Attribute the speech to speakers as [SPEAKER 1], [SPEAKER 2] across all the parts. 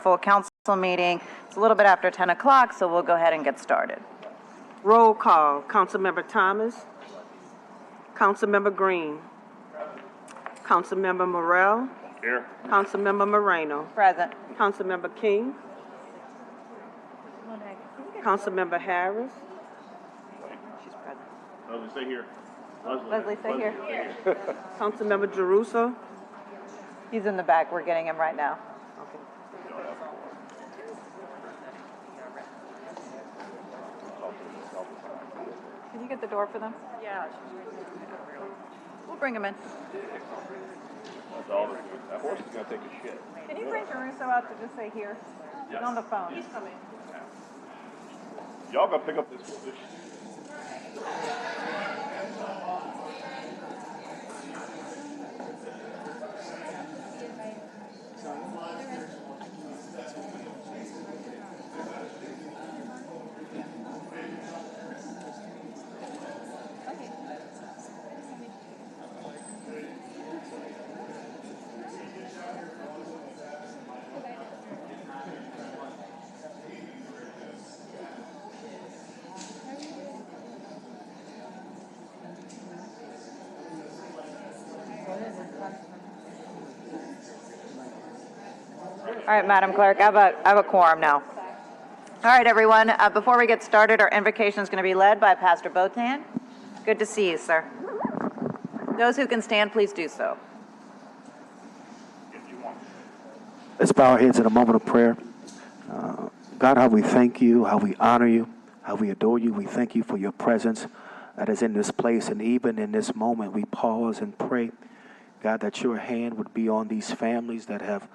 [SPEAKER 1] full council meeting. It's a little bit after 10 o'clock, so we'll go ahead and get started.
[SPEAKER 2] Roll call. Councilmember Thomas. Councilmember Green. Councilmember Morrell.
[SPEAKER 3] Here.
[SPEAKER 2] Councilmember Moreno.
[SPEAKER 1] Present.
[SPEAKER 2] Councilmember King. Councilmember Harris.
[SPEAKER 1] She's present.
[SPEAKER 3] Leslie, stay here.
[SPEAKER 1] Leslie, stay here.
[SPEAKER 2] Councilmember Jeruso.
[SPEAKER 1] He's in the back. We're getting him right now. Can you get the door for them? Yeah. We'll bring him in.
[SPEAKER 3] That's all they're doing. That horse is going to take a shit.
[SPEAKER 1] Can you bring Caruso out to just say here? He's on the phone. He's coming.
[SPEAKER 3] Y'all got to pick up this position.
[SPEAKER 1] All right, Madam Clerk, I have a quorum now. All right, everyone, before we get started, our invocation is going to be led by Pastor Botan. Good to see you, sir. Those who can stand, please do so.
[SPEAKER 4] Let's bow our heads in a moment of prayer. God, how we thank you, how we honor you, how we adore you. We thank you for your presence that is in this place. And even in this moment, we pause and pray, God, that your hand would be on these families that have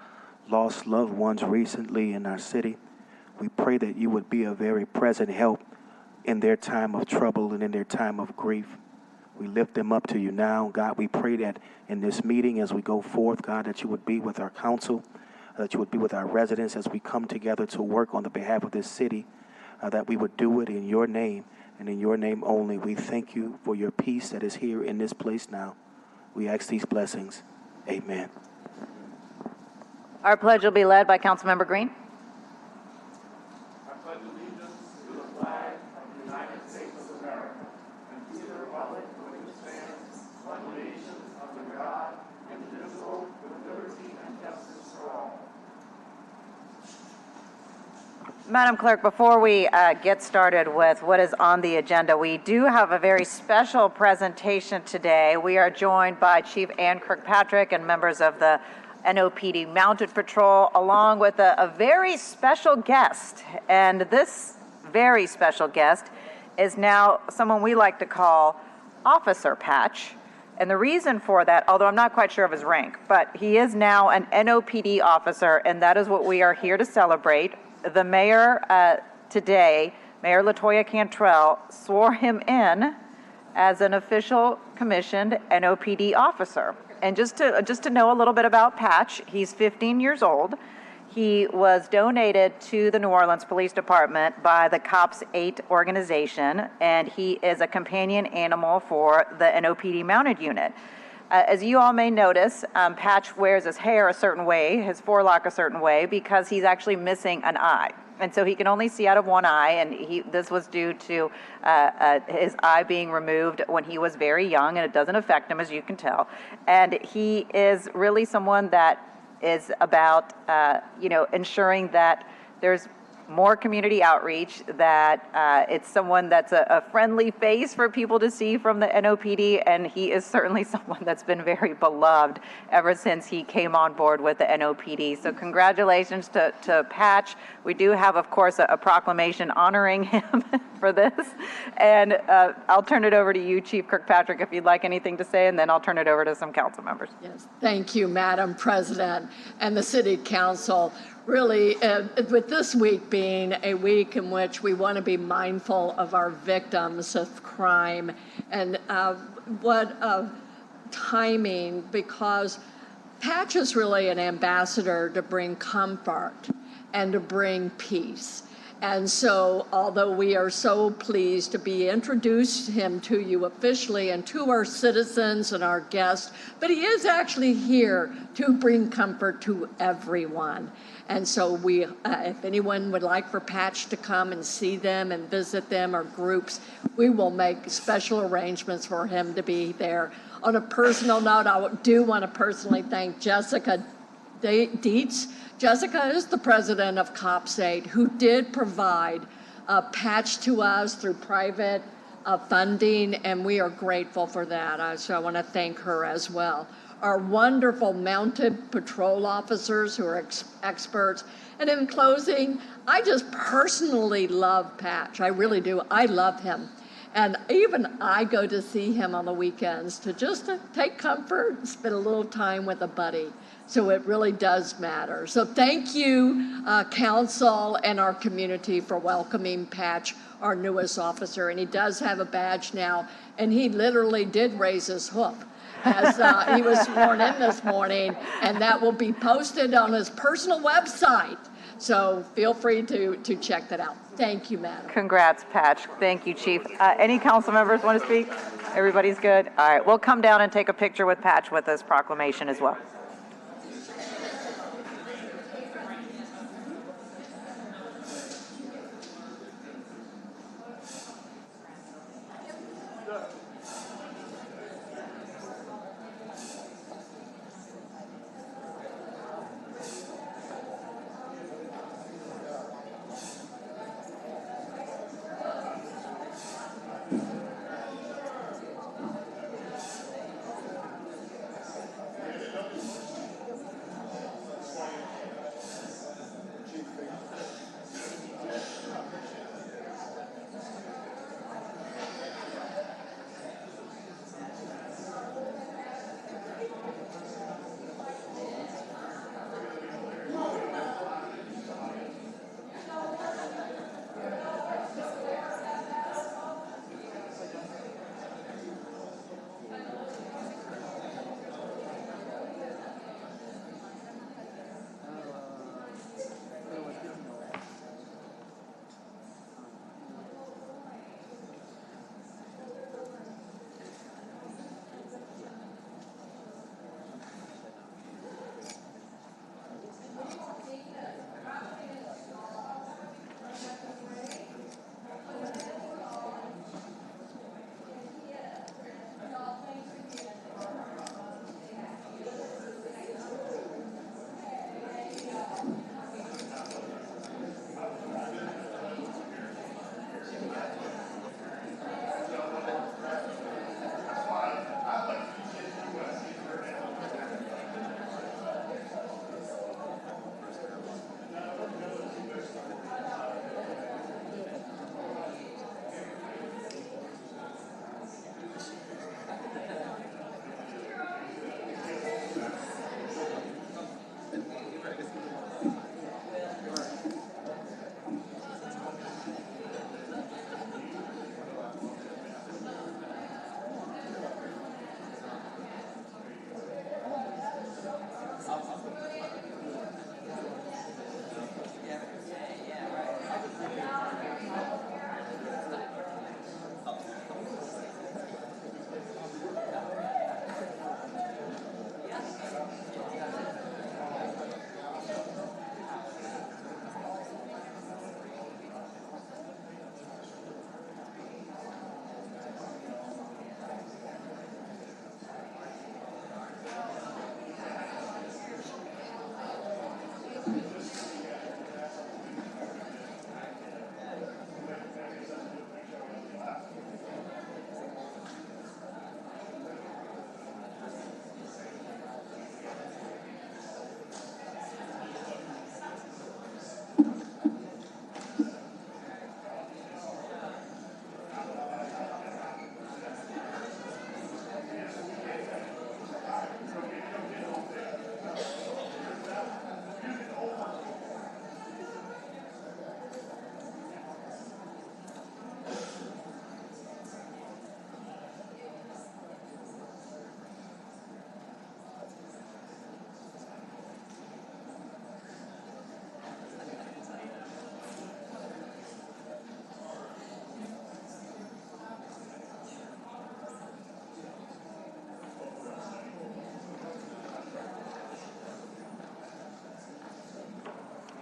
[SPEAKER 4] lost loved ones recently in our city. We pray that you would be a very present help in their time of trouble and in their time of grief. We lift them up to you now. God, we pray that in this meeting as we go forth, God, that you would be with our council, that you would be with our residents as we come together to work on the behalf of this city, that we would do it in your name and in your name only. We thank you for your peace that is here in this place now. We ask these blessings. Amen.
[SPEAKER 1] Our pledge will be led by Councilmember Green.
[SPEAKER 5] I pledge allegiance to the flag of the United States of America and to the republic for which it stands, one nation, under God, indivisible, with liberty and justice for all.
[SPEAKER 1] Madam Clerk, before we get started with what is on the agenda, we do have a very special presentation today. We are joined by Chief Ann Kirkpatrick and members of the NOPD Mounted Patrol, along with a very special guest. And this very special guest is now someone we like to call Officer Patch. And the reason for that, although I'm not quite sure of his rank, but he is now an NOPD officer, and that is what we are here to celebrate. The mayor today, Mayor LaToya Cantrell, swore him in as an official commissioned NOPD officer. And just to know a little bit about Patch, he's 15 years old. He was donated to the New Orleans Police Department by the Cops 8 organization, and he is a companion animal for the NOPD Mounted Unit. As you all may notice, Patch wears his hair a certain way, his forelock a certain way, because he's actually missing an eye. And so he can only see out of one eye, and this was due to his eye being removed when he was very young, and it doesn't affect him, as you can tell. And he is really someone that is about, ensuring that there's more community outreach, that it's someone that's a friendly face for people to see from the NOPD, and he is certainly someone that's been very beloved ever since he came on board with the NOPD. So congratulations to Patch. We do have, of course, a proclamation honoring him for this. And I'll turn it over to you, Chief Kirkpatrick, if you'd like anything to say, and then I'll turn it over to some council members.
[SPEAKER 6] Yes, thank you, Madam President and the City Council. Really, with this week being a week in which we want to be mindful of our victims of crime, and what timing, because Patch is really an ambassador to bring comfort and to bring peace. And so, although we are so pleased to be introduced him to you officially and to our citizens and our guests, but he is actually here to bring comfort to everyone. And so if anyone would like for Patch to come and see them and visit them or groups, we will make special arrangements for him to be there. On a personal note, I do want to personally thank Jessica Dietz. Jessica is the president of COPS-8, who did provide a Patch to us through private funding, and we are grateful for that. So I want to thank her as well. Our wonderful mounted patrol officers who are experts. And in closing, I just personally love Patch. I really do. I love him. And even I go to see him on the weekends to take comfort and spend a little time with a buddy. So it really does matter. So thank you, council and our community, for welcoming Patch, our newest officer. And he does have a badge now, and he literally did raise his hoof as he was sworn in this morning, and that will be posted on his personal website. So feel free to check that out. Thank you, Madam.
[SPEAKER 1] Congrats, Patch. Thank you, Chief. Any council members want to speak? Everybody's good? All right, we'll come down and take a picture with Patch with this proclamation as well.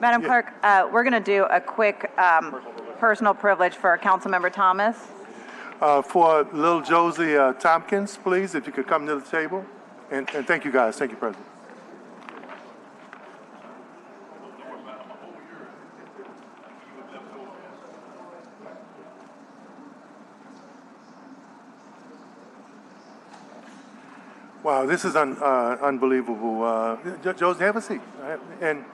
[SPEAKER 1] Madam Clerk, we're going to do a quick personal privilege for Councilmember Thomas.
[SPEAKER 5] For little Josie Tompkins, please, if you could come to the table. And thank you, guys. Thank you, President. Wow, this is unbelievable. Josie, have a seat. And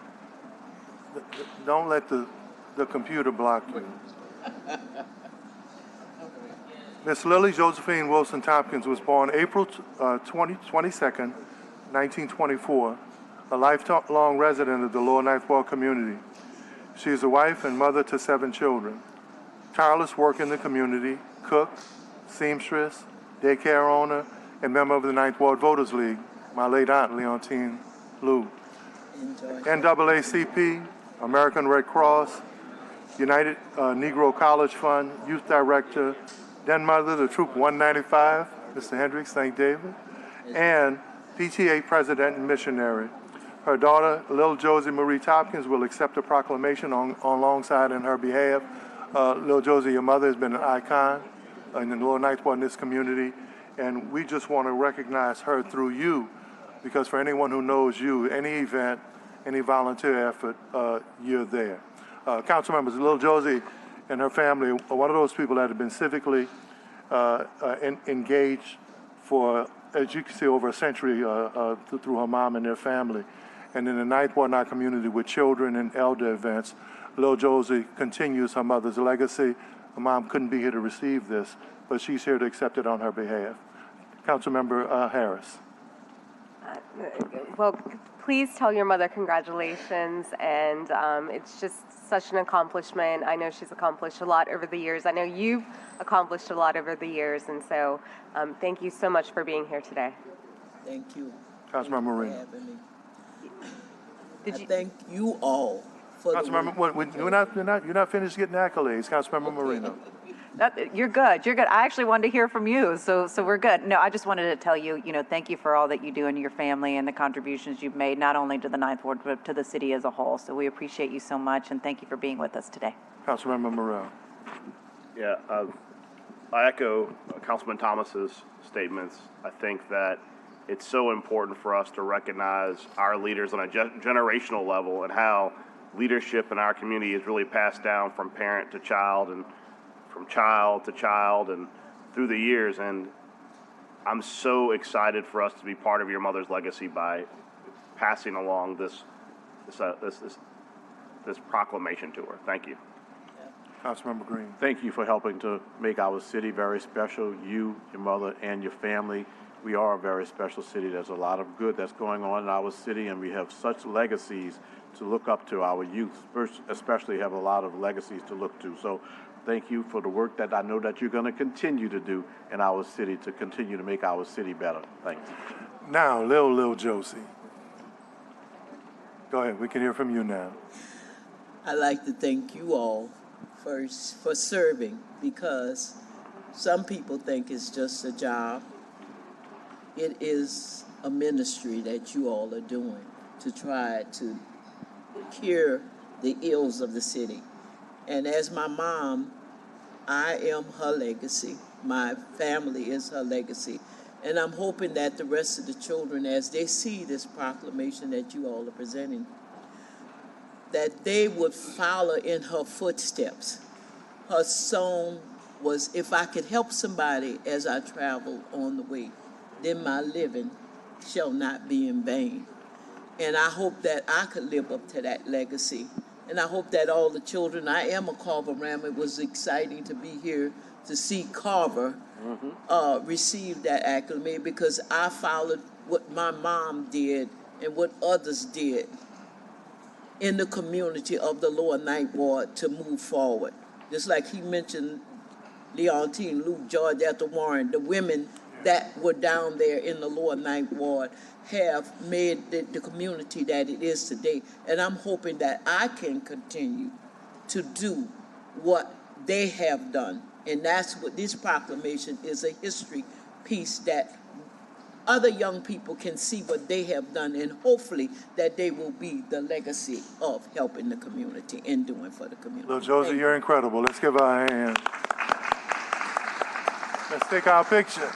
[SPEAKER 5] don't let the computer block you. Miss Lily Josephine Wilson Tompkins was born April 22nd, 1924, a lifelong resident of the Lower Ninth Ward community. She is a wife and mother to 7 children. Tireless work in the community, cook, seamstress, daycare owner, and member of the Ninth Ward Voters League, my late aunt, Leontine Lou. NAACP, American Red Cross, United Negro College Fund, Youth Director, then mother to Troop 195, Mr. Hendricks, thank David, and PTA President and Missionary. Her daughter, Little Josie Marie Tompkins, will accept a proclamation alongside in her behalf. Little Josie, your mother has been an icon in the Lower Ninth Ward in this community, and we just want to recognize her through you, because for anyone who knows you, any event, any volunteer effort, you're there. Council members, Little Josie and her family are one of those people that have been civically engaged for, as you can see, over a century through her mom and their family. And in the Ninth Ward in our community with children and elder events, Little Josie continues her mother's legacy. Her mom couldn't be here to receive this, but she's here to accept it on her behalf. Councilmember Harris.
[SPEAKER 7] Well, please tell your mother congratulations, and it's just such an accomplishment. I know she's accomplished a lot over the years. I know you've accomplished a lot over the years, and so thank you so much for being here today.
[SPEAKER 8] Thank you.
[SPEAKER 5] Councilmember Marino.
[SPEAKER 8] For having me. Thank you all for
[SPEAKER 5] Councilmember, you're not finished getting accolades. Councilmember Marino.
[SPEAKER 1] You're good. You're good. I actually wanted to hear from you, so we're good. No, I just wanted to tell you, thank you for all that you do and your family and the contributions you've made, not only to the Ninth Ward, but to the city as a whole. So we appreciate you so much, and thank you for being with us today.
[SPEAKER 5] Councilmember Morrell.
[SPEAKER 3] Yeah, I echo Councilman Thomas's statements. I think that it's so important for us to recognize our leaders on a generational level and how leadership in our community is really passed down from parent to child and from child to child and through the years. And I'm so excited for us to be part of your mother's legacy by passing along this proclamation to her. Thank you.
[SPEAKER 5] Councilmember Green.
[SPEAKER 9] Thank you for helping to make our city very special. You, your mother, and your family. We are a very special city. There's a lot of good that's going on in our city, and we have such legacies to look up to. Our youth especially have a lot of legacies to look to. So thank you for the work that I know that you're going to continue to do in our city to continue to make our city better. Thank you.
[SPEAKER 5] Now, Lil Josie. Go ahead. We can hear from you now.
[SPEAKER 8] I'd like to thank you all first for serving, because some people think it's just a job. It is a ministry that you all are doing to try to cure the ills of the city. And as my mom, I am her legacy. My family is her legacy. And I'm hoping that the rest of the children, as they see this proclamation that you all are presenting, that they would follow in her footsteps. Her song was, if I could help somebody as I travel on the way, then my living shall not be in vain. And I hope that I could live up to that legacy. And I hope that all the children, I am a Carver-Ram. It was exciting to be here to see Carver receive that acclamation, because I followed what my mom did and what others did in the community of the Lower Ninth Ward to move forward. Just like he mentioned Leontine, Luke, Georgetta Warren, the women that were down there in the Lower Ninth Ward have made the community that it is today. And I'm hoping that I can continue to do what they have done. And that's what this proclamation is, a history piece that other young people can see what they have done, and hopefully that they will be the legacy of helping the community and doing for the community.
[SPEAKER 5] Little Josie,
[SPEAKER 8] Thank
[SPEAKER 5] you're incredible. Let's give her a hand. Let's take our picture.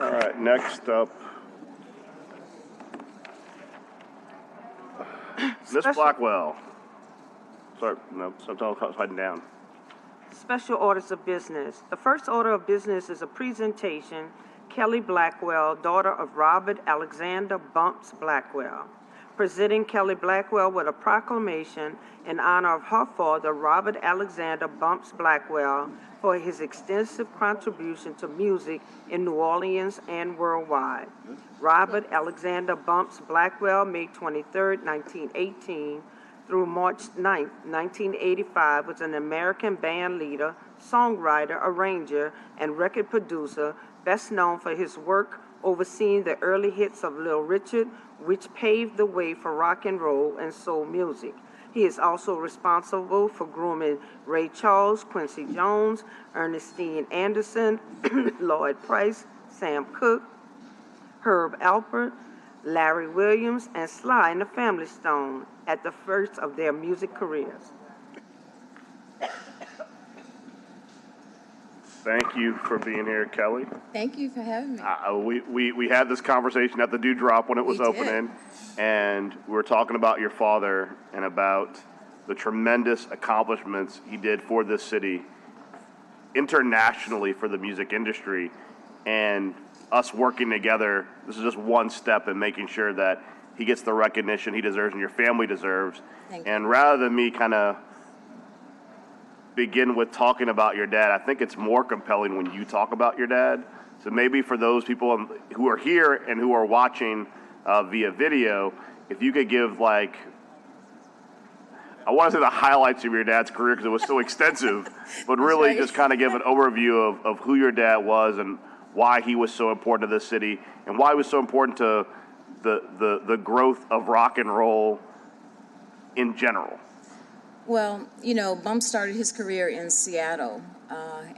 [SPEAKER 3] All right, next up, Miss Blackwell. Sorry, no, sometimes I was hiding down.
[SPEAKER 2] Special orders of business. The first order of business is a presentation. Kelly Blackwell, daughter of Robert Alexander Bumps Blackwell. Presenting Kelly Blackwell with a proclamation in honor of her father, Robert Alexander Bumps Blackwell, for his extensive contribution to music in New Orleans and worldwide. Robert Alexander Bumps Blackwell, May 23, 1918, through March 9, 1985, was an American band leader, songwriter, arranger, and record producer, best known for his work overseeing the early hits of Little Richard, which paved the way for rock and roll and soul music. He is also responsible for grooming Ray Charles, Quincy Jones, Ernestine Anderson, Lloyd Price, Sam Cooke, Herb Alpert, Larry Williams, and Sly and the Family Stone at the first of their music careers.
[SPEAKER 3] Thank you for being here, Kelly.
[SPEAKER 10] Thank you for having me.
[SPEAKER 3] We had this conversation at the Dewdrop when it was
[SPEAKER 10] We did.
[SPEAKER 3] opening, and we were talking about your father and about the tremendous accomplishments he did for this city, internationally for the music industry, and us working together. This is just one step in making sure that he gets the recognition he deserves and your family deserves.
[SPEAKER 10] Thank you.
[SPEAKER 3] And rather than me kind of begin with talking about your dad, I think it's more compelling when you talk about your dad. So maybe for those people who are here and who are watching via video, if you could give I want to say the highlights of your dad's career because it was so extensive, but really
[SPEAKER 10] right.
[SPEAKER 3] just kind of give an overview of who your dad was and why he was so important to this city and why he was so important to the growth of rock and roll in general.
[SPEAKER 10] Well, you know, Bump started his career in Seattle,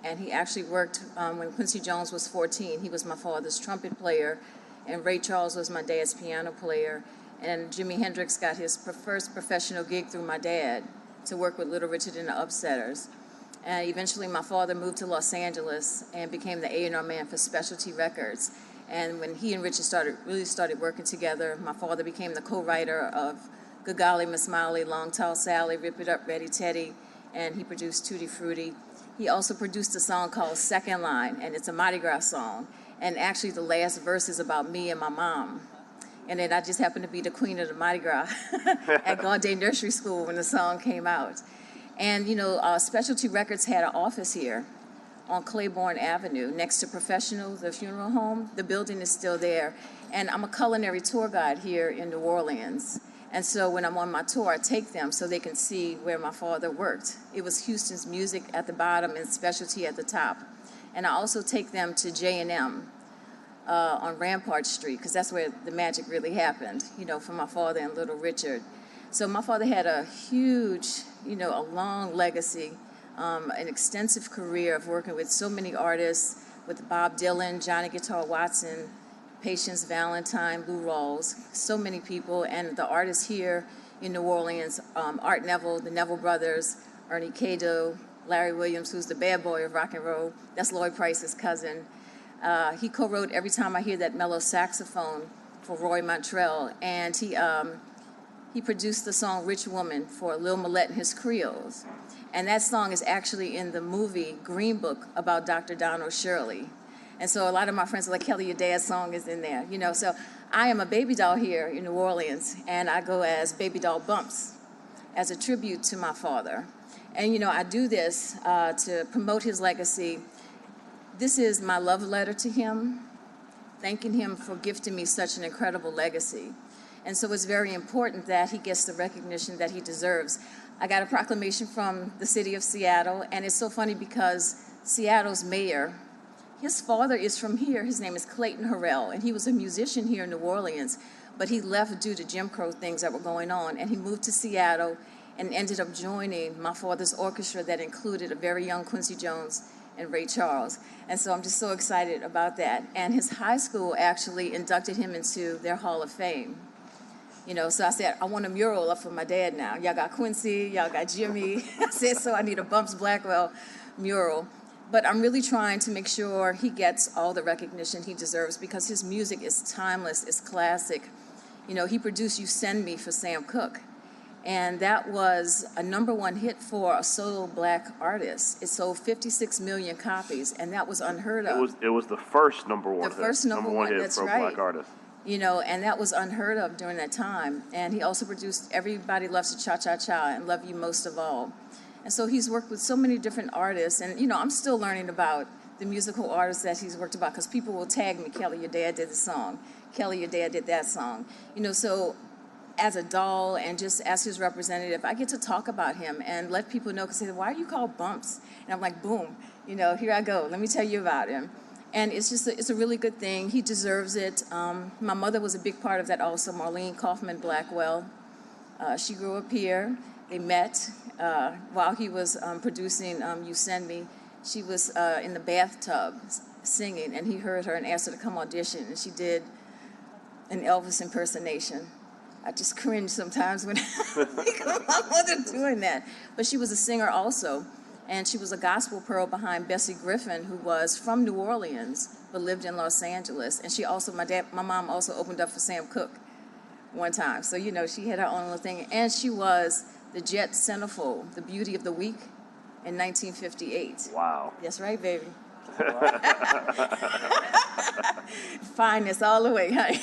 [SPEAKER 10] and he actually worked when Quincy Jones was 14. He was my father's trumpet player, and Ray Charles was my dad's piano player, and Jimi Hendrix got his first professional gig through my dad to work with Little Richard and the Upsetters. And eventually my father moved to Los Angeles and became the A&R man for Specialty Records. And when he and Richard really started working together, my father became the co-writer of Good Golly, Miss Molly, Long Tall Sally, Rip It Up, Ready Teddy, and he produced Tutti Frutti. He also produced a song called Second Line, and it's a Mardi Gras song. And actually the last verse is about me and my mom. And then I just happened to be the queen of the Mardi Gras at Gaudet Nursery School when the song came out. And, you know, Specialty Records had an office here on Claiborne Avenue next to Professional, the funeral home. The building is still there. And I'm a culinary tour guide here in New Orleans. And so when I'm on my tour, I take them so they can see where my father worked. It was Houston's Music at the bottom and Specialty at the top. And I also take them to J&M on Rampart Street, because that's where the magic really happened, you know, for my father and Little Richard. So my father had a huge, you know, a long legacy, an extensive career of working with so many artists, with Bob Dylan, Johnny Guitar Watson, Patience Valentine, Lou Rawls, so many people, and the artists here in New Orleans, Art Neville, the Neville Brothers, Ernie Cado, Larry Williams, who's the bad boy of rock and roll. That's Lloyd Price's cousin. He co-wrote Every Time I Hear That Mellow Saxophone for Roy Montrell, and he produced the song Rich Woman for Lil Millette and his Creoles. And that song is actually in the movie Green Book about Dr. Donald Shirley. And so a lot of my friends are like, Kelly, your dad's song is in there, you know. So I am a baby doll here in New Orleans, and I go as Baby Doll Bumps as a tribute to my father. And, you know, I do this to promote his legacy. This is my love letter to him, thanking him for gifting me such an incredible legacy. And so it's very important that he gets the recognition that he deserves. I got a proclamation from the city of Seattle, and it's so funny because Seattle's mayor, his father is from here. His name is Clayton Harrell, and he was a musician here in New Orleans, but he left due to Jim Crow things that were going on, and he moved to Seattle and ended up joining my father's orchestra that included a very young Quincy Jones and Ray Charles. And so I'm just so excited about that. And his high school actually inducted him into their Hall of Fame. You know, so I said, I want a mural up for my dad now. Y'all got Quincy, y'all got Jimmy. I said, so I need a Bumps Blackwell mural. But I'm really trying to make sure he gets all the recognition he deserves because his music is timeless, it's classic. You know, he produced You Send Me for Sam Cooke. And that was a #1 hit for a solo black artist. It sold 56 million copies, and that was unheard of.
[SPEAKER 3] It was the first #1 hit.
[SPEAKER 10] The first #1
[SPEAKER 3] hit
[SPEAKER 10] that's
[SPEAKER 3] for a
[SPEAKER 10] right.
[SPEAKER 3] black artist.
[SPEAKER 10] You know, and that was unheard of during that time. And he also produced Everybody Loves to Cha-Cha-Cha and Love You Most of All. And so he's worked with so many different artists. And, you know, I'm still learning about the musical artists that he's worked about because people will tag me, Kelly, your dad did the song. Kelly, your dad did that song. You know, so as a doll and just as his representative, I get to talk about him and let people know, because they say, why are you called Bumps? And I'm like, boom, you know, here I go. Let me tell you about him. And it's just, it's a really good thing. He deserves it. My mother was a big part of that also, Marlene Kaufman Blackwell. She grew up here. They met while he was producing You Send Me. She was in the bathtub singing, and he heard her and asked her to come audition, and she did an Elvis impersonation. I just cringe sometimes when I think of my mother doing that. But she was a singer also, and she was a gospel pearl behind Bessie Griffin, who was from New Orleans but lived in Los Angeles. And she also, my mom also opened up for Sam Cooke one time. So, you know, she had her own little thing. And she was the Jet Centerfold, the Beauty of the Week in 1958.
[SPEAKER 3] Wow.
[SPEAKER 10] That's right, baby. Fineness all the way, honey.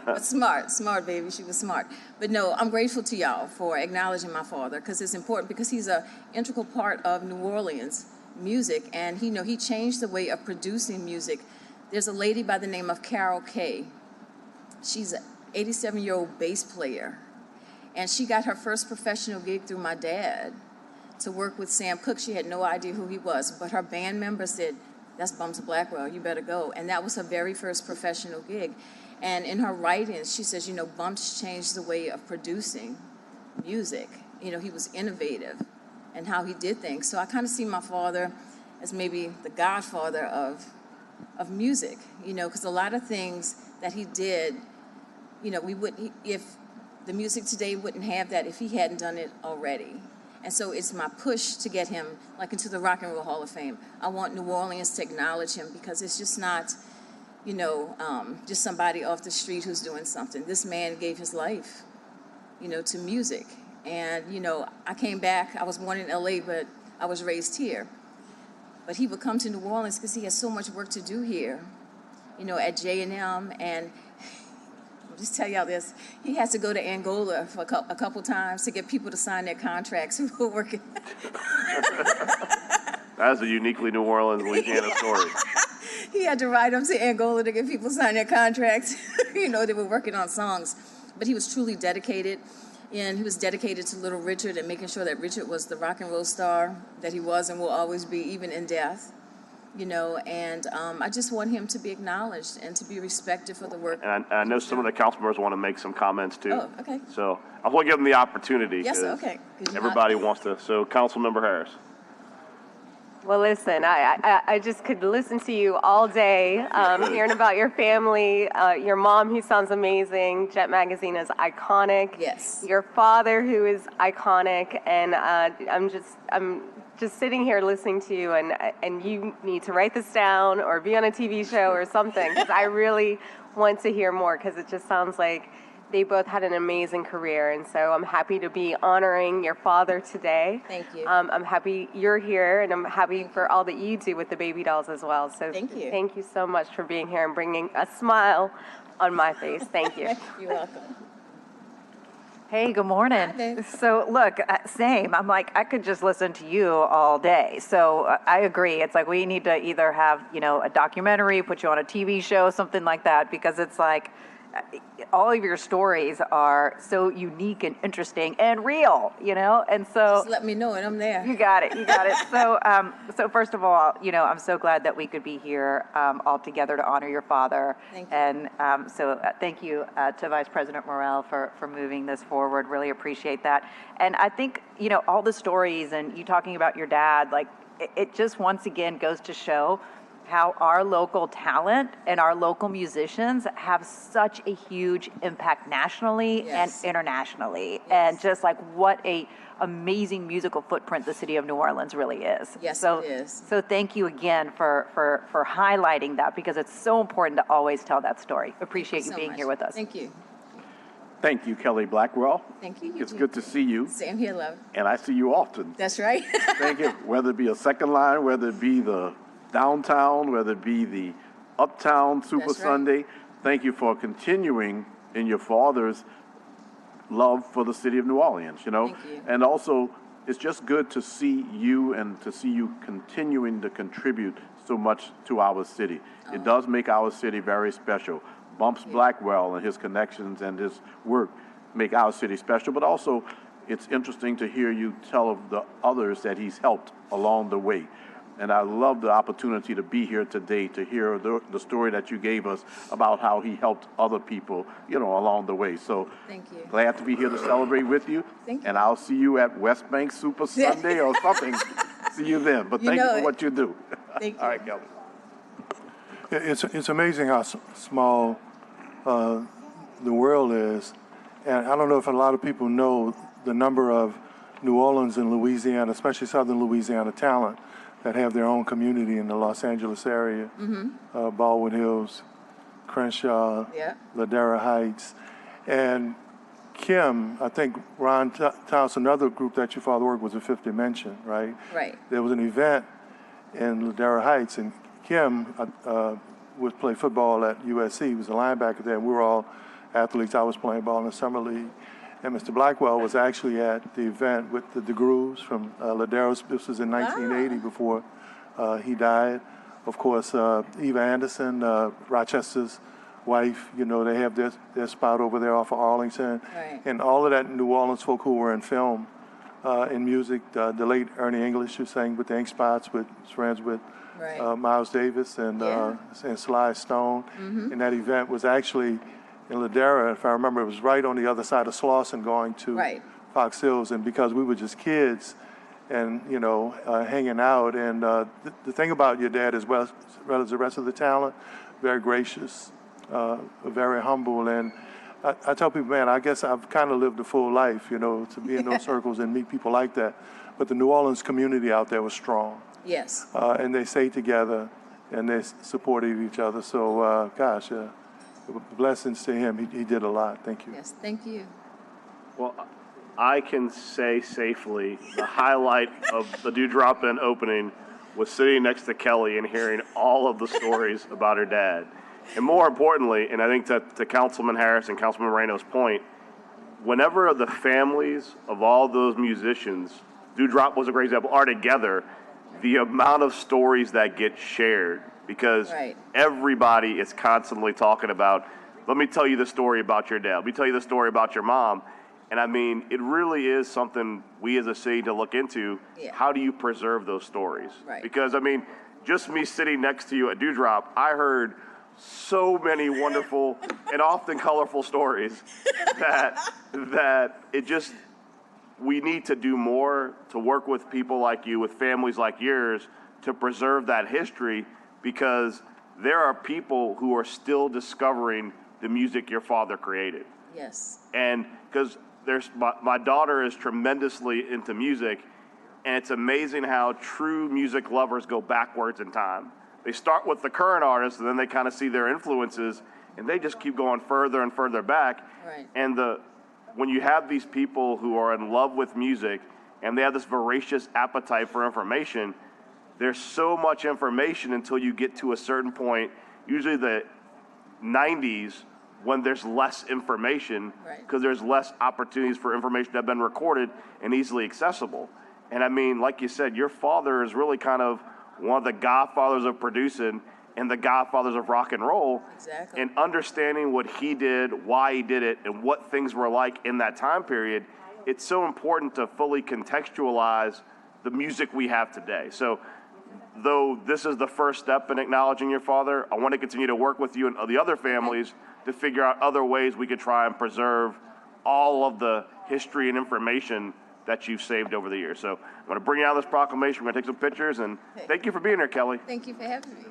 [SPEAKER 10] But smart, baby. She was smart. But no, I'm grateful to y'all for acknowledging my father because it's important because he's an integral part of New Orleans music, and he changed the way of producing music. There's a lady by the name of Carol Kay. She's an 87-year-old bass player, and she got her first professional gig through my dad to work with Sam Cooke. She had no idea who he was, but her band member said, that's Bumps Blackwell, you better go. And that was her very first professional gig. And in her writings, she says, you know, Bumps changed the way of producing music. You know, he was innovative and how he did things. So I kind of see my father as maybe the godfather of music, you know, because a lot of things that he did, you know, if the music today wouldn't have that if he hadn't done it already. And so it's my push to get him like into the Rock and Roll Hall of Fame. I want New Orleans to acknowledge him because it's just not, you know, just somebody off the street who's doing something. This man gave his life, you know, to music. And, you know, I came back. I was born in LA, but I was raised here. But he would come to New Orleans because he had so much work to do here, you know, at J&M. And I'll just tell y'all this. He has to go to Angola for a couple times to get people to sign their contracts who were working.
[SPEAKER 3] That's a uniquely New Orleans, Louisiana story.
[SPEAKER 10] He had to ride up to Angola to get people to sign their contracts. You know, they were working on songs. But he was truly dedicated. And he was dedicated to Little Richard and making sure that Richard was the rock and roll star that he was and will always be, even in death. You know, and I just want him to be acknowledged and to be respected for the work.
[SPEAKER 3] And I know some of the council members want to make some comments too.
[SPEAKER 10] Oh, okay.
[SPEAKER 3] So I want to give them the opportunity.
[SPEAKER 10] Yes,
[SPEAKER 3] 'cause
[SPEAKER 10] okay.
[SPEAKER 3] Everybody wants to. So Councilmember Harris.
[SPEAKER 7] Well, listen, I just could listen to you all day, hearing about your family, your mom, who sounds amazing. Jet Magazine is iconic.
[SPEAKER 10] Yes.
[SPEAKER 7] Your father, who is iconic, and I'm just sitting here listening to you, and you need to write this down or be on a TV show or something, because I really want to hear more, because it just sounds like they both had an amazing career, and so I'm happy to be honoring your father today.
[SPEAKER 10] Thank you.
[SPEAKER 7] I'm happy you're here, and I'm happy for all that you do with the baby dolls as well. So
[SPEAKER 10] Thank you.
[SPEAKER 7] Thank you so much for being here and bringing a smile on my face. Thank you.
[SPEAKER 10] You're welcome.
[SPEAKER 1] Hey, good morning.
[SPEAKER 10] Hi, Dave.
[SPEAKER 1] So look, same. I'm like, I could just listen to you all day. So I agree. It's like we need to either have, a documentary, put you on a TV show, something like that, because it's like, all of your stories are so unique and interesting and real, and so
[SPEAKER 10] Just let me know and I'm there.
[SPEAKER 1] you got it. So first of all, I'm so glad that we could be here all together to honor your father.
[SPEAKER 10] Thank you.
[SPEAKER 1] And thank you to Vice President Morrell for moving this forward. Really appreciate that. And I think, all the stories and you talking about your dad, like it just once again goes to show how our local talent and our local musicians have such a huge impact nationally
[SPEAKER 10] Yes.
[SPEAKER 1] and internationally.
[SPEAKER 10] Yes.
[SPEAKER 1] And just like what a amazing musical footprint the city of New Orleans really is.
[SPEAKER 10] Yes,
[SPEAKER 1] so,
[SPEAKER 10] it is.
[SPEAKER 1] So thank you again for highlighting that, because it's so important to always tell that story. Appreciate you
[SPEAKER 10] so
[SPEAKER 1] being
[SPEAKER 10] much.
[SPEAKER 1] here with us.
[SPEAKER 10] Thank you.
[SPEAKER 9] Thank you, Kelly Blackwell.
[SPEAKER 10] Thank you.
[SPEAKER 9] It's good to see you,
[SPEAKER 10] Same here, love.
[SPEAKER 9] and I see you often.
[SPEAKER 10] That's right.
[SPEAKER 9] Thank you. Whether it be a second line, whether it be the downtown, whether it be the uptown Super
[SPEAKER 10] That's right.
[SPEAKER 9] Sunday, thank you for continuing in your father's love for the city of New Orleans,
[SPEAKER 10] Thank you.
[SPEAKER 9] And also, it's just good to see you and to see you continuing to contribute so much to our city. It does make our city very special. Bumps Blackwell and his connections and his work make our city special, but also it's interesting to hear you tell of the others that he's helped along the way. And I love the opportunity to be here today to hear the story that you gave us about how he helped other people, along the way. So
[SPEAKER 10] Thank you.
[SPEAKER 9] glad to be here to celebrate with you.
[SPEAKER 10] Thank you.
[SPEAKER 9] And I'll see you at West Bank Super Sunday or something. See you then. But
[SPEAKER 10] You
[SPEAKER 9] thank you
[SPEAKER 10] know
[SPEAKER 9] for
[SPEAKER 10] it.
[SPEAKER 9] what you do.
[SPEAKER 10] Thank
[SPEAKER 9] All
[SPEAKER 10] you.
[SPEAKER 9] right, Kelly.
[SPEAKER 5] It's amazing how small the world is. And I don't know if a lot of people know the number of New Orleans and Louisiana, especially southern Louisiana talent that have their own community in the Los Angeles area. Baldwin Hills, Crenshaw,
[SPEAKER 10] Yeah.
[SPEAKER 5] Ladera Heights. And Kim, I think Ron Townsend, another group that your father worked with, was Fifth Dimension, right?
[SPEAKER 10] Right.
[SPEAKER 5] There was an event in Ladera Heights, and Kim would play football at USC. He was a linebacker there. We were all athletes. I was playing ball in the summer league. And Mr. Blackwell was actually at the event with the Grooves from Ladera. This was in 1980 before he died. Of course, Eva Anderson, Rochester's wife, they have their spot over there off of Arlington.
[SPEAKER 10] Right.
[SPEAKER 5] And all of that New Orleans folk who were in film, in music. The late Ernie English, who sang with the Ink Spots, was friends with
[SPEAKER 10] Right.
[SPEAKER 5] Miles Davis and Sly Stone. And that event was actually in Ladera. If I remember, it was right on the other side of Slauson going to
[SPEAKER 10] Right.
[SPEAKER 5] Fox Hills. And because we were just kids and, hanging out. And the thing about your dad as well as the rest of the talent, very gracious, very humble. And I tell people, man, I guess I've kind of lived a full life, to be in those circles and meet people like that. But the New Orleans community out there was strong.
[SPEAKER 10] Yes.
[SPEAKER 5] And they stayed together and they supported each other. So, blessings to him. He did a lot. Thank you.
[SPEAKER 10] Yes. Thank you.
[SPEAKER 3] Well, I can say safely the highlight of the Dewdrop Inn opening was sitting next to Kelly and hearing all of the stories about her dad. And more importantly, and I think to Councilman Harris and Councilman Moreno's point, whenever the families of all those musicians, Dewdrop was a great example, are together, the amount of stories that get shared, because
[SPEAKER 10] Right.
[SPEAKER 3] everybody is constantly talking about, let me tell you the story about your dad, let me tell you the story about your mom. And I mean, it really is something we as a city to look into.
[SPEAKER 10] Yeah.
[SPEAKER 3] How do you preserve those stories?
[SPEAKER 10] Right.
[SPEAKER 3] Because I mean, just me sitting next to you at Dewdrop, I heard so many wonderful and often colorful stories that it just, we need to do more to work with people like you, with families like yours, to preserve that history, because there are people who are still discovering the music your father created.
[SPEAKER 10] Yes.
[SPEAKER 3] And because my daughter is tremendously into music, and it's amazing how true music lovers go backwards in time. They start with the current artists, and then they kind of see their influences, and they just keep going further and further back.
[SPEAKER 10] Right.
[SPEAKER 3] And when you have these people who are in love with music, and they have this voracious appetite for information, there's so much information until you get to a certain point, usually the 90s, when there's less information, because there's less opportunities for information that have been recorded and easily accessible. And I mean, like you said, your father is really kind of one of the godfathers of producing and the godfathers of rock and roll.
[SPEAKER 10] Exactly.
[SPEAKER 3] And understanding what he did, why he did it, and what things were like in that time period, it's so important to fully contextualize the music we have today. So though this is the first step in acknowledging your father, I want to continue to work with you and the other families to figure out other ways we could try and preserve all of the history and information that you've saved over the years. So I'm going to bring out this proclamation. We're going to take some pictures, and thank you for being here, Kelly.
[SPEAKER 10] Thank you for having me.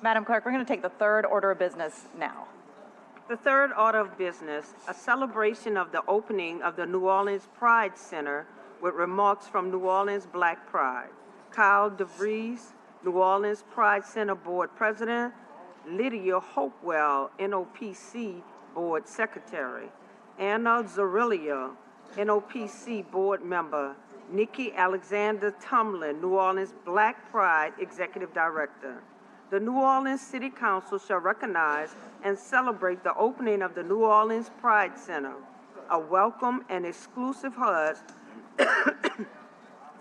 [SPEAKER 1] Madam Clerk, we're going to take the third order of business now.
[SPEAKER 2] The third order of business, a celebration of the opening of the New Orleans Pride Center with remarks from New Orleans Black Pride. Kyle DeVries, New Orleans Pride Center Board President. Lydia Hopewell, NOPC Board Secretary. Anna Zarilia, NOPC Board Member. Nikki Alexander Tumlin, New Orleans Black Pride Executive Director. The New Orleans City Council shall recognize and celebrate the opening of the New Orleans Pride Center, a welcome and exclusive hub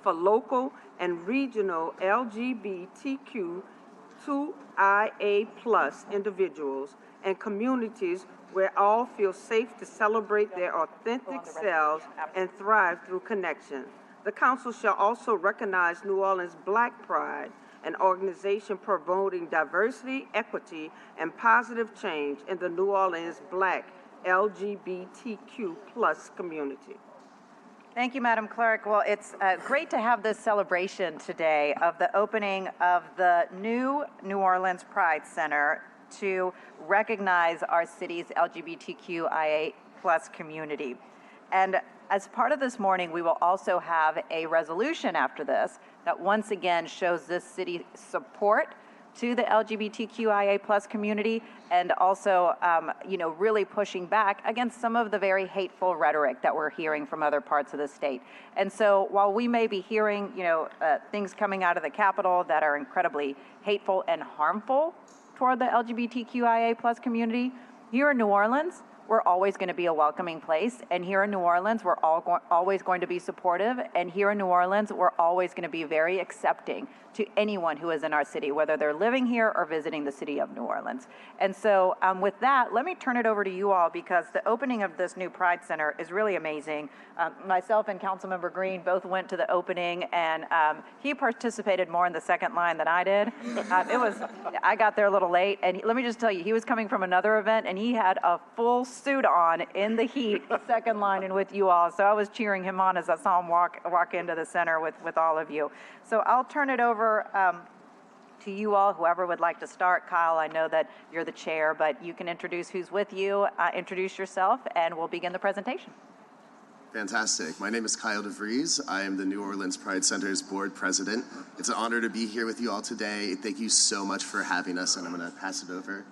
[SPEAKER 2] for local and regional LGBTQ2IA+ individuals and communities where all feel safe to celebrate their authentic selves and thrive through connection. The council shall also recognize New Orleans Black Pride, an organization promoting diversity, equity, and positive change in the New Orleans Black LGBTQ+ community.
[SPEAKER 1] Thank you, Madam Clerk. Well, it's great to have this celebration today of the opening of the new New Orleans Pride Center to recognize our city's LGBTQIA+ community. And as part of this morning, we will also have a resolution after this that once again shows this city's support to the LGBTQIA+ community, and also, really pushing back against some of the very hateful rhetoric that we're hearing from other parts of the state. And so while we may be hearing, things coming out of the Capitol that are incredibly hateful and harmful toward the LGBTQIA+ community, here in New Orleans, we're always going to be a welcoming place. And here in New Orleans, we're always going to be supportive. And here in New Orleans, we're always going to be very accepting to anyone who is in our city, whether they're living here or visiting the city of New Orleans. And so with that, let me turn it over to you all, because the opening of this new Pride Center is really amazing. Myself and Councilmember Green both went to the opening, and he participated more in the second line than I did. I got there a little late, and let me just tell you, he was coming from another event, and he had a full suit on in the heat, second line and with you all. So I was cheering him on as I saw him walk into the center with all of you. So I'll turn it over to you all, whoever would like to start. Kyle, I know that you're the chair, but you can introduce who's with you, introduce yourself, and we'll begin the presentation.
[SPEAKER 11] Fantastic. My name is Kyle DeVries. I am the New Orleans Pride Center's board president. It's an honor to be here with you all today. Thank you so much for having us, and I'm going to pass it over.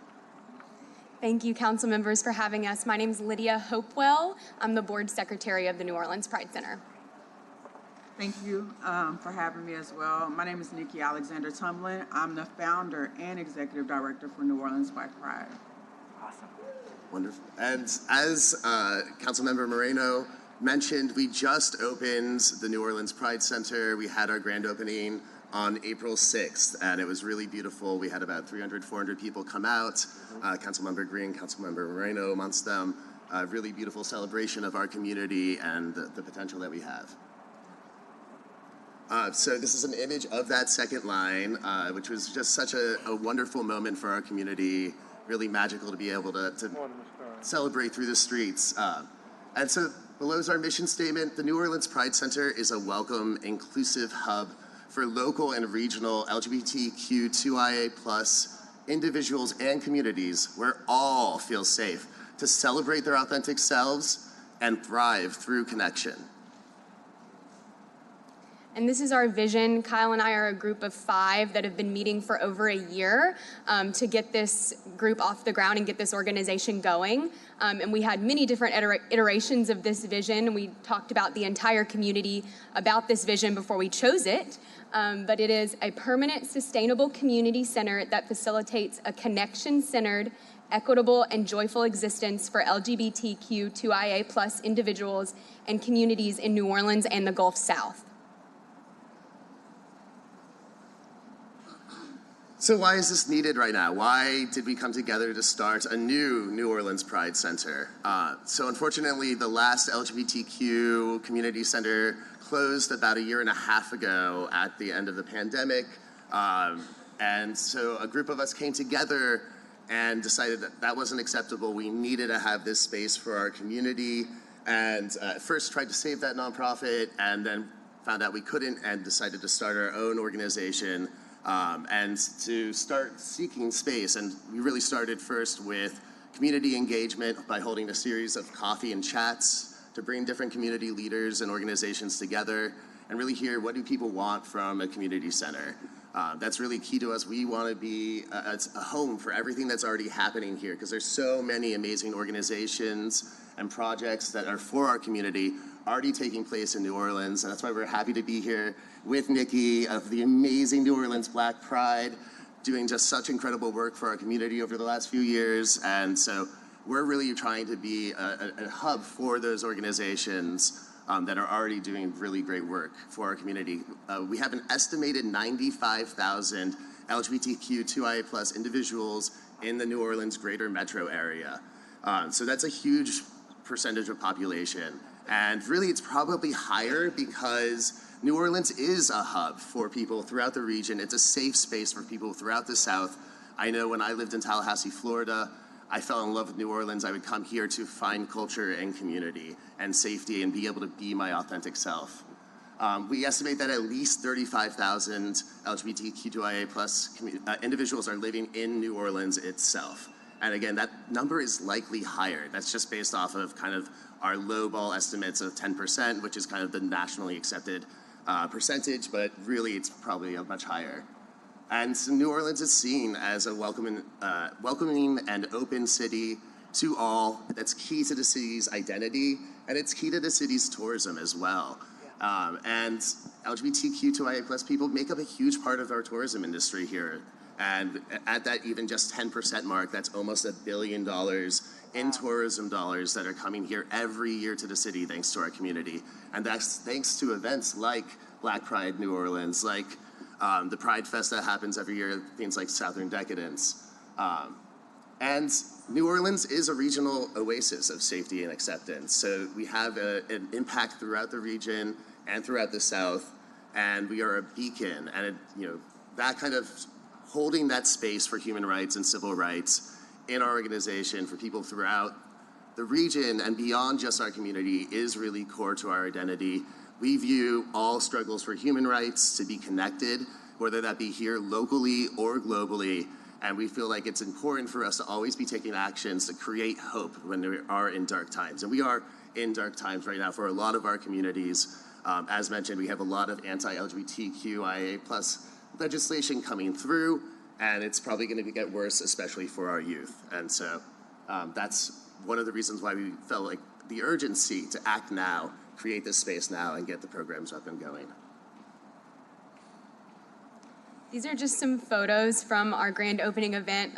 [SPEAKER 12] Thank you, council members, for having us. My name is Lydia Hopewell. I'm the board secretary of the New Orleans Pride Center.
[SPEAKER 13] Thank you for having me as well. My name is Nikki Alexander Tumlin. I'm the founder and executive director for New Orleans by Pride.
[SPEAKER 1] Awesome.
[SPEAKER 11] Wonderful. And as Councilmember Moreno mentioned, we just opened the New Orleans Pride Center. We had our grand opening on April 6th, and it was really beautiful. We had about 300, 400 people come out. Councilmember Green, Councilmember Moreno amongst them. A really beautiful celebration of our community and the potential that we have. So this is an image of that second line, which was just such a wonderful moment for our community, really magical to be able to celebrate through the streets. And so below is our mission statement. The New Orleans Pride Center is a welcome, inclusive hub for local and regional LGBTQ2IA+ individuals and communities where all feel safe to celebrate their authentic selves and thrive through connection.
[SPEAKER 12] And this is our vision. Kyle and I are a group of 5 that have been meeting for over a year to get this group off the ground and get this organization going. And we had many different iterations of this vision. We talked about the entire community about this vision before we chose it. But it is a permanent, sustainable community center that facilitates a connection-centered, equitable, and joyful existence for LGBTQ2IA+ individuals and communities in New Orleans and the Gulf South.
[SPEAKER 11] So why is this needed right now? Why did we come together to start a new New Orleans Pride Center? So unfortunately, the last LGBTQ community center closed about 1.5 years ago at the end of the pandemic. And so a group of us came together and decided that that wasn't acceptable. We needed to have this space for our community. And first tried to save that nonprofit, and then found out we couldn't and decided to start our own organization and to start seeking space. And we really started first with community engagement by holding a series of coffee and chats to bring different community leaders and organizations together and really hear, what do people want from a community center? That's really key to us. We want to be a home for everything that's already happening here, because there's so many amazing organizations and projects that are for our community already taking place in New Orleans. And that's why we're happy to be here with Nikki of the amazing New Orleans Black Pride, doing just such incredible work for our community over the last few years. And so we're really trying to be a hub for those organizations that are already doing really great work for our community. We have an estimated 95,000 LGBTQ2IA+ individuals in the New Orleans greater metro area. So that's a huge percentage of population. And really, it's probably higher because New Orleans is a hub for people throughout the region. It's a safe space for people throughout the South. I know when I lived in Tallahassee, Florida, I fell in love with New Orleans. I would come here to find culture and community and safety and be able to be my authentic self. We estimate that at least 35,000 LGBTQ2IA+ individuals are living in New Orleans itself. And again, that number is likely higher. That's just based off of kind of our lowball estimates of 10%, which is kind of the nationally accepted percentage, but really it's probably a much higher. And so New Orleans is seen as a welcoming and open city to all. That's key to the city's identity, and it's key to the city's tourism as well. And LGBTQ2IA+ people make up a huge part of our tourism industry here. And at that even just 10% mark, that's almost $1 billion in tourism dollars that are coming here every year to the city thanks to our community. And that's thanks to events like Black Pride New Orleans, like the Pride Fest that happens every year, things like Southern Decadence. And New Orleans is a regional oasis of safety and acceptance. So we have an impact throughout the region and throughout the South, and we are a beacon. And that kind of holding that space for human rights and civil rights in our organization for people throughout the region and beyond just our community is really core to our identity. We view all struggles for human rights to be connected, whether that be here locally or globally. And we feel like it's important for us to always be taking actions to create hope when we are in dark times. And we are in dark times right now for a lot of our communities. As mentioned, we have a lot of anti-LGBTQIA+ legislation coming through, and it's probably going to get worse, especially for our youth. And so that's one of the reasons why we felt like the urgency to act now, create this space now, and get the programs up and going.
[SPEAKER 12] These are just some photos from our grand opening event.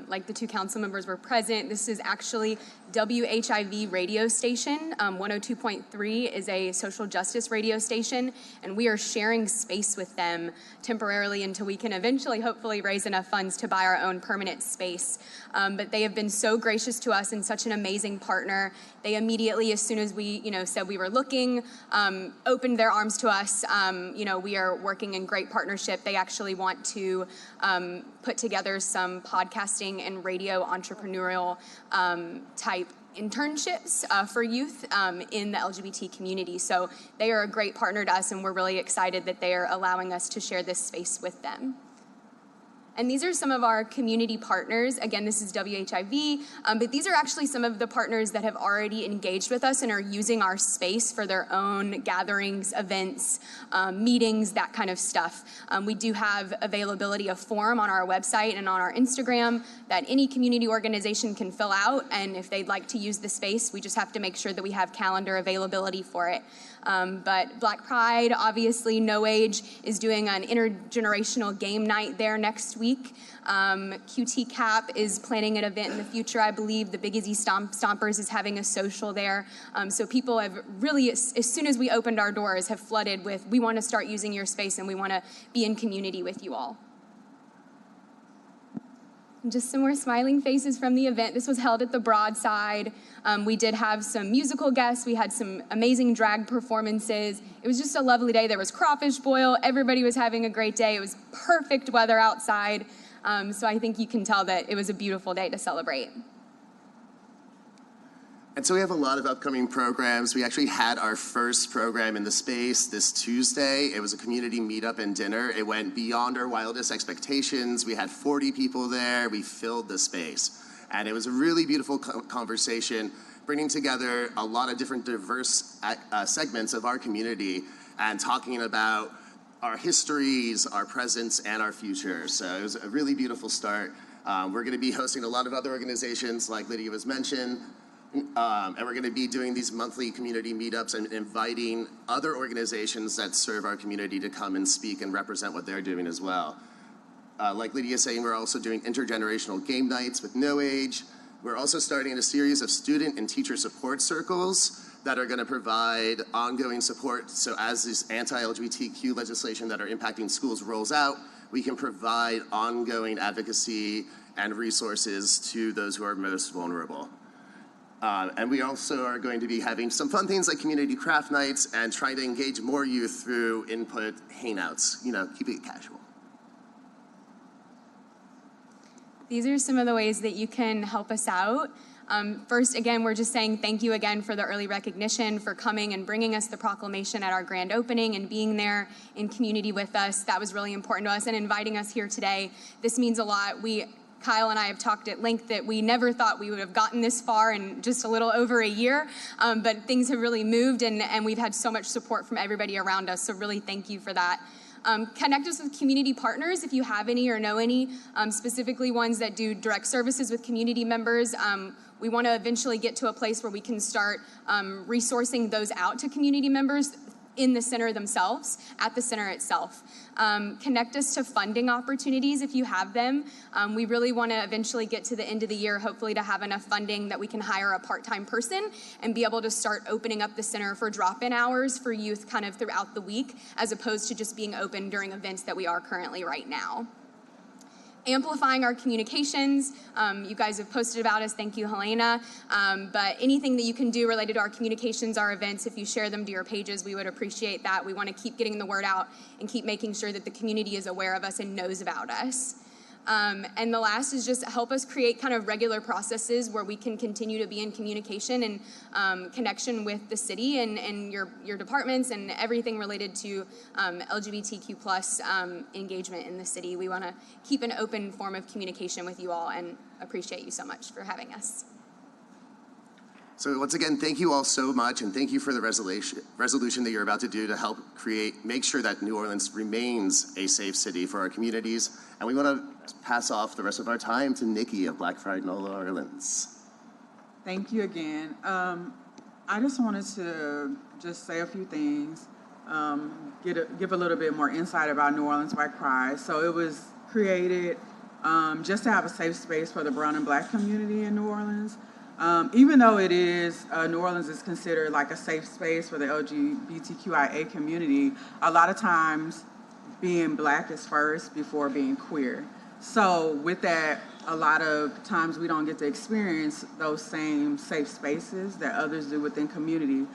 [SPEAKER 12] Like the two council members were present. This is actually WHIV radio station. 102.3 is a social justice radio station, and we are sharing space with them temporarily until we can eventually, hopefully, raise enough funds to buy our own permanent space. But they have been so gracious to us and such an amazing partner. They immediately, as soon as we, said we were looking, opened their arms to us. We are working in great partnership. They actually want to put together some podcasting and radio entrepreneurial type internships for youth in the LGBT community. So they are a great partner to us, and we're really excited that they are allowing us to share this space with them. And these are some of our community partners. Again, this is WHIV, but these are actually some of the partners that have already engaged with us and are using our space for their own gatherings, events, meetings, that kind of stuff. We do have availability of form on our website and on our Instagram that any community organization can fill out, and if they'd like to use the space, we just have to make sure that we have calendar availability for it. But Black Pride, obviously, No Age is doing an intergenerational game night there next week. QT Cap is planning an event in the future. I believe the Big Izzy Stompers is having a social there. So people have really, as soon as we opened our doors, have flooded with, we want to start using your space and we want to be in community with you all. Just some more smiling faces from the event. This was held at the Broadside. We did have some musical guests. We had some amazing drag performances. It was just a lovely day. There was crawfish boil. Everybody was having a great day. It was perfect weather outside. So I think you can tell that it was a beautiful day to celebrate.
[SPEAKER 11] And so we have a lot of upcoming programs. We actually had our first program in the space this Tuesday. It was a community meetup and dinner. It went beyond our wildest expectations. We had 40 people there. We filled the space. And it was a really beautiful conversation, bringing together a lot of different diverse segments of our community and talking about our histories, our presence, and our future. So it was a really beautiful start. We're going to be hosting a lot of other organizations, like Lydia was mentioned. And we're going to be doing these monthly community meetups and inviting other organizations that serve our community to come and speak and represent what they're doing as well. Like Lydia is saying, we're also doing intergenerational game nights with No Age. We're also starting a series of student and teacher support circles that are going to provide ongoing support. So as this anti-LGBTQ legislation that are impacting schools rolls out, we can provide ongoing advocacy and resources to those who are most vulnerable. And we also are going to be having some fun things like community craft nights and trying to engage more youth through input hangouts, keeping it casual.
[SPEAKER 12] These are some of the ways that you can help us out. First, again, we're just saying thank you again for the early recognition, for coming and bringing us the proclamation at our grand opening and being there in community with us. That was really important to us, and inviting us here today. This means a lot. Kyle and I have talked at length that we never thought we would have gotten this far in just a little over a year, but things have really moved, and we've had so much support from everybody around us, so really thank you for that. Connect us with community partners if you have any or know any, specifically ones that do direct services with community members. We want to eventually get to a place where we can start resourcing those out to community members. in the center themselves, at the center itself. Connect us to funding opportunities if you have them. We really want to eventually get to the end of the year, hopefully to have enough funding that we can hire a part-time person and be able to start opening up the center for drop-in hours for youth kind of throughout the week, as opposed to just being open during events that we are currently right now. Amplifying our communications. You guys have posted about us. Thank you, Helena. But anything that you can do related to our communications, our events, if you share them to your pages, we would appreciate that. We want to keep getting the word out and keep making sure that the community is aware of us and knows about us. And the last is just help us create kind of regular processes where we can continue to be in communication and connection with the city and your departments and everything related to LGBTQ plus engagement in the city. We want to keep an open form of communication with you all and appreciate you so much for having us.
[SPEAKER 11] So once again, thank you all so much, and thank you for the resolution that you're about to do to help make sure that New Orleans remains a safe city for our communities. And we want to pass off the rest of our time to Nikki of Black Pride New Orleans.
[SPEAKER 13] Thank you again. I just wanted to just say a few things, give a little bit more insight about New Orleans Black Pride. So it was created just to have a safe space for the brown and black community in New Orleans. Even though it is, New Orleans is considered like a safe space for the LGBTQIA community, a lot of times being black is first before being queer. So with that, a lot of times we don't get to experience those same safe spaces that others do within community.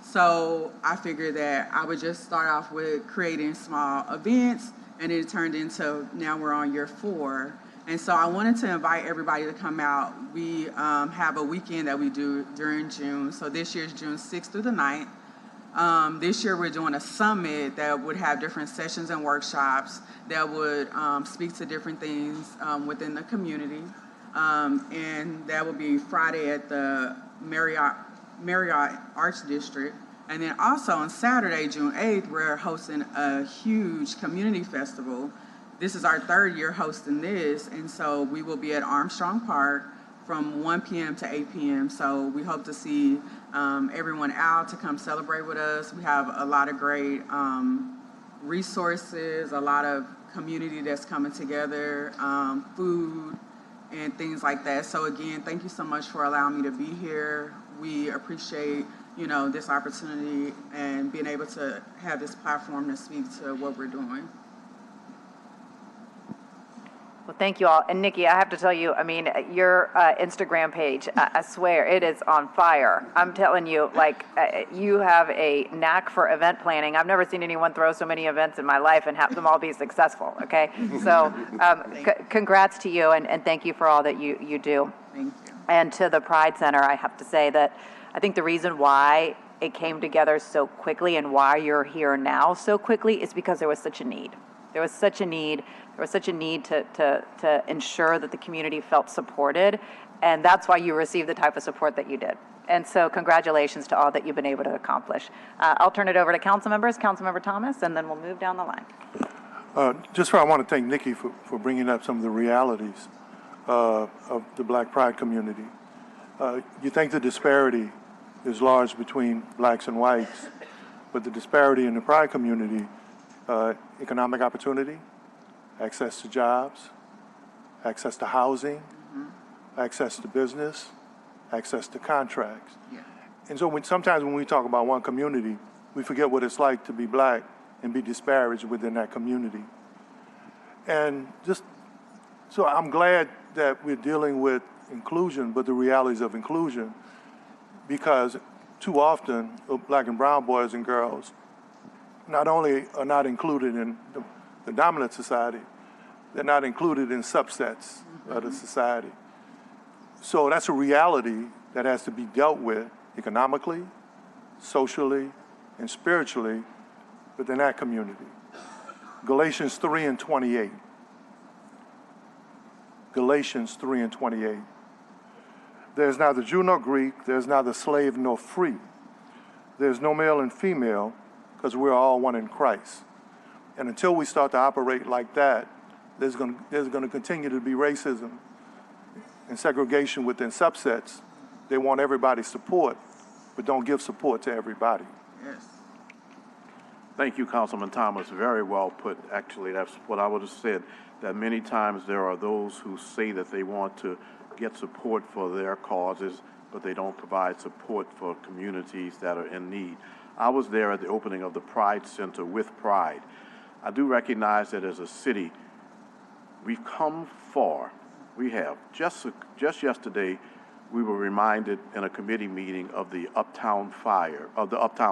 [SPEAKER 13] So I figured that I would just start off with creating small events, and it turned into, now we're on year 4. And so I wanted to invite everybody to come out. We have a weekend that we do during June. So this year's June 6th through the 9th. This year we're doing a summit that would have different sessions and workshops that would speak to different things within the community. And that will be Friday at the Marriott Arts District. And then also on Saturday, June 8th, we're hosting a huge community festival. This is our 3rd year hosting this, and so we will be at Armstrong Park from 1 p.m. to 8 p.m. So we hope to see everyone out to come celebrate with us. We have a lot of great resources, a lot of community that's coming together, food, and things like that. So again, thank you so much for allowing me to be here. We appreciate, this opportunity and being able to have this platform to speak to what we're doing.
[SPEAKER 1] Well, thank you all. And Nikki, I have to tell you, your Instagram page, I swear, it is on fire. I'm telling you, you have a knack for event planning. I've never seen anyone throw so many events in my life and have them all be successful, okay? So congrats to you, and thank you for all that you do.
[SPEAKER 13] Thank you.
[SPEAKER 1] And to the Pride Center, I have to say that I think the reason why it came together so quickly and why you're here now so quickly is because there was such a need. There was such a need to ensure that the community felt supported, and that's why you received the type of support that you did. And so congratulations to all that you've been able to accomplish. I'll turn it over to council members, Councilmember Thomas, and then we'll move down the line.
[SPEAKER 14] I want to thank Nikki for bringing up some of the realities of the Black Pride community. You think the disparity is large between blacks and whites, but the disparity in the Pride community, economic opportunity, access to jobs, access to housing, access to business, access to contracts.
[SPEAKER 13] Yeah.
[SPEAKER 14] And so sometimes when we talk about one community, we forget what it's like to be black and be disparaged within that community. And so I'm glad that we're dealing with inclusion, but the realities of inclusion, because too often black and brown boys and girls not only are not included in the dominant society, they're not included in subsets of the society. So that's a reality that has to be dealt with economically, socially, and spiritually within that community. Galatians 3:28. Galatians 3:28. There's neither Jew nor Greek, there's neither slave nor free. There's no male and female, because we're all one in Christ. And until we start to operate like that, there's going to continue to be racism and segregation within subsets. They want everybody's support, but don't give support to everybody.
[SPEAKER 13] Yes.
[SPEAKER 9] Thank you, Councilman Thomas. Very well put. Actually, that's what I would have said, that many times there are those who say that they want to get support for their causes, but they don't provide support for communities that are in need. I was there at the opening of the Pride Center with Pride. I do recognize that as a city, we've come far. We have. Just yesterday, we were reminded in a committee meeting of the Uptown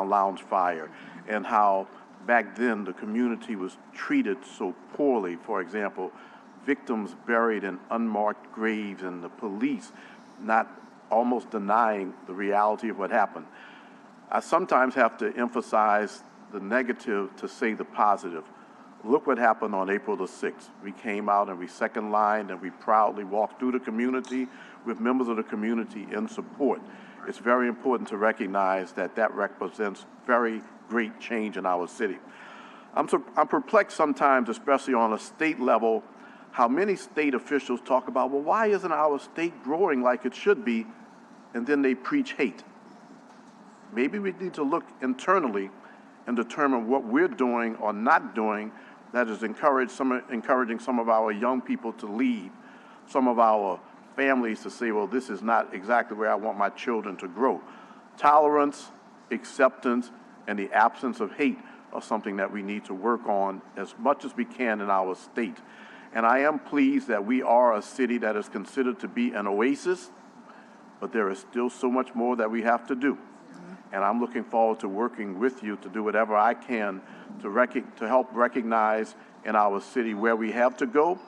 [SPEAKER 9] Lounge fire, and how back then the community was treated so poorly. For example, victims buried in unmarked graves, and the police almost denying the reality of what happened. I sometimes have to emphasize the negative to say the positive. Look what happened on April the 6th. We came out and we second lined and we proudly walked through the community with members of the community in support. It's very important to recognize that that represents very great change in our city. I'm perplexed sometimes, especially on a state level, how many state officials talk about, well, why isn't our state growing like it should be? And then they preach hate. Maybe we need to look internally and determine what we're doing or not doing that is encouraging some of our young people to leave, some of our families to say, well, this is not exactly where I want my children to grow. Tolerance, acceptance, and the absence of hate are something that we need to work on as much as we can in our state. And I am pleased that we are a city that is considered to be an oasis, but there is still so much more that we have to do. And I'm looking forward to working with you to do whatever I can to help recognize in our city where we have to go,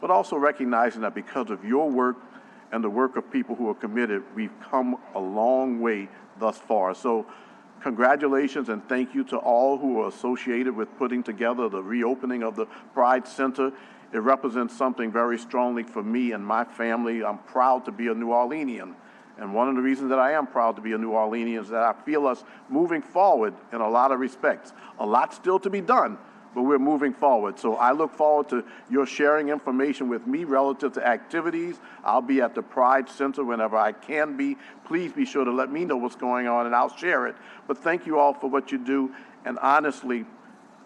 [SPEAKER 9] but also recognizing that because of your work and the work of people who are committed, we've come a long way thus far. So congratulations and thank you to all who are associated with putting together the reopening of the Pride Center. It represents something very strongly for me and my family. I'm proud to be a New Orleanian. And one of the reasons that I am proud to be a New Orleanian is that I feel us moving forward in a lot of respects. A lot still to be done, but we're moving forward. So I look forward to your sharing information with me relative to activities. I'll be at the Pride Center whenever I can be. Please be sure to let me know what's going on and I'll share it. But thank you all for what you do. And honestly,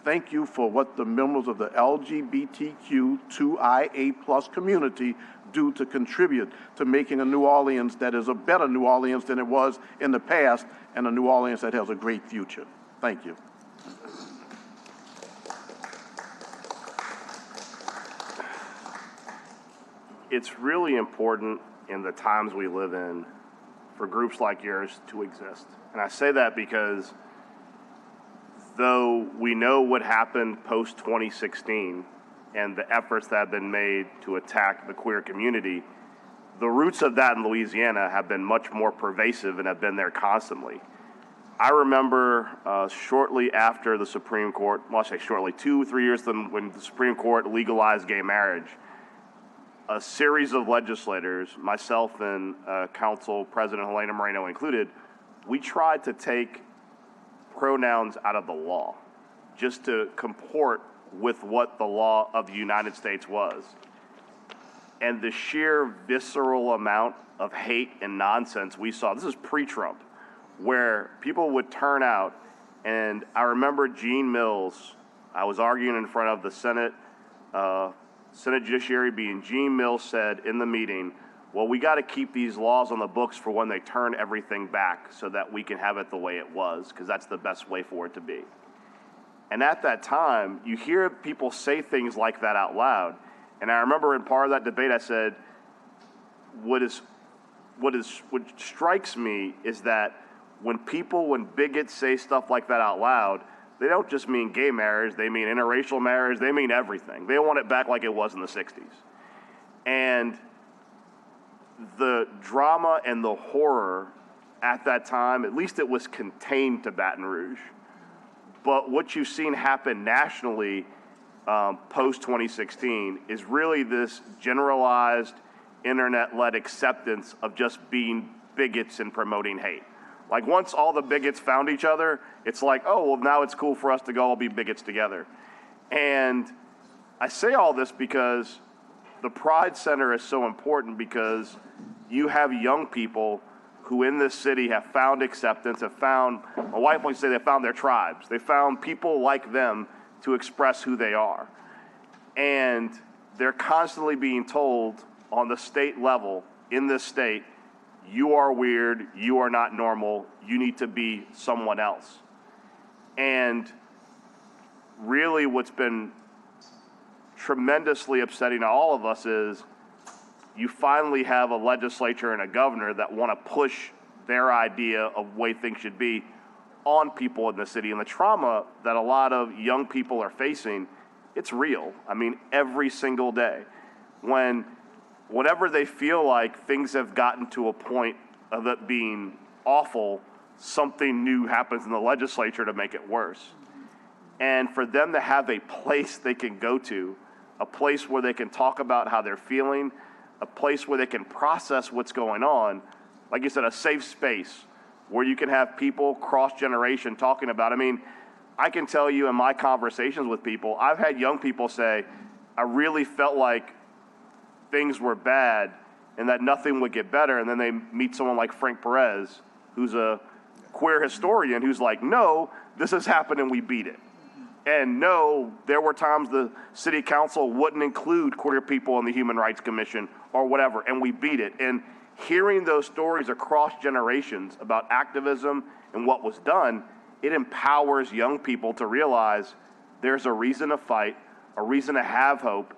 [SPEAKER 9] thank you for what the members of the LGBTQ2IA+ community do to contribute to making a New Orleans that is a better New Orleans than it was in the past, and a New Orleans that has a great future. Thank you.
[SPEAKER 3] It's really important in the times we live in for groups like yours to exist. And I say that because though we know what happened post-2016 and the efforts that have been made to attack the queer community, the roots of that in Louisiana have been much more pervasive and have been there constantly. I remember shortly after the Supreme Court, well, I say shortly, 2-3 years when the Supreme Court legalized gay marriage, a series of legislators, myself and Council President Helena Moreno included, we tried to take pronouns out of the law just to comport with what the law of the United States was. And the sheer visceral amount of hate and nonsense we saw, this is pre-Trump, where people would turn out, and I remember Gene Mills, I was arguing in front of the Senate Judiciary being Gene Mills said in the meeting, well, we got to keep these laws on the books for when they turn everything back so that we can have it the way it was, because that's the best way for it to be. And at that time, you hear people say things like that out loud. And I remember in part of that debate, I said, what strikes me is that when bigots say stuff like that out loud, they don't just mean gay marriage, they mean interracial marriage, they mean everything. They want it back like it was in the 60s. And the drama and the horror at that time, at least it was contained to Baton Rouge. But what you've seen happen nationally post-2016 is really this generalized internet-led acceptance of just being bigots and promoting hate. Like once all the bigots found each other, it's like, oh, well, now it's cool for us to go all be bigots together. And I say all this because the Pride Center is so important, because you have young people who in this city have found acceptance, my wife likes to say they found their tribes. They found people like them to express who they are. And they're constantly being told on the state level, in this state, you are weird, you are not normal, you need to be someone else. And really what's been tremendously upsetting to all of us is you finally have a legislature and a governor that want to push their idea of way things should be on people in the city. And the trauma that a lot of young people are facing, it's real. I mean, every single day. Whenever they feel like things have gotten to a point of it being awful, something new happens in the legislature to make it worse. And for them to have a place they can go to, a place where they can talk about how they're feeling, a place where they can process what's going on, like you said, a safe space where you can have people cross-generation talking about. I mean, I can tell you in my conversations with people, I've had young people say, I really felt like things were bad and that nothing would get better. And then they meet someone like Frank Perez, who's a queer historian, who's like, no, this has happened and we beat it. And no, there were times the city council wouldn't include queer people in the Human Rights Commission or whatever, and we beat it. And hearing those stories across generations about activism and what was done, it empowers young people to realize there's a reason to fight, a reason to have hope,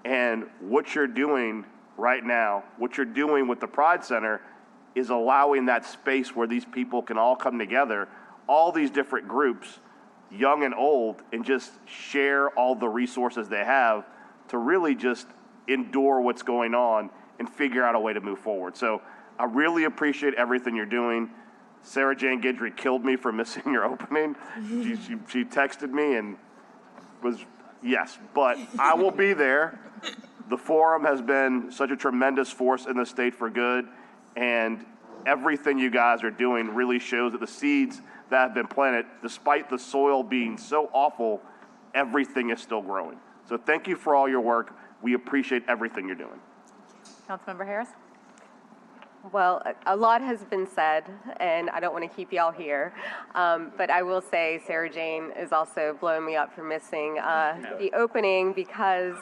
[SPEAKER 3] and what you're doing right now, what you're doing with the Pride Center is allowing that space where these people can all come together, all these different groups, young and old, and just share all the resources they have to really just endure what's going on and figure out a way to move forward. So I really appreciate everything you're doing. Sarah Jane Guidry killed me for missing your opening. She texted me and was, yes, but I will be there. The forum has been such a tremendous force in the state for good, and everything you guys are doing really shows that the seeds that have been planted, despite the soil being so awful, everything is still growing. So thank you for all your work. We appreciate everything you're doing.
[SPEAKER 1] Councilmember Harris?
[SPEAKER 7] Well, a lot has been said, and I don't want to keep y'all here. But I will say Sarah Jane is also blowing me up for missing the opening because,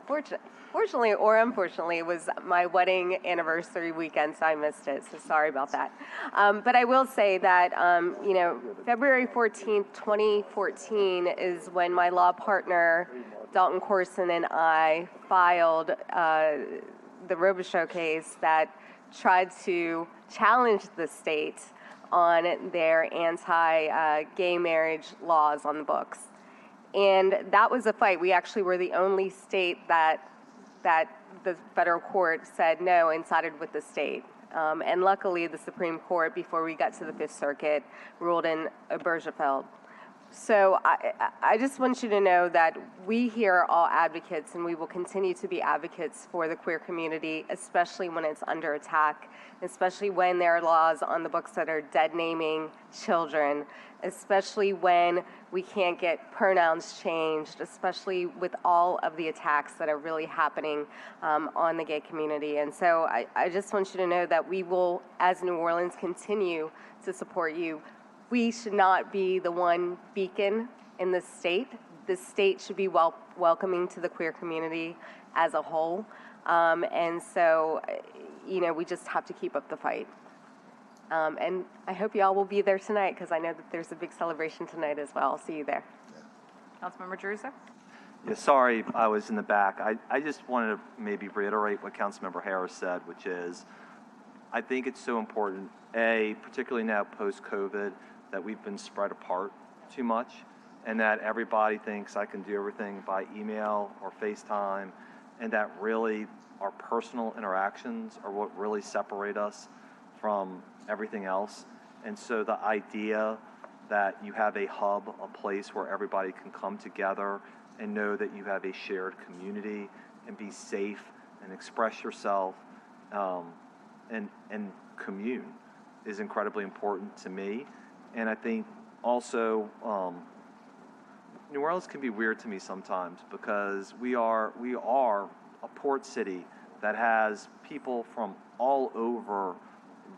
[SPEAKER 7] fortunately or unfortunately, it was my wedding anniversary weekend, so I missed it. So sorry about that. But I will say that, February 14th, 2014 is when my law partner, Dalton Corson, and I filed the Robichaux case that tried to challenge the state on their anti-gay marriage laws on the books. And that was a fight. We actually were the only state that the federal court said no and sided with the state. And luckily, the Supreme Court, before we got to the Fifth Circuit, ruled in Obergefell. So I just want you to know that we here are all advocates, and we will continue to be advocates for the queer community, especially when it's under attack, especially when there are laws on the books that are dead naming children, especially when we can't get pronouns changed, especially with all of the attacks that are really happening on the gay community. And so I just want you to know that we will, as New Orleans, continue to support you. We should not be the one beacon in the state. The state should be welcoming to the queer community as a whole. And so, we just have to keep up the fight. And I hope you all will be there tonight because I know that there's a big celebration tonight as well. I'll see you there.
[SPEAKER 1] Councilmember Drusa?
[SPEAKER 15] Yeah, sorry, I was in the back. I just wanted to maybe reiterate what Councilmember Harris said, which is I think it's so important, particularly now post-COVID, that we've been spread apart too much and that everybody thinks I can do everything by email or FaceTime, and that really our personal interactions are what really separate us from everything else. And so the idea that you have a hub, a place where everybody can come together and know that you have a shared community and be safe and express yourself and commune is incredibly important to me. And I think also New Orleans can be weird to me sometimes because we are a port city that has people from all over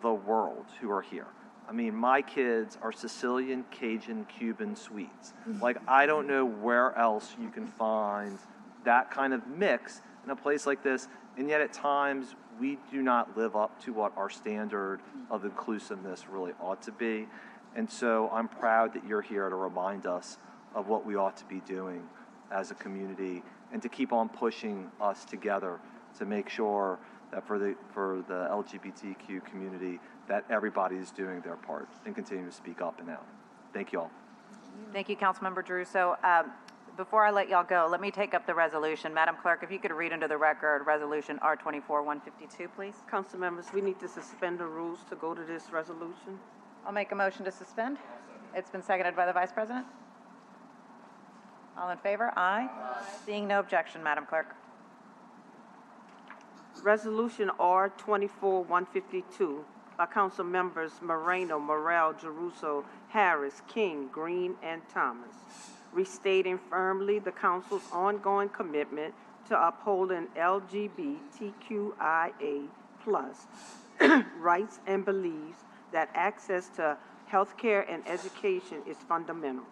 [SPEAKER 15] the world who are here. I mean, my kids are Sicilian, Cajun, Cuban, Swedes. Like, I don't know where else you can find that kind of mix in a place like this, and yet at times we do not live up to what our standard of inclusiveness really ought to be. And so I'm proud that you're here to remind us of what we ought to be doing as a community and to keep on pushing us together to make sure that for the LGBTQ community, that everybody is doing their part and continuing to speak up and out. Thank you all.
[SPEAKER 1] Thank you, Councilmember Drew. So before I let y'all go, let me take up the resolution. Madam Clerk, if you could read into the record Resolution R24-152, please.
[SPEAKER 2] Council members, we need to suspend the rules to go to this resolution.
[SPEAKER 1] I'll make a motion to suspend. It's been seconded by the Vice President. All in favor? Aye. Seeing no objection, Madam Clerk.
[SPEAKER 2] Resolution R24-152 by Council members Moreno, Morrell, Jeruso, Harris, King, Green, and Thomas, restating firmly the Council's ongoing commitment to upholding LGBTQIA+ rights and believes that access to health care and education is fundamental.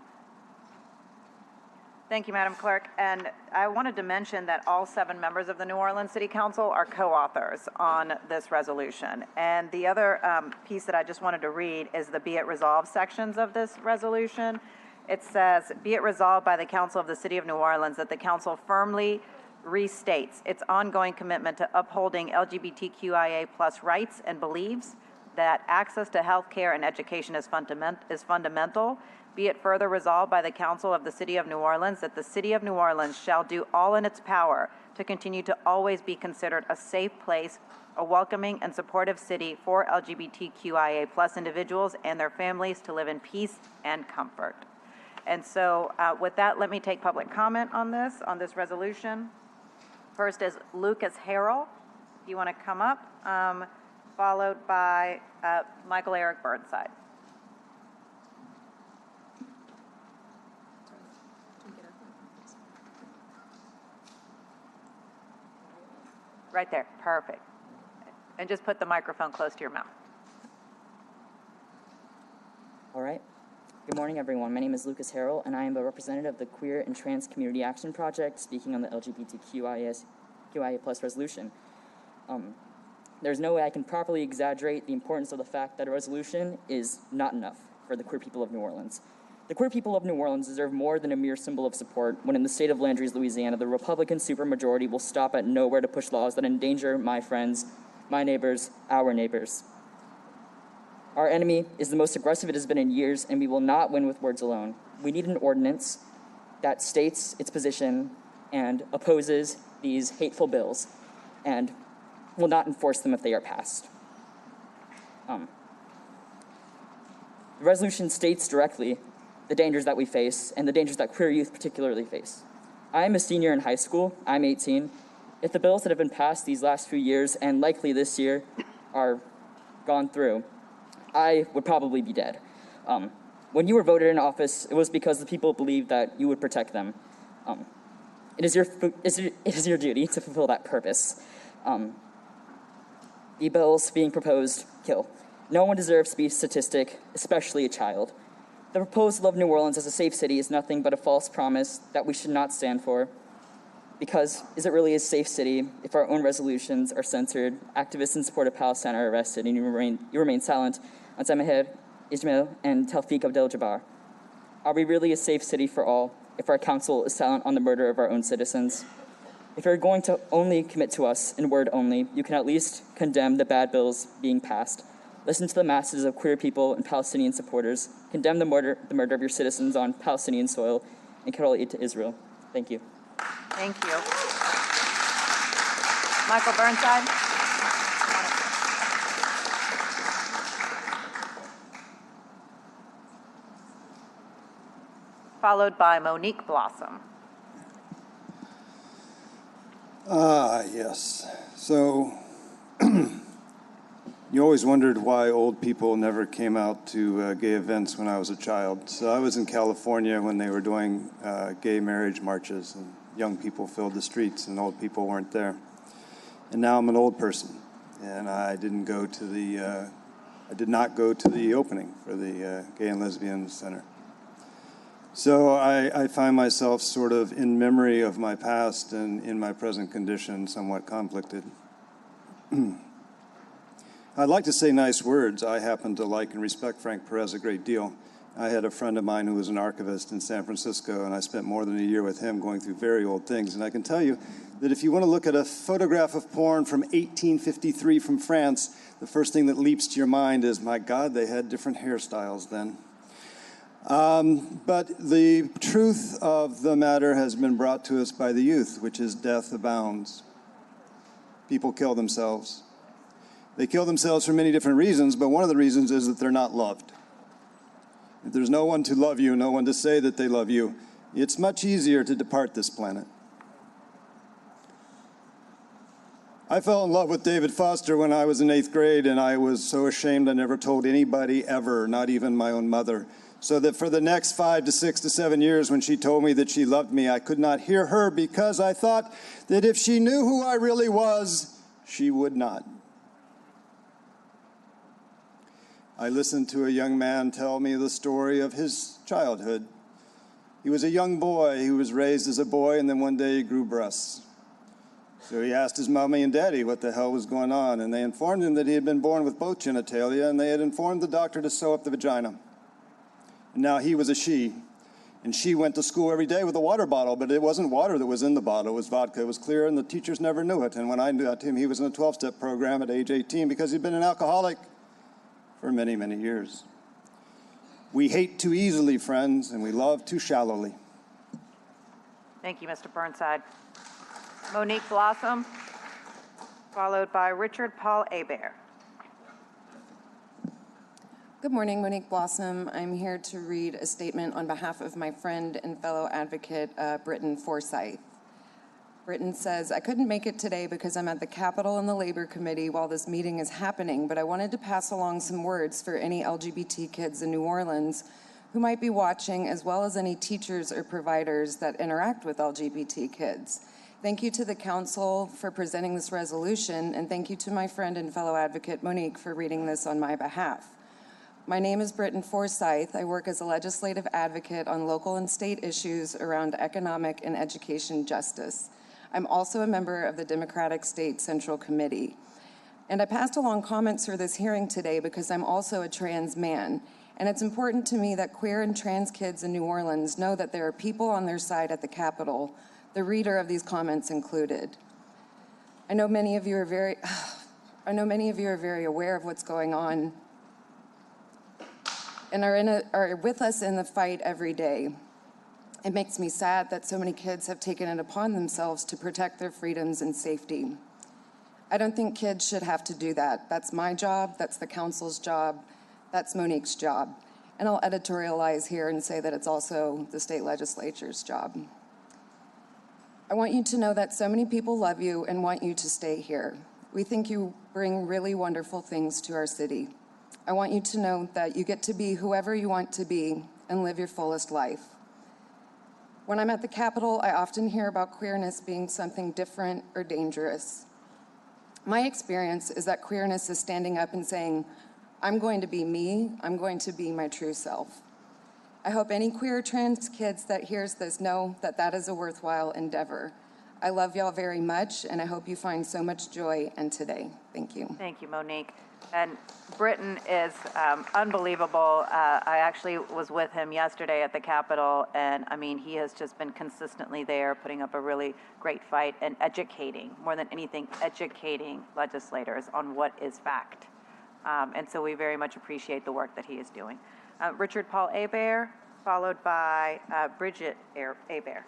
[SPEAKER 1] Thank you, Madam Clerk. And I wanted to mention that all 7 members of the New Orleans City Council are co-authors on this resolution. And the other piece that I just wanted to read is the be it resolved sections of this resolution. It says, be it resolved by the Council of the City of New Orleans that the Council firmly restates its ongoing commitment to upholding LGBTQIA+ rights and believes that access to health care and education is fundamental. Be it further resolved by the Council of the City of New Orleans that the City of New Orleans shall do all in its power to continue to always be considered a safe place, a welcoming and supportive city for LGBTQIA+ individuals and their families to live in peace and comfort. And so with that, let me take public comment on this resolution. First is Lucas Harrell. If you want to come up, followed by Michael Eric Burnside. Right there, perfect. And just put the microphone close to your mouth.
[SPEAKER 16] All right. Good morning, everyone. My name is Lucas Harrell, and I am a representative of the Queer and Trans Community Action Project, speaking on the LGBTQIA+ resolution. There's no way I can properly exaggerate the importance of the fact that a resolution is not enough for the queer people of New Orleans. The queer people of New Orleans deserve more than a mere symbol of support when in the state of Landry's, Louisiana, the Republican supermajority will stop at nowhere to push laws that endanger my friends, my neighbors, our neighbors. Our enemy is the most aggressive it has been in years, and we will not win with words alone. We need an ordinance that states its position and opposes these hateful bills and will not enforce them if they are passed. The resolution states directly the dangers that we face and the dangers that queer youth particularly face. I am a senior in high school. I'm 18. If the bills that have been passed these last few years and likely this year are gone through, I would probably be dead. When you were voted in office, it was because the people believed that you would protect them. It is your duty to fulfill that purpose. The bills being proposed kill. No one deserves to be a statistic, especially a child. The proposal of New Orleans as a safe city is nothing but a false promise that we should not stand for. Because is it really a safe city if our own resolutions are censored, activists in support of Palestine are arrested, and you remain silent on Samahir, Ismail, and Tawfiq Abdel-Jabbar? Are we really a safe city for all if our council is silent on the murder of our own citizens? If you're going to only commit to us in word only, you can at least condemn the bad bills being passed. Listen to the masses of queer people and Palestinian supporters. Condemn the murder of your citizens on Palestinian soil, and carol aid to Israel. Thank you.
[SPEAKER 1] Thank you. Michael Burnside. Followed by Monique Blossom.
[SPEAKER 17] Yes. So you always wondered why old people never came out to gay events when I was a child. So I was in California when they were doing gay marriage marches, and young people filled the streets and old people weren't there. And now I'm an old person, and I didn't go to the I did not go to the opening for the Gay and Lesbian Center. So I find myself sort of in memory of my past and in my present condition somewhat conflicted. I'd like to say nice words. I happen to like and respect Frank Perez a great deal. I had a friend of mine who was an archivist in San Francisco, and I spent more than a year with him going through very old things. And I can tell you that if you want to look at a photograph of porn from 1853 from France, the first thing that leaps to your mind is, my God, they had different hairstyles then. But the truth of the matter has been brought to us by the youth, which is death abounds. People kill themselves. They kill themselves for many different reasons, but one of the reasons is that they're not loved. If there's no one to love you, no one to say that they love you, it's much easier to depart this planet. I fell in love with David Foster when I was in 8th grade, and I was so ashamed I never told anybody ever, not even my own mother. So that for the next 5 to 6 to 7 years, when she told me that she loved me, I could not hear her because I thought that if she knew who I really was, she would not. I listened to a young man tell me the story of his childhood. He was a young boy who was raised as a boy, and then one day he grew breasts. So he asked his mommy and daddy what the hell was going on, and they informed him that he had been born with both genitalia, and they had informed the doctor to sew up the vagina. And now he was a she, and she went to school every day with a water bottle, but it wasn't water that was in the bottle, it was vodka. It was clear, and the teachers never knew it. And when I knew him, he was in a 12-step program at age 18 because he'd been an alcoholic for many, many years. We hate too easily, friends, and we love too shallowly.
[SPEAKER 1] Thank you, Mr. Burnside. Monique Blossom, followed by Richard Paul Hebert.
[SPEAKER 18] Good morning, Monique Blossom. I'm here to read a statement on behalf of my friend and fellow advocate, Britton Forsyth. Britton says, I couldn't make it today because I'm at the Capitol and the Labor Committee while this meeting is happening, but I wanted to pass along some words for any LGBT kids in New Orleans who might be watching, as well as any teachers or providers that interact with LGBT kids. Thank you to the council for presenting this resolution, and thank you to my friend and fellow advocate Monique for reading this on my behalf. My name is Britton Forsyth. I work as a legislative advocate on local and state issues around economic and education justice. I'm also a member of the Democratic State Central Committee. And I passed along comments for this hearing today because I'm also a trans man. And it's important to me that queer and trans kids in New Orleans know that there are people on their side at the Capitol, the reader of these comments included. I know many of you are very aware of what's going on and are with us in the fight every day. It makes me sad that so many kids have taken it upon themselves to protect their freedoms and safety. I don't think kids should have to do that. That's my job, that's the council's job, that's Monique's job. And I'll editorialize here and say that it's also the state legislature's job. I want you to know that so many people love you and want you to stay here. We think you bring really wonderful things to our city. I want you to know that you get to be whoever you want to be and live your fullest life. When I'm at the Capitol, I often hear about queerness being something different or dangerous. My experience is that queerness is standing up and saying, I'm going to be me, I'm going to be my true self. I hope any queer trans kids that hears this know that that is a worthwhile endeavor. I love y'all very much, and I hope you find so much joy in today. Thank you.
[SPEAKER 1] Thank you, Monique. And Britton is unbelievable. I actually was with him yesterday at the Capitol, and I mean, he has just been consistently there, putting up a really great fight and educating, more than anything, educating legislators on what is fact. And so we very much appreciate the work that he is doing. Richard Paul Hebert, followed by Bridget Hebert.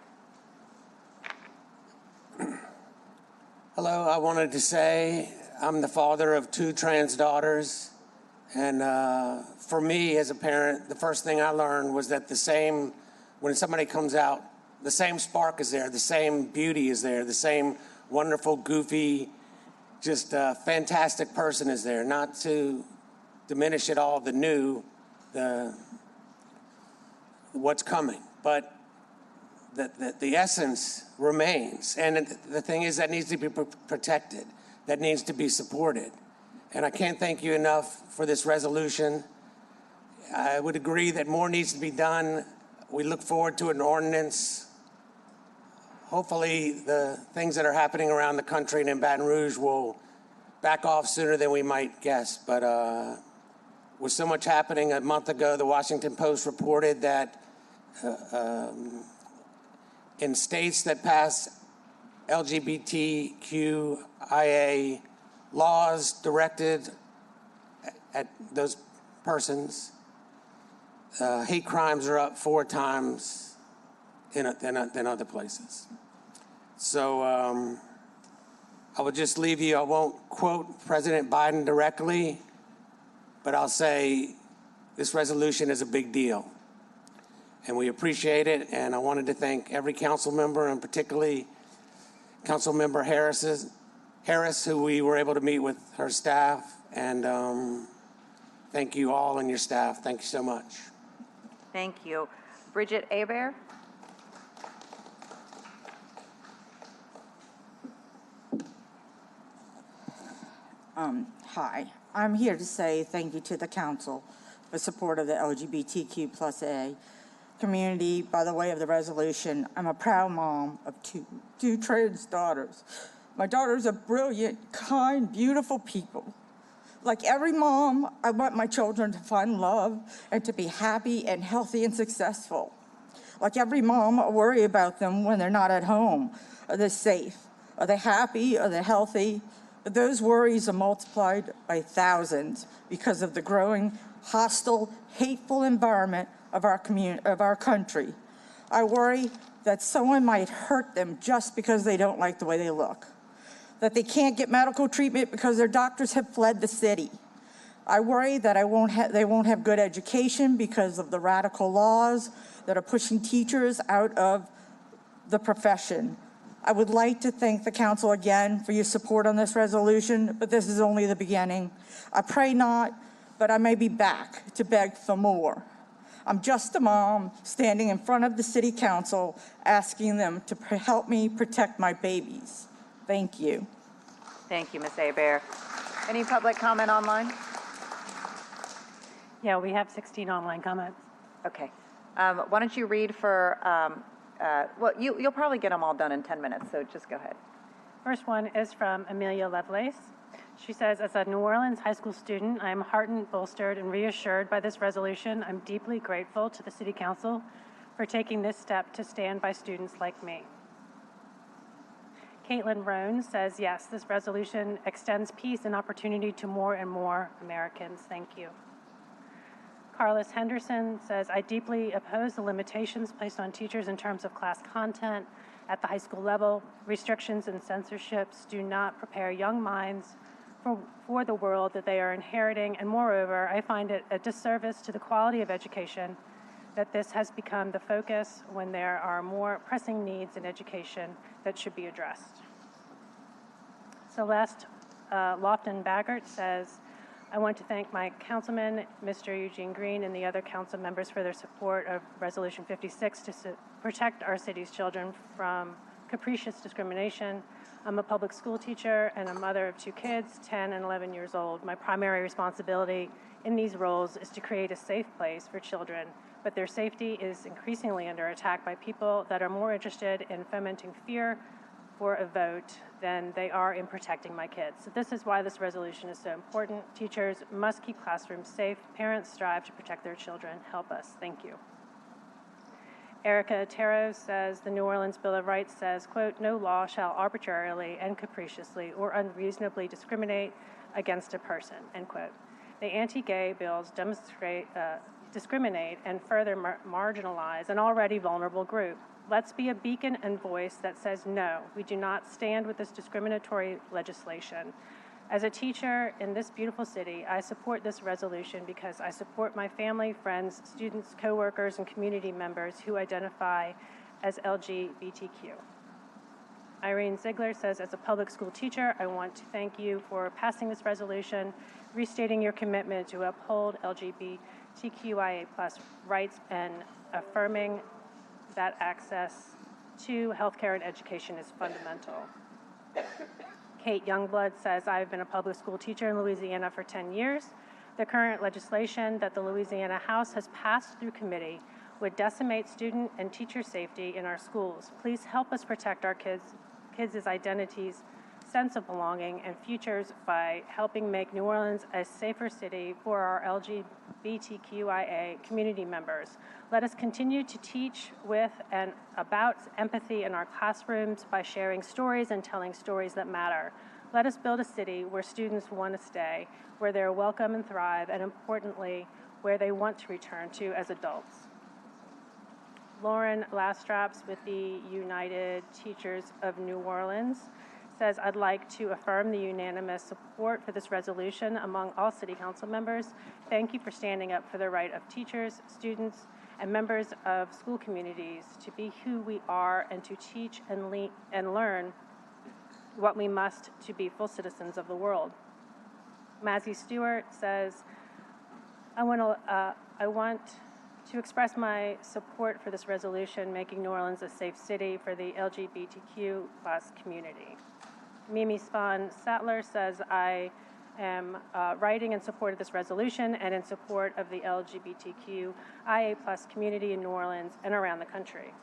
[SPEAKER 19] Hello, I wanted to say I'm the father of 2 trans daughters, and for me as a parent, the first thing I learned was that when somebody comes out, the same spark is there, the same beauty is there, the same wonderful, goofy, just fantastic person is there. Not to diminish at all the new, what's coming, but the essence remains. And the thing is that needs to be protected. That needs to be supported. And I can't thank you enough for this resolution. I would agree that more needs to be done. We look forward to an ordinance. Hopefully, the things that are happening around the country and in Baton Rouge will back off sooner than we might guess. But with so much happening, a month ago, the Washington Post reported that in states that pass LGBTQIA laws directed at those persons, hate crimes are up 4 times than other places. So I would just leave you, I won't quote President Biden directly, but I'll say this resolution is a big deal. And we appreciate it, and I wanted to thank every council member, and particularly Council Member Harris, who we were able to meet with her staff, and thank you all and your staff. Thank you so much.
[SPEAKER 1] Thank you. Bridget Hebert?
[SPEAKER 20] Hi, I'm here to say thank you to the council for support of the LGBTQ+A community by the way of the resolution. I'm a proud mom of two trans daughters. My daughters are brilliant, kind, beautiful people. Like every mom, I want my children to find love and to be happy and healthy and successful. Like every mom, I worry about them when they're not at home. Are they safe? Are they happy? Are they healthy? But those worries are multiplied by thousands because of the growing hostile, hateful environment of our country. I worry that someone might hurt them just because they don't like the way they look, that they can't get medical treatment because their doctors have fled the city. I worry that they won't have good education because of the radical laws that are pushing teachers out of the profession. I would like to thank the council again for your support on this resolution, but this is only the beginning. I pray not, but I may be back to beg for more. I'm just a mom standing in front of the city council asking them to help me protect my babies. Thank you.
[SPEAKER 1] Thank you, Ms. Hebert. Any public comment online?
[SPEAKER 21] Yeah, we have 16 online comments.
[SPEAKER 1] Okay. Why don't you read for, well, you'll probably get them all done in 10 minutes, so just go ahead.
[SPEAKER 21] First one is from Amelia Lovelace. She says, as a New Orleans high school student, I am heartened, bolstered, and reassured by this resolution. I'm deeply grateful to the City Council for taking this step to stand by students like me. Caitlin Roan says, yes, this resolution extends peace and opportunity to more and more Americans. Thank you. Carlos Henderson says, I deeply oppose the limitations placed on teachers in terms of class content at the high school level. Restrictions and censorships do not prepare young minds for the world that they are inheriting, and moreover, I find it a disservice to the quality of education that this has become the focus when there are more pressing needs in education that should be addressed. Celeste Lofton-Baggert says, I want to thank my councilman, Mr. Eugene Green, and the other council members for their support of Resolution 56 to protect our city's children from capricious discrimination. I'm a public school teacher and a mother of 2 kids, 10 and 11 years old. My primary responsibility in these roles is to create a safe place for children, but their safety is increasingly under attack by people that are more interested in fomenting fear for a vote than they are in protecting my kids. So this is why this resolution is so important. Teachers must keep classrooms safe. Parents strive to protect their children. Help us. Thank you. Erica Otero says, the New Orleans Bill of Rights says, quote, no law shall arbitrarily and capriciously or unreasonably discriminate against a person, end quote. The anti-gay bills discriminate and further marginalize an already vulnerable group. Let's be a beacon and voice that says, no, we do not stand with this discriminatory legislation. As a teacher in this beautiful city, I support this resolution because I support my family, friends, students, coworkers, and community members who identify as LGBTQ. Irene Ziegler says, as a public school teacher, I want to thank you for passing this resolution, restating your commitment to uphold LGBTQIA+ rights and affirming that access to healthcare and education is fundamental. Kate Youngblood says, I've been a public school teacher in Louisiana for 10 years. The current legislation that the Louisiana House has passed through committee would decimate student and teacher safety in our schools. Please help us protect our kids' identities, sense of belonging, and futures by helping make New Orleans a safer city for our LGBTQIA community members. Let us continue to teach with and about empathy in our classrooms by sharing stories and telling stories that matter. Let us build a city where students want to stay, where they're welcome and thrive, and importantly, where they want to return to as adults. Lauren Lastraps with the United Teachers of New Orleans says, I'd like to affirm the unanimous support for this resolution among all City Council members. Thank you for standing up for the right of teachers, students, and members of school communities to be who we are and to teach and learn what we must to be full citizens of the world. Mazzie Stewart says, I want to express my support for this resolution, making New Orleans a safe city for the LGBTQ+ community. Mimi Spahn Sattler says, I am writing in support of this resolution and in support of the LGBTQIA+ community in New Orleans and around the country.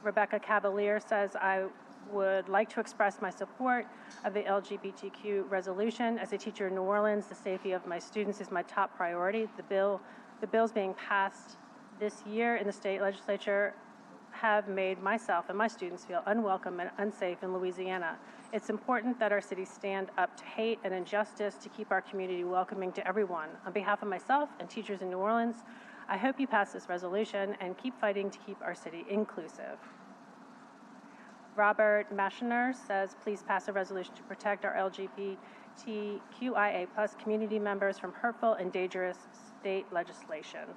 [SPEAKER 21] Rebecca Cavalier says, I would like to express my support of the LGBTQ resolution. As a teacher in New Orleans, the safety of my students is my top priority. The bills being passed this year in the state legislature have made myself and my students feel unwelcome and unsafe in Louisiana. It's important that our city stand up to hate and injustice to keep our community welcoming to everyone. On behalf of myself and teachers in New Orleans, I hope you pass this resolution and keep fighting to keep our city inclusive. Robert Maschiner says, please pass a resolution to protect our LGBTQIA+ community members from hurtful and dangerous state legislation.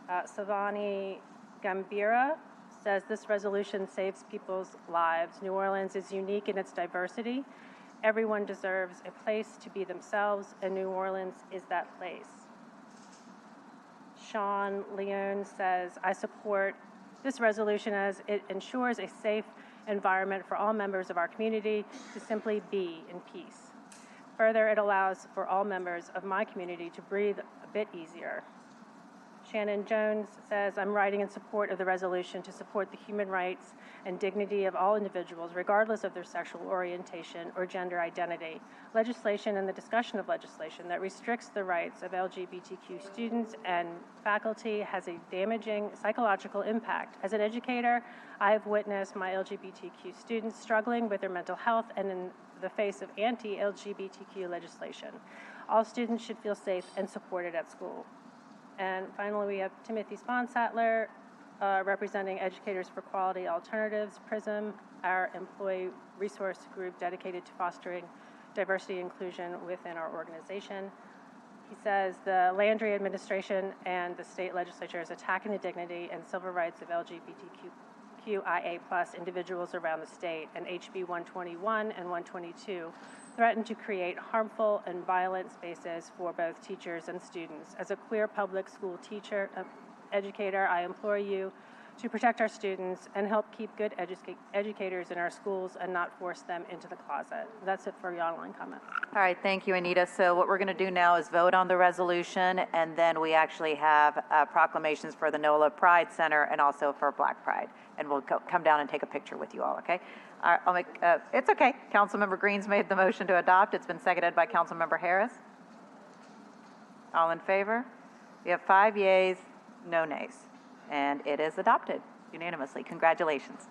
[SPEAKER 21] Savani Gambira says, this resolution saves people's lives. New Orleans is unique in its diversity. Everyone deserves a place to be themselves, and New Orleans is that place. Sean Leone says, I support this resolution as it ensures a safe environment for all members of our community to simply be in peace. Further, it allows for all members of my community to breathe a bit easier. Shannon Jones says, I'm writing in support of the resolution to support the human rights and dignity of all individuals, regardless of their sexual orientation or gender identity. Legislation and the discussion of legislation that restricts the rights of LGBTQ students and faculty has a damaging psychological impact. As an educator, I have witnessed my LGBTQ students struggling with their mental health and in the face of anti-LGBTQ legislation. All students should feel safe and supported at school. And finally, we have Timothy Spahn-Sattler, representing Educators for Quality Alternatives, PRISM, our employee resource group dedicated to fostering diversity and inclusion within our organization. He says the Landry administration and the state legislature is attacking the dignity and civil rights of LGBTQIA+ individuals around the state, and HB 121 and 122 threaten to create harmful and violent spaces for both teachers and students. As a queer public school teacher, educator, I implore you to protect our students and help keep good educators in our schools and not force them into the closet. That's it for your online comments.
[SPEAKER 1] All right, thank you, Anita. So what we're going to do now is vote on the resolution, and then we actually have proclamations for the NOLA Pride Center and also for Black Pride. And we'll come down and take a picture with you all, okay? It's okay. Councilmember Green's made the motion to adopt. It's been seconded by Councilmember Harris. All in favor? We have 5 yeas, no nays, and it is adopted unanimously. Congratulations.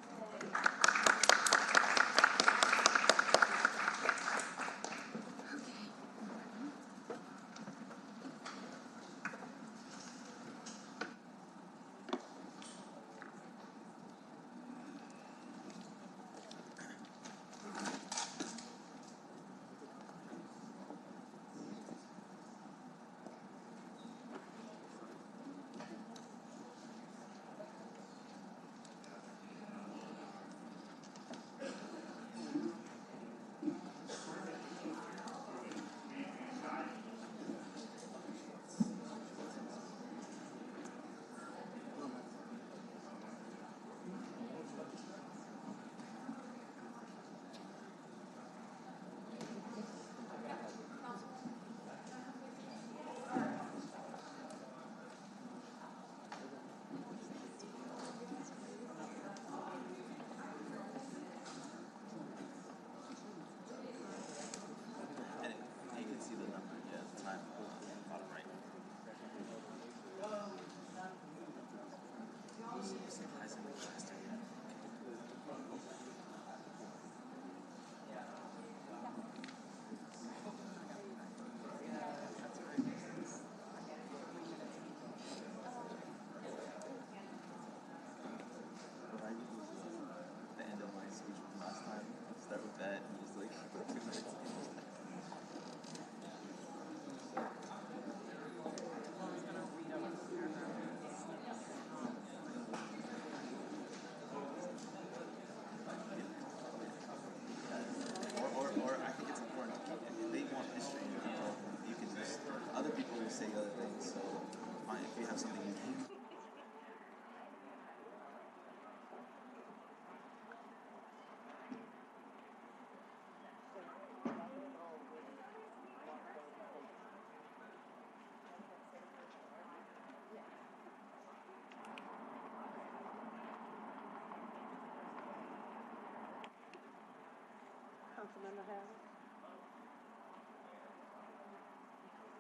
[SPEAKER 2] Councilmember Harris?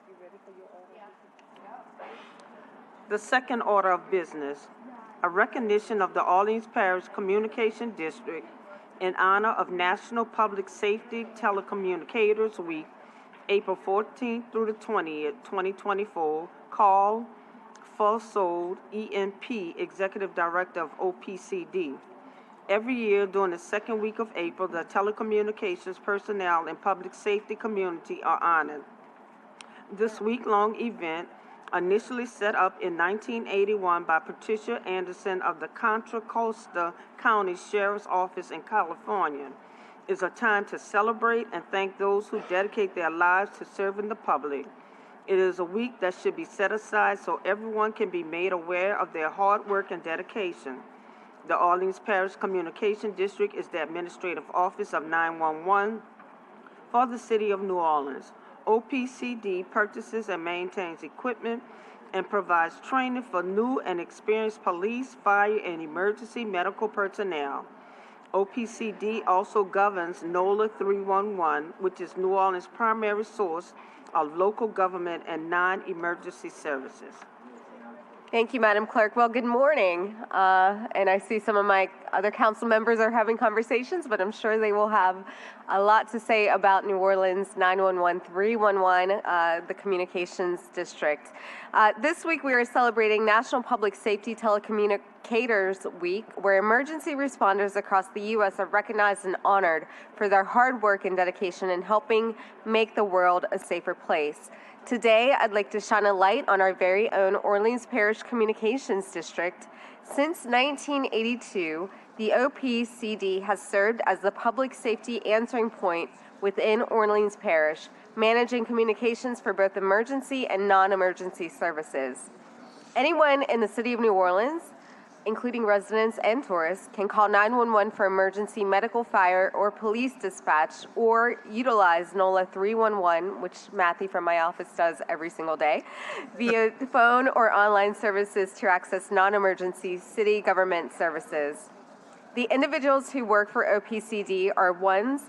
[SPEAKER 2] You ready for your order? The second order of business, a recognition of the Orleans Parish Communication District in honor of National Public Safety Telecommunicators Week, April 14th through the 20th, 2024. Carl Fulsold, EMP, Executive Director of OPCD. Every year during the second week of April, the telecommunications personnel and public safety community are honored. This week-long event, initially set up in 1981 by Patricia Anderson of the Contra Costa County Sheriff's Office in California, is a time to celebrate and thank those who dedicate their lives to serving the public. It is a week that should be set aside so everyone can be made aware of their hard work and dedication. The Orleans Parish Communication District is the administrative office of 911 for the City of New Orleans. OPCD purchases and maintains equipment and provides training for new and experienced police, fire, and emergency medical personnel. OPCD also governs NOLA 311, which is New Orleans' primary source of local government and non-emergency services.
[SPEAKER 7] Thank you, Madam Clerk. Well, good morning. And I see some of my other council members are having conversations, but I'm sure they will have a lot to say about New Orleans 911 311, the communications district. This week we are celebrating National Public Safety Telecommunicators Week, where emergency responders across the U.S. are recognized and honored for their hard work and dedication in helping make the world a safer place. Today, I'd like to shine a light on our very own Orleans Parish Communications District. Since 1982, the OPCD has served as the public safety answering point within Orleans Parish, managing communications for both emergency and non-emergency services. Anyone in the City of New Orleans, including residents and tourists, can call 911 for emergency medical, fire, or police dispatch, or utilize NOLA 311, which Matthew from my office does every single day, via phone or online services to access non-emergency city government services. The individuals who work for OPCD are ones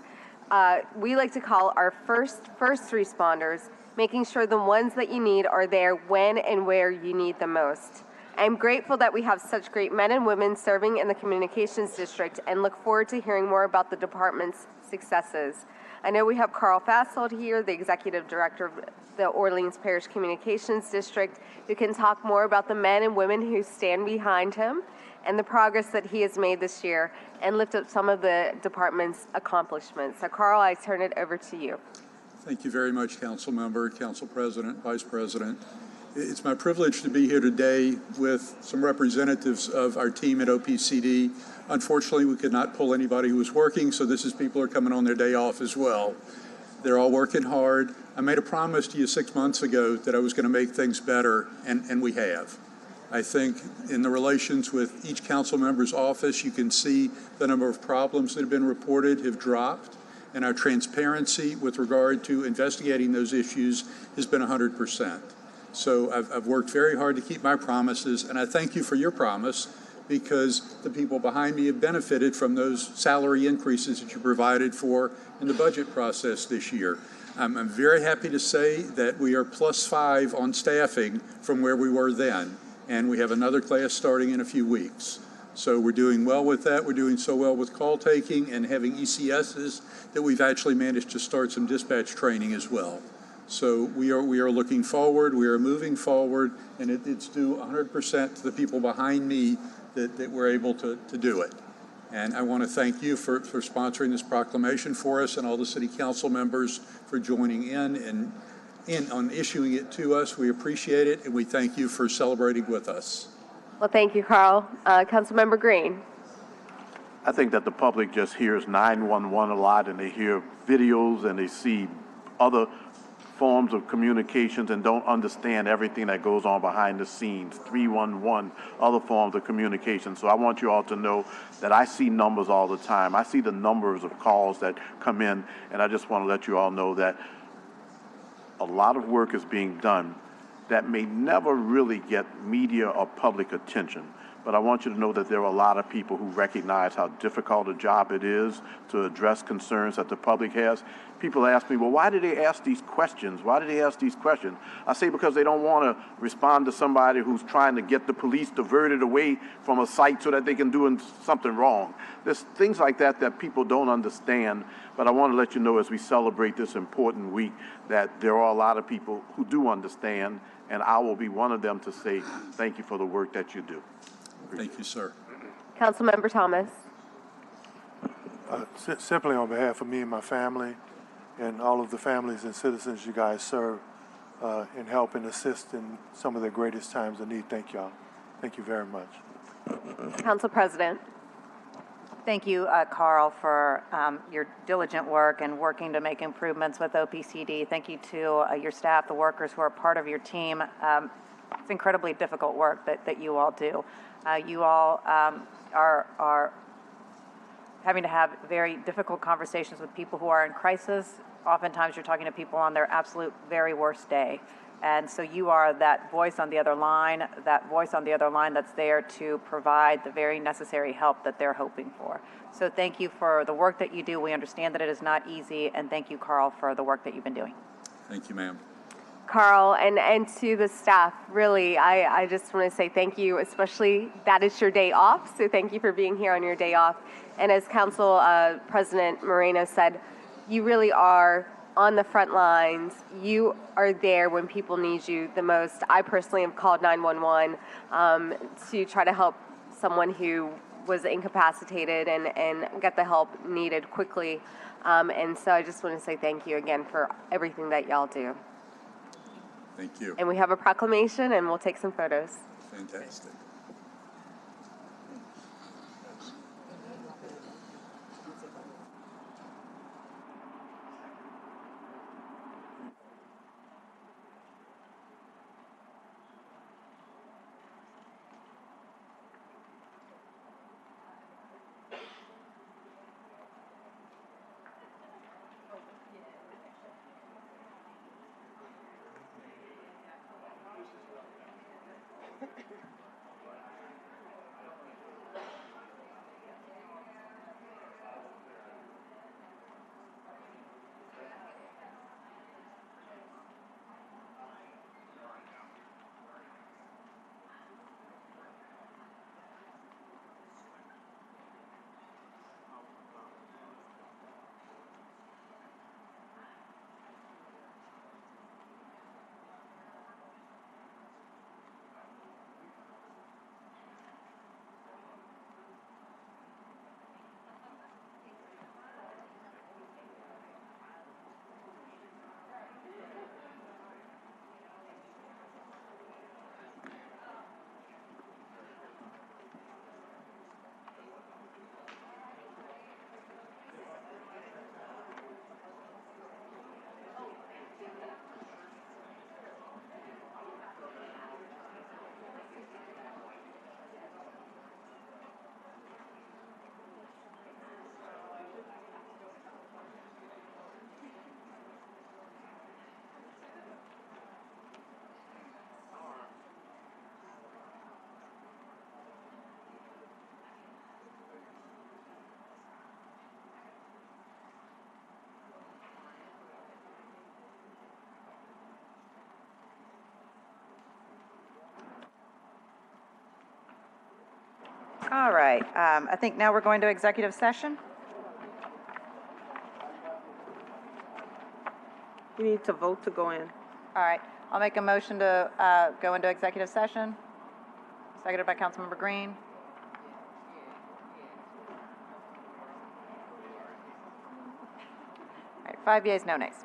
[SPEAKER 7] we like to call our first responders, making sure the ones that you need are there when and where you need them most. I'm grateful that we have such great men and women serving in the communications district and look forward to hearing more about the department's successes. I know we have Carl Fassold here, the Executive Director of the Orleans Parish Communications District, who can talk more about the men and women who stand behind him and the progress that he has made this year and lift up some of the department's accomplishments. So Carl, I turn it over to you.
[SPEAKER 4] Thank you very much, Council Member, Council President, Vice President. It's my privilege to be here today with some representatives of our team at OPCD. Unfortunately, we could not pull anybody who was working, so this is people who are coming on their day off as well. They're all working hard. I made a promise to you 6 months ago that I was going to make things better, and we have. I think in the relations with each council member's office, you can see the number of problems that have been reported have dropped, and our transparency with regard to investigating those issues has been 100%. So I've worked very hard to keep my promises, and I thank you for your promise, because the people behind me have benefited from those salary increases that you provided for in the budget process this year. I'm very happy to say that we are +5 on staffing from where we were then, and we have another class starting in a few weeks. So we're doing well with that. We're doing so well with call taking and having ECSs that we've actually managed to start some dispatch training as well. So we are looking forward, we are moving forward, and it's due 100% to the people behind me that we're able to do it. And I want to thank you for sponsoring this proclamation for us, and all the city council members for joining in on issuing it to us. We appreciate it, and we thank you for celebrating with us.
[SPEAKER 7] Well, thank you, Carl. Councilmember Green.
[SPEAKER 9] I think that the public just hears 911 a lot, and they hear videos and they see other forms of communications and don't understand everything that goes on behind the scenes, 311, other forms of communication. So I want you all to know that I see numbers all the time. I see the numbers of calls that come in, and I just want to let you all know that a lot of work is being done, that may never really get media or public attention. But I want you to know that there are a lot of people who recognize how difficult a job it is to address concerns that the public has. People ask me, well, why do they ask these questions? Why do they ask these questions? I say because they don't want to respond to somebody who's trying to get the police diverted away from a site so that they can do something wrong. There's things like that that people don't understand, but I want to let you know as we celebrate this important week that there are a lot of people who do understand, and I will be one of them to say thank you for the work that you do.
[SPEAKER 4] Thank you, sir.
[SPEAKER 7] Councilmember Thomas.
[SPEAKER 14] Simply on behalf of me and my family and all of the families and citizens you guys serve and help and assist in some of the greatest times of need, thank y'all. Thank you very much.
[SPEAKER 7] Council President.
[SPEAKER 1] Thank you, Carl, for your diligent work and working to make improvements with OPCD. Thank you to your staff, the workers who are part of your team. It's incredibly difficult work that you all do. You all are having to have very difficult conversations with people who are in crisis. Oftentimes you're talking to people on their absolute very worst day. And so you are that voice on the other line, that's there to provide the very necessary help that they're hoping for. So thank you for the work that you do. We understand that it is not easy, and thank you, Carl, for the work that you've been doing.
[SPEAKER 4] Thank you, ma'am.
[SPEAKER 7] Carl, and to the staff, really, I just want to say thank you, especially that it's your day off, so thank you for being here on your day off. And as Council President Moreno said, you really are on the front lines. You are there when people need you the most. I personally have called 911 to try to help someone who was incapacitated and get the help needed quickly. And so I just want to say thank you again for everything that y'all do.
[SPEAKER 4] Thank you.
[SPEAKER 7] And we have a proclamation, and we'll take some photos.
[SPEAKER 4] Fantastic.
[SPEAKER 1] All right, I think now we're going to executive session.
[SPEAKER 2] We need to vote to go in.
[SPEAKER 1] All right, I'll make a motion to go into executive session. Seconded by Councilmember Green. All right, 5 yeas, no nays.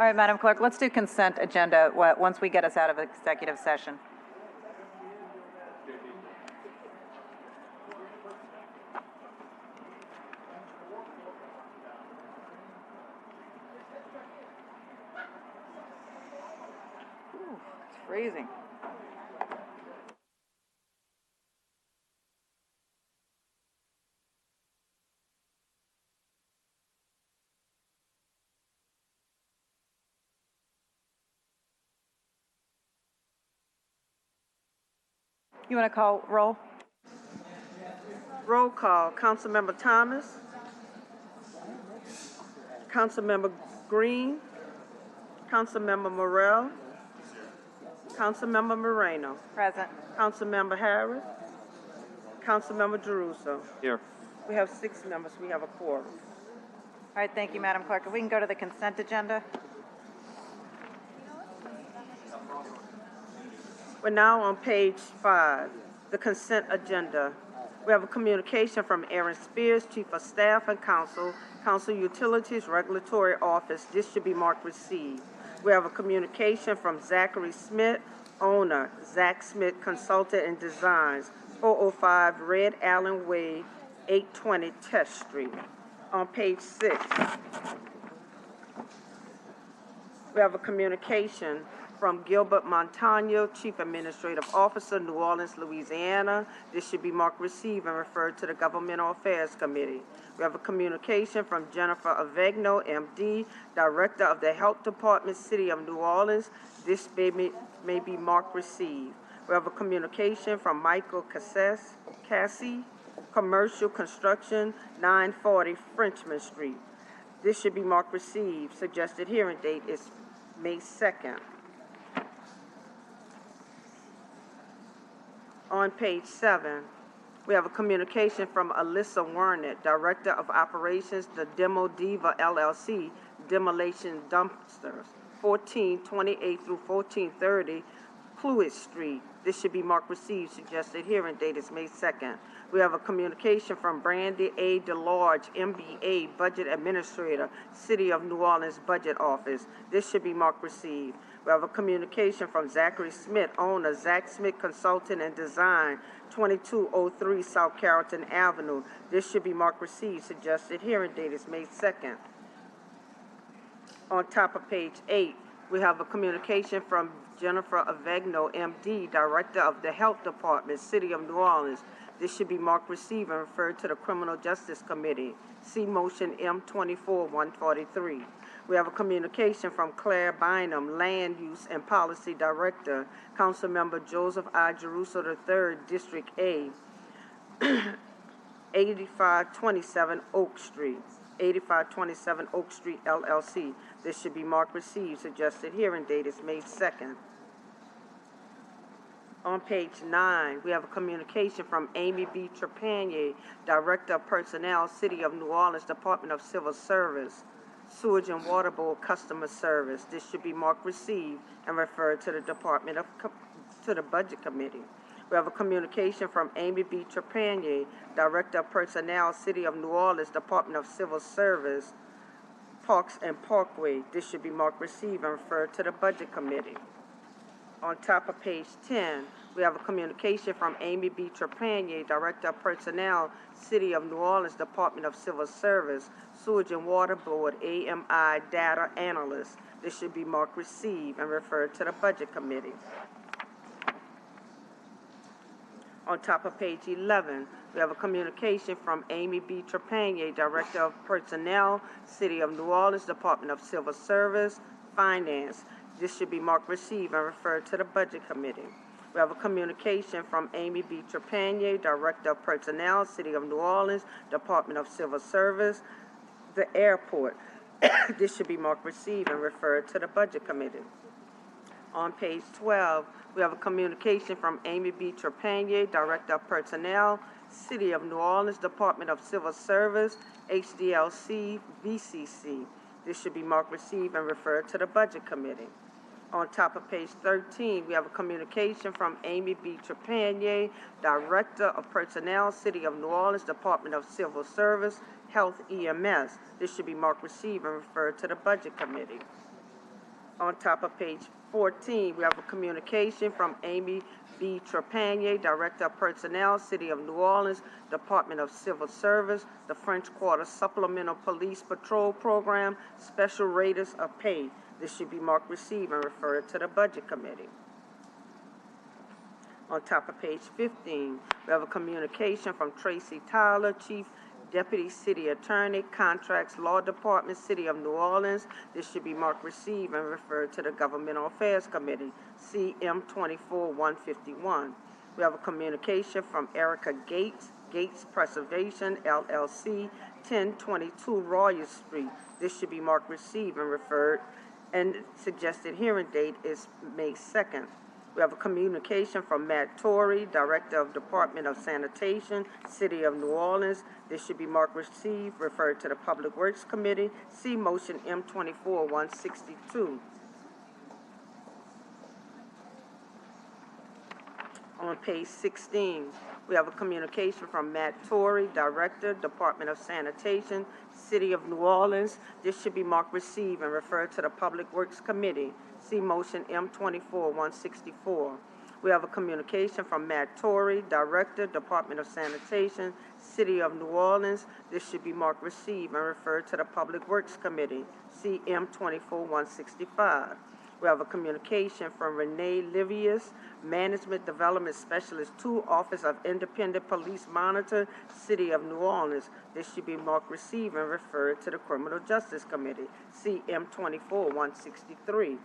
[SPEAKER 1] All right, Madam Clerk, let's do consent agenda once we get us out of executive session. Ooh, it's freezing. You want to call roll?
[SPEAKER 2] Roll call. Councilmember Thomas. Councilmember Green. Councilmember Morrell. Councilmember Moreno.
[SPEAKER 1] Present.
[SPEAKER 2] Councilmember Harris. Councilmember Jeruso.
[SPEAKER 15] Here.
[SPEAKER 2] We have 6 members. We have a quorum.
[SPEAKER 1] All right, thank you, Madam Clerk. If we can go to the consent agenda.
[SPEAKER 2] We're now on page 5, the consent agenda. We have a communication from Aaron Spears, Chief of Staff and Counsel, Council Utilities Regulatory Office. This should be marked received. We have a communication from Zachary Smith, owner, Zach Smith Consultant and Designs, 405 Red Allen Way, 820 Test Street. On page 6, we have a communication from Gilbert Montano, Chief Administrative Officer, New Orleans, Louisiana. This should be marked received and referred to the Governmental Affairs Committee. We have a communication from Jennifer Avegno, MD, Director of the Health Department, City of New Orleans. This may be marked received. We have a communication from Michael Cassie, Commercial Construction, 940 Frenchman Street. This should be marked received. Suggested hearing date is May 2nd. On page 7, we have a communication from Alyssa Wernick, Director of Operations, the Demo Diva LLC, Demolition Dumpsters, 1428 through 1430 Cluett Street. This should be marked received. Suggested hearing date is May 2nd. We have a communication from Brandy A. DeLarge, MBA, Budget Administrator, City of New Orleans Budget Office. This should be marked received. We have a communication from Zachary Smith, owner, Zach Smith Consulting and Design, 2203 South Carrollton Avenue. This should be marked received. Suggested hearing date is May 2nd. On top of page 8, we have a communication from Jennifer Avegno, MD, Director of the Health Department, City of New Orleans. This should be marked received and referred to the Criminal Justice Committee. See motion M24-143. We have a communication from Claire Bynum, Land Use and Policy Director, Councilmember Joseph I. Jeruso III, District A, 8527 Oak Street, 8527 Oak Street, LLC. This should be marked received. Suggested hearing date is May 2nd. On page 9, we have a communication from Amy B. Trepanier, Director of Personnel, City of New Orleans, Department of Civil Service, Sewage and Water Board Customer Service. This should be marked received and referred to the to the Budget Committee. We have a communication from Amy B. Trepanier, Director of Personnel, City of New Orleans, Department of Civil Service, Parks and Parkway. This should be marked received and referred to the Budget Committee. On top of page 10, we have a communication from Amy B. Trepanier, Director of Personnel, City of New Orleans, Department of Civil Service, Sewage and Water Board, AMI Data Analyst. This should be marked received and referred to the Budget Committee. On top of page 11, we have a communication from Amy B. Trepanier, Director of Personnel, City of New Orleans, Department of Civil Service, Finance. This should be marked received and referred to the Budget Committee. We have a communication from Amy B. Trepanier, Director of Personnel, City of New Orleans, Department of Civil Service, the airport. This should be marked received and referred to the Budget Committee. On page 12, we have a communication from Amy B. Trepanier, Director of Personnel, City of New Orleans, Department of Civil Service, HDLC, VCC. This should be marked received and referred to the Budget Committee. On top of page 13, we have a communication from Amy B. Trepanier, Director of Personnel, City of New Orleans, Department of Civil Service, Health EMS. This should be marked received and referred to the Budget Committee. On top of page 14, we have a communication from Amy B. Trepanier, Director of Personnel, City of New Orleans, Department of Civil Service, the French Quarter Supplemental Police Patrol Program, Special Raters of Pay. This should be marked received and referred to the Budget Committee. On top of page 15, we have a communication from Tracy Tyler, Chief Deputy City Attorney, Contracts Law Department, City of New Orleans. This should be marked received and referred to the Governmental Affairs Committee, CM 24-151. We have a communication from Erica Gates, Gates Preservation, LLC, 1022 Royal Street. This should be marked received and referred, and suggested hearing date is May 2nd. We have a communication from Matt Torrey, Director of Department of Sanitation, City of New Orleans. This should be marked received, referred to the Public Works Committee. See motion M24-162. On page 16, we have a communication from Matt Torrey, Director, Department of Sanitation, City of New Orleans. This should be marked received and referred to the Public Works Committee. See motion M24-164. We have a communication from Matt Torrey, Director, Department of Sanitation, City of New Orleans. This should be marked received and referred to the Public Works Committee. See M24-165. We have a communication from Renee Livius, Management Development Specialist 2, Office of Independent Police Monitor, City of New Orleans. This should be marked received and referred to the Criminal Justice Committee. See M24-163.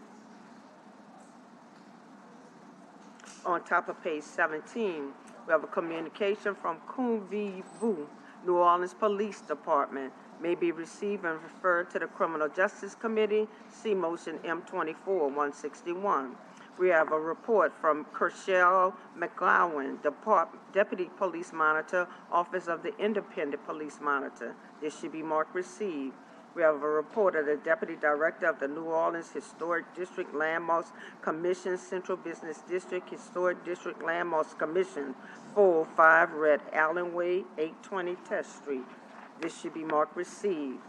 [SPEAKER 2] On top of page 17, we have a communication from Kun V. Vu, New Orleans Police Department. May be received and referred to the Criminal Justice Committee. See motion M24-161. We have a report from Kershell McGowan, Deputy Police Monitor, Office of the Independent Police Monitor. This should be marked received. We have a report of the Deputy Director of the New Orleans Historic District Landmarks Commission, Central Business District Historic District Landmarks Commission, 405 Red Allen Way, 820 Test Street. This should be marked received.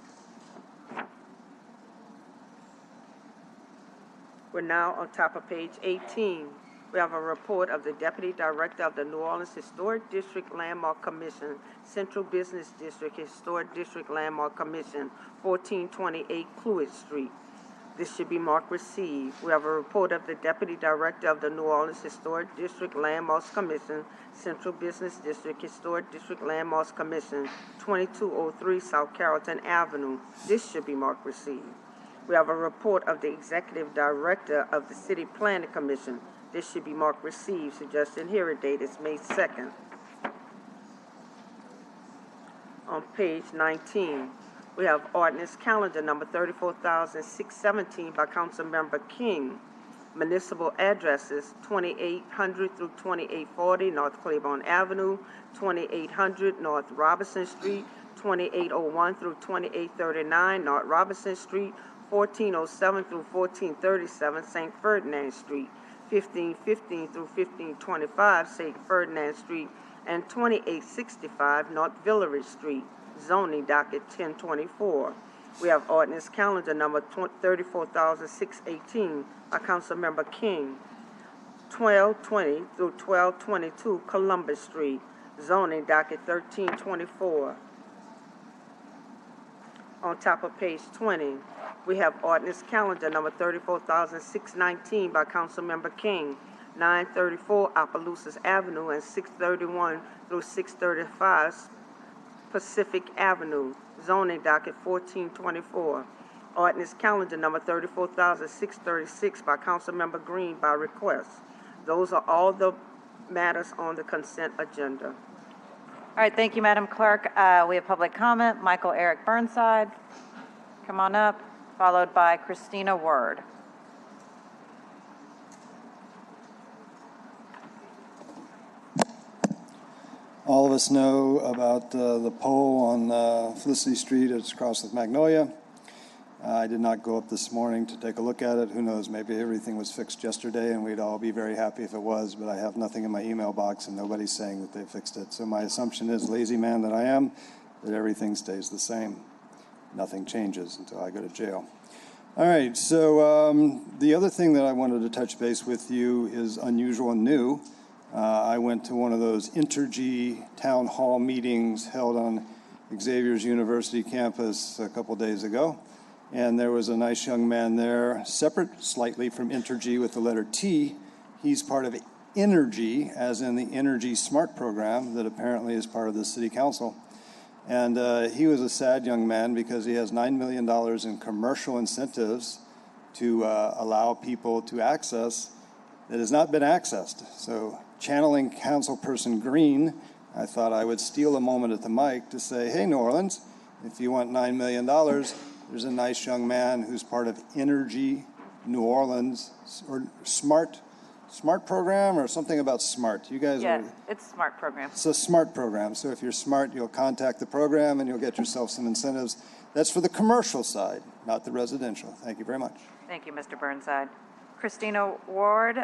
[SPEAKER 2] We're now on top of page 18. We have a report of the Deputy Director of the New Orleans Historic District Landmark Commission, Central Business District Historic District Landmark Commission, 1428 Cluett Street. This should be marked received. We have a report of the Deputy Director of the New Orleans Historic District Landmarks Commission, Central Business District Historic District Landmarks Commission, 2203 South Carrollton Avenue. This should be marked received. We have a report of the Executive Director of the City Planning Commission. This should be marked received. Suggested hearing date is May 2nd. On page 19, we have ordinance calendar number 34,617 by Councilmember King. Municipal addresses 2800 through 2840 North Claiborne Avenue, 2800 North Robinson Street, 2801 through 2839 North Robinson Street, 1407 through 1437 St. Ferdinand Street, 1515 through 1525 St. Ferdinand Street, and 2865 North Village Street, zoning docket 1024. We have ordinance calendar number 34,618 by Councilmember King, 1220 through 1222 Columbus Street, zoning docket 1324. On top of page 20, we have ordinance calendar number 34,619 by Councilmember King, 934 Opelousas Avenue and 631 through 635 Pacific Avenue, zoning docket 1424. Ordinance calendar number 34,636 by Councilmember Green by request. Those are all the matters on the consent agenda.
[SPEAKER 1] All right, thank you, Madam Clerk. We have public comment. Michael Eric Burnside, come on up, followed by Christina Word.
[SPEAKER 17] All of us know about the pole on Felicity Street. It's across with Magnolia. I did not go up this morning to take a look at it. Who knows, maybe everything was fixed yesterday and we'd all be very happy if it was, but I have nothing in my email box and nobody's saying that they fixed it. So my assumption is, lazy man that I am, that everything stays the same. Nothing changes until I go to jail. All right, so the other thing that I wanted to touch base with you is unusual and new. I went to one of those Intergy town hall meetings held on Xavier's University campus a couple days ago, and there was a nice young man there, separate slightly from Intergy with the letter T. He's part of Energy, as in the Energy Smart program that apparently is part of the city council. And he was a sad young man because he has $9 million in commercial incentives to allow people to access that has not been accessed. So channeling Councilperson Green, I thought I would steal a moment at the mic to say, hey, New Orleans, if you want $9 million, there's a nice young man who's part of Energy New Orleans, or Smart program, or something about smart. You guys
[SPEAKER 1] Yeah,
[SPEAKER 17] are...
[SPEAKER 1] it's a smart program.
[SPEAKER 17] It's a smart program. So if you're smart, you'll contact the program and you'll get yourself some incentives. That's for the commercial side, not the residential. Thank you very much.
[SPEAKER 1] Thank you, Mr. Burnside. Christina Ward,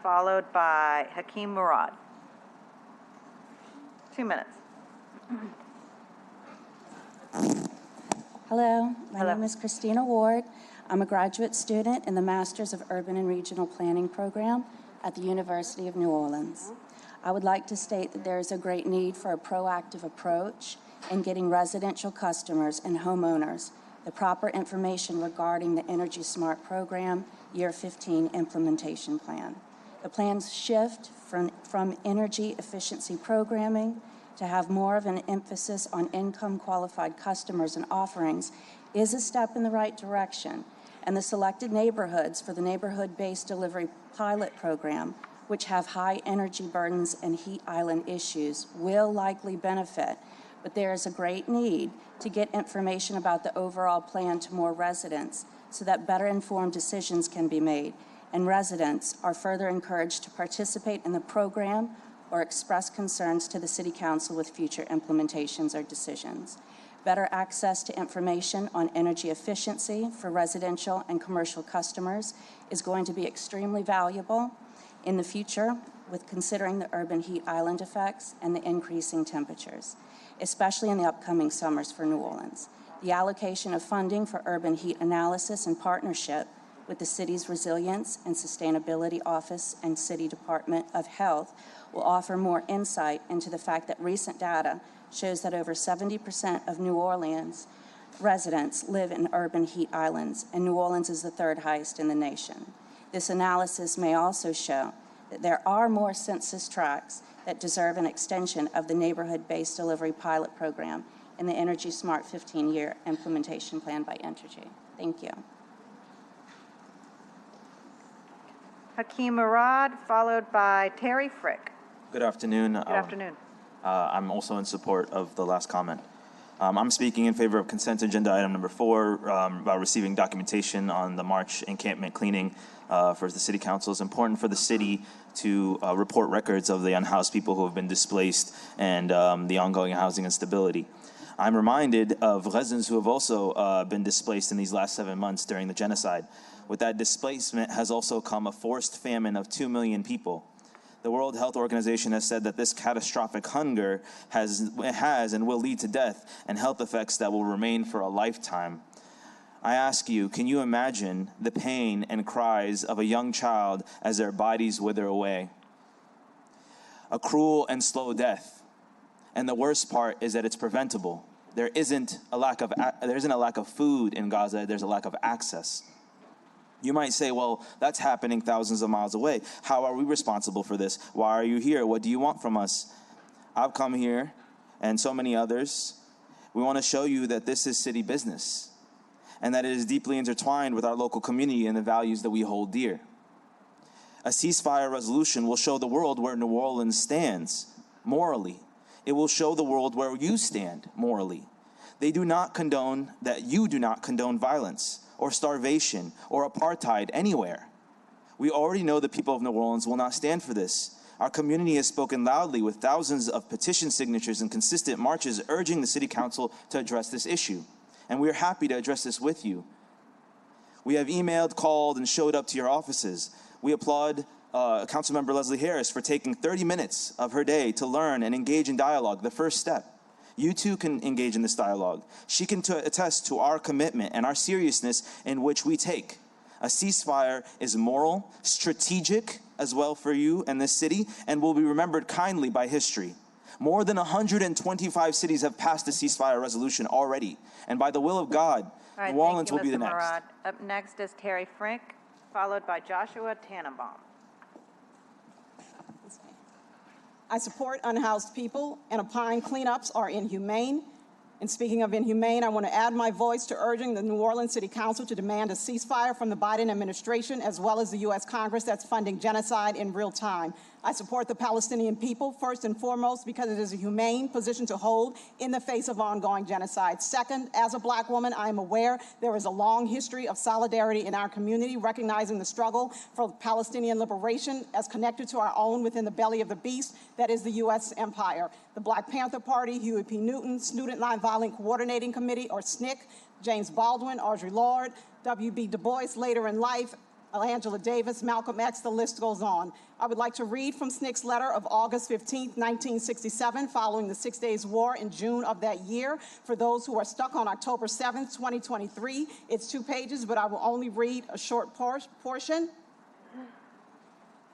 [SPEAKER 1] followed by Hakeem Murad. 2 minutes.
[SPEAKER 6] Hello, my name is Christina Ward. I'm a graduate student in the Masters of Urban and Regional Planning program at the University of New Orleans. I would like to state that there is a great need for a proactive approach in getting residential customers and homeowners the proper information regarding the Energy Smart Program Year 15 implementation plan. The plan's shift from energy efficiency programming to have more of an emphasis on income-qualified customers and offerings is a step in the right direction, and the selected neighborhoods for the Neighborhood-Based Delivery Pilot Program, which have high energy burdens and heat island issues, will likely benefit, but there is a great need to get information about the overall plan to more residents so that better informed decisions can be made, and residents are further encouraged to participate in the program or express concerns to the City Council with future implementations or decisions. Better access to information on energy efficiency for residential and commercial customers is going to be extremely valuable in the future with considering the urban heat island effects and the increasing temperatures, especially in the upcoming summers for New Orleans. The allocation of funding for urban heat analysis in partnership with the city's Resilience and Sustainability Office and City Department of Health will offer more insight into the fact that recent data shows that over 70% of New Orleans residents live in urban heat islands, and New Orleans is the third highest in the nation. This analysis may also show that there are more census tracts that deserve an extension of the Neighborhood-Based Delivery Pilot Program in the Energy Smart 15-year implementation plan by Entergy. Thank you.
[SPEAKER 1] Hakeem Murad, followed by Terry Frick.
[SPEAKER 22] Good afternoon.
[SPEAKER 1] Good afternoon.
[SPEAKER 22] I'm also in support of the last comment. I'm speaking in favor of consent agenda item number 4 about receiving documentation on the March encampment cleaning for the City Council. It's important for the city to report records of the unhoused people who have been displaced and the ongoing housing instability. I'm reminded of residents who have also been displaced in these last 7 months during the genocide. With that displacement has also come a forced famine of 2 million people. The World Health Organization has said that this catastrophic hunger has and will lead to death and health effects that will remain for a lifetime. I ask you, can you imagine the pain and cries of a young child as their bodies wither away? A cruel and slow death. And the worst part is that it's preventable. There isn't a lack of food in Gaza, there's a lack of access. You might say, well, that's happening thousands of miles away. How are we responsible for this? Why are you here? What do you want from us? I've come here, and so many others. We want to show you that this is city business, and that it is deeply intertwined with our local community and the values that we hold dear. A ceasefire resolution will show the world where New Orleans stands morally. It will show the world where you stand morally. You do not condone violence or starvation or apartheid anywhere. We already know the people of New Orleans will not stand for this. Our community has spoken loudly with thousands of petition signatures and consistent marches urging the City Council to address this issue. And we are happy to address this with you. We have emailed, called, and showed up to your offices. We applaud Councilmember Leslie Harris for taking 30 minutes of her day to learn and engage in dialogue, the first step. You too can engage in this dialogue. She can attest to our commitment and our seriousness in which we take. A ceasefire is moral, strategic as well for you and this city, and will be remembered kindly by history. More than 125 cities have passed a ceasefire resolution already, and by the will of God,
[SPEAKER 1] All right,
[SPEAKER 22] New Orleans will
[SPEAKER 1] thank you,
[SPEAKER 22] be the
[SPEAKER 1] Mr.
[SPEAKER 22] next.
[SPEAKER 1] Murad. Up next is Terry Frink, followed by Joshua Tannenbaum.
[SPEAKER 5] I support unhoused people and opine cleanups are inhumane. And speaking of inhumane, I want to add my voice to urging the New Orleans City Council to demand a ceasefire from the Biden administration as well as the U.S. Congress that's funding genocide in real time. I support the Palestinian people first and foremost because it is a humane position to hold in the face of ongoing genocide. Second, as a Black woman, I am aware there is a long history of solidarity in our community, recognizing the struggle for Palestinian liberation as connected to our own within the belly of the beast that is the U.S. empire. The Black Panther Party, Huey P. Newton, Student Nonviolent Coordinating Committee, or SNCC, James Baldwin, Audre Lorde, W.B. Du Bois later in life, Angela Davis, Malcolm X, the list goes on. I would like to read from SNCC's letter of August 15, 1967, following the 6 Days War in June of that year. For those who are stuck on October 7, 2023, it's 2 pages, but I will only read a short portion.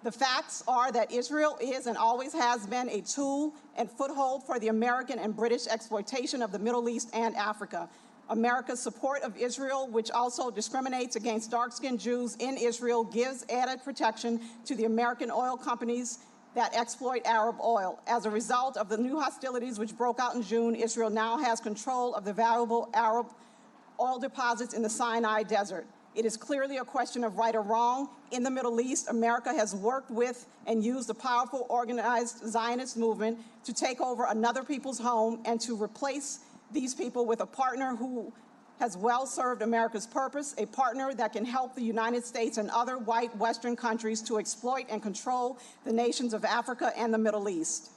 [SPEAKER 5] The facts are that Israel is and always has been a tool and foothold for the American and British exploitation of the Middle East and Africa. America's support of Israel, which also discriminates against dark-skinned Jews in Israel, gives added protection to the American oil companies that exploit Arab oil. As a result of the new hostilities which broke out in June, Israel now has control of the valuable Arab oil deposits in the Sinai Desert. It is clearly a question of right or wrong. In the Middle East, America has worked with and used the powerful organized Zionist movement to take over another people's home and to replace these people with a partner who has well served America's purpose, a partner that can help the United States and other white Western countries to exploit and control the nations of Africa and the Middle East.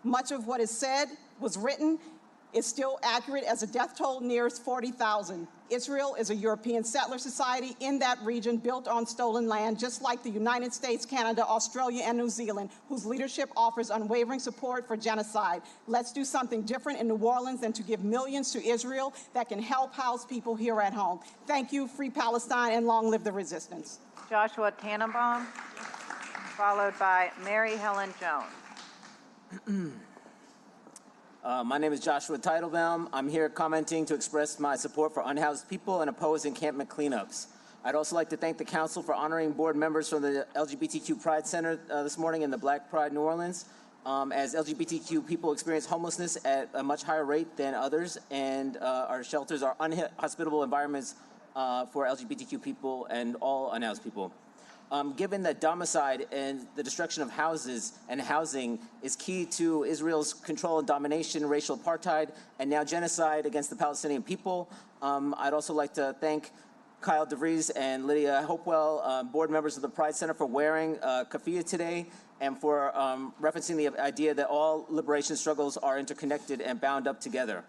[SPEAKER 5] Much of what is said was written is still accurate as the death toll nears 40,000. Israel is a European settler society in that region built on stolen land, just like the United States, Canada, Australia, and New Zealand, whose leadership offers unwavering support for genocide. Let's do something different in New Orleans than to give millions to Israel that can help house people here at home. Thank you, Free Palestine, and long live the resistance.
[SPEAKER 1] Joshua Tannenbaum, followed by Mary Helen Jones.
[SPEAKER 8] My name is Joshua Teitelbaum. I'm here commenting to express my support for unhoused people and oppose encampment cleanups. I'd also like to thank the council for honoring board members from the LGBTQ Pride Center this morning and the Black Pride New Orleans. As LGBTQ people experience homelessness at a much higher rate than others, and our shelters are unhospitable environments for LGBTQ people and all unhoused people. Given that domicide and the destruction of houses and housing is key to Israel's control and domination, racial apartheid, and now genocide against the Palestinian people, I'd also like to thank Kyle DeVries and Lydia Hopewell, board members of the Pride Center, for wearing keffiyeh today and for referencing the idea that all liberation struggles are interconnected and bound up together.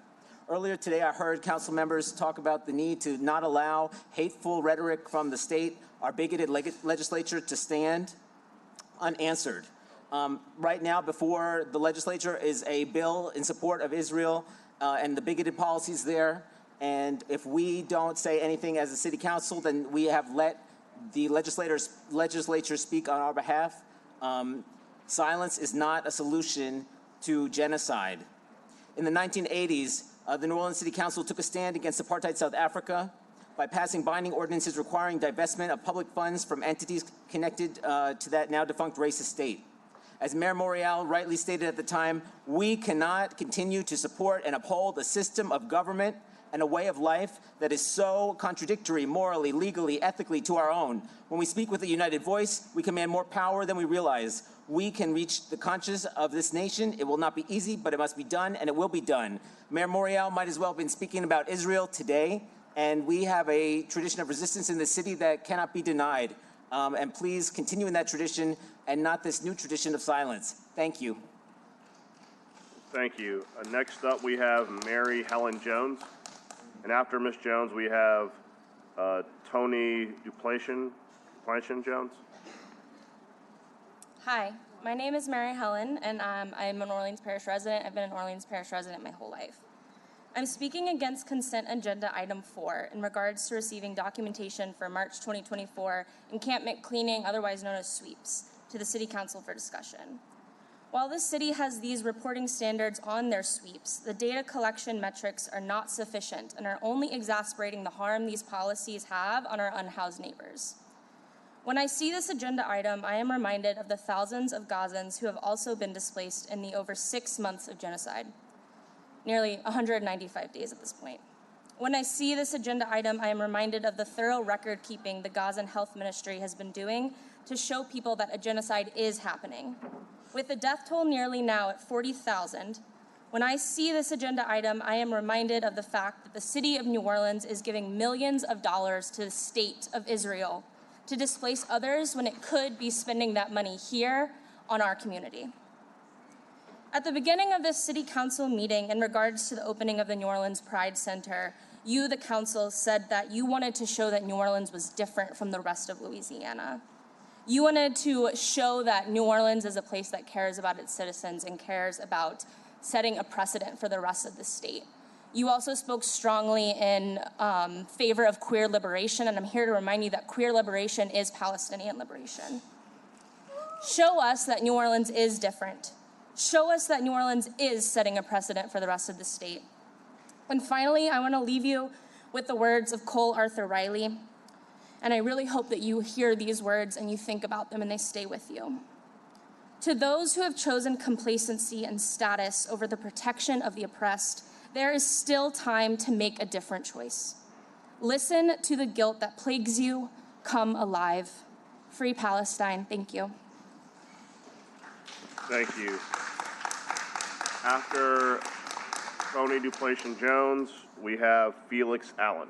[SPEAKER 8] Earlier today, I heard council members talk about the need to not allow hateful rhetoric from the state, our bigoted legislature, to stand unanswered. Right now, before the legislature is a bill in support of Israel and the bigoted policies there. And if we don't say anything as a city council, then we have let the legislature speak on our behalf. Silence is not a solution to genocide. In the 1980s, the New Orleans City Council took a stand against apartheid South Africa by passing binding ordinances requiring divestment of public funds from entities connected to that now defunct racist state. As Mayor Morial rightly stated at the time, we cannot continue to support and uphold a system of government and a way of life that is so contradictory morally, legally, ethically to our own. When we speak with a united voice, we command more power than we realize. We can reach the conscience of this nation. It will not be easy, but it must be done, and it will be done. Mayor Morial might as well have been speaking about Israel today, and we have a tradition of resistance in the city that cannot be denied. And please continue in that tradition and not this new tradition of silence. Thank you.
[SPEAKER 3] Thank you. Next up, we have Mary Helen Jones. And after Ms. Jones, we have Tony Duplantian Jones.
[SPEAKER 23] Hi,
[SPEAKER 10] My name is Mary Helen, and I'm an Orleans Parish resident. I've been an Orleans Parish resident my whole life. I'm speaking against consent agenda item 4 in regards to receiving documentation for March 2024 encampment cleaning, otherwise known as sweeps, to the City Council for discussion. While the city has these reporting standards on their sweeps, the data collection metrics are not sufficient and are only exacerbating the harm these policies have on our unhoused neighbors. When I see this agenda item, I am reminded of the thousands of Gazans who have also been displaced in the over 6 months of genocide, nearly 195 days at this point. When I see this agenda item, I am reminded of the thorough record keeping the Gazan Health Ministry has been doing to show people that a genocide is happening. With the death toll nearly now at 40,000, when I see this agenda item, I am reminded of the fact that the city of New Orleans is giving millions of dollars to the state of Israel to displace others when it could be spending that money here on our community. At the beginning of this city council meeting in regards to the opening of the New Orleans Pride Center, you, the council, said that you wanted to show that New Orleans was different from the rest of Louisiana. You wanted to show that New Orleans is a place that cares about its citizens and cares about setting a precedent for the rest of the state. You also spoke strongly in favor of queer liberation, and I'm here to remind you that queer liberation is Palestinian liberation. Show us that New Orleans is different. Show us that New Orleans is setting a precedent for the rest of the state. And finally, I want to leave you with the words of Cole Arthur Riley. And I really hope that you hear these words and you think about them and they stay with you. To those who have chosen complacency and status over the protection of the oppressed, there is still time to make a different choice. Listen to the guilt that plagues you. Come alive. Free Palestine. Thank you.
[SPEAKER 3] Thank you. After Tony Duplation Jones, we have Felix Allen.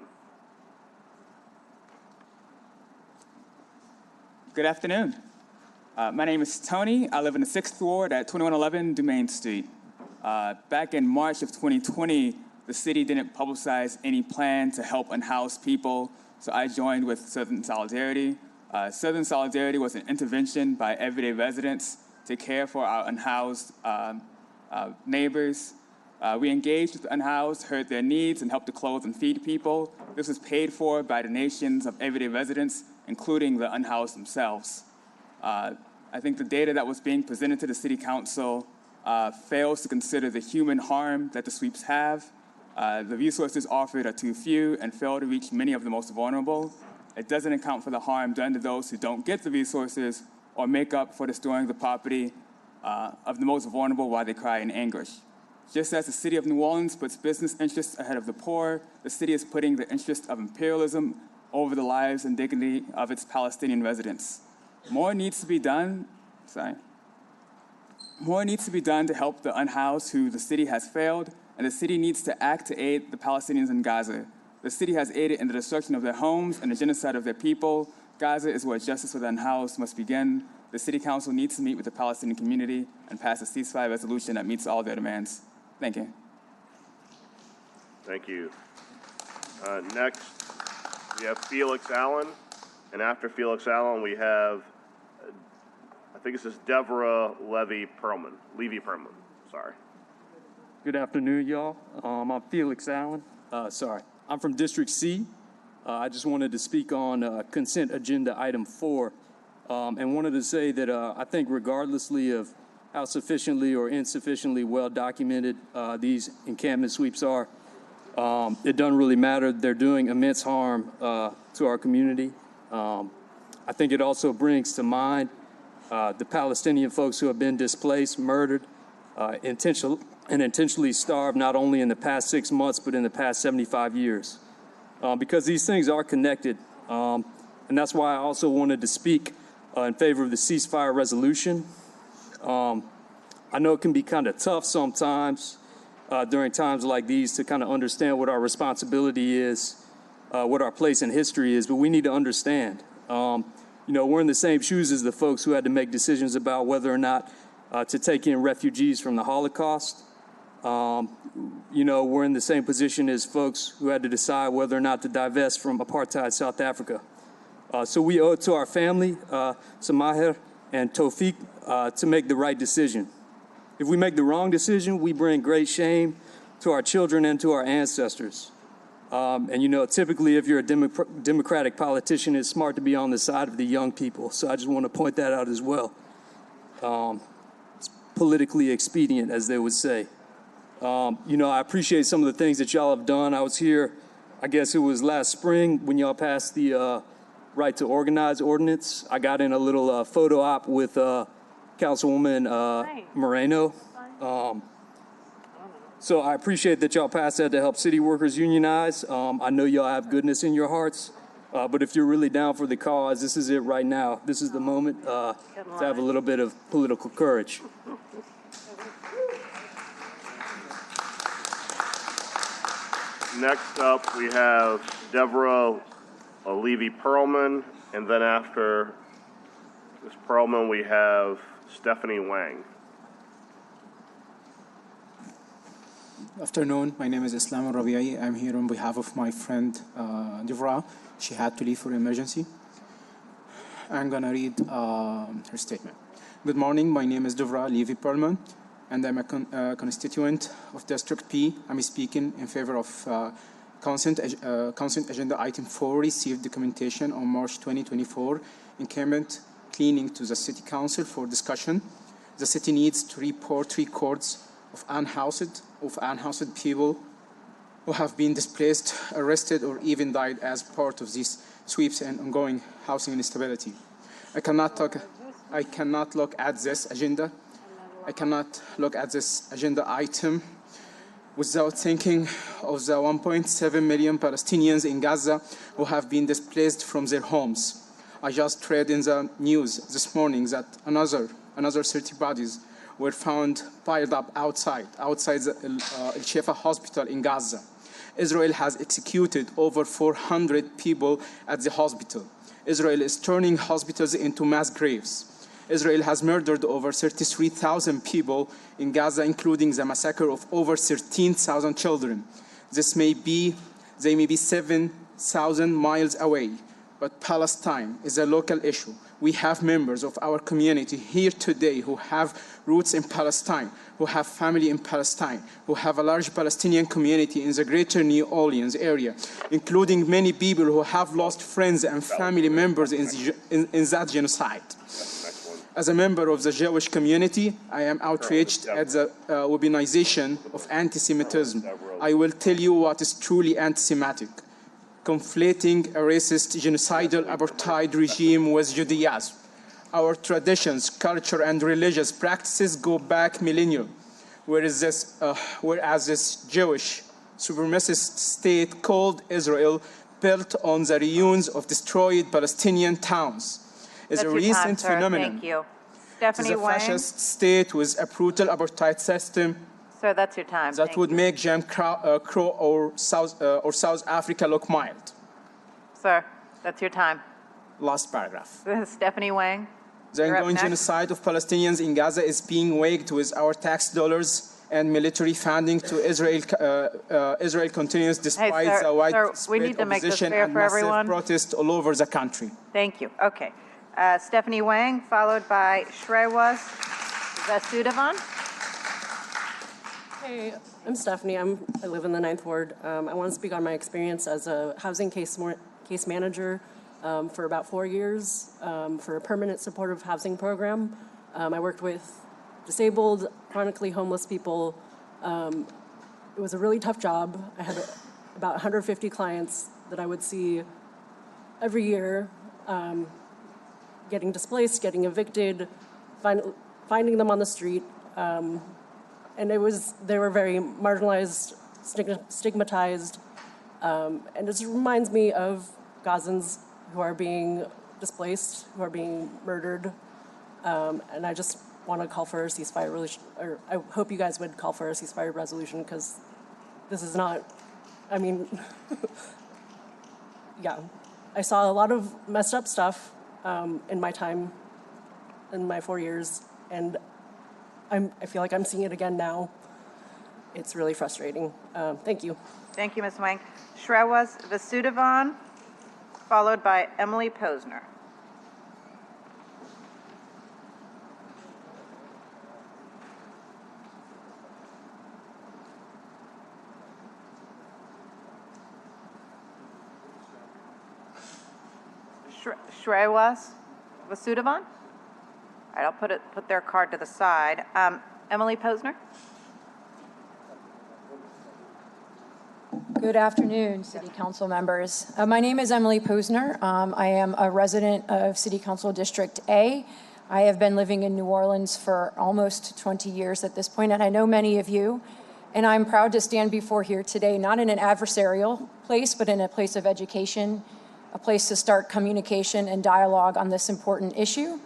[SPEAKER 12] Good afternoon. My name is Tony. I live in the 6th Ward at 2111 Dumaine Street. Back in March of 2020, the city didn't publicize any plan to help unhoused people, so I joined with Southern Solidarity. Southern Solidarity was an intervention by everyday residents to care for our unhoused neighbors. We engaged with the unhoused, heard their needs, and helped to clothe and feed people. This was paid for by donations of everyday residents, including the unhoused themselves. I think the data that was being presented to the City Council fails to consider the human harm that the sweeps have. The resources offered are too few and fail to reach many of the most vulnerable. It doesn't account for the harm done to those who don't get the resources or make up for destroying the property of the most vulnerable while they cry in anguish. Just as the city of New Orleans puts business interests ahead of the poor, the city is putting the interest of imperialism over the lives and dignity of its Palestinian residents. More needs to be done to help the unhoused who the city has failed, and the city needs to act to aid the Palestinians in Gaza. The city has aided in the destruction of their homes and the genocide of their people. Gaza is where justice for the unhoused must begin. The City Council needs to meet with the Palestinian community and pass a ceasefire resolution that meets all their demands. Thank you.
[SPEAKER 3] Thank you. Next, we have Felix Allen, and after Felix Allen, we have, I think this is Deborah Levy-Perlman, sorry.
[SPEAKER 23] Good afternoon, y'all. I'm Felix Allen. I'm from District C. I just wanted to speak on consent agenda item 4, and wanted to say that I think regardlessly of how sufficiently or insufficiently well documented these encampment sweeps are, it doesn't really matter. They're doing immense harm to our community. I think it also brings to mind the Palestinian folks who have been displaced, murdered, intentionally starved, not only in the past 6 months, but in the past 75 years. Because these things are connected. And that's why I also wanted to speak in favor of the ceasefire resolution. I know it can be kind of tough sometimes during times like these to kind of understand what our responsibility is, what our place in history is, but we need to understand. We're in the same shoes as the folks who had to make decisions about whether or not to take in refugees from the Holocaust. We're in the same position as folks who had to decide whether or not to divest from apartheid South Africa. So we owe it to our family, Samaher, and Tawfiq to make the right decision. If we make the wrong decision, we bring great shame to our children and to our ancestors. And you know, typically if you're a Democratic politician, it's smart to be on the side of the young people. So I just want to point that out as well. It's politically expedient, as they would say. You know, I appreciate some of the things that y'all have done. I was here, I guess it was last spring when y'all passed the right to organize ordinance. I got in a little photo op with Councilwoman Moreno. So I appreciate that y'all passed that to help city workers unionize. I know y'all have goodness in your hearts, but if you're really down for the cause, this is it right now. This is the moment to have a little bit of political courage.
[SPEAKER 3] Next up, we have Deborah Levy-Perlman, and then after Ms. Perlman, we have Stephanie Wang.
[SPEAKER 11] Afternoon, my name is Islam Rabiai. I'm here on behalf of my friend Devra. She had to leave for emergency. I'm gonna read her statement. Good morning, my name is Devra Levy-Perlman, and I'm a constituent of District P. I'm speaking in favor of consent agenda item 4, received documentation on March 2024, encampment cleaning to the City Council for discussion. The city needs to report records of unhoused people who have been displaced, arrested, or even died as part of these sweeps and ongoing housing instability. I cannot look at this agenda. I cannot look at this agenda item without thinking of the 1.7 million Palestinians in Gaza who have been displaced from their homes. I just read in the news this morning that another 30 bodies were found piled up outside the Al-Shifa hospital in Gaza. Israel has executed over 400 people at the hospital. Israel is turning hospitals into mass graves. Israel has murdered over 33,000 people in Gaza, including the massacre of over 13,000 children. They may be 7,000 miles away, but Palestine is a local issue. We have members of our community here today who have roots in Palestine, who have family in Palestine, who have a large Palestinian community in the greater New Orleans area, including many people who have lost friends and family members in that genocide. As a member of the Jewish community, I am outraged at the weaponization of anti-Semitism. I will tell you what is truly anti-Semitic: conflating a racist, genocidal apartheid regime with Judaism. Our traditions, culture, and religious practices go back millennia, whereas this Jewish supremacist state called Israel, built on the ruins of destroyed Palestinian towns, is a recent phenomenon.
[SPEAKER 1] Thank you. Stephanie
[SPEAKER 11] Wang. It is a fascist state with a brutal apartheid system.
[SPEAKER 1] Sir, that's your time.
[SPEAKER 11] That would make Jim Crow or South Africa look mild.
[SPEAKER 1] Sir, that's your time.
[SPEAKER 11] Last paragraph.
[SPEAKER 1] Stephanie Wang.
[SPEAKER 11] The ongoing genocide of Palestinians in Gaza is being waged with our tax dollars and military funding to Israel. Israel continues despite the widespread opposition and massive protest all over the country.
[SPEAKER 1] Thank you. Okay. Stephanie Wang, followed by Shreywas Vasudevan.
[SPEAKER 13] Hey, I'm Stephanie. I live in the 9th Ward. I want to speak on my experience as a housing case manager for about 4 years for a permanent supportive housing program. I worked with disabled, chronically homeless people. It was a really tough job. I had about 150 clients that I would see every year, getting displaced, getting evicted, finding them on the street. And they were very marginalized, stigmatized, and it just reminds me of Gazans who are being displaced, who are being murdered, and I just want to call for a ceasefire resolution, or I hope you guys would call for a ceasefire resolution, because this is not, I mean, yeah, I saw a lot of messed up stuff in my time, in my 4 years, and I feel like I'm seeing it again now. It's really frustrating. Thank you.
[SPEAKER 1] Thank you, Ms. Wang. Shreywas Vasudevan, followed by Emily Posner. Shrewas Vasudevan? All right, I'll put their card to the side. Emily Posner?
[SPEAKER 16] Good afternoon, City Council members. My name is Emily Posner. I am a resident of City Council District A. I have been living in New Orleans for almost 20 years at this point, and I know many of you. And I'm proud to stand before here today, not in an adversarial place, but in a place of education, a place to start communication and dialogue on this important issue.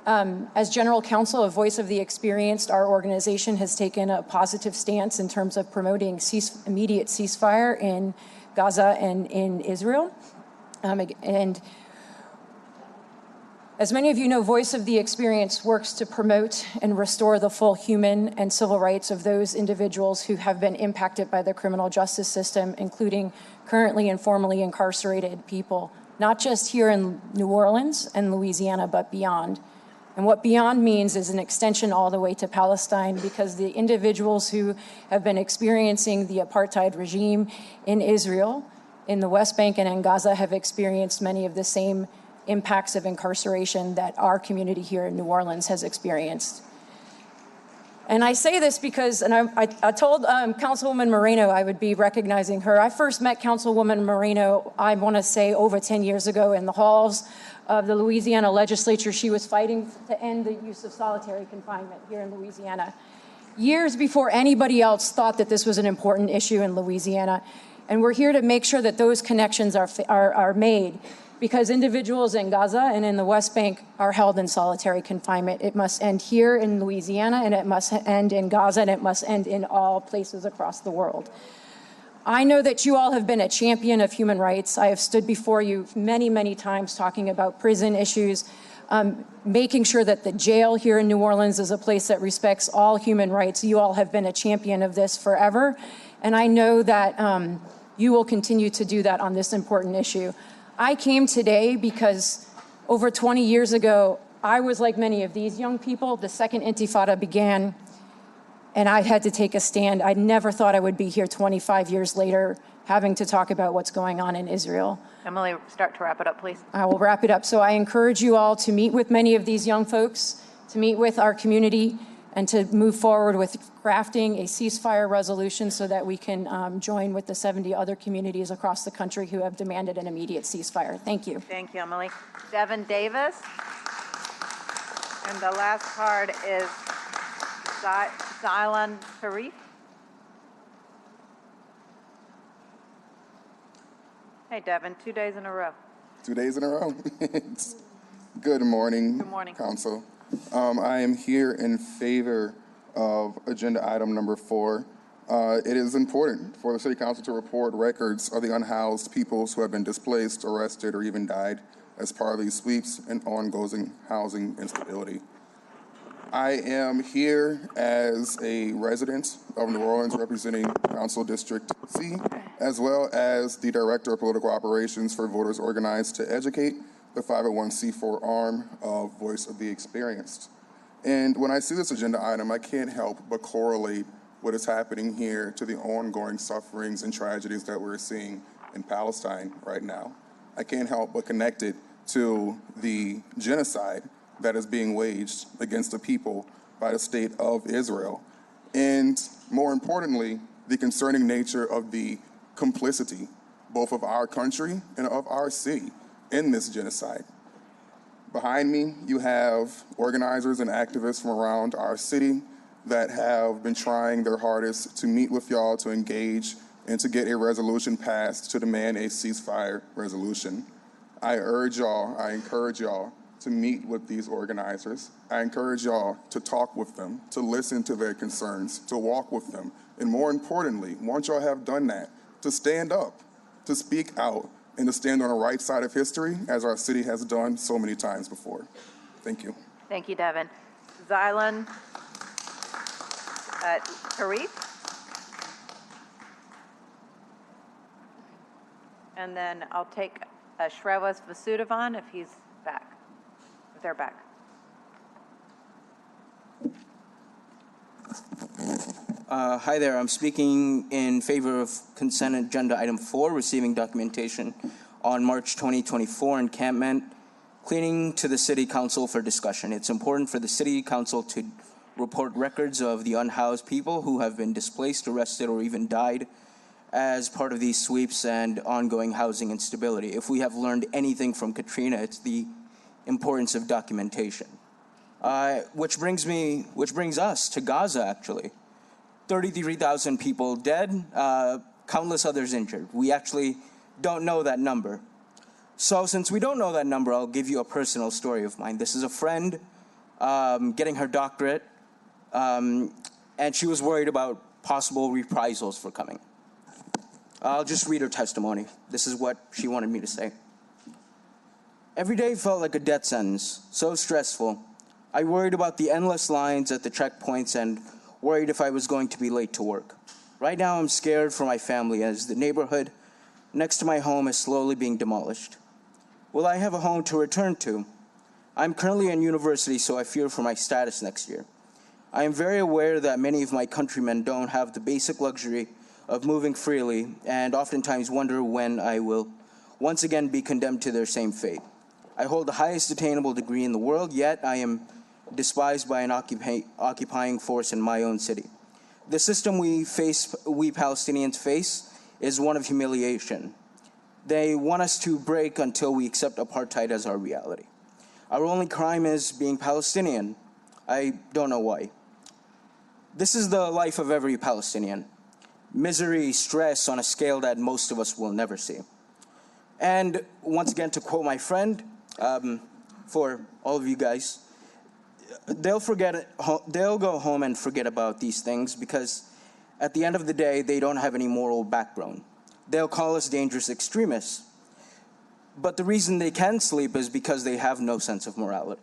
[SPEAKER 16] As General Counsel, a voice of the experienced, our organization has taken a positive stance in terms of promoting immediate ceasefire in Gaza and in Israel. And as many of you know, Voice of the Experienced works to promote and restore the full human and civil rights of those individuals who have been impacted by the criminal justice system, including currently and formerly incarcerated people, not just here in New Orleans and Louisiana, but beyond. And what beyond means is an extension all the way to Palestine, because the individuals who have been experiencing the apartheid regime in Israel, in the West Bank and in Gaza have experienced many of the same impacts of incarceration that our community here in New Orleans has experienced. And I say this because, and I told Councilwoman Moreno I would be recognizing her. I first met Councilwoman Moreno, I want to say over 10 years ago in the halls of the Louisiana legislature. She was fighting to end the use of solitary confinement here in Louisiana, years before anybody else thought that this was an important issue in Louisiana. And we're here to make sure that those connections are made, because individuals in Gaza and in the West Bank are held in solitary confinement. It must end here in Louisiana, and it must end in Gaza, and it must end in all places across the world. I know that you all have been a champion of human rights. I have stood before you many, many times talking about prison issues, making sure that the jail here in New Orleans is a place that respects all human rights. You all have been a champion of this forever, and I know that you will continue to do that on this important issue. I came today because over 20 years ago, I was like many of these young people. The second Intifada began, and I had to take a stand. I never thought I would be here 25 years later having to talk about what's going on in Israel.
[SPEAKER 1] Emily, start to wrap it up, please.
[SPEAKER 16] I will wrap it up. So I encourage you all to meet with many of these young folks, to meet with our community, and to move forward with crafting a ceasefire resolution so that we can join with the 70 other communities across the country who have demanded an immediate ceasefire. Thank you.
[SPEAKER 1] Thank you, Emily. Devin Davis. And the last card is Zylan Sharif. Hey, Devin, 2 days in a row.
[SPEAKER 18] 2 days in a row. Good morning,
[SPEAKER 1] Good morning.
[SPEAKER 18] Council. I am here in favor of agenda item number 4. It is important for the City Council to report records of the unhoused peoples who have been displaced, arrested, or even died as part of these sweeps and ongoing housing instability. I am here as a resident of New Orleans representing Council District C, as well as the Director of Political Operations for Voters Organized to Educate, the 501c4 arm of Voice of the Experienced. And when I see this agenda item, I can't help but correlate what is happening here to the ongoing sufferings and tragedies that we're seeing in Palestine right now. I can't help but connect it to the genocide that is being waged against the people by the state of Israel. And more importantly, the concerning nature of the complicity, both of our country and of our city, in this genocide. Behind me, you have organizers and activists from around our city that have been trying their hardest to meet with y'all, to engage, and to get a resolution passed to demand a ceasefire resolution. I urge y'all, I encourage y'all to meet with these organizers. I encourage y'all to talk with them, to listen to their concerns, to walk with them, and more importantly, once y'all have done that, to stand up, to speak out, and to stand on the right side of history, as our city has done so many times before. Thank you.
[SPEAKER 1] Thank you, Devin. Zylan Sharif. And then I'll take Shrewas Vasudevan if he's back, if they're back.
[SPEAKER 19] Hi there, I'm speaking in favor of consent agenda item 4, receiving documentation on March 2024 encampment cleaning to the City Council for discussion. It's important for the City Council to report records of the unhoused people who have been displaced, arrested, or even died as part of these sweeps and ongoing housing instability. If we have learned anything from Katrina, it's the importance of documentation. Which brings us to Gaza, actually. 33,000 people dead, countless others injured. We actually don't know that number. So since we don't know that number, I'll give you a personal story of mine. This is a friend getting her doctorate, and she was worried about possible reprisals for coming. I'll just read her testimony. This is what she wanted me to say. Every day felt like a death sentence, so stressful. I worried about the endless lines at the checkpoints and worried if I was going to be late to work. Right now I'm scared for my family as the neighborhood next to my home is slowly being demolished. Will I have a home to return to? I'm currently in university, so I fear for my status next year. I am very aware that many of my countrymen don't have the basic luxury of moving freely and oftentimes wonder when I will once again be condemned to their same fate. I hold the highest attainable degree in the world, yet I am despised by an occupying force in my own city. The system we Palestinians face is one of humiliation. They want us to break until we accept apartheid as our reality. Our only crime is being Palestinian. I don't know why. This is the life of every Palestinian. Misery, stress on a scale that most of us will never see. And once again, to quote my friend, for all of you guys, they'll go home and forget about these things because at the end of the day, they don't have any moral backbone. They'll call us dangerous extremists. But the reason they can sleep is because they have no sense of morality.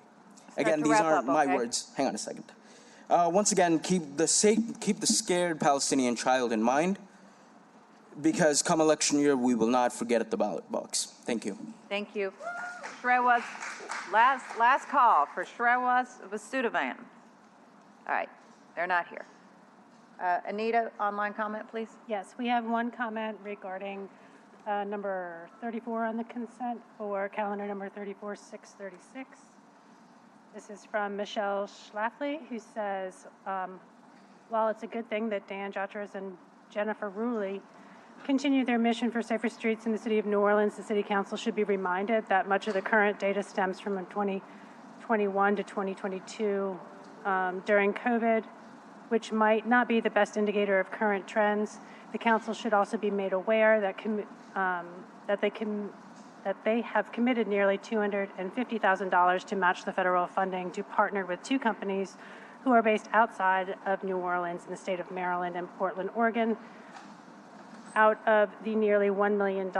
[SPEAKER 19] Again, these aren't my words. Hang on a second. Once again, keep the scared Palestinian child in mind, because come election year, we will not forget at the ballot box. Thank you.
[SPEAKER 1] Thank you. Shrewaz, last call for Shrewaz Vasudevan. All right, they're not here. Anita, online comment, please.
[SPEAKER 9] Yes, we have one comment regarding number 34 on the consent for calendar number 34636. This is from Michelle Schlafly, who says, while it's a good thing that Dan Jotras and Jennifer Ruley continue their mission for safer streets in the city of New Orleans, the City Council should be reminded that much of the current data stems from 2021 to 2022 during COVID, which might not be the best indicator of current trends. The Council should also be made aware that they have committed nearly $250,000 to match the federal funding to partner with two companies who are based outside of New Orleans in the state of Maryland and Portland, Oregon. Out of the nearly $1 million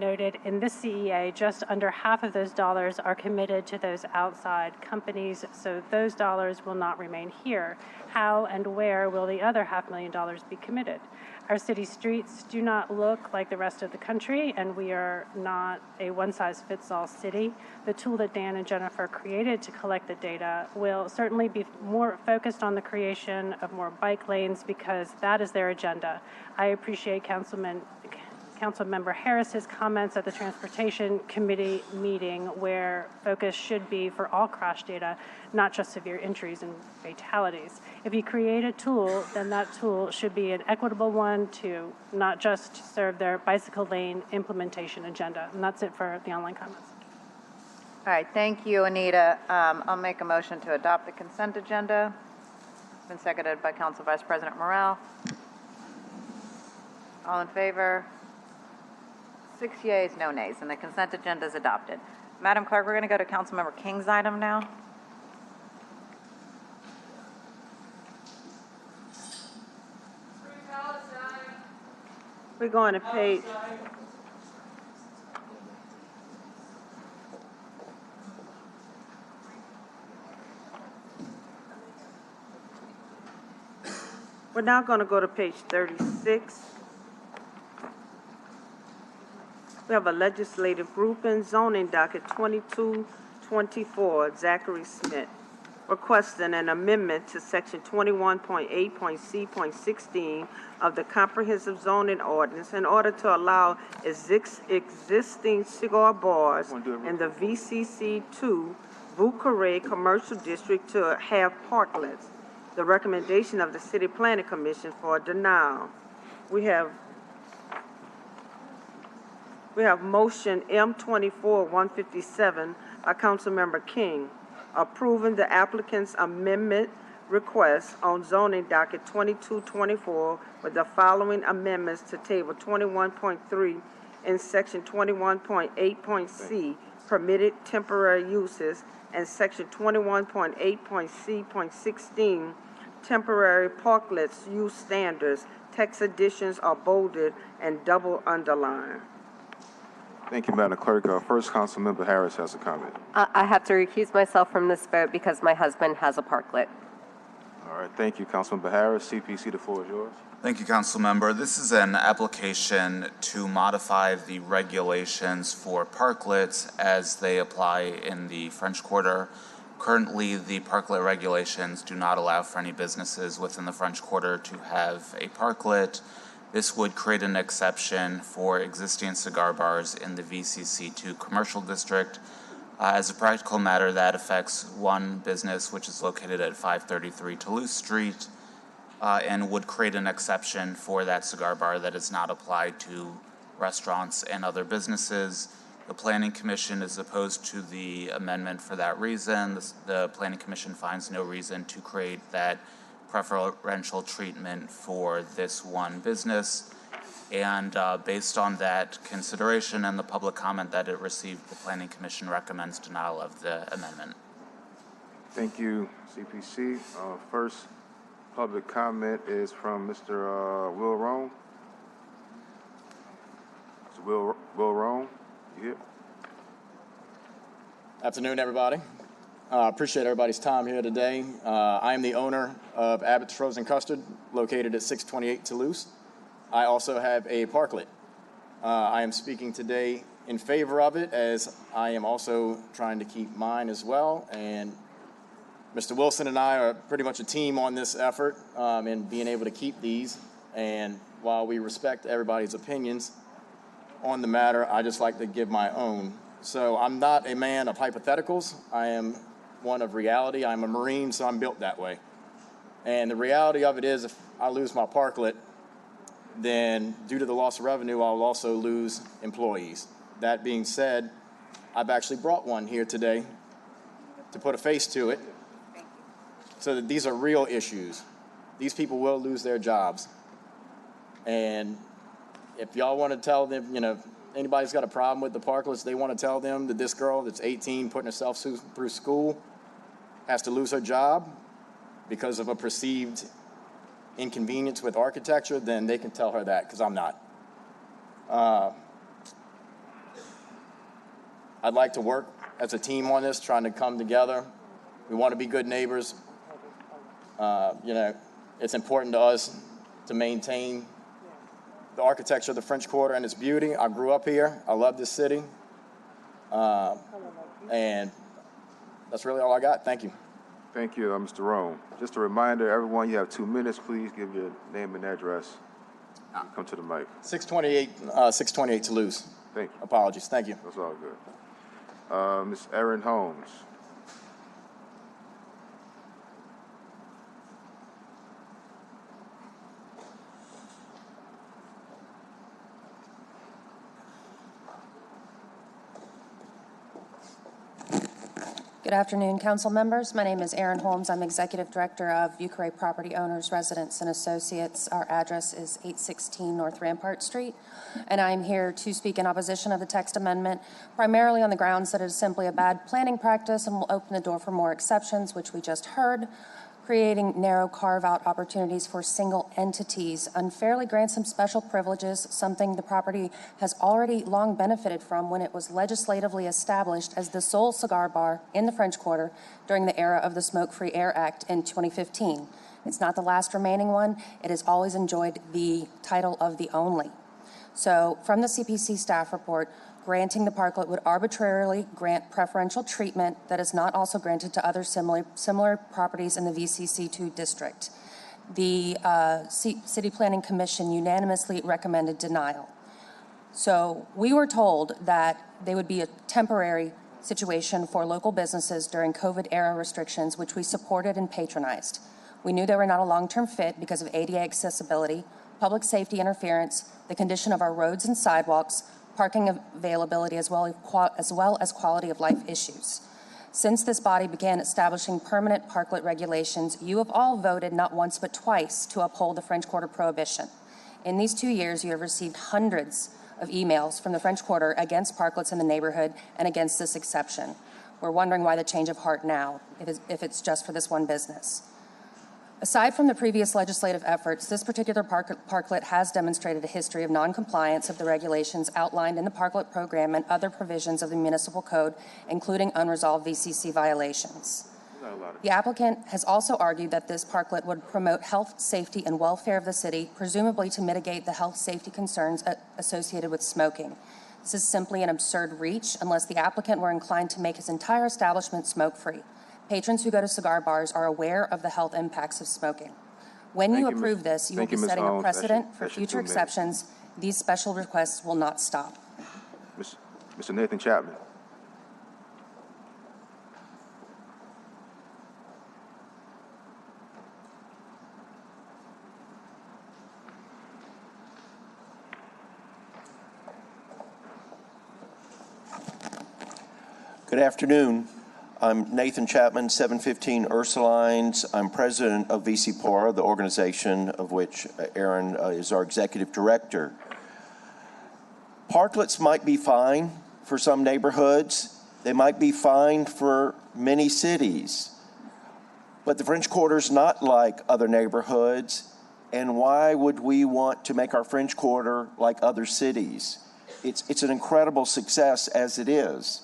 [SPEAKER 9] noted in this CEA, just under half of those dollars are committed to those outside companies, so those dollars will not remain here. How and where will the other $500,000 be committed? Our city streets do not look like the rest of the country, and we are not a one-size-fits-all city. The tool that Dan and Jennifer created to collect the data will certainly be more focused on the creation of more bike lanes because that is their agenda. I appreciate Councilmember Harris's comments at the Transportation Committee meeting where focus should be for all crash data, not just severe injuries and fatalities. If you create a tool, then that tool should be an equitable one to not just serve their bicycle lane implementation agenda. And that's it for the online comments.
[SPEAKER 1] All right, thank you, Anita. I'll make a motion to adopt the consent agenda. It's been seconded by Council Vice President Morrell. All in favor? 6 yeas, no nays, and the consent agenda is adopted. Madam Clerk, we're going to go to Councilmember King's item now.
[SPEAKER 2] We're going to page. We're now going to go to page 36. We have a legislative grouping, zoning docket 2224, Zachary Smith, requesting an amendment to Section 21.8.c.16 of the Comprehensive Zoning Ordinance in order to allow existing cigar bars in the VCC2 Bucare Commercial District to have parklets. The recommendation of the City Planning Commission for denial. We have motion M24-157 by Councilmember King, approving the applicant's amendment request on zoning docket 2224 with the following amendments to table 21.3 in section 21.8.c, permitted temporary uses, and section 21.8.c.16, temporary parklets use standards. Text additions are bolded and double underlined.
[SPEAKER 14] Thank you, Madam Clerk. First, Councilmember Harris has a comment.
[SPEAKER 7] I have to recuse myself from this vote because my husband has a parklet.
[SPEAKER 14] All right, thank you, Councilmember Harris. CPC, the floor is yours.
[SPEAKER 20] Thank you, Councilmember. This is an application to modify the regulations for parklets as they apply in the French Quarter. Currently, the parklet regulations do not allow for any businesses within the French Quarter to have a parklet. This would create an exception for existing cigar bars in the VCC2 commercial district. As a practical matter, that affects one business which is located at 533 Toulouse Street and would create an exception for that cigar bar that is not applied to restaurants and other businesses. The Planning Commission is opposed to the amendment for that reason. The Planning Commission finds no reason to create that preferential treatment for this one business. And based on that consideration and the public comment that it received, the Planning Commission recommends denial of the amendment.
[SPEAKER 14] Thank you, CPC. First public comment is from Mr. Will Roan. Mr. Will Roan, you here?
[SPEAKER 21] Afternoon, everybody. Appreciate everybody's time here today. I am the owner of Abbott's Frozen Custard, located at 628 Toulouse. I also have a parklet. I am speaking today in favor of it, as I am also trying to keep mine as well. And Mr. Wilson and I are pretty much a team on this effort in being able to keep these. And while we respect everybody's opinions on the matter, I just like to give my own. So I'm not a man of hypotheticals. I am one of reality. I'm a Marine, so I'm built that way. And the reality of it is, if I lose my parklet, then due to the loss of revenue, I'll also lose employees. That being said, I've actually brought one here today to put a face to it, so that these are real issues. These people will lose their jobs. And if y'all want to tell them, anybody's got a problem with the parklets, they want to tell them that this girl that's 18 putting herself through school has to lose her job because of a perceived inconvenience with architecture, then they can tell her that, because I'm not. I'd like to work as a team on this, trying to come together. We want to be good neighbors. It's important to us to maintain the architecture of the French Quarter and its beauty. I grew up here. I love this city. And that's really all I got. Thank you.
[SPEAKER 14] Thank you, Mr. Roan. Just a reminder, everyone, you have 2 minutes. Please give your name and address. Come to the mic.
[SPEAKER 21] 628 Toulouse.
[SPEAKER 14] Thank you.
[SPEAKER 21] Apologies. Thank you.
[SPEAKER 14] That's all good. Ms. Erin Holmes.
[SPEAKER 16] Good afternoon, council members. My name is Erin Holmes. I'm Executive Director of Bucare Property Owners, Residents, and Associates. Our address is 816 North Rampart Street, and I'm here to speak in opposition of the text amendment, primarily on the grounds that it is simply a bad planning practice and will open the door for more exceptions, which we just heard, creating narrow carve-out opportunities for single entities, unfairly grants some special privileges, something the property has already long benefited from when it was legislatively established as the sole cigar bar in the French Quarter during the era of the Smoke-Free Air Act in 2015. It's not the last remaining one. It has always enjoyed the title of the only. So from the CPC staff report,
[SPEAKER 6] granting the parklet would arbitrarily grant preferential treatment that is not also granted to other similar properties in the VCC2 district. The City Planning Commission unanimously recommended denial. So we were told that they would be a temporary situation for local businesses during COVID-era restrictions, which we supported and patronized. We knew they were not a long-term fit because of ADA accessibility, public safety interference, the condition of our roads and sidewalks, parking availability, as well as quality of life issues. Since this body began establishing permanent parklet regulations, you have all voted not once but twice to uphold the French Quarter prohibition. In these 2 years, you have received hundreds of emails from the French Quarter against parklets in the neighborhood and against this exception. We're wondering why the change of heart now, if it's just for this one business. Aside from the previous legislative efforts, this particular parklet has demonstrated a history of non-compliance of the regulations outlined in the parklet program and other provisions of the municipal code, including unresolved VCC violations. The applicant has also argued that this parklet would promote health, safety, and welfare of the city, presumably to mitigate the health safety concerns associated with smoking. This is simply an absurd reach unless the applicant were inclined to make his entire establishment smoke-free. Patrons who go to cigar bars are aware of the health impacts of smoking. When you approve this, you will be setting a precedent for future exceptions. These special requests will not stop.
[SPEAKER 14] Mr. Nathan Chapman.
[SPEAKER 4] Good afternoon. I'm Nathan Chapman, 715 Ursulines. I'm president of VCPORA, the organization of which Aaron is our executive director. Parklets might be fine for some neighborhoods. They might be fine for many cities. But the French Quarter is not like other neighborhoods. And why would we want to make our French Quarter like other cities? It's an incredible success as it is.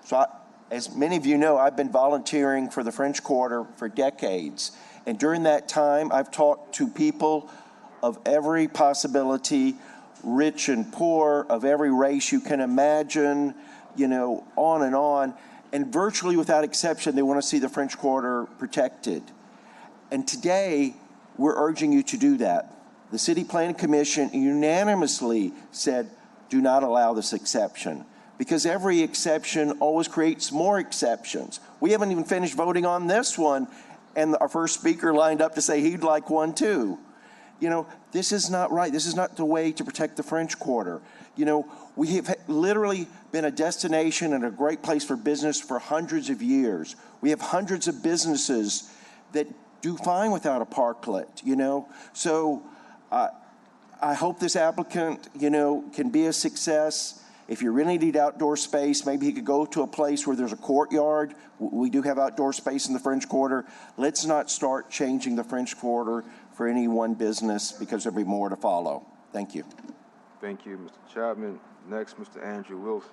[SPEAKER 4] So as many of you know, I've been volunteering for the French Quarter for decades. And during that time, I've talked to people of every possibility, rich and poor, of every race you can imagine, you know, on. And virtually without exception, they want to see the French Quarter protected. And today, we're urging you to do that. The City Planning Commission unanimously said, do not allow this exception. Because every exception always creates more exceptions. We haven't even finished voting on this one, and our first speaker lined up to say he'd like one too. You know, this is not right. This is not the way to protect the French Quarter. You know, we have literally been a destination and a great place for business for hundreds of years. We have hundreds of businesses that do fine without a parklet, you know. So I hope this applicant, you know, can be a success. If you really need outdoor space, maybe he could go to a place where there's a courtyard. We do have outdoor space in the French Quarter. Let's not start changing the French Quarter for any one business because there'll be more to follow. Thank you.
[SPEAKER 14] Thank you, Mr. Chapman. Next, Mr. Andrew Wilson.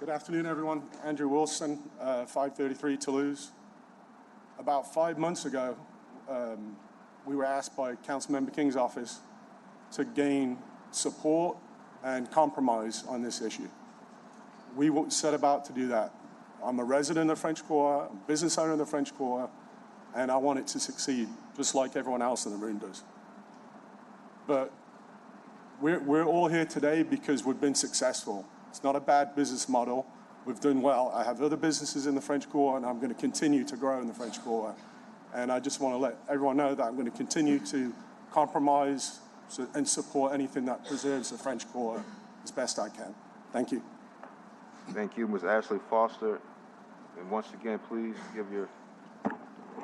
[SPEAKER 15] Good afternoon, everyone. Andrew Wilson, 533 Toulouse. About 5 months ago, we were asked by Councilmember King's office to gain support and compromise on this issue. We set about to do that. I'm a resident of French Quarter, a business owner of the French Quarter, and I want it to succeed, just like everyone else in the room does. But we're all here today because we've been successful. It's not a bad business model. We've done well. I have other businesses in the French Quarter, and I'm going to continue to grow in the French Quarter. And I just want to let everyone know that I'm going to continue to compromise and support anything that preserves the French Quarter as best I can. Thank you.
[SPEAKER 14] Thank you, Ms. Ashley Foster. And once again, please give your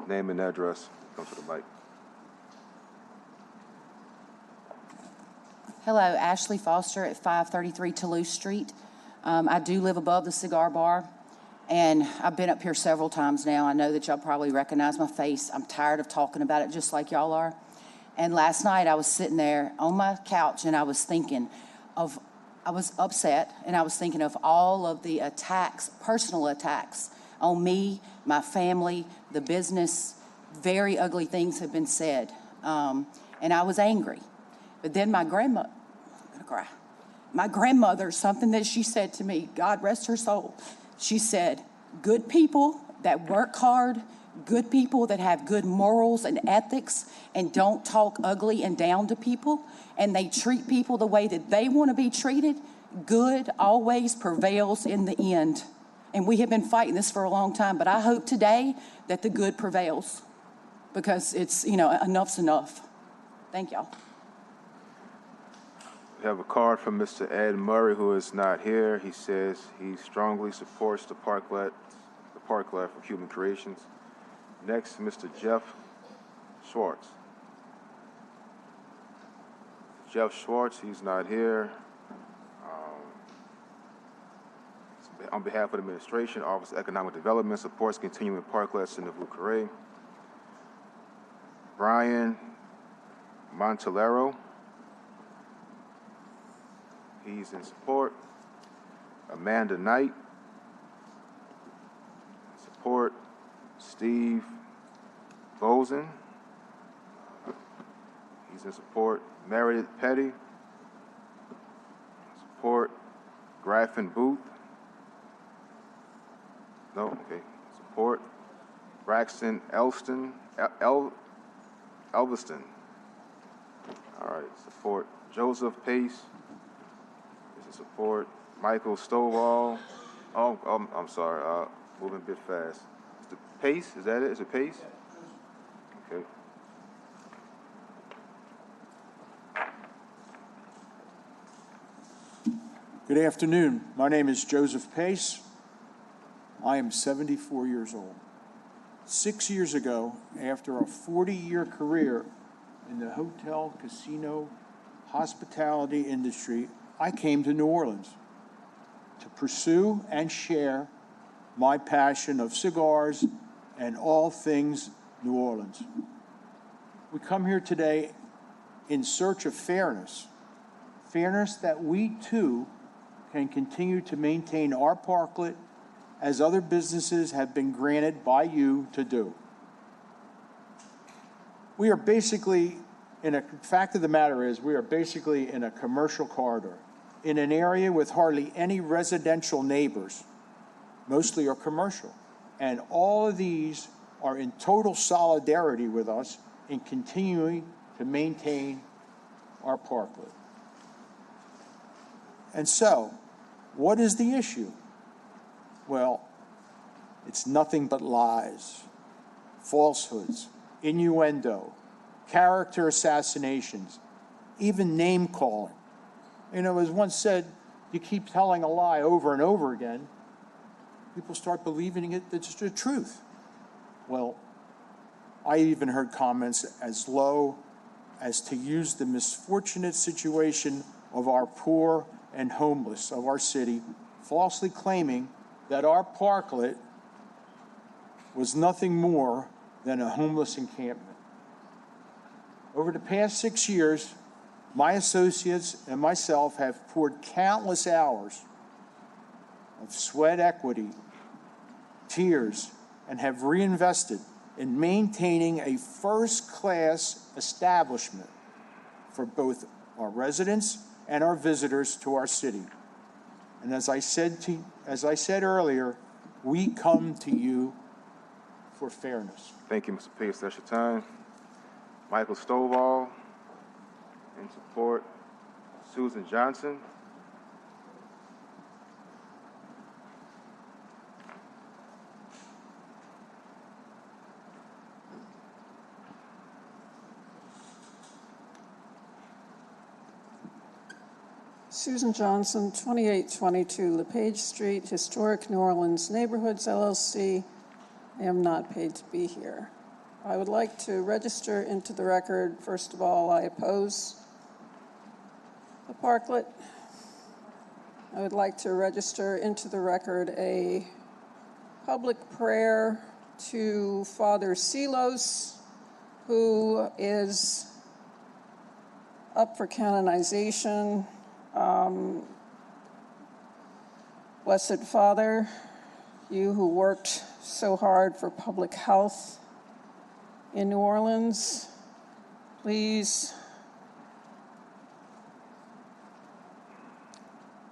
[SPEAKER 14] name and address. Come to the mic.
[SPEAKER 17] Hello, Ashley Foster at 533 Toulouse Street. I do live above the cigar bar, and I've been up here several times now. I know that y'all probably recognize my face. I'm tired of talking about it just like y'all are. And last night I was sitting there on my couch and I was upset, and I was thinking of all of the attacks, personal attacks on me, my family, the business very ugly things have been said. And I was angry. But then my grandmother, I'm gonna cry. My grandmother, something that she said to me, God rest her soul, she said, good people that work hard, good people that have good morals and ethics and don't talk ugly and down to people, and they treat people the way that they want to be treated, good always prevails in the end. And we have been fighting this for a long time, but I hope today that the good prevails, because it's, enough's enough. Thank y'all.
[SPEAKER 14] We have a card from Mr. Ed Murray, who is not here. He says he strongly supports the parklet for Human Creations. Next, Mr. Jeff Schwartz. Jeff Schwartz, he's not here. On behalf of the administration, Office of Economic Development supports continuing parklets in the Vucare. Brian Montalero, he's in support. Amanda Knight, support. Steve Bozen, he's in support. Meredith Petty, support. Graffin Booth, no, okay, support. Braxton Elston, Elviston, all right, support. Joseph Pace is in support. Michael Stovall, I'm sorry, moving a bit fast. Is it Pace, is that it? Is it Pace? Okay.
[SPEAKER 5] Good afternoon. My name is Joseph Pace. I am 74 years old. 6 years ago, after a 40-year career in the hotel, casino, hospitality industry, I came to New Orleans to pursue and share my passion of cigars and all things New Orleans. We come here today in search of fairness that we too can continue to maintain our parklet as other businesses have been granted by you to do. We are basically, fact of the matter is, we are basically in a commercial corridor, in an area with hardly any residential neighbors. Mostly are commercial. And all of these are in total solidarity with us in continuing to maintain our parklet. And so, what is the issue? Well, it's nothing but lies, falsehoods, innuendo, character assassinations, even name calling. As once said, you keep telling a lie over and over again, people start believing it's the truth. Well, I even heard comments as low as to use the misfortunate situation of our poor and homeless of our city, falsely claiming that our parklet was nothing more than a homeless encampment. Over the past 6 years, my associates and myself have poured countless hours of sweat equity, tears, and have reinvested in maintaining a first-class establishment for both our residents and our visitors to our city. And as I said earlier, we come to you for fairness.
[SPEAKER 14] Thank you, Mr. Pace. That's your time. Michael Stovall, in support. Susan Johnson.
[SPEAKER 8] Susan Johnson, 2822 LePage Street, Historic New Orleans Neighborhoods, LLC. I am not paid to be here. I would like to register into the record, first of all, I oppose the parklet. I would like to register into the record a public prayer to Father Silos, who is up for canonization. Blessed Father, you who worked so hard for public health in New Orleans, please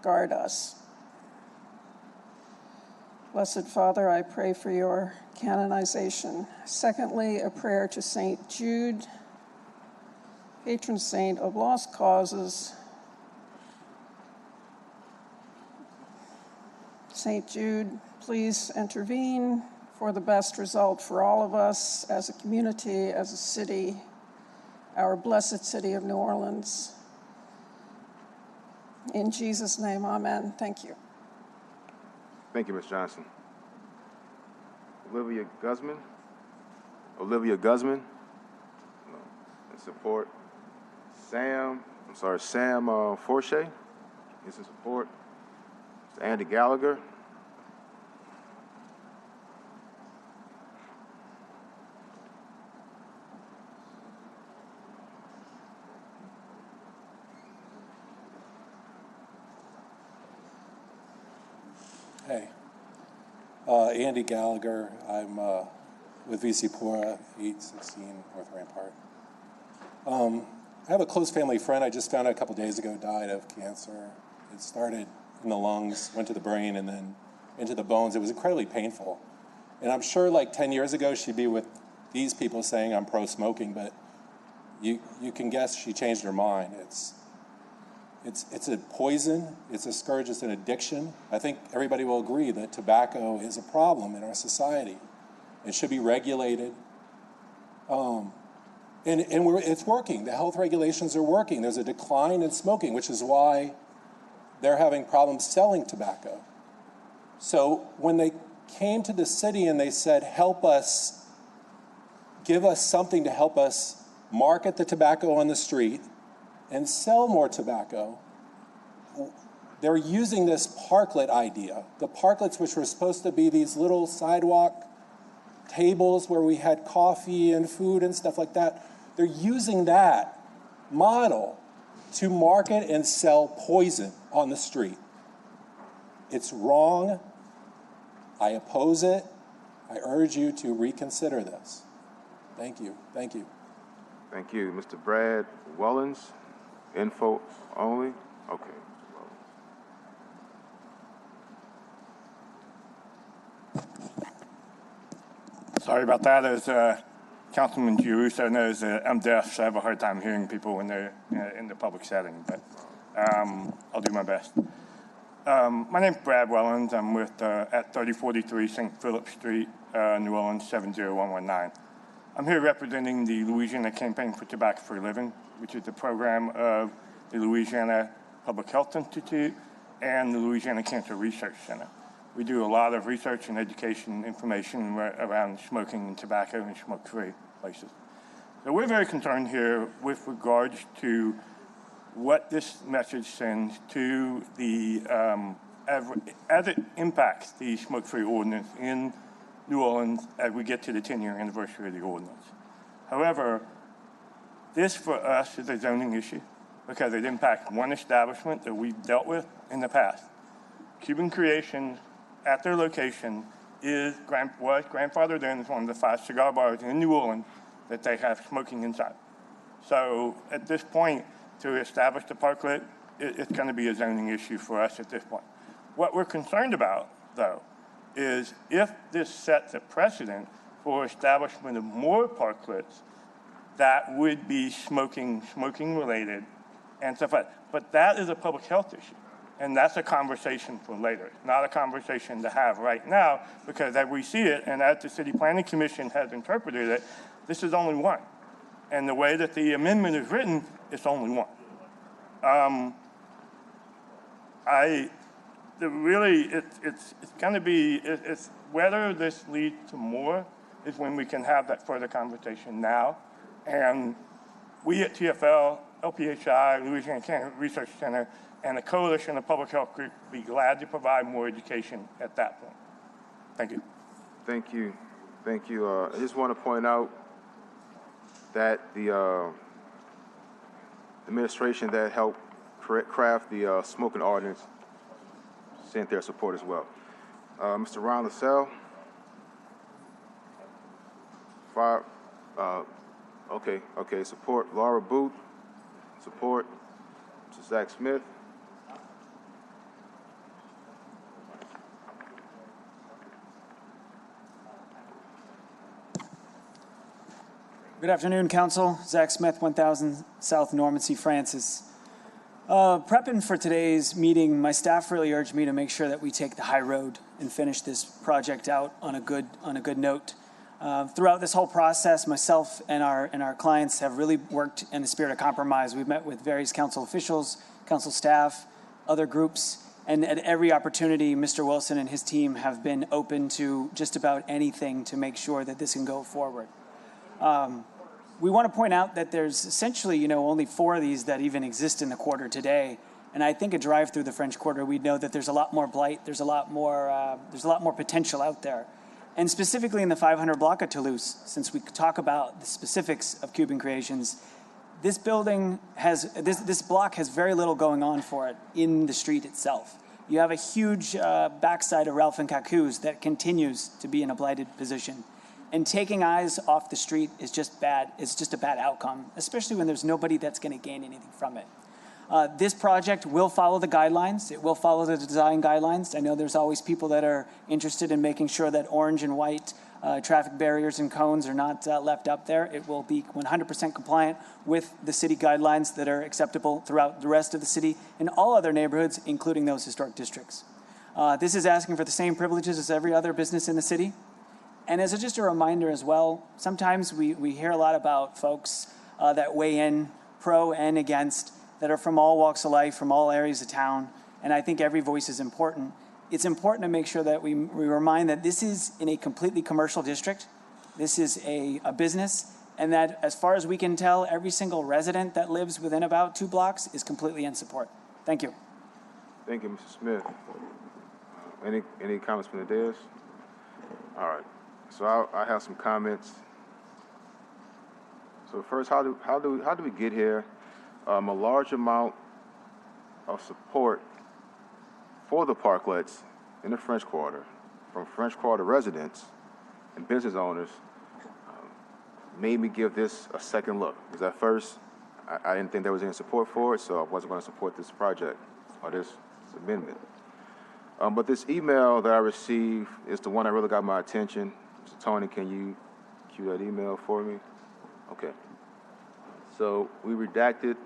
[SPEAKER 8] guard us. Blessed Father, I pray for your canonization. Secondly, a prayer to St. Jude, patron saint of lost causes. St. Jude, please intervene for the best result for all of us as a community, as a city, our blessed city of New Orleans. In Jesus' name, amen. Thank you.
[SPEAKER 14] Thank you, Ms. Johnson. Olivia Guzman? Olivia Guzman? No. In support. Sam Forche is in support. Mr. Andy Gallagher.
[SPEAKER 10] Hey, Andy Gallagher. I'm with VC Pora, 816 North Rampart. I have a close family friend I just found out a couple days ago died of cancer. It started in the lungs, went to the brain, and then into the bones. It was incredibly painful. And I'm sure like 10 years ago, she'd be with these people saying I'm pro-smoking, but you can guess she changed her mind. It's a poison, it's a scourge, it's an addiction. I think everybody will agree that tobacco is a problem in our society. It should be regulated. It's working. The health regulations are working. There's a decline in smoking, which is why they're having problems selling tobacco. So when they came to the city and they said, help us, give us something to help us market the tobacco on the street and sell more tobacco, they're using this parklet idea. The parklets, which were supposed to be these little sidewalk tables where we had coffee and food and stuff like that, they're using that model to market and sell poison on the street. It's wrong. I oppose it. I urge you to reconsider this. Thank you. Thank you.
[SPEAKER 14] Thank you. Mr. Brad Wellens, info only. Okay.
[SPEAKER 12] Sorry about that. As Councilman Giarrusso knows, I'm deaf, so I have a hard time hearing people when they're in the public setting, but I'll do my best. My name's Brad Wellens. I'm with at 3043 St. Philip Street, New Orleans, 70119. I'm here representing the Louisiana Campaign for Tobacco for a Living, which is the program of the Louisiana Public Health Institute and the Louisiana Cancer Research Center. We do a lot of research and education information around smoking and tobacco and smoke-free places. So we're very concerned here with regards to what this message sends to the, as it impacts the smoke-free ordinance in New Orleans as we get to the 10-year anniversary of the ordinance. However, this for us is a zoning issue because it impacts one establishment that we've dealt with in the past. Cuban Creations at their location was grandfathered in as one of the 5 cigar bars in New Orleans that they have smoking inside. So at this point, to establish the parklet, it's going to be a zoning issue for us at this point. What we're concerned about, though, is if this sets a precedent for establishment of more parklets, that would be smoking related and stuff like that. But that is a public health issue. And that's a conversation for later, not a conversation to have right now, because as we see it, and as the City Planning Commission has interpreted it, this is only one. And the way that the amendment is written, it's only one. It's going to be, it's whether this leads to more is when we can have that further conversation now. And we at TFL, LPHI, Louisiana Cancer Research Center, and the Coalition of Public Health Groups will be glad to provide more education at that point. Thank you.
[SPEAKER 14] Thank you. Thank you. I just want to point out that the administration that helped craft the smoking ordinance sent their support as well. Mr. Ron LaSalle, Okay, support Laura Booth. Support Mr. Zach Smith.
[SPEAKER 3] Good afternoon, Council. Zach Smith, 1000 South Norman C. Francis. Prepping for today's meeting, my staff really urged me to make sure that we take the high road and finish this project out on a good note. Throughout this whole process, myself and our clients have really worked in the spirit of compromise. We've met with various council officials, council staff, other groups, and at every opportunity, Mr. Wilson and his team have been open to just about anything to make sure that this can go forward. We want to point out that there's essentially, only 4 of these that even exist in the quarter today. And I think a drive through the French Quarter, we'd know that there's a lot more blight. There's a lot more potential out there. And specifically in the 500 block of Toulouse, since we talk about the specifics of Cuban Creations, this building has, this block has very little going on for it in the street itself. You have a huge backside of Ralph and Kaku's that continues to be in a blighted position. And taking eyes off the street is just bad. It's just a bad outcome, especially when there's nobody that's going to gain anything from it. This project will follow the guidelines. It will follow the design guidelines. I know there's always people that are interested in making sure that orange and white traffic barriers and cones are not left up there. It will be 100% compliant with the city guidelines that are acceptable throughout the rest of the city and all other neighborhoods, including those historic districts. This is asking for the same privileges as every other business in the city. And as just a reminder as well, sometimes we hear a lot about folks that weigh in pro and against, that are from all walks of life, from all areas of town, and I think every voice is important. It's important to make sure that we remind that this is in a completely commercial district. This is a business, and that as far as we can tell, every single resident that lives within about 2 blocks is completely in support. Thank you.
[SPEAKER 14] Thank you, Mr. Smith. Any comments from the dais? All right. So I have some comments. So first, how do we get here? A large amount of support for the parklets in the French Quarter from French Quarter residents and business owners made me give this a second look. Because at first, I didn't think there was any support for it, so I wasn't going to support this project or this amendment. But this email that I received is the one that really got my attention. Mr. Tony, can you cue that email for me? Okay. So we redacted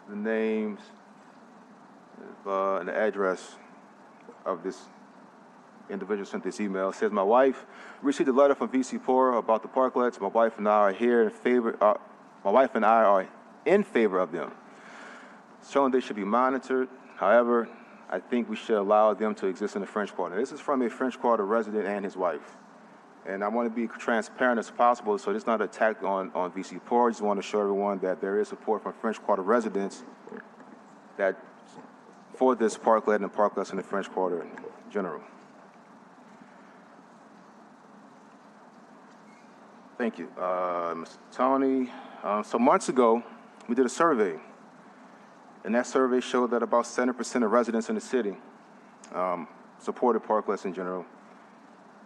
[SPEAKER 14] the names and the address of this individual sent this email. It says, my wife received a letter from VC Pora about the parklets. My wife and I are here in favor. My wife and I are in favor of them, showing they should be monitored. However, I think we should allow them to exist in the French Quarter. This is from a French Quarter resident and his wife. And I want to be transparent as possible, so it's not an attack on VC Pora. I just want to show everyone that there is support from French Quarter residents that for this parklet and parklets in the French Quarter in general. Thank you, Mr. Tony. So months ago, we did a survey, and that survey showed that about 70% of residents in the city supported parklets in general,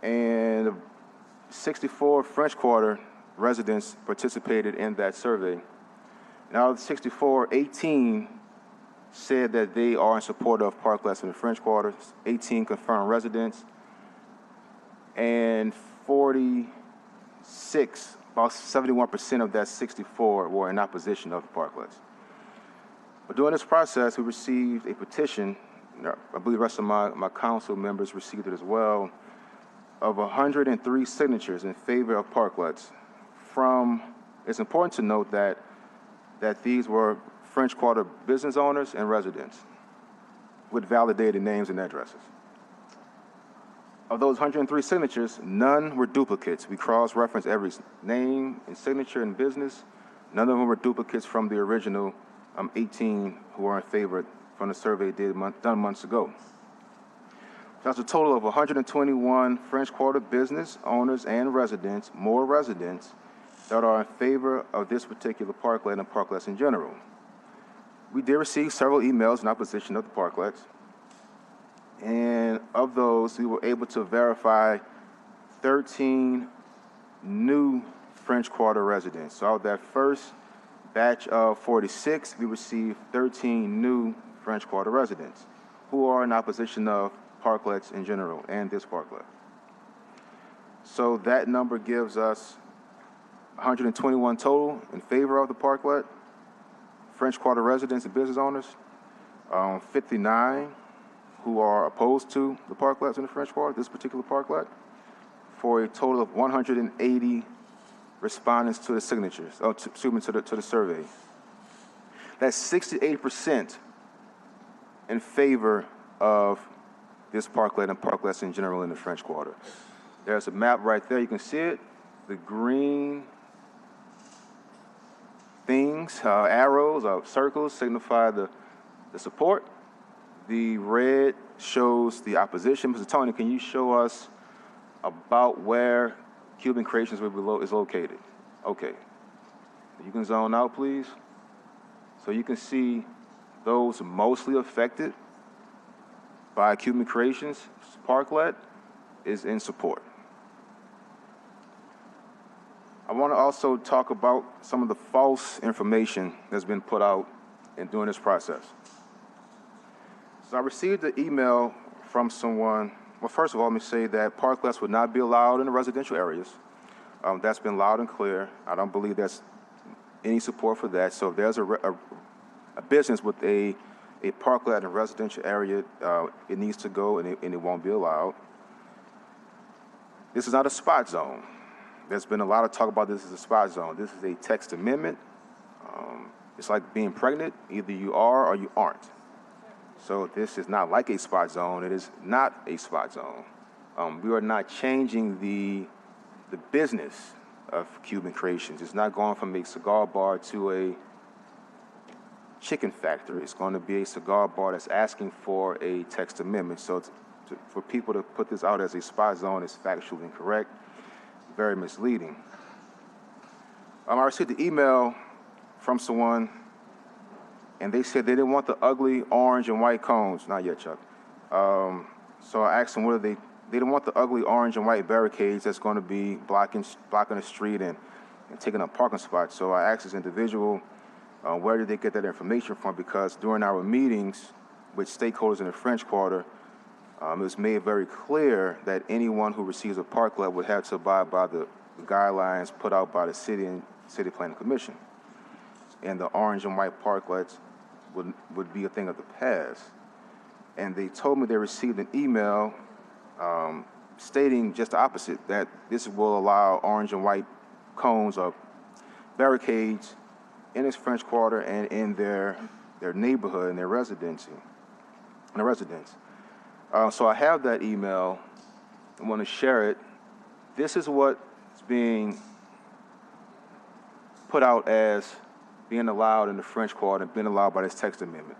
[SPEAKER 14] and 64 French Quarter residents participated in that survey. Now, of the 64, 18 said that they are in support of parklets in the French Quarter, 18 confirmed residents, and 46, about 71% of that 64 were in opposition of the parklets. But during this process, we received a petition, I believe the rest of my council members received it as well, of 103 signatures in favor of parklets. It's important to note that these were French Quarter business owners and residents with validated names and addresses. Of those 103 signatures, none were duplicates. We cross-referenced every name and signature in business. None of them were duplicates from the original 18 who were in favor from the survey done months ago. That's a total of 121 French Quarter business owners and residents, more residents, that are in favor of this particular parklet and parklets in general. We did receive several emails in opposition of the parklets, and of those, we were able to verify 13 new French Quarter residents. So out of that first batch of 46, we received 13 new French Quarter residents who are in opposition of parklets in general and this parklet. So that number gives us 121 total in favor of the parklet, French Quarter residents and business owners, 59 who are opposed to the parklets in the French Quarter, this particular parklet, for a total of 180 respondents to the signatures, to the survey. That's 68% in favor of this parklet and parklets in general in the French Quarter. There's a map right there, you can see it. The green things, arrows, circles signify the support. The red shows the opposition. Mr. Tony, can you show us about where Cuban Creations is located? Okay. You can zone out, please. So you can see those mostly affected by Cuban Creations parklet is in support. I want to also talk about some of the false information that's been put out during this process. So I received an email from someone. Well, first of all, let me say that parklets would not be allowed in the residential areas. That's been loud and clear. I don't believe there's any support for that. So if there's a business with a parklet in a residential area, it needs to go and it won't be allowed. This is not a spot zone. There's been a lot of talk about this as a spot zone. This is a text amendment. It's like being pregnant. Either you are or you aren't. So this is not like a spot zone. It is not a spot zone. We are not changing the business of Cuban Creations. It's not going from a cigar bar to a chicken factory. It's going to be a cigar bar that's asking for a text amendment. So for people to put this out as a spot zone is factually incorrect, very misleading. I received the email from someone, and they said they didn't want the ugly orange and white cones. Not yet, Chuck. So I asked them, what are they didn't want the ugly orange and white barricades that's going to be blocking the street and taking up parking spots. So I asked this individual, where did they get that information from? Because during our meetings with stakeholders in the French Quarter, it was made very clear that anyone who receives a parklet would have to abide by the guidelines put out by the City and City Planning Commission. And the orange and white parklets would be a thing of the past. And they told me they received an email stating just the opposite, that this will allow orange and white cones or barricades in this French Quarter and in their neighborhood and their residence. So I have that email. I want to share it. This is what's being put out as being allowed in the French Quarter and being allowed by this text amendment.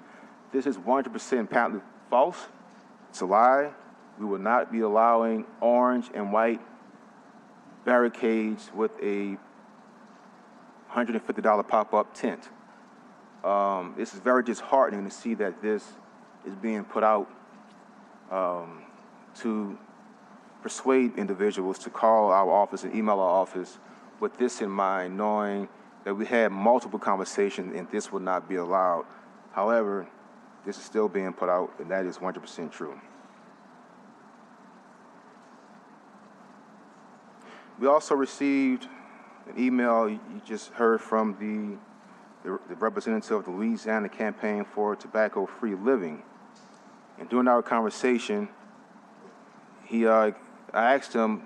[SPEAKER 14] This is 100% patently false. It's a lie. We will not be allowing orange and white barricades with a $150 pop-up tent. This is very disheartening to see that this is being put out to persuade individuals to call our office and email our office with this in mind, knowing that we had multiple conversations and this would not be allowed. However, this is still being put out, and that is 100% true. We also received an email you just heard from the representative of the Louisiana Campaign for Tobacco-Free Living. And during our conversation, I asked him,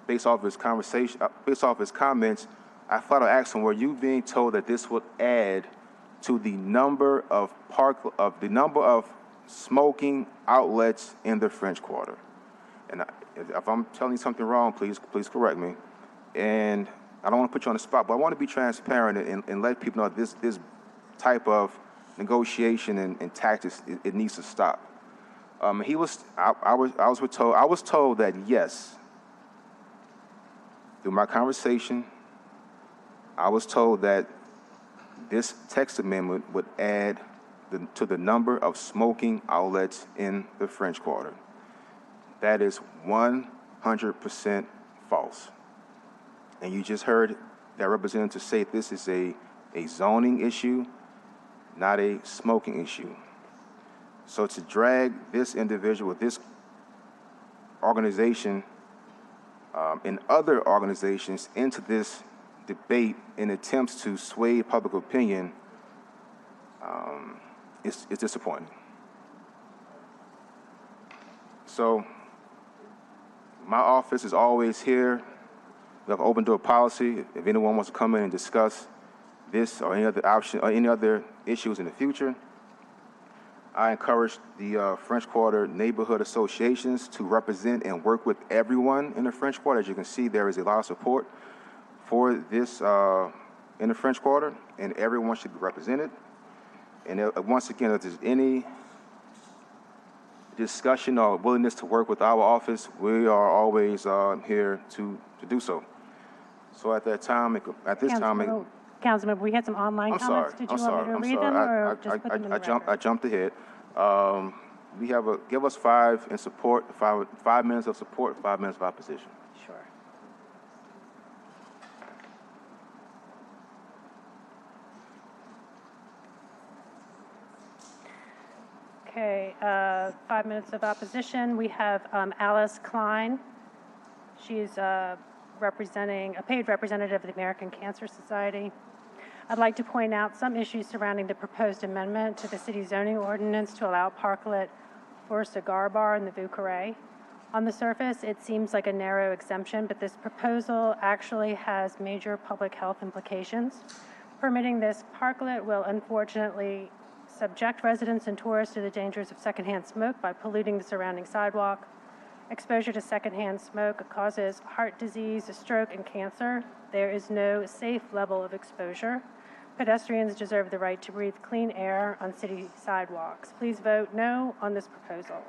[SPEAKER 14] based off his comments, I thought I asked him, were you being told that this would add to the number of smoking outlets in the French Quarter? And if I'm telling you something wrong, please correct me. And I don't want to put you on the spot, but I want to be transparent and let people know this type of negotiation and tactics, it needs to stop. I was told that yes. Through my conversation, I was told that this text amendment would add to the number of smoking outlets in the French Quarter. That is 100% false. And you just heard their representative to say this is a zoning issue, not a smoking issue. So to drag this individual, this organization, and other organizations into this debate in attempts to sway public opinion is disappointing. So my office is always here. We have an open door policy. If anyone wants to come in and discuss this or any other option or any other issues in the future, I encourage the French Quarter neighborhood associations to represent and work with everyone in the French Quarter. As you can see, there is a lot of support for this in the French Quarter, and everyone should be represented. And once again, if there's any discussion or willingness to work with our office, we are always here to do so. So at this time,
[SPEAKER 9] Councilman, we had some online comments. Did you want me to read them or just put them in the record?
[SPEAKER 14] I jumped ahead. We have give us 5 in support, 5 minutes of support, 5 minutes of opposition.
[SPEAKER 9] Sure. Okay, 5 minutes of opposition. We have Alice Klein. She's representing a paid representative of the American Cancer Society. I'd like to point out some issues surrounding the proposed amendment to the city zoning ordinance to allow parklet for a cigar bar in the Vieux Carré. On the surface, it seems like a narrow exemption, but this proposal actually has major public health implications. Permitting this parklet will unfortunately subject residents and tourists to the dangers of secondhand smoke by polluting the surrounding sidewalk. Exposure to secondhand smoke causes heart disease, stroke, and cancer. There is no safe level of exposure. Pedestrians deserve the right to breathe clean air on city sidewalks. Please vote no on this proposal.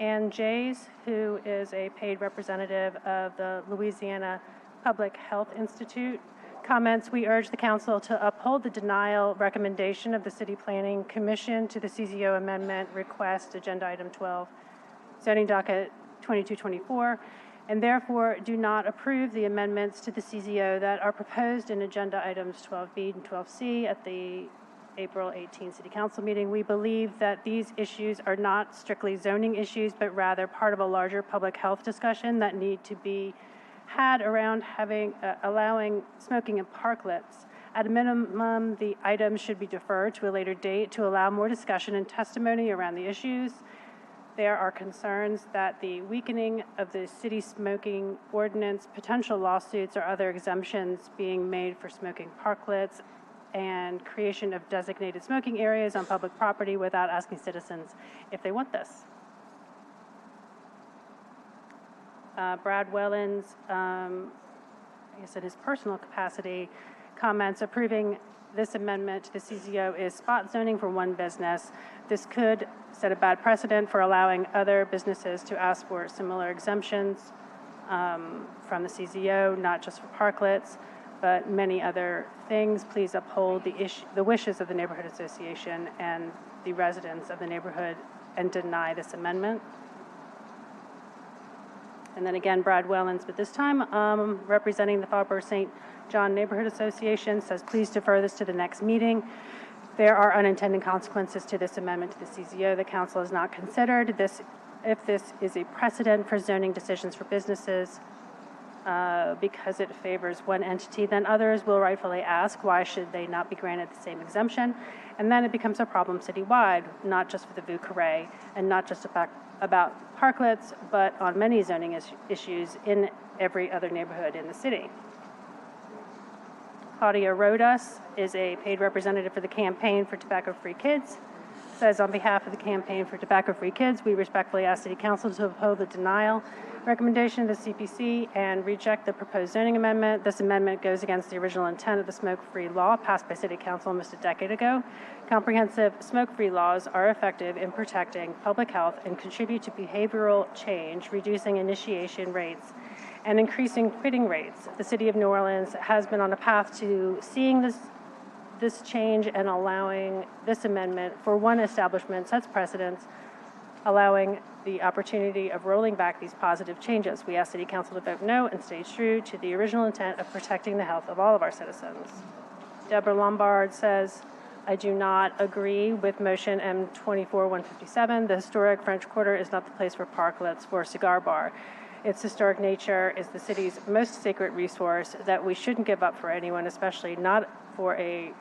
[SPEAKER 9] Ann Jays, who is a paid representative of the Louisiana Public Health Institute, comments, we urge the council to uphold the denial recommendation of the City Planning Commission to the CZO amendment request, agenda item 12, zoning docket 2224, and therefore do not approve the amendments to the CZO that are proposed in agenda items 12B and 12C at the April 18 City Council meeting. We believe that these issues are not strictly zoning issues, but rather part of a larger public health discussion that need to be had around allowing smoking in parklets. At a minimum, the items should be deferred to a later date to allow more discussion and testimony around the issues. There are concerns that the weakening of the city smoking ordinance, potential lawsuits or other exemptions being made for smoking parklets, and creation of designated smoking areas on public property without asking citizens if they want this. Brad Wellens, I guess in his personal capacity, comments approving this amendment to the CZO is spot zoning for one business. This could set a bad precedent for allowing other businesses to ask for similar exemptions from the CZO, not just for parklets, but many other things. Please uphold the wishes of the neighborhood association and the residents of the neighborhood and deny this amendment. And then again, Brad Wellens, but this time representing the Faubourg St. John Neighborhood Association, says please defer this to the next meeting. There are unintended consequences to this amendment to the CZO. The council has not considered this if this is a precedent for zoning decisions for businesses because it favors one entity, then others will rightfully ask why should they not be granted the same exemption, and then it becomes a problem citywide, not just for the Vieux Carré and not just about parklets, but on many zoning issues in every other neighborhood in the city. Claudia Rodas is a paid representative for the Campaign for Tobacco-Free Kids. Says on behalf of the Campaign for Tobacco-Free Kids, we respectfully ask City Council to uphold the denial recommendation of the CPC and reject the proposed zoning amendment. This amendment goes against the original intent of the smoke-free law passed by City Council almost a decade ago. Comprehensive smoke-free laws are effective in protecting public health and contribute to behavioral change, reducing initiation rates and increasing quitting rates. The City of New Orleans has been on a path to seeing this change, and allowing this amendment for one establishment sets precedents allowing the opportunity of rolling back these positive changes. We ask City Council to vote no and stay true to the original intent of protecting the health of all of our citizens. Deborah Lombard says, I do not agree with motion M24-157. The historic French Quarter is not the place for parklets for a cigar bar. Its historic nature is the city's most sacred resource that we shouldn't give up for anyone, especially not a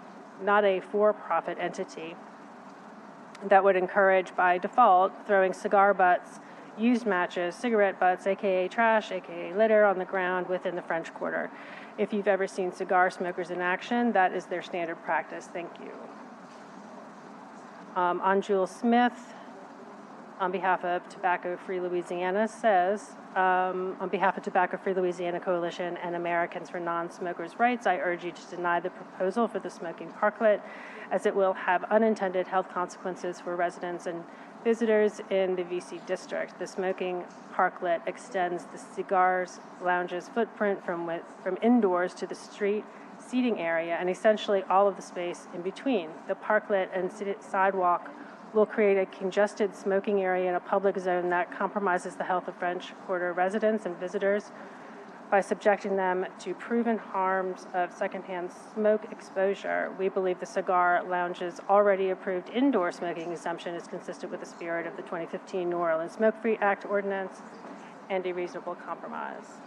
[SPEAKER 9] for-profit entity that would encourage, by default, throwing cigar butts, used matches, cigarette butts, aka trash, aka litter, on the ground within the French Quarter. If you've ever seen cigar smokers in action, that is their standard practice. Thank you. Anjul Smith, on behalf of Tobacco Free Louisiana, says, on behalf of Tobacco Free Louisiana Coalition and Americans for Non-Smokers' Rights, I urge you to deny the proposal for the smoking parklet, as it will have unintended health consequences for residents and visitors in the VC district. The smoking parklet extends the cigars lounge's footprint from indoors to the street seating area and essentially all of the space in between. The parklet and sidewalk will create a congested smoking area in a public zone that compromises the health of French Quarter residents and visitors by subjecting them to proven harms of secondhand smoke exposure. We believe the cigar lounge's already approved indoor smoking exemption is consistent with the spirit of the 2015 New Orleans Smoke-Free Act ordinance and a reasonable compromise.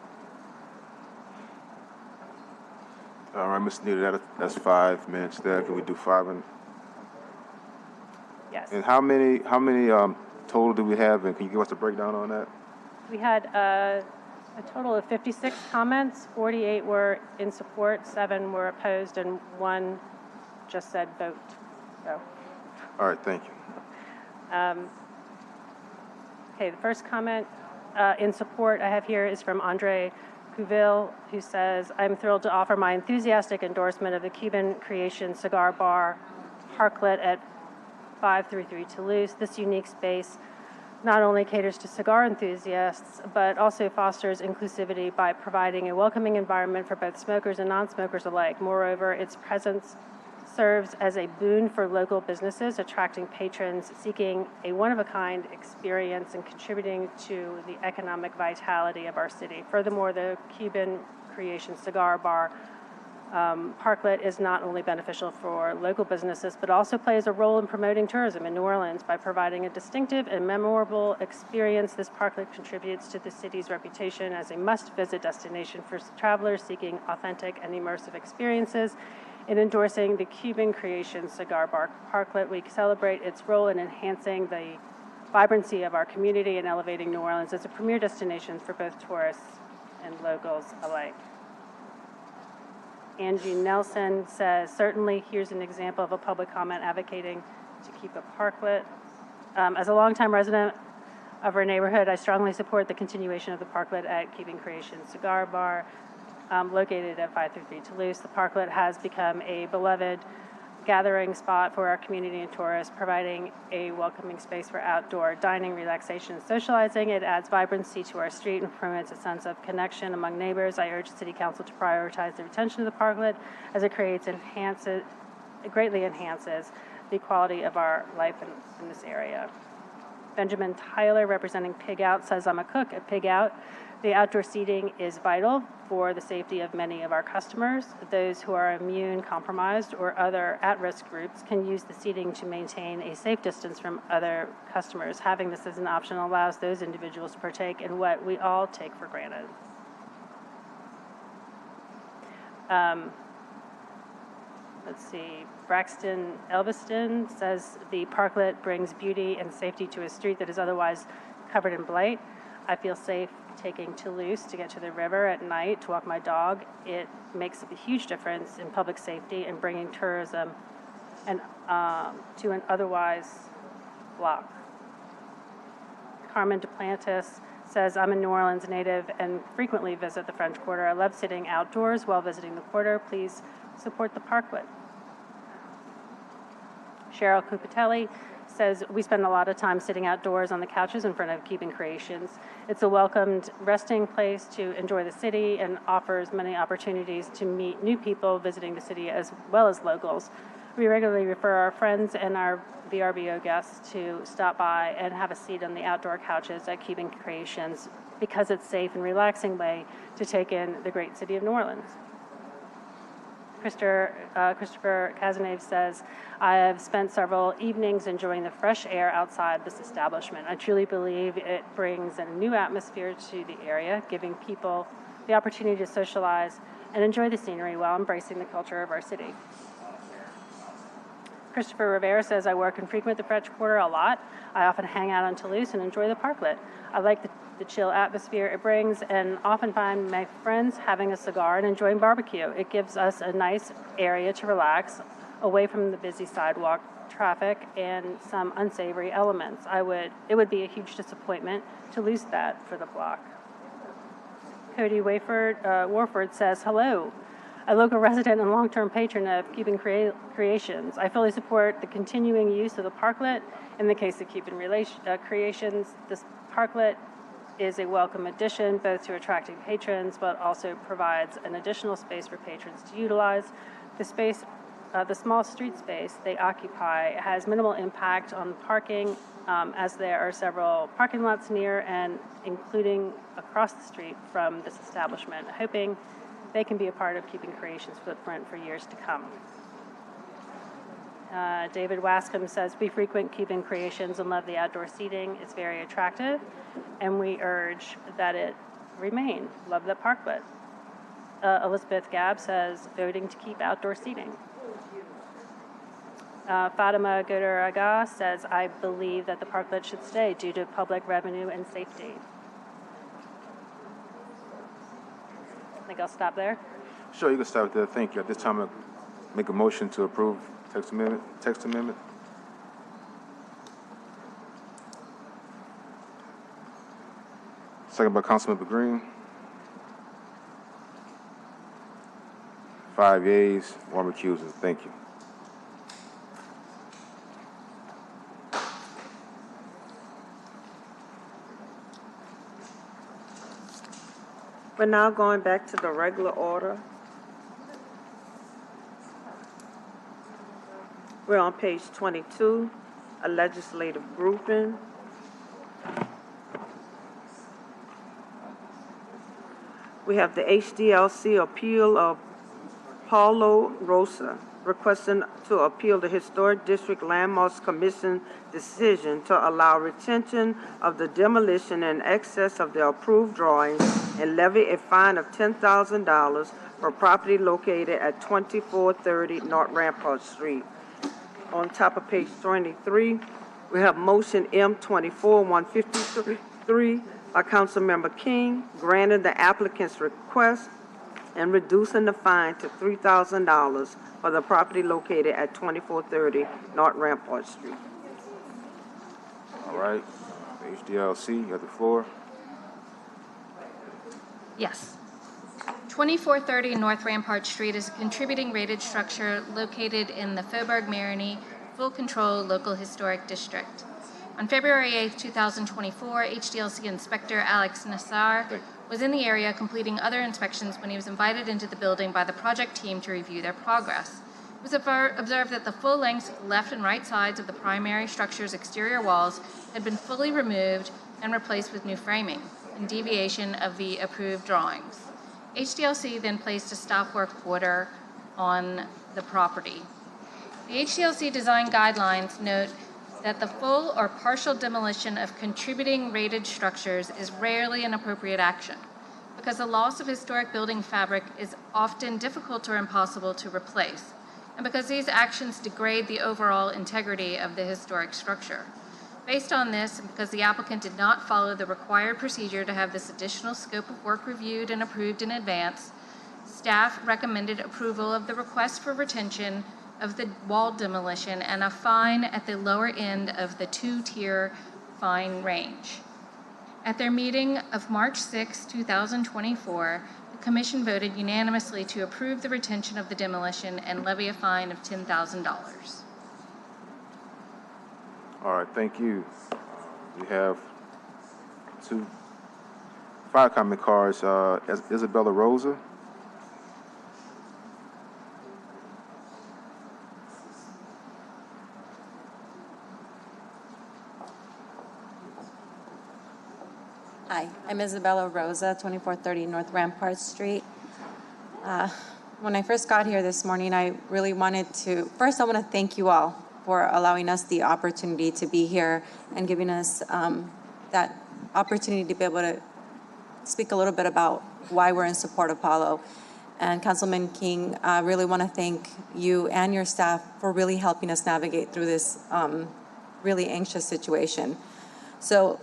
[SPEAKER 14] All right, Mr. Nita, that's 5 minutes there. Can we do 5 minutes?
[SPEAKER 9] Yes.
[SPEAKER 14] And how many total do we have, and can you give us a breakdown on that?
[SPEAKER 9] We had a total of 56 comments, 48 were in support, 7 were opposed, and 1 just said vote. So.
[SPEAKER 14] All right, thank you.
[SPEAKER 9] Okay, the first comment in support I have here is from Andre Couville, who says, I'm thrilled to offer my enthusiastic endorsement of the Cuban Creation Cigar Bar Parklet at 533 Toulouse. This unique space not only caters to cigar enthusiasts, but also fosters inclusivity by providing a welcoming environment for both smokers and non-smokers alike. Moreover, its presence serves as a boon for local businesses, attracting patrons seeking a one-of-a-kind experience and contributing to the economic vitality of our city. Furthermore, the Cuban Creation Cigar Bar Parklet is not only beneficial for local businesses, but also plays a role in promoting tourism in New Orleans by providing a distinctive and memorable experience. This parklet contributes to the city's reputation as a must-visit destination for travelers seeking authentic and immersive experiences. In endorsing the Cuban Creation Cigar Bar Parklet, we celebrate its role in enhancing the vibrancy of our community and elevating New Orleans as a premier destination for both tourists and locals alike. Angie Nelson says, certainly here's an example of a public comment advocating to keep a parklet. As a longtime resident of our neighborhood, I strongly support the continuation of the parklet at Cuban Creation Cigar Bar, located at 533 Toulouse. The parklet has become a beloved gathering spot for our community and tourists, providing a welcoming space for outdoor dining, relaxation, and socializing. It adds vibrancy to our street and promotes a sense of connection among neighbors. I urge City Council to prioritize the retention of the parklet as it greatly enhances the quality of our life in this area. Benjamin Tyler, representing Pig Out, says, I'm a cook at Pig Out. The outdoor seating is vital for the safety of many of our customers. Those who are immune compromised or other at-risk groups can use the seating to maintain a safe distance from other customers. Having this as an option allows those individuals to partake in what we all take for granted. Let's see, Braxton Elviston says the parklet brings beauty and safety to a street that is otherwise covered in blight. I feel safe taking Toulouse to get to the river at night to walk my dog. It makes a huge difference in public safety and bringing tourism and to an otherwise block. Carmen Duplantis says, I'm a New Orleans native and frequently visit the French Quarter. I love sitting outdoors while visiting the quarter. Please support the parklet. Cheryl Cupatelli says, we spend a lot of time sitting outdoors on the couches in front of Cuban Creations. It's a welcomed resting place to enjoy the city and offers many opportunities to meet new people visiting the city as well as locals. We regularly refer our friends and VRBO guests to stop by and have a seat on the outdoor couches at Cuban Creations because it's a safe and relaxing way to take in the great city of New Orleans. Christopher Cazenave says, I have spent several evenings enjoying the fresh air outside this establishment. I truly believe it brings a new atmosphere to the area, giving people the opportunity to socialize and enjoy the scenery while embracing the culture of our city. Christopher Rivera says, I work and frequent the French Quarter a lot. I often hang out on Toulouse and enjoy the parklet. I like the chill atmosphere it brings and often find my friends having a cigar and enjoying barbecue. It gives us a nice area to relax away from the busy sidewalk traffic and some unsavory elements. It would be a huge disappointment to lose that for the block. Cody Warford says, hello, a local resident and long-term patron of Cuban Creations. I fully support the continuing use of the parklet. In the case of Cuban Creations, this parklet is a welcome addition both to attracting patrons, but also provides an additional space for patrons to utilize. The space, the small street space they occupy has minimal impact on parking, as there are several parking lots near and including across the street from this establishment, hoping they can be a part of Cuban Creations' footprint for years to come. David Wascom says, we frequent Cuban Creations and love the outdoor seating. It's very attractive, and we urge that it remain. Love the parklet. Elizabeth Gabb says, voting to keep outdoor seating. Fatima Godaraga says, I believe that the parklet should stay due to public revenue and safety. I think I'll stop there.
[SPEAKER 14] Sure, you can stop there. Thank you. At this time, I'll make a motion to approve text amendment. Second by Councilmember Green. 5 yeas, 1 recusal. Thank you.
[SPEAKER 2] We're now going back to the regular order. We're on page 22, a legislative grouping. We have the HDLC appeal of Paulo Rosa requesting to appeal the Historic District Landmarks Commission decision to allow retention of the demolition in excess of the approved drawings and levy a fine of $10,000 for property located at 2430 North Rampart Street. On top of page 23, we have motion M24-153 by Councilmember King, granting the applicant's request and reducing the fine to $3,000 for the property located at 2430 North Rampart Street.
[SPEAKER 14] All right. HDLC, you have the floor.
[SPEAKER 11] Yes. 2430 North Rampart Street is a contributing rated structure located in the Faubourg-Marigny Full Control Local Historic District. On February 8, 2024, HDLC Inspector Alex Nassar was in the area completing other inspections when he was invited into the building by the project team to review their progress. It was observed that the full length left and right sides of the primary structure's exterior walls had been fully removed and replaced with new framing, in deviation of the approved drawings. HDLC then placed a stop work order on the property. The HDLC design guidelines note that the full or partial demolition of contributing rated structures is rarely an appropriate action, because the loss of historic building fabric is often difficult or impossible to replace, and because these actions degrade the overall integrity of the historic structure. Based on this, and because the applicant did not follow the required procedure to have this additional scope of work reviewed and approved in advance, staff recommended approval of the request for retention of the wall demolition and a fine at the lower end of the two-tier fine range. At their meeting of March 6, 2024, the Commission voted unanimously to approve the retention of the demolition and levy a fine of $10,000.
[SPEAKER 14] All right, thank you. We have 5 comment cards. Isabella Rosa.
[SPEAKER 13] Hi, I'm Isabella Rosa, 2430 North Rampart Street. When I first got here this morning, I really wanted to, first I want to thank you all for allowing us the opportunity to be here and giving us that opportunity to be able to speak a little bit about why we're in support of Paulo. And Councilman King, I really want to thank you and your staff for really helping us navigate through this really anxious situation. So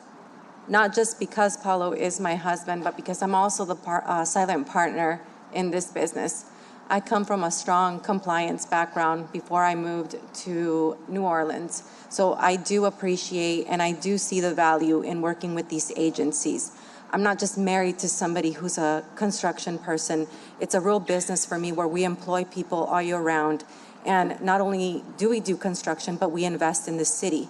[SPEAKER 13] not just because Paulo is my husband, but because I'm also the silent partner in this business. I come from a strong compliance background before I moved to New Orleans. So I do appreciate and I do see the value in working with these agencies. I'm not just married to somebody who's a construction person. It's a real business for me where we employ people all year round. And not only do we do construction, but we invest in the city.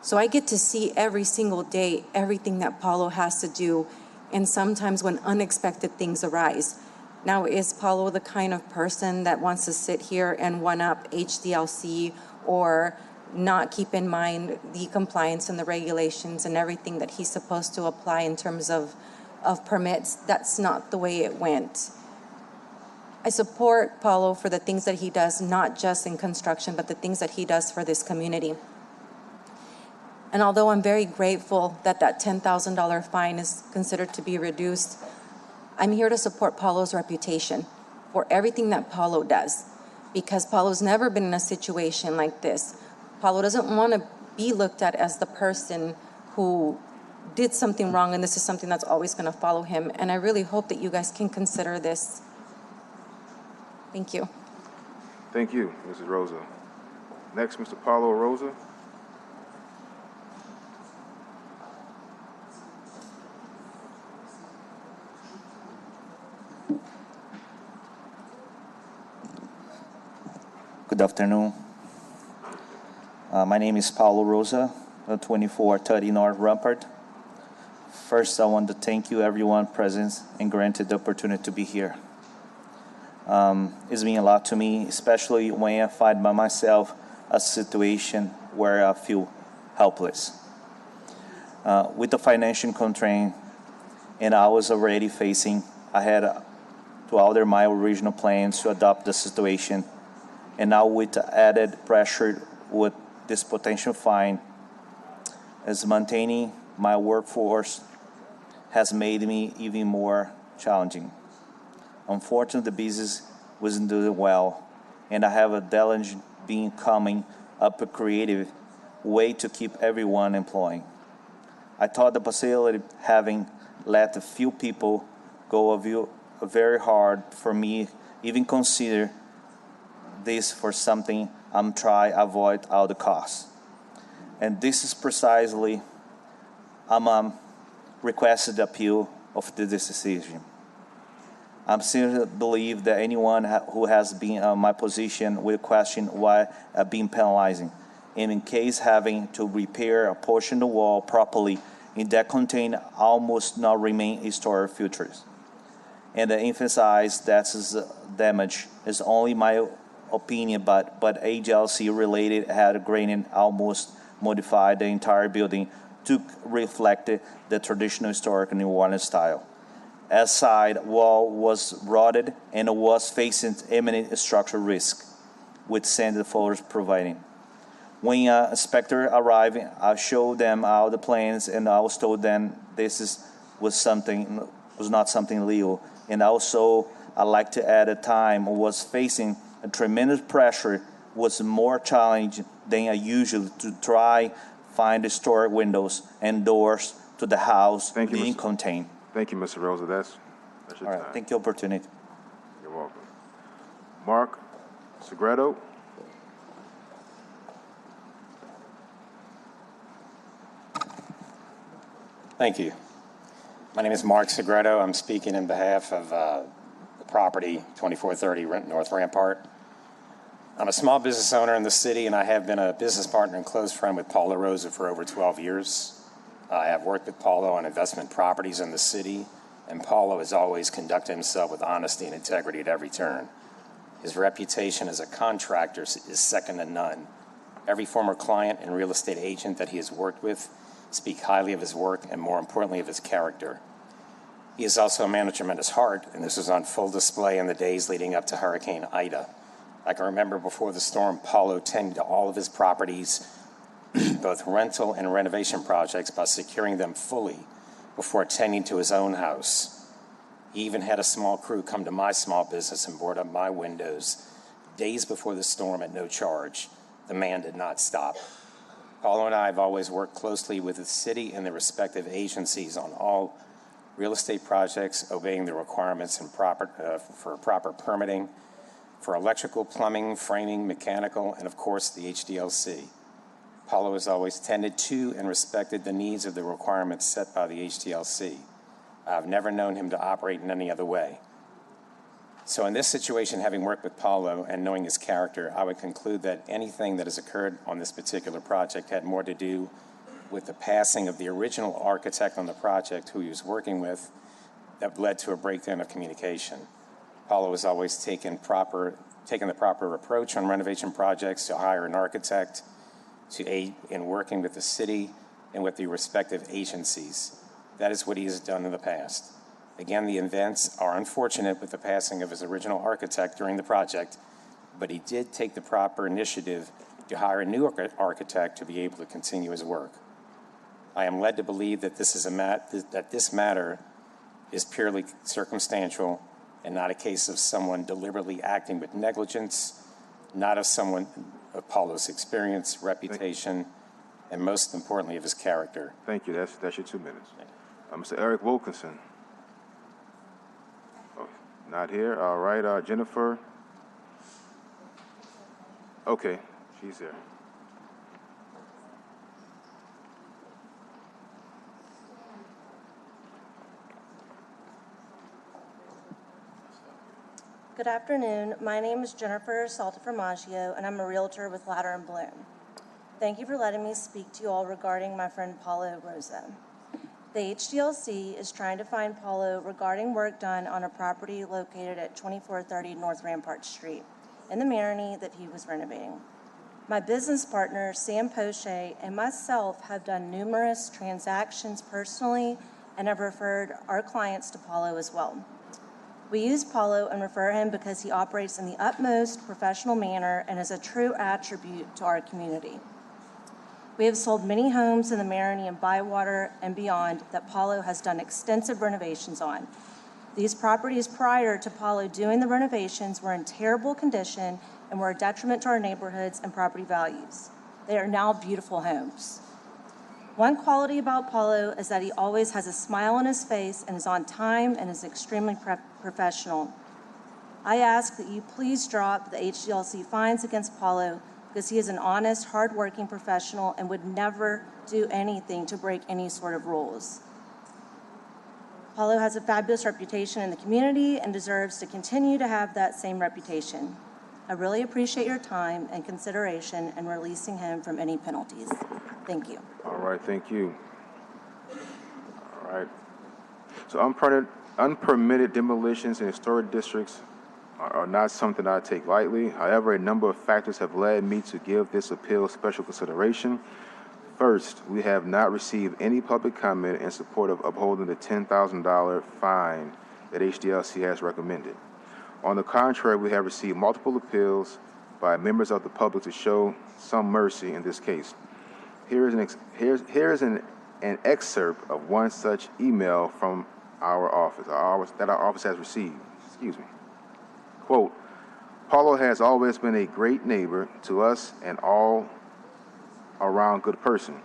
[SPEAKER 13] So I get to see every single day everything that Paulo has to do, and sometimes when unexpected things arise. Now, is Paulo the kind of person that wants to sit here and one-up HDLC or not keep in mind the compliance and the regulations and everything that he's supposed to apply in terms of permits? That's not the way it went. I support Paulo for the things that he does, not just in construction, but the things that he does for this community. And although I'm very grateful that that $10,000 fine is considered to be reduced, I'm here to support Paulo's reputation for everything that Paulo does, because Paulo's never been in a situation like this. Paulo doesn't want to be looked at as the person who did something wrong, and this is something that's always going to follow him. And I really hope that you guys can consider this. Thank you.
[SPEAKER 14] Thank you, Mrs. Rosa. Next, Mr. Paulo Rosa.
[SPEAKER 22] Good afternoon. My name is Paulo Rosa, 2430 North Rampart. First, I want to thank you, everyone present, and granted the opportunity to be here. It's mean a lot to me, especially when I find by myself a situation where I feel helpless. With the financial constraint, and I was already facing, I had to alter my original plans to adopt the situation. And now with the added pressure with this potential fine, as maintaining my workforce has made me even more challenging. Unfortunately, the business wasn't doing well, and I have a challenge being coming up a creative way to keep everyone employed. I thought the possibility of having let a few people go very hard for me even consider this for something I'm trying to avoid all the costs. And this is precisely I'm requested appeal of this decision. I still believe that anyone who has been in my position will question why I've been penalizing, and in case having to repair a portion of the wall properly and that contain almost not remain historic features. And I emphasize that damage is only my opinion, but AGLC related had granted almost modified the entire building to reflect the traditional historic New Orleans style. As side wall was rotted and was facing imminent structural risk, with sanded floors providing. When inspector arrived, I showed them all the plans, and I was told them was not something legal. And also, I like to add a time was facing a tremendous pressure, was more challenging than I usually to try find historic windows and doors to the house being contained.
[SPEAKER 14] Thank you, Mr. Rosa. That's your
[SPEAKER 22] All right,
[SPEAKER 14] time.
[SPEAKER 22] thank you for the opportunity.
[SPEAKER 14] You're welcome. Mark Segredo.
[SPEAKER 23] Thank you. My name is Mark Segredo. I'm speaking in behalf of the property 2430 North Rampart. I'm a small business owner in the city, and I have been a business partner and close friend with Paulo Rosa for over 12 years. I have worked with Paulo on investment properties in the city, and Paulo has always conducted himself with honesty and integrity at every turn. His reputation as a contractor is second to none. Every former client and real estate agent that he has worked with speak highly of his work and, more importantly, of his character. He is also a man of tremendous heart, and this was on full display in the days leading up to Hurricane Ida. I can remember before the storm, Paulo tended to all of his properties, both rental and renovation projects, by securing them fully before tending to his own house. He even had a small crew come to my small business and board up my windows days before the storm at no charge. The man did not stop. Paulo and I have always worked closely with the city and the respective agencies on all real estate projects, obeying the requirements and for proper permitting, for electrical, plumbing, framing, mechanical, and of course the HDLC. Paulo has always tended to and respected the needs of the requirements set by the HDLC. I have never known him to operate in any other way. So in this situation, having worked with Paulo and knowing his character, I would conclude that anything that has occurred on this particular project had more to do with the passing of the original architect on the project who he was working with that led to a breakdown of communication. Paulo has always taken the proper approach on renovation projects to hire an architect to aid in working with the city and with the respective agencies. That is what he has done in the past. Again, the events are unfortunate with the passing of his original architect during the project, but he did take the proper initiative to hire a new architect to be able to continue his work. I am led to believe that this matter is purely circumstantial and not a case of someone deliberately acting with negligence, not of someone of Paulo's experience, reputation, and most importantly of his character.
[SPEAKER 14] Thank you. That's your 2 minutes. Mr. Eric Wilkinson. Oh, not here. All right. Jennifer. Okay, she's there.
[SPEAKER 1] Good afternoon. My name is Jennifer Saltaformaggio, and I'm a realtor with Ladder & Bloom. Thank you for letting me speak to you all regarding my friend Paulo Rosa. The HDLC is trying to find Paulo regarding work done on a property located at 2430 North Rampart Street in the Marigny that he was renovating. My business partner, Sam Poche, and myself have done numerous transactions personally and have referred our clients to Paulo as well. We use Paulo and refer him because he operates in the utmost professional manner and is a true attribute to our community. We have sold many homes in the Marigny and Bywater and beyond that Paulo has done extensive renovations on. These properties prior to Paulo doing the renovations were in terrible condition and were a detriment to our neighborhoods and property values. They are now beautiful homes. One quality about Paulo is that he always has a smile on his face and is on time and is extremely professional. I ask that you please drop the HDLC fines against Paulo because he is an honest, hardworking professional and would never do anything to break any sort of rules. Paulo has a fabulous reputation in the community and deserves to continue to have that same reputation. I really appreciate your time and consideration in releasing him from any penalties. Thank you.
[SPEAKER 14] All right, thank you. All right. So unpermitted demolitions in historic districts are not something I take lightly. However, a number of factors have led me to give this appeal special consideration. First, we have not received any public comment in support of upholding the $10,000 fine that HDLC has recommended. On the contrary, we have received multiple appeals by members of the public to show some mercy in this case. Here is an excerpt of one such email from our office that our office has received. Excuse me. Quote, Paulo has always been a great neighbor to us and all around good person.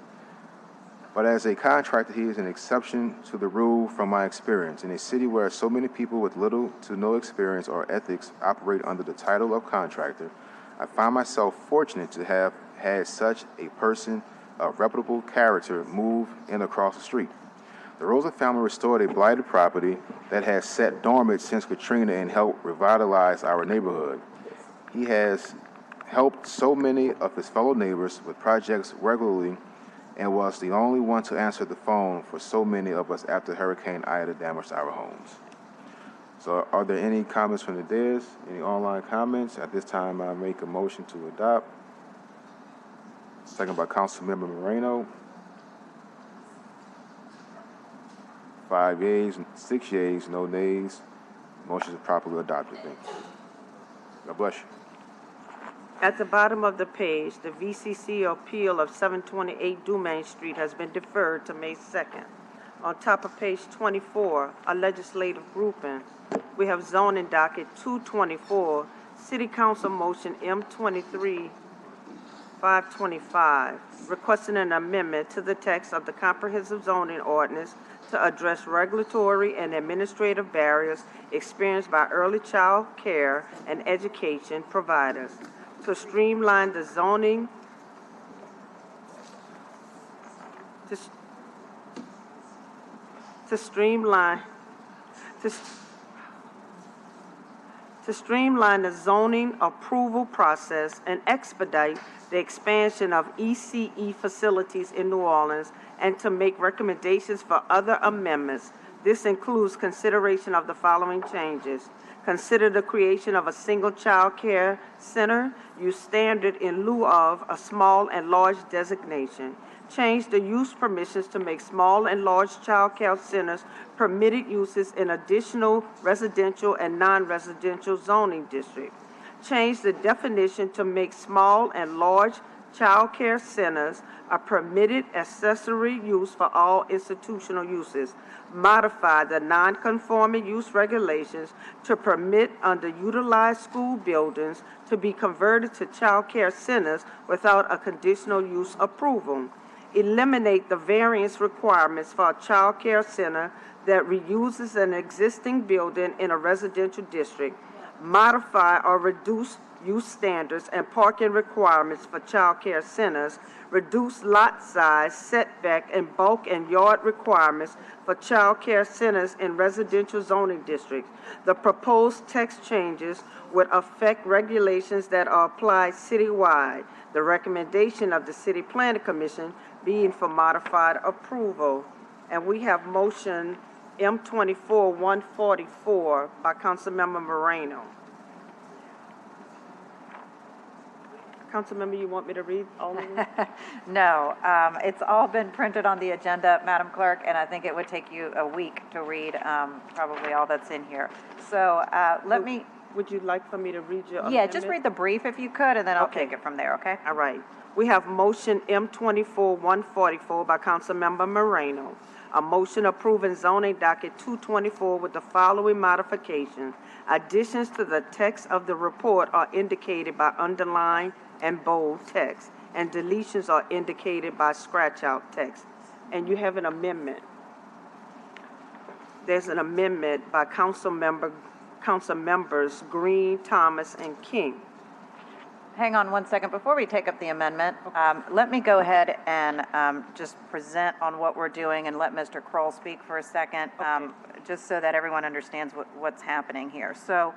[SPEAKER 14] But as a contractor, he is an exception to the rule from my experience. In a city where so many people with little to no experience or ethics operate under the title of contractor, I find myself fortunate to have had such a person of reputable character move in across the street. The Rosa family restored a blighted property that has sat dormant since Katrina and helped revitalize our neighborhood. He has helped so many of his fellow neighbors with projects regularly and was the only one to answer the phone for so many of us after Hurricane Ida damaged our homes. So are there any comments from the dais? Any online comments? At this time, I make a motion to adopt. Second by Councilmember Moreno. 5 yeas, 6 yeas, no nays. Motion is properly adopted. Thank you. God bless you.
[SPEAKER 2] At the bottom of the page, the VCC appeal of 728 Dumaine Street has been deferred to May 2nd. On top of page 24, a legislative grouping, we have zoning docket 224, City Council motion M23 525, requesting an amendment to the text of the comprehensive zoning ordinance to address regulatory and administrative barriers experienced by early child care and education providers, to streamline the zoning, to streamline the zoning approval process and expedite the expansion of ECE facilities in New Orleans, and to make recommendations for other amendments. This includes consideration of the following changes. Consider the creation of a single child care center, use standard in lieu of a small and large designation. Change the use permissions to make small and large child care centers permitted uses in additional residential and non-residential zoning districts. Change the definition to make small and large child care centers a permitted accessory use for all institutional uses. Modify the non-conforming use regulations to permit underutilized school buildings to be converted to child care centers without a conditional use approval. Eliminate the variance requirements for a child care center that reuses an existing building in a residential district. Modify or reduce use standards and parking requirements for child care centers. Reduce lot size, setback, and bulk and yard requirements for child care centers in residential zoning districts. The proposed text changes would affect regulations that are applied citywide. The recommendation of the City Planning Commission being for modified approval. And we have motion M24-144 by Councilmember Moreno. Councilmember, you want me to read all of them?
[SPEAKER 7] No, it's all been printed on the agenda, Madam Clerk, and I think it would take you a week to read probably all that's in here. So let me...
[SPEAKER 2] Would you like for me to read your
[SPEAKER 7] Yeah, just read the brief if you could, and then I'll take it from there, okay?
[SPEAKER 2] All right. We have motion M24-144 by Councilmember Moreno. A motion approving zoning docket 224 with the following modifications. Additions to the text of the report are indicated by underline and bold text, and deletions are indicated by scratch-out text. And you have an amendment. There's an amendment by council members Green, Thomas, and King.
[SPEAKER 7] Hang on one second. Before we take up the amendment, let me go ahead and just present on what we're doing and let Mr. Kroll speak for a second, just so that everyone understands what's happening here. So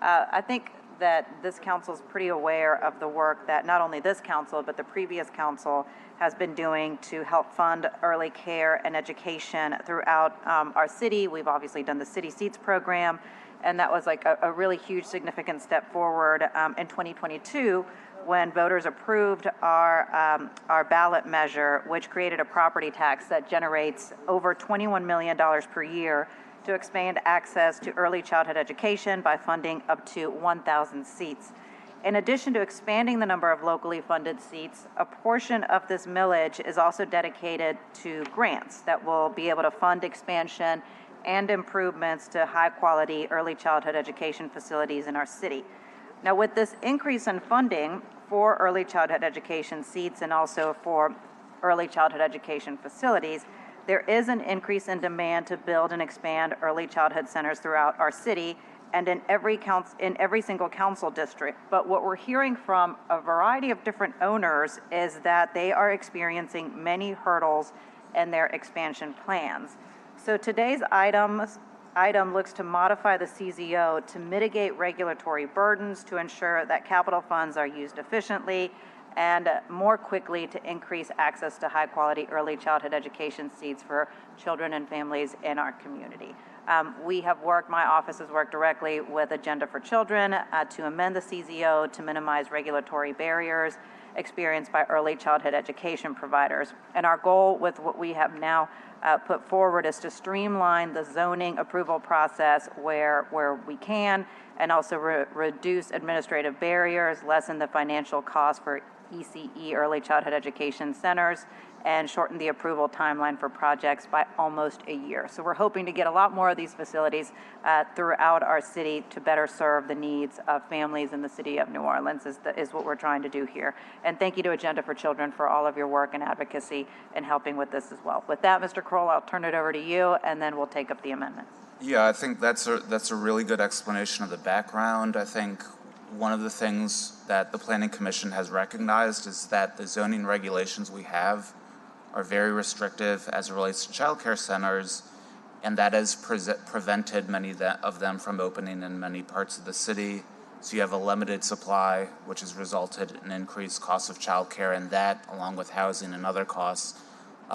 [SPEAKER 7] I think that this council is pretty aware of the work that not only this council, but the previous council has been doing to help fund early care and education throughout our city. We've obviously done the City Seats program, and that was like a really huge significant step forward in 2022 when voters approved our ballot measure, which created a property tax that generates over $21 million per year to expand access to early childhood education by funding up to 1,000 seats. In addition to expanding the number of locally funded seats, a portion of this millage is also dedicated to grants that will be able to fund expansion and improvements to high-quality early childhood education facilities in our city. Now, with this increase in funding for early childhood education seats and also for early childhood education facilities, there is an increase in demand to build and expand early childhood centers throughout our city and in every single council district. But what we're hearing from a variety of different owners is that they are experiencing many hurdles in their expansion plans. So today's item looks to modify the CZO to mitigate regulatory burdens to ensure that capital funds are used efficiently and more quickly to increase access to high-quality early childhood education seats for children and families in our community. My office has worked directly with Agenda for Children to amend the CZO to minimize regulatory barriers experienced by early childhood education providers. And our goal with what we have now put forward is to streamline the zoning approval process where we can, and also reduce administrative barriers, lessen the financial cost for ECE, early childhood education centers, and shorten the approval timeline for projects by almost a year. So we're hoping to get a lot more of these facilities throughout our city to better serve the needs of families in the city of New Orleans is what we're trying to do here. And thank you to Agenda for Children for all of your work and advocacy in helping with this as well. With that, Mr. Kroll, I'll turn it over to you, and then we'll take up the amendment.
[SPEAKER 18] Yeah, I think that's a really good explanation of the background. I think one of the things that the Planning Commission has recognized is that the zoning regulations we have are very restrictive as it relates to child care centers, and that has prevented many of them from opening in many parts of the city. So you have a limited supply, which has resulted in increased costs of child care, and that, along with housing and other costs,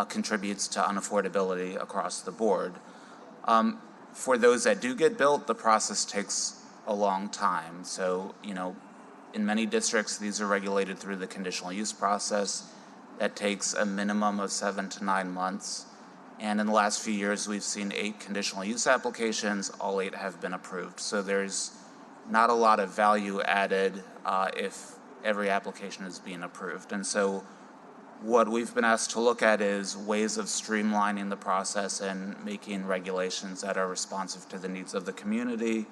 [SPEAKER 18] contributes to unaffordability across the board. For those that do get built, the process takes a long time. So, in many districts, these are regulated through the conditional use process. That takes a minimum of 7 to 9 months. And in the last few years, we've seen 8 conditional use applications. All 8 have been approved. So there's not a lot of value added if every application is being approved. And so what we've been asked to look at is ways of streamlining the process and making regulations that are responsive to the needs of the community.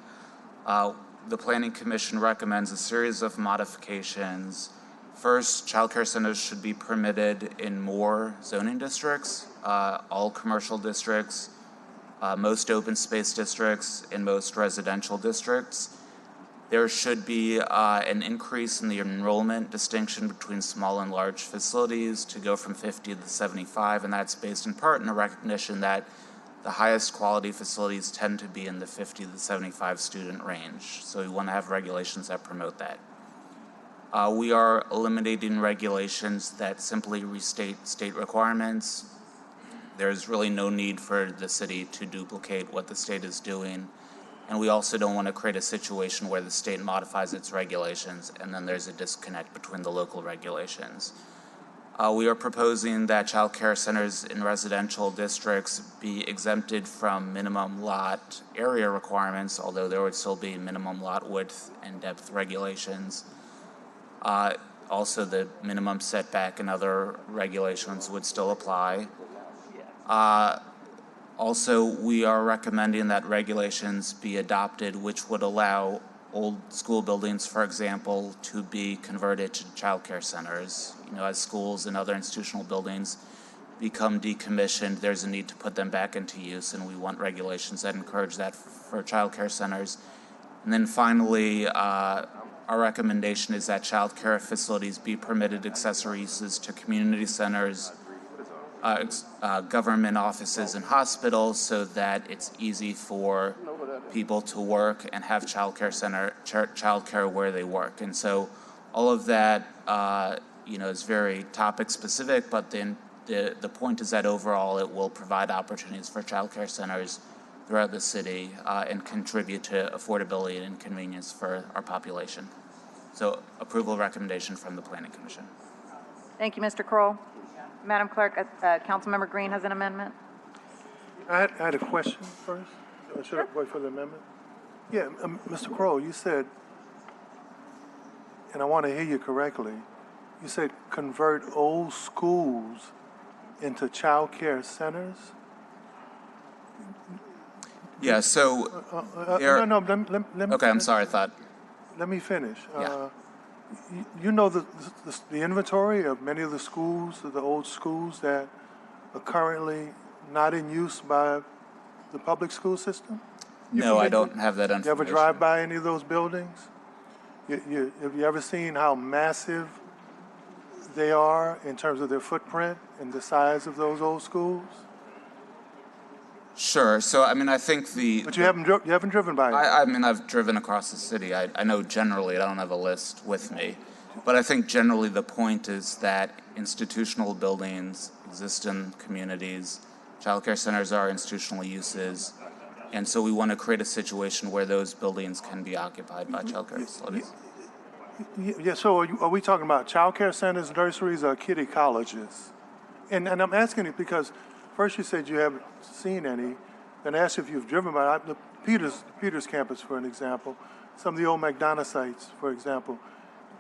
[SPEAKER 18] The Planning Commission recommends a series of modifications. First, child care centers should be permitted in more zoning districts, all commercial districts, most open space districts, and most residential districts. There should be an increase in the enrollment distinction between small and large facilities to go from 50 to 75, and that's based in part in a recognition that the highest quality facilities tend to be in the 50 to 75 student range. So we want to have regulations that promote that. We are eliminating regulations that simply restate state requirements. There's really no need for the city to duplicate what the state is doing. And we also don't want to create a situation where the state modifies its regulations and then there's a disconnect between the local regulations. We are proposing that child care centers in residential districts be exempted from minimum lot area requirements, although there would still be minimum lot width and depth regulations. Also, the minimum setback and other regulations would still apply. Also, we are recommending that regulations be adopted which would allow old school buildings, for example, to be converted to child care centers. As schools and other institutional buildings become decommissioned, there's a need to put them back into use, and we want regulations that encourage that for child care centers. And then finally, our recommendation is that child care facilities be permitted accessory uses to community centers, government offices, and hospitals, so that it's easy for people to work and have child care where they work. And so all of that, is very topic specific, but then the point is that overall it will provide opportunities for child care centers throughout the city and contribute to affordability and convenience for our population. So approval recommendation from the Planning Commission.
[SPEAKER 7] Thank you, Mr. Kroll. Madam Clerk, Councilmember Green has an amendment.
[SPEAKER 19] I had a question first. Should I wait for the amendment? Yeah, Mr. Kroll, you said, and I want to hear you correctly, you said convert old schools into child care centers?
[SPEAKER 18] Yeah, so...
[SPEAKER 19] let me
[SPEAKER 18] okay, I'm sorry, I thought...
[SPEAKER 19] Let me finish.
[SPEAKER 18] Yeah.
[SPEAKER 19] You know the inventory of many of the schools, the old schools that are currently not in use by the public school system?
[SPEAKER 18] No, I don't have that information.
[SPEAKER 19] You ever drive by any of those buildings? Have you ever seen how massive they are in terms of their footprint and the size of those old schools?
[SPEAKER 18] Sure. So, I think
[SPEAKER 19] But you haven't driven by it?
[SPEAKER 18] I've driven across the city. I know generally, I don't have a list with me. But I think generally the point is that institutional buildings exist in communities. Child care centers are institutional uses. And so we want to create a situation where those buildings can be occupied by child care facilities.
[SPEAKER 19] Yeah, so are we talking about childcare centers, nurseries, or kiddie colleges? And I'm asking it because first you said you haven't seen any, then I asked you if you've driven by the Peters campus, for an example, some of the old McDonough sites, for example.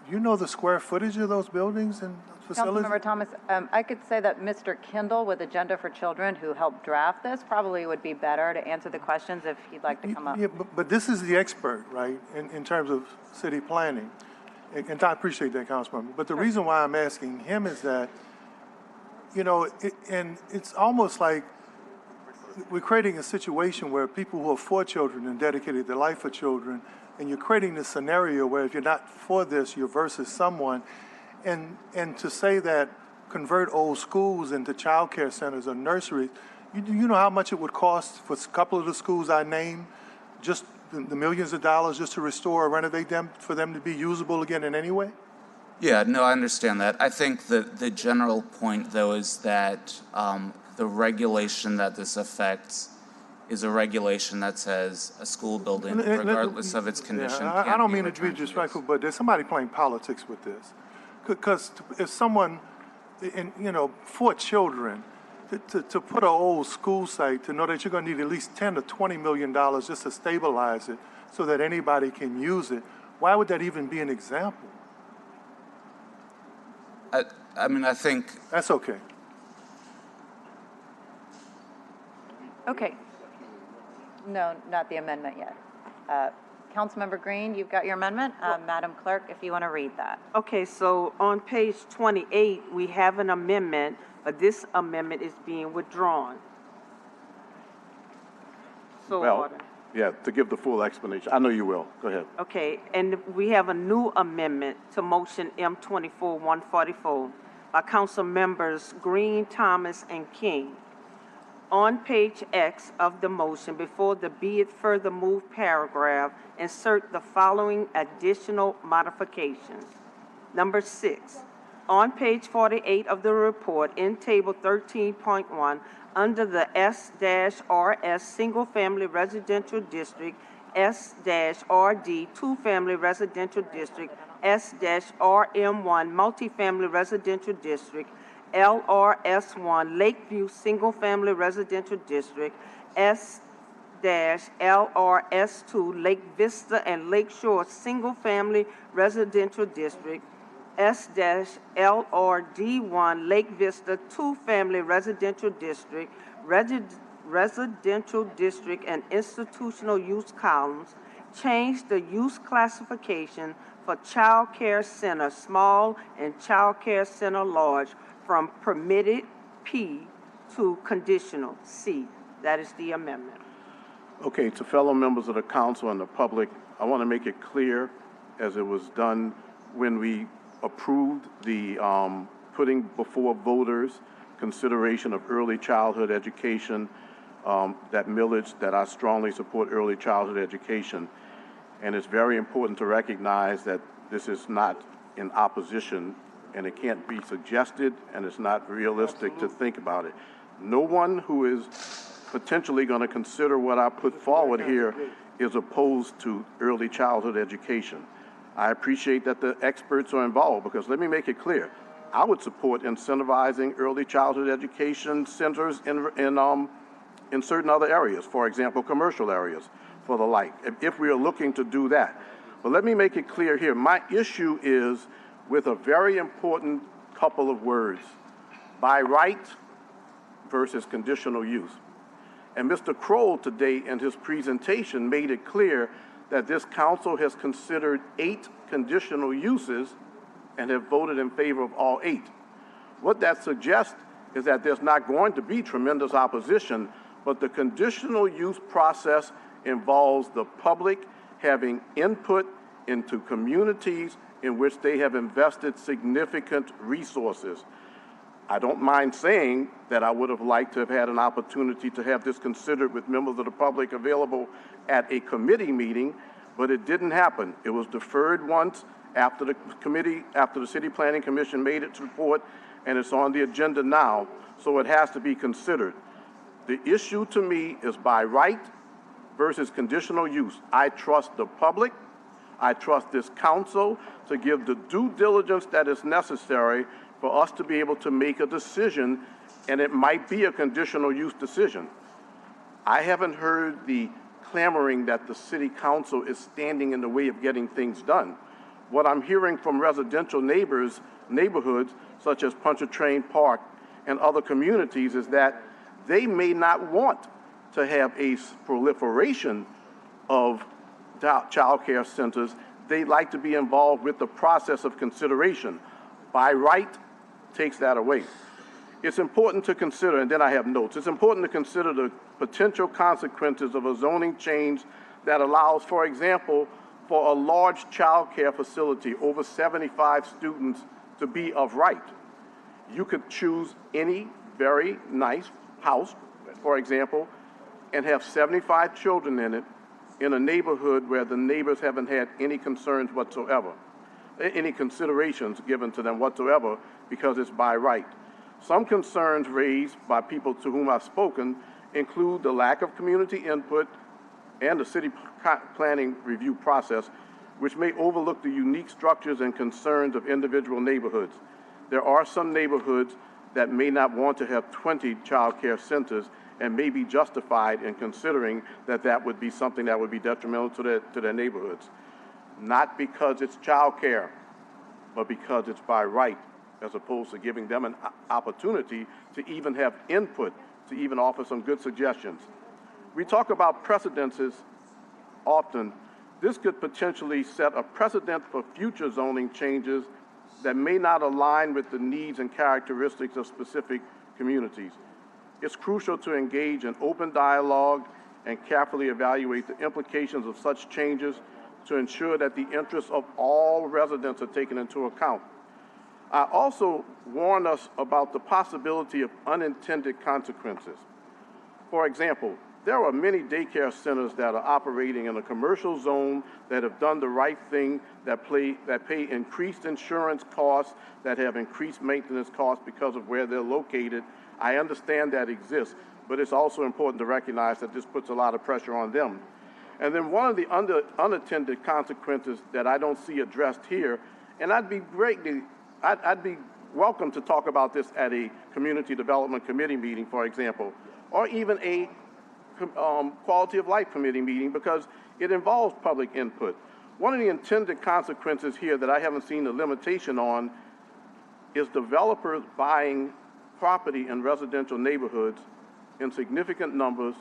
[SPEAKER 19] Do you know the square footage of those buildings and facilities?
[SPEAKER 7] Councilmember Thomas, I could say that Mr. Kindle with Agenda for Children, who helped draft this, probably would be better to answer the questions if he'd like to come up.
[SPEAKER 19] Yeah, but this is the expert, right, in terms of city planning. And I appreciate that, Councilmember. But the reason why I'm asking him is that, you know, and it's almost like we're creating a situation where people who are for children and dedicated their life for children, and you're creating this scenario where if you're not for this, you're versus someone. And to say that convert old schools into child care centers or nurseries, you know how much it would cost for a couple of the schools I named, just the millions of dollars just to restore or renovate them for them to be usable again in any way?
[SPEAKER 18] Yeah, no, I understand that. I think that the general point, though, is that the regulation that this affects is a regulation that says a school building, regardless of its condition,
[SPEAKER 19] I
[SPEAKER 18] can't
[SPEAKER 19] don't
[SPEAKER 18] be
[SPEAKER 19] mean to be
[SPEAKER 18] returned to use.
[SPEAKER 19] disrespectful, but there's somebody playing politics with this. Because if someone, for children, to put an old school site, to know that you're going to need at least $10 to $20 million just to stabilize it so that anybody can use it, why would that even be an example?
[SPEAKER 18] I mean, I think...
[SPEAKER 19] That's okay.
[SPEAKER 7] Okay. No, not the amendment yet. Councilmember Green, you've got your amendment. Madam Clerk, if you want to read that.
[SPEAKER 2] Okay, so on page 28, we have an amendment, but this amendment is being withdrawn. So
[SPEAKER 16] Well,
[SPEAKER 2] order.
[SPEAKER 16] yeah, to give the full explanation. I know you will. Go ahead.
[SPEAKER 2] Okay, and we have a new amendment to motion M24-144 by Council members Green, Thomas, and King. On page X of the motion, before the be it further moved paragraph, insert the following additional modifications. Number 6, on page 48 of the report, in table 13.1, under the S-RS Single Family Residential District, S-RD Two Family Residential District, S-RM1 Multifamily Residential District, LRS1 Lakeview Single Family Residential District, S-LRS2 Lake Vista and Lakeshore Single Family Residential District, S-LRD1 Lake Vista Two Family Residential District, Residential District and Institutional Use columns, change the use classification for Child Care Center Small and Child Care Center Large from permitted P to conditional C. That is the amendment.
[SPEAKER 16] Okay, to fellow members of the council and the public, I want to make it clear, as it was done when we approved the putting before voters consideration of early childhood education, that millage, that I strongly support early childhood education. And it's very important to recognize that this is not in opposition, and it can't be suggested, and it's not realistic to think about it. No one who is potentially going to consider what I put forward here is opposed to early childhood education. I appreciate that the experts are involved, because let me make it clear, I would support incentivizing early childhood education centers in certain other areas, for example, commercial areas for the like, if we are looking to do that. But let me make it clear here, my issue is with a very important couple of words, by right versus conditional use. And Mr. Kroll today in his presentation made it clear that this council has considered 8 conditional uses and have voted in favor of all 8. What that suggests is that there's not going to be tremendous opposition, but the conditional use process involves the public having input into communities in which they have invested significant resources. I don't mind saying that I would have liked to have had an opportunity to have this considered with members of the public available at a committee meeting, but it didn't happen. It was deferred once after the City Planning Commission made its report, and it's on the agenda now, so it has to be considered. The issue to me is by right versus conditional use. I trust the public, I trust this council to give the due diligence that is necessary for us to be able to make a decision, and it might be a conditional use decision. I haven't heard the clamoring that the city council is standing in the way of getting things done. What I'm hearing from residential neighborhoods, such as Pontchartrain Park and other communities, is that they may not want to have a proliferation of child care centers. They like to be involved with the process of consideration. By right takes that away. It's important to consider, and then I have notes, it's important to consider the potential consequences of a zoning change that allows, for example, for a large child care facility, over 75 students, to be of right. You could choose any very nice house, for example, and have 75 children in it in a neighborhood where the neighbors haven't had any concerns whatsoever, any considerations given to them whatsoever, because it's by right. Some concerns raised by people to whom I've spoken include the lack of community input and the city planning review process, which may overlook the unique structures and concerns of individual neighborhoods. There are some neighborhoods that may not want to have 20 child care centers and may be justified in considering that that would be something that would be detrimental to their neighborhoods. Not because it's child care, but because it's by right, as opposed to giving them an opportunity to even have input, to even offer some good suggestions. We talk about precedences often. This could potentially set a precedent for future zoning changes that may not align with the needs and characteristics of specific communities. It's crucial to engage in open dialogue and carefully evaluate the implications of such changes to ensure that the interests of all residents are taken into account. I also warn us about the possibility of unintended consequences. For example, there are many daycare centers that are operating in a commercial zone that have done the right thing, that pay increased insurance costs, that have increased maintenance costs because of where they're located. I understand that exists, but it's also important to recognize that this puts a lot of pressure on them. And then one of the unintended consequences that I don't see addressed here, and I'd be welcome to talk about this at a Community Development Committee meeting, for example, or even a Quality of Life Committee meeting, because it involves public input. One of the intended consequences here that I haven't seen the limitation on is developers buying property in residential neighborhoods in significant numbers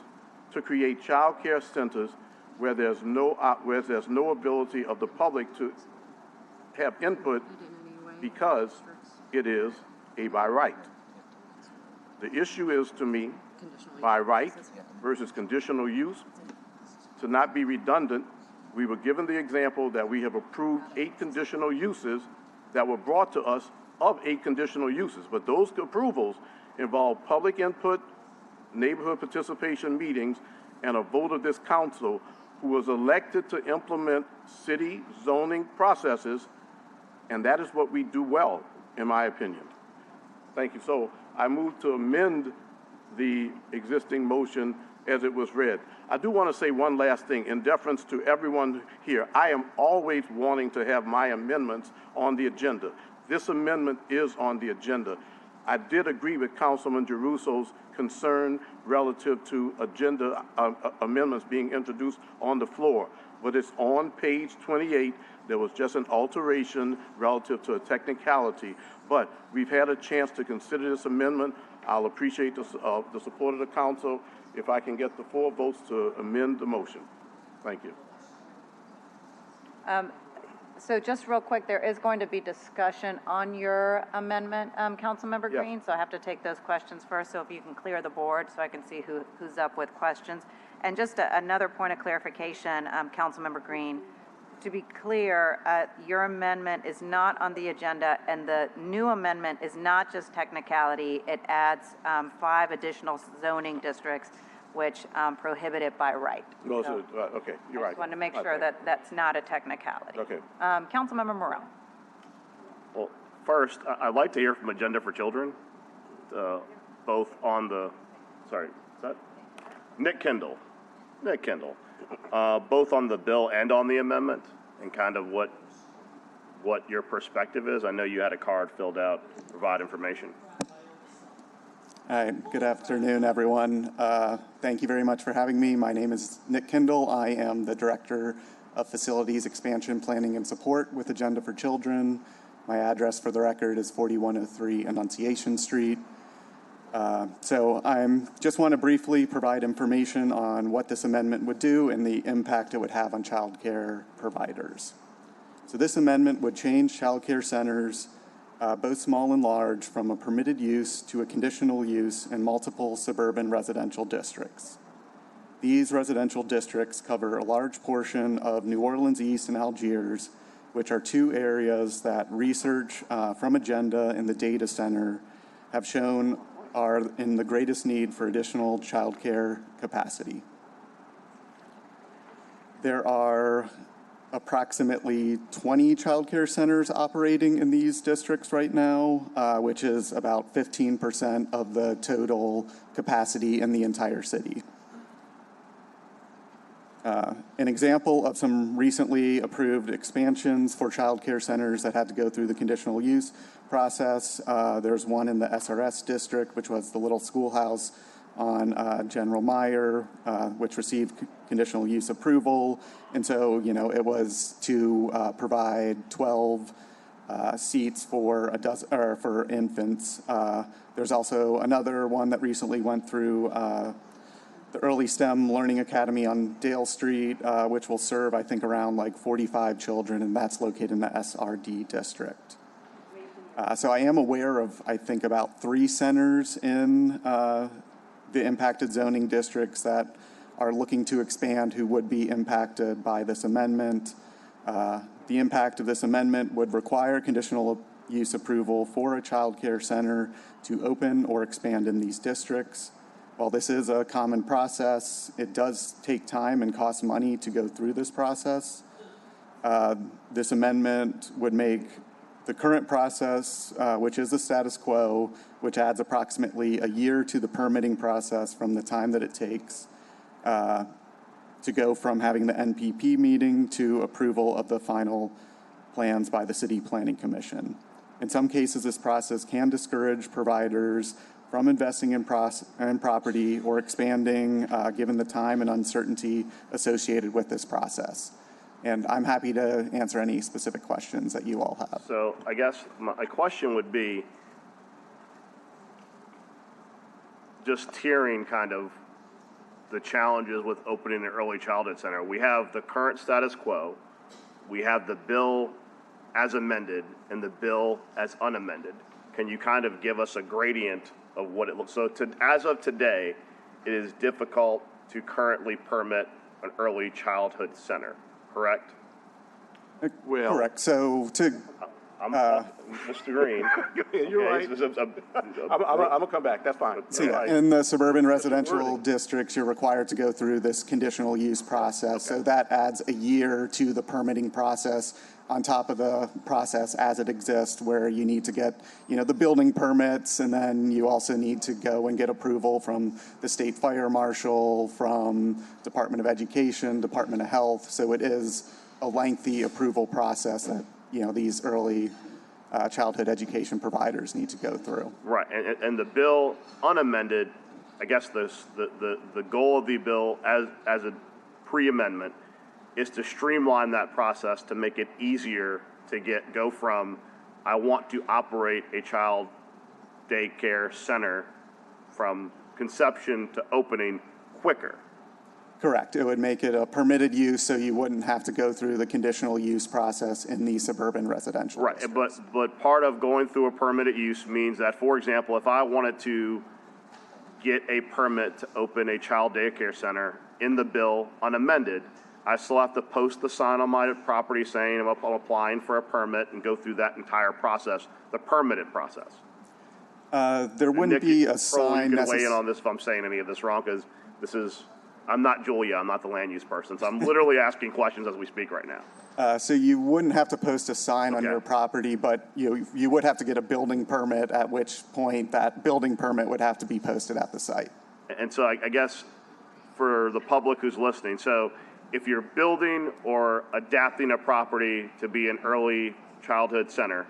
[SPEAKER 16] to create child care centers where there's no ability of the public to have input because it is a by right. The issue is, to me, by right versus conditional use. To not be redundant, we were given the example that we have approved 8 conditional uses that were brought to us of 8 conditional uses, but those approvals involve public input, neighborhood participation meetings, and a vote of this council who was elected to implement city zoning processes, and that is what we do well, in my opinion. Thank you. So I move to amend the existing motion as it was read. I do want to say one last thing in deference to everyone here. I am always wanting to have my amendments on the agenda. This amendment is on the agenda. I did agree with Councilman Giarruso's concern relative to agenda amendments being introduced on the floor, but it's on page 28. There was just an alteration relative to a technicality, but we've had a chance to consider this amendment. I'll appreciate the support of the council if I can get the 4 votes to amend the motion. Thank you.
[SPEAKER 7] So just real quick, there is going to be discussion on your amendment, Councilmember Green, so I have to take those questions first, so if you can clear the board so I can see who's up with questions. And just another point of clarification, Councilmember Green, to be clear, your amendment is not on the agenda, and the new amendment is not just technicality. It adds 5 additional zoning districts which prohibit it by right. So,
[SPEAKER 16] okay, you're right.
[SPEAKER 7] I just wanted to make sure that that's not a technicality.
[SPEAKER 16] Okay.
[SPEAKER 7] Councilmember Morrell.
[SPEAKER 6] Well, first, I'd like to hear from Agenda for Children, both on the, sorry, is that? Nick Kendall, both on the bill and on the amendment. and kind of what your perspective is? I know you had a card filled out to provide information.
[SPEAKER 4] Hi, good afternoon, everyone. Thank you very much for having me. My name is Nick Kindle. I am the Director of Facilities Expansion Planning and Support with Agenda for Children. My address for the record is 4103 Annunciation Street. So I just want to briefly provide information on what this amendment would do and the impact it would have on child care providers. So this amendment would change child care centers, both small and large, from a permitted use to a conditional use in multiple suburban residential districts. These residential districts cover a large portion of New Orleans East and Algiers, which are two areas that research from Agenda and the data center have shown are in the greatest need for additional child care capacity. There are approximately 20 child care centers operating in these districts right now, which is about 15% of the total capacity in the entire city. An example of some recently approved expansions for child care centers that had to go through the conditional use process. There's one in the SRS district, which was the little schoolhouse on General Meyer, which received conditional use approval. And so, you know, it was to provide 12 seats for for infants. There's also another one that recently went through the Early STEM Learning Academy on Dale Street, which will serve, I think, around like 45 children, and that's located in the SRD district. So I am aware of, I think, about 3 centers in the impacted zoning districts that are looking to expand who would be impacted by this amendment. The impact of this amendment would require conditional use approval for a child care center to open or expand in these districts. While this is a common process, it does take time and cost money to go through this process. This amendment would make the current process, which is the status quo, which adds approximately a year to the permitting process from the time that it takes to go from having the NPP meeting to approval of the final plans by the City Planning Commission. In some cases, this process can discourage providers from investing in property or expanding, given the time and uncertainty associated with this process. And I'm happy to answer any specific questions that you all have.
[SPEAKER 6] So I guess my question would be just hearing kind of the challenges with opening an early childhood center. We have the current status quo, we have the bill as amended, and the bill as unamended. Can you kind of give us a gradient of what it looks? So as of today, it is difficult to currently permit an early childhood center, correct?
[SPEAKER 4] Well, correct. So to
[SPEAKER 6] Mr. Green.
[SPEAKER 16] You're right. I'm gonna come back. That's fine.
[SPEAKER 4] So yeah, in the suburban residential districts, you're required to go through this conditional use process. So that adds a year to the permitting process on top of the process as it exists, where you need to get, you know, the building permits, and then you also need to go and get approval from the state fire marshal, from Department of Education, Department of Health. So it is a lengthy approval process that, you know, these early childhood education providers need to go through.
[SPEAKER 6] Right, and the bill unamended, I guess the goal of the bill as a pre-amendment is to streamline that process to make it easier to go from I want to operate a child daycare center from conception to opening quicker.
[SPEAKER 4] Correct. It would make it a permitted use, so you wouldn't have to go through the conditional use process in the suburban residential districts.
[SPEAKER 6] Right, but part of going through a permitted use means that, for example, if I wanted to get a permit to open a child daycare center in the bill unamended, I still have to post the sign on my property saying I'm applying for a permit and go through that entire process, the permitted process.
[SPEAKER 4] There wouldn't be a sign
[SPEAKER 6] You can weigh in on this if I'm saying any of this wrong, because I'm not Julia, I'm not the land use person, so I'm literally asking questions as we speak right now.
[SPEAKER 4] So you wouldn't have to post a sign on your property, but you would have to get a building permit, at which point that building permit would have to be posted at the site.
[SPEAKER 6] And so I guess for the public who's listening, so if you're building or adapting a property to be an early childhood center,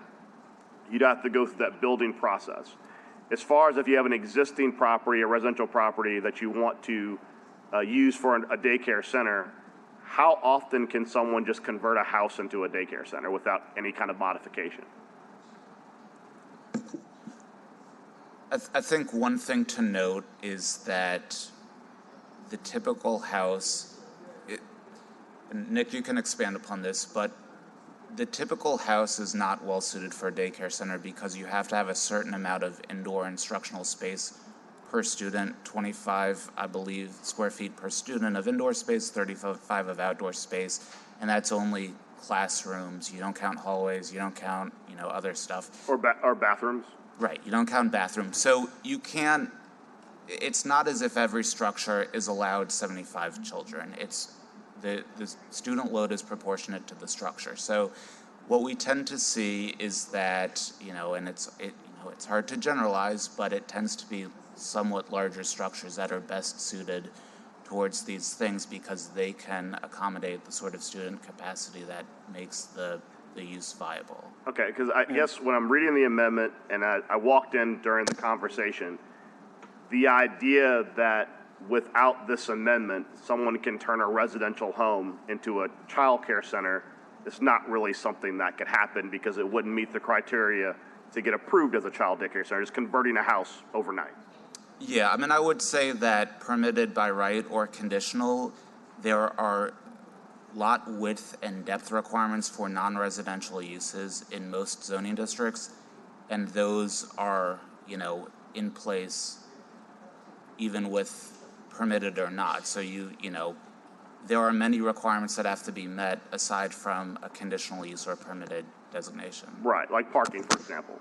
[SPEAKER 6] you'd have to go through that building process. As far as if you have an existing property, a residential property that you want to use for a daycare center, how often can someone just convert a house into a daycare center without any kind of modification?
[SPEAKER 18] I think one thing to note is that the typical house, and Nick, you can expand upon this, but the typical house is not well suited for a daycare center because you have to have a certain amount of indoor instructional space per student, 25, I believe, square feet per student of indoor space, 35 of outdoor space, and that's only classrooms. You don't count hallways, you don't count, other stuff.
[SPEAKER 6] Or bathrooms?
[SPEAKER 18] Right, you don't count bathrooms. So you can't, it's not as if every structure is allowed 75 children. It's the student load is proportionate to the structure. So what we tend to see is that, and it's hard to generalize, but it tends to be somewhat larger structures that are best suited towards these things because they can accommodate the sort of student capacity that makes the use viable.
[SPEAKER 6] Okay, because I guess when I'm reading the amendment and I walked in during the conversation, the idea that without this amendment, someone can turn a residential home into a child care center is not really something that could happen because it wouldn't meet the criteria to get approved as a child daycare center, just converting a house overnight.
[SPEAKER 18] Yeah, I would say that permitted by right or conditional, there are lot width and depth requirements for non-residential uses in most zoning districts, and those are, in place even with permitted or not. So there are many requirements that have to be met aside from a conditional use or permitted designation.
[SPEAKER 6] Right, like parking, for example.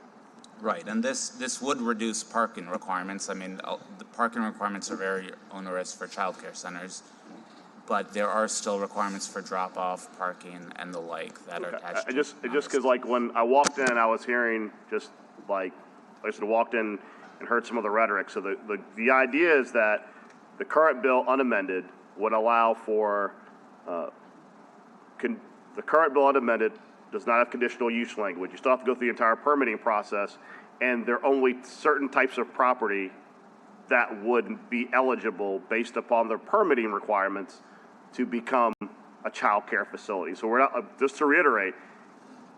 [SPEAKER 18] Right, and this would reduce parking requirements. The parking requirements are very onerous for childcare centers, but there are still requirements for drop-off, parking, and the like that are attached to
[SPEAKER 6] Just because, when I walked in, I was hearing I walked in and heard some of the rhetoric. So the idea is that the current bill, unamended, would allow for, the current bill unamended does not have conditional use language. You still have to go through the entire permitting process, and there are only certain types of property that would be eligible based upon their permitting requirements to become a child care facility. So we're not, just to reiterate,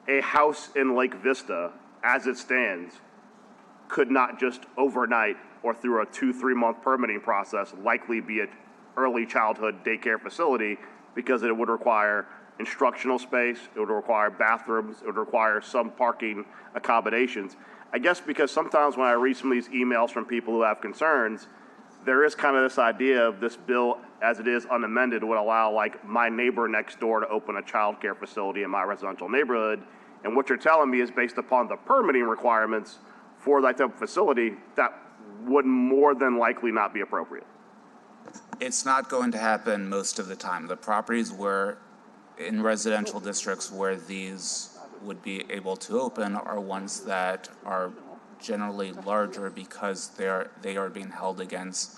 [SPEAKER 6] a house in Lake Vista, as it stands, could not just overnight or through a 2-3 month permitting process likely be an early childhood daycare facility because it would require instructional space, it would require bathrooms, it would require some parking accommodations. I guess because sometimes when I read some of these emails from people who have concerns, there is kind of this idea of this bill as it is unamended would allow my neighbor next door to open a child care facility in my residential neighborhood. And what you're telling me is based upon the permitting requirements for that type of facility, that would more than likely not be appropriate.
[SPEAKER 18] It's not going to happen most of the time. The properties in residential districts where these would be able to open are ones that are generally larger because they are being held against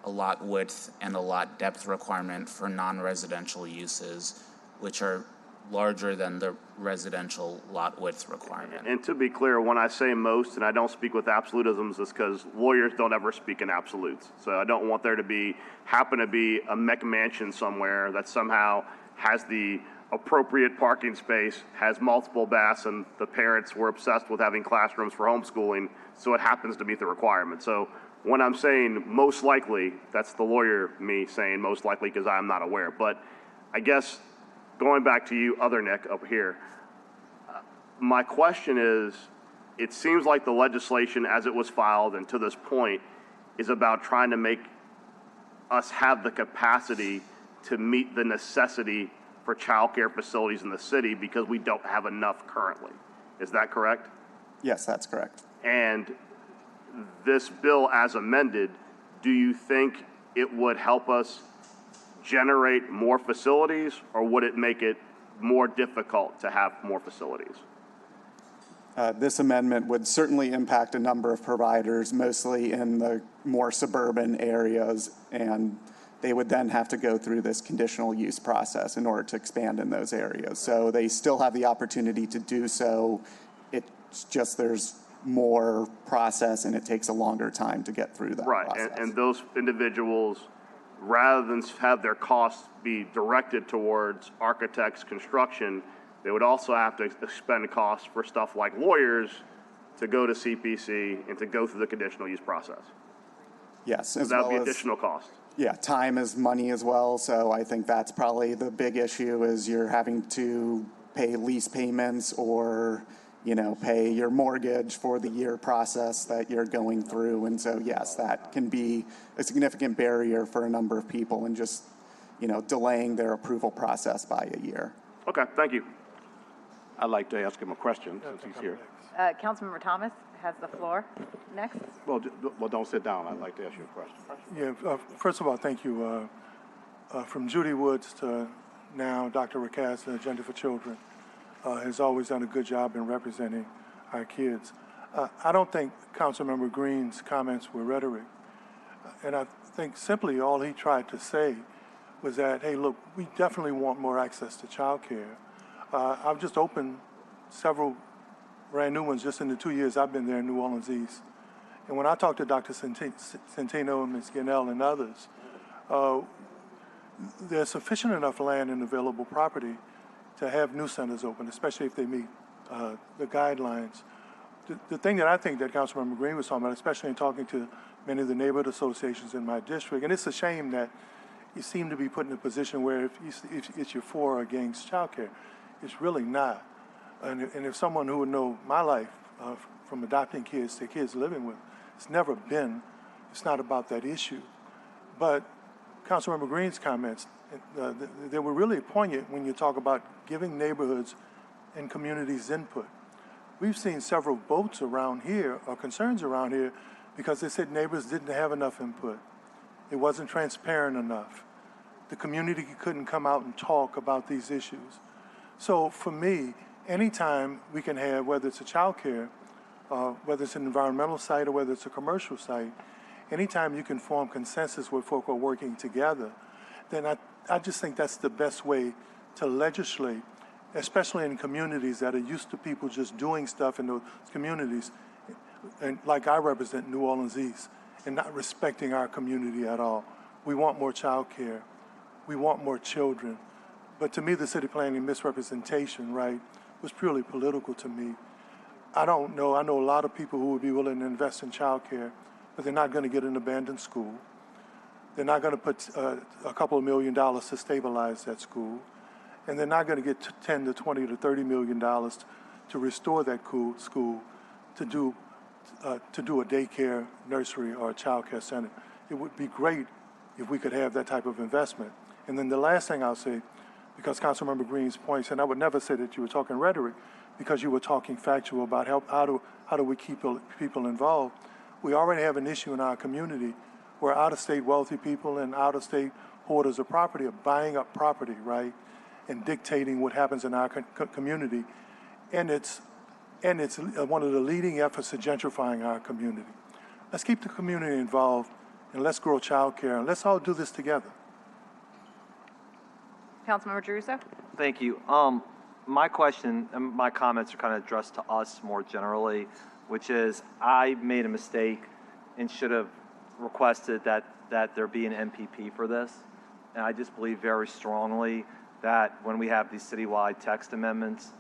[SPEAKER 18] a lot width and a lot depth requirement for non-residential uses, which are larger than the residential lot width requirement.
[SPEAKER 6] And to be clear, when I say most, and I don't speak with absolutisms, it's because lawyers don't ever speak in absolutes. So I don't want there to happen to be a McMansion somewhere that somehow has the appropriate parking space, has multiple baths, and the parents were obsessed with having classrooms for homeschooling, so it happens to meet the requirement. So when I'm saying most likely, that's the lawyer me saying most likely because I'm not aware. But I guess going back to you, other Nick, up here, my question is, it seems like the legislation as it was filed and to this point is about trying to make us have the capacity to meet the necessity for child care facilities in the city because we don't have enough currently. Is that correct?
[SPEAKER 4] Yes, that's correct.
[SPEAKER 6] And this bill as amended, do you think it would help us generate more facilities, or would it make it more difficult to have more facilities?
[SPEAKER 4] This amendment would certainly impact a number of providers, mostly in the more suburban areas, and they would then have to go through this conditional use process in order to expand in those areas. So they still have the opportunity to do so. It's just there's more process and it takes a longer time to get through that process.
[SPEAKER 6] And those individuals, rather than have their costs be directed towards architects, construction, they would also have to expend costs for stuff like lawyers to go to CPC and to go through the conditional use process.
[SPEAKER 4] Yes,
[SPEAKER 6] So
[SPEAKER 4] as
[SPEAKER 6] that would
[SPEAKER 4] well
[SPEAKER 6] be
[SPEAKER 4] as,
[SPEAKER 6] additional cost.
[SPEAKER 4] yeah, time is money as well. So I think that's probably the big issue is you're having to pay lease payments or, you know, pay your mortgage for the year process that you're going through. And so, yes, that can be a significant barrier for a number of people and just, you know, delaying their approval process by a year.
[SPEAKER 6] Okay, thank you.
[SPEAKER 16] I'd like to ask him a question since he's here.
[SPEAKER 7] Councilmember Thomas has the floor next.
[SPEAKER 16] Well, don't sit down. I'd like to ask you a question.
[SPEAKER 19] Yeah, first of all, thank you. From Judy Woods to now Dr. Rakaz, the Agenda for Children, has always done a good job in representing our kids. I don't think Councilmember Green's comments were rhetoric. And I think simply all he tried to say was that, hey, look, we definitely want more access to child care. I've just opened several brand new ones just in the 2 years I've been there in New Orleans East. And when I talk to Dr. Centeno and Ms. Ginnell and others, there's sufficient enough land and available property to have new centers open, especially if they meet the guidelines. The thing that I think that Councilmember Green was talking about, especially in talking to many of the neighborhood associations in my district, and it's a shame that you seem to be put in a position where if you're for or against child care, it's really not. And if someone who would know my life from adopting kids to kids living with, it's never been, it's not about that issue. But Councilmember Green's comments, they were really poignant when you talk about giving neighborhoods and communities input. We've seen several votes around here, or concerns around here, because they said neighbors didn't have enough input. It wasn't transparent enough. The community couldn't come out and talk about these issues. So for me, anytime we can have, whether it's a child care, whether it's an environmental site or whether it's a commercial site, anytime you can form consensus where folk are working together, then I just think that's the best way to legislate, especially in communities that are used to people just doing stuff in those communities, and like I represent New Orleans East, and not respecting our community at all. We want more child care. We want more children. But to me, the city planning misrepresentation, right, was purely political to me. I don't know. I know a lot of people who would be willing to invest in child care, but they're not going to get an abandoned school. They're not going to put a couple of $1 million to stabilize that school. And they're not going to get $10 to $20 to $30 million to restore that school to do a daycare, nursery, or a child care center. It would be great if we could have that type of investment. And then the last thing I'll say, because Councilmember Green's points, and I would never say that you were talking rhetoric, because you were talking factual about how do we keep people involved. We already have an issue in our community where out-of-state wealthy people and out-of-state hoarders of property are buying up property, right, and dictating what happens in our community. And it's one of the leading efforts to gentrifying our community. Let's keep the community involved, and let's grow child care, and let's all do this together.
[SPEAKER 7] Councilmember Giarrusso?
[SPEAKER 15] Thank you. My question and my comments are kind of addressed to us more generally, which is I made a mistake and should have requested that there be an MPP for this. And I just believe very strongly that when we have these citywide text amendments,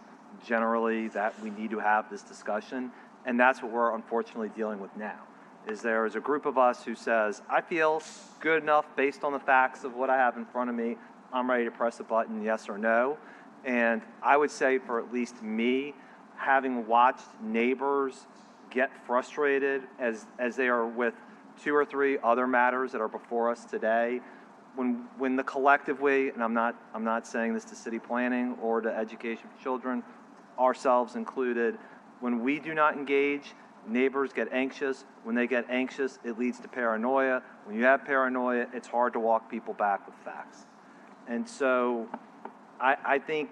[SPEAKER 15] generally that we need to have this discussion. And that's what we're unfortunately dealing with now, is there is a group of us who says, I feel good enough based on the facts of what I have in front of me, I'm ready to press a button, yes or no. And I would say for at least me, having watched neighbors get frustrated as they are with 2 or 3 other matters that are before us today, when the collectively, and I'm not saying this to city planning or to education for children, ourselves included, when we do not engage, neighbors get anxious. When they get anxious, it leads to paranoia. When you have paranoia, it's hard to walk people back with facts. And so I think,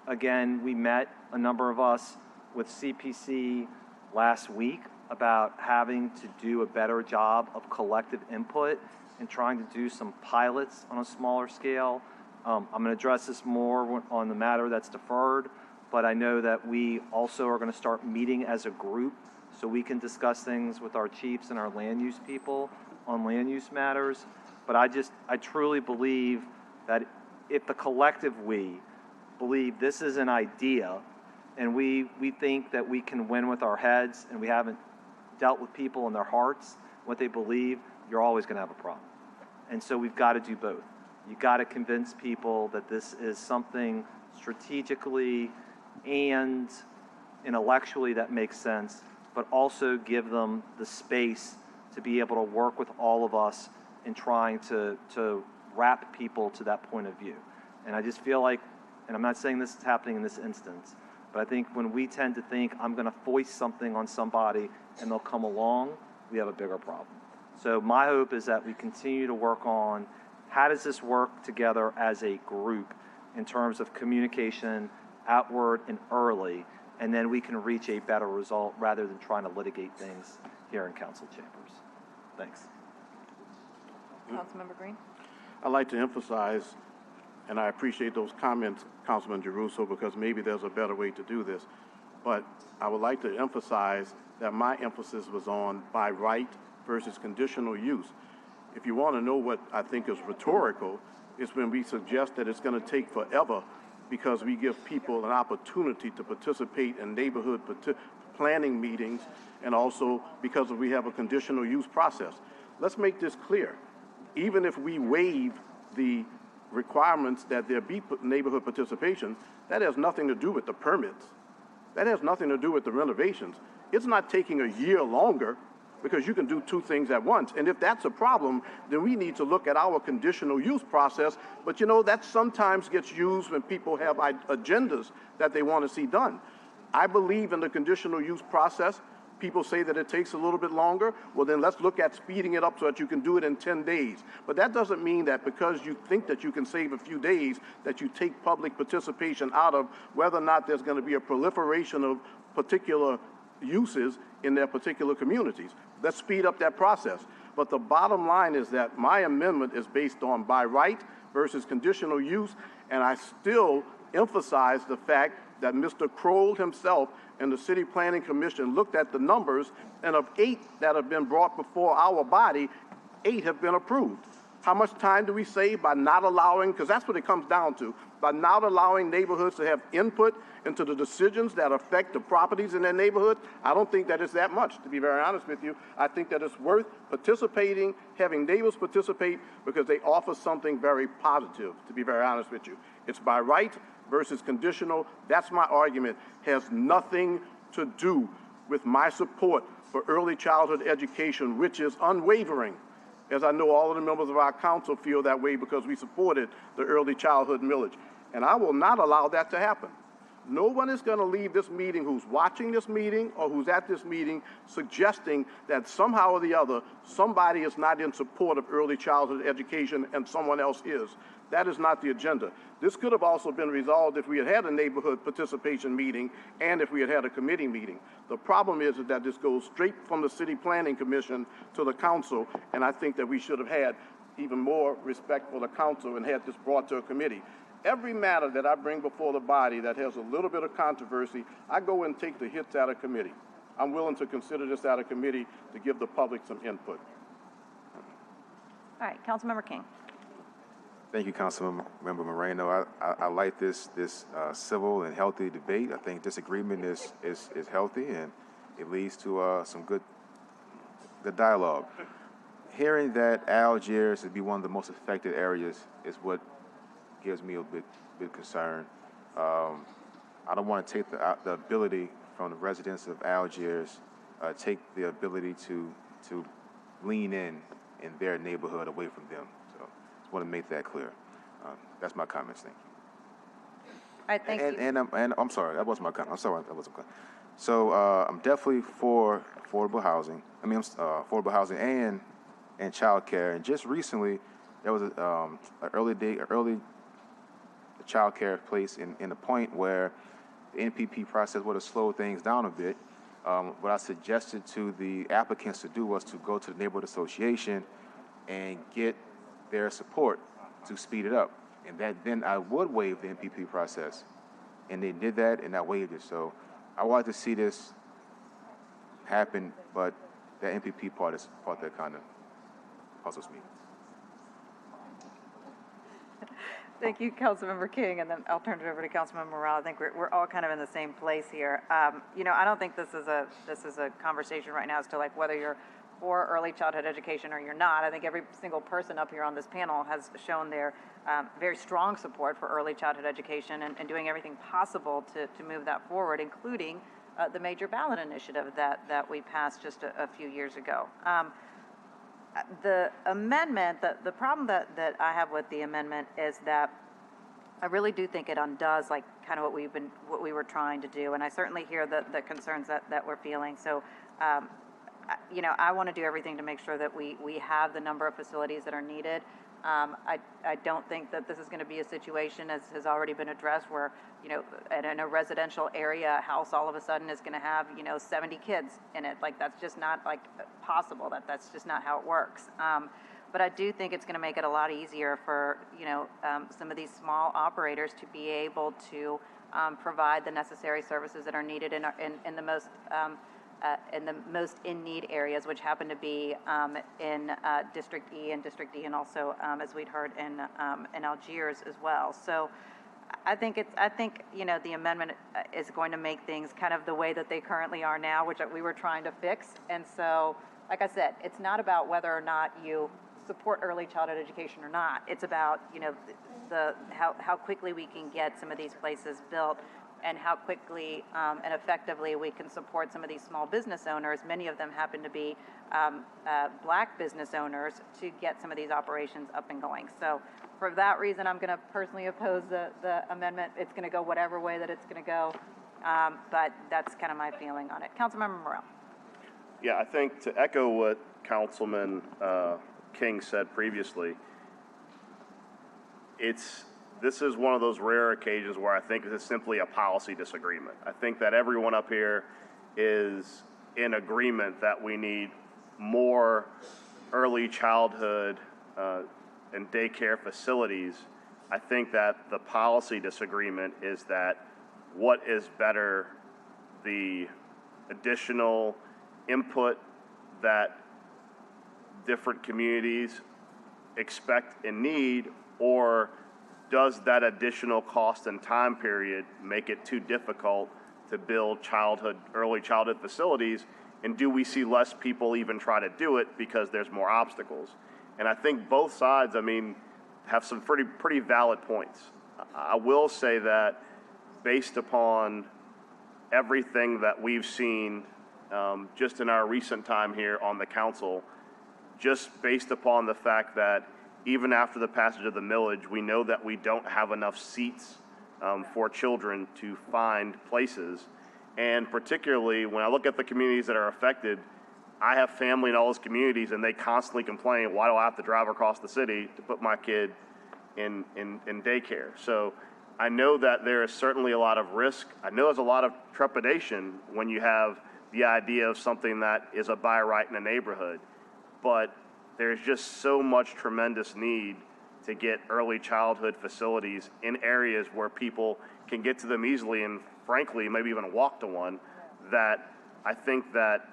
[SPEAKER 15] again, we met, a number of us, with CPC last week about having to do a better job of collective input. and trying to do some pilots on a smaller scale. I'm going to address this more on the matter that's deferred, but I know that we also are going to start meeting as a group so we can discuss things with our chiefs and our land use people on land use matters. But I truly believe that if the collective we believe this is an idea and we think that we can win with our heads and we haven't dealt with people in their hearts, what they believe, you're always going to have a problem. And so we've got to do both. You got to convince people that this is something strategically and intellectually that makes sense, but also give them the space to be able to work with all of us in trying to wrap people to that point of view. And I just feel like, and I'm not saying this is happening in this instance, but I think when we tend to think I'm going to foist something on somebody and they'll come along, we have a bigger problem. So my hope is that we continue to work on how does this work together as a group in terms of communication outward and early, and then we can reach a better result rather than trying to litigate things here in council chambers. Thanks.
[SPEAKER 7] Councilmember Green?
[SPEAKER 16] I'd like to emphasize, and I appreciate those comments, Councilman Giarrusso, because maybe there's a better way to do this, but I would like to emphasize that my emphasis was on by right versus conditional use. If you want to know what I think is rhetorical, it's when we suggest that it's going to take forever because we give people an opportunity to participate in neighborhood planning meetings, and also because we have a conditional use process. Let's make this clear. Even if we waive the requirements that there be neighborhood participation, that has nothing to do with the permits. That has nothing to do with the renovations. It's not taking a year longer because you can do two things at once. And if that's a problem, then we need to look at our conditional use process. But you know, that sometimes gets used when people have agendas that they want to see done. I believe in the conditional use process. People say that it takes a little bit longer. Well, then let's look at speeding it up so that you can do it in 10 days. But that doesn't mean that because you think that you can save a few days, that you take public participation out of whether or not there's going to be a proliferation of particular uses in their particular communities. Let's speed up that process. But the bottom line is that my amendment is based on by right versus conditional use, and I still emphasize the fact that Mr. Kroll himself and the City Planning Commission looked at the numbers, and of 8 that have been brought before our body, 8 have been approved. How much time do we save by not allowing, because that's what it comes down to, by not allowing neighborhoods to have input into the decisions that affect the properties in their neighborhood? I don't think that it's that much, to be very honest with you. I think that it's worth participating, having neighbors participate, because they offer something very positive, to be very honest with you. It's by right versus conditional. That's my argument. Has nothing to do with my support for early childhood education, which is unwavering, as I know all of the members of our council feel that way because we supported the early childhood millage. And I will not allow that to happen. No one is going to leave this meeting who's watching this meeting or who's at this meeting suggesting that somehow or the other somebody is not in support of early childhood education and someone else is. That is not the agenda. This could have also been resolved if we had had a neighborhood participation meeting and if we had had a committee meeting. The problem is that this goes straight from the City Planning Commission to the council, and I think that we should have had even more respect for the council and had this brought to a committee. Every matter that I bring before the body that has a little bit of controversy, I go and take the hits out of committee. I'm willing to consider this out of committee to give the public some input.
[SPEAKER 7] All right, Councilmember King.
[SPEAKER 14] Thank you, Councilmember Moreno. I like this civil and healthy debate. I think disagreement is healthy and it leads to some good dialogue. Hearing that Algiers would be one of the most affected areas is what gives me a big concern. I don't want to take the ability from the residents of Algiers, take the ability to lean in their neighborhood away from them. So just want to make that clear. That's my comments. Thank you.
[SPEAKER 7] All right, thank you.
[SPEAKER 14] And I'm sorry, that wasn't my comment. I'm sorry, that wasn't clear. So I'm definitely for affordable housing. Affordable housing and child care. And just recently, there was an early child care place in a point where the NPP process would have slowed things down a bit. What I suggested to the applicants to do was to go to the neighborhood association and get their support to speed it up. And that then I would waive the MPP process. And they did that, and I waived it. So I wanted to see this happen, but the MPP part is the part that kind of puzzles me.
[SPEAKER 7] Thank you, Councilmember King, and then I'll turn it over to Councilmember Morale. I think we're all kind of in the same place here. You know, I don't think this is a conversation right now as to like whether you're for early childhood education or you're not. I think every single person up here on this panel has shown their very strong support for early childhood education and doing everything possible to move that forward, including the major ballot initiative that we passed just a few years ago. The amendment, the problem that I have with the amendment is that I really do think it undoes like kind of what we were trying to do, and I certainly hear the concerns that we're feeling. So, you know, I want to do everything to make sure that we have the number of facilities that are needed. I don't think that this is going to be a situation, as has already been addressed, where, you know, in a residential area, a house all of a sudden is going to have, you know, 70 kids in it. Like, that's just not, like, possible. That's just not how it works. But I do think it's going to make it a lot easier for, you know, some of these small operators to be able to provide the necessary services that are needed in the most in-need areas, which happen to be in District E and also, as we'd heard, in Algiers as well. So I think you know, the amendment is going to make things kind of the way that they currently are now, which we were trying to fix. And so, like I said, it's not about whether or not you support early childhood education or not. It's about, you know, how quickly we can get some of these places built, and how quickly and effectively we can support some of these small business owners. Many of them happen to be Black business owners, to get some of these operations up and going. So for that reason, I'm going to personally oppose the amendment. It's going to go whatever way that it's going to go, but that's kind of my feeling on it. Councilmember Morale.
[SPEAKER 6] Yeah, I think to echo what Councilman King said previously, this is one of those rare occasions where I think it's simply a policy disagreement. I think that everyone up here is in agreement that we need more early childhood and daycare facilities. I think that the policy disagreement is that what is better, the additional input that different communities expect and need, or does that additional cost and time period make it too difficult to build early childhood facilities? And do we see less people even try to do it because there's more obstacles? And I think both sides, I mean, have some pretty valid points. I will say that based upon everything that we've seen just in our recent time here on the council, just based upon the fact that even after the passage of the millage, we know that we don't have enough seats for children to find places. And particularly when I look at the communities that are affected, I have family in all those communities, and they constantly complain, why do I have to drive across the city to put my kid in daycare? So I know that there is certainly a lot of risk. I know there's a lot of trepidation when you have the idea of something that is a by right in a neighborhood. But there's just so much tremendous need to get early childhood facilities in areas where people can get to them easily, and frankly, maybe even walk to one, that I think that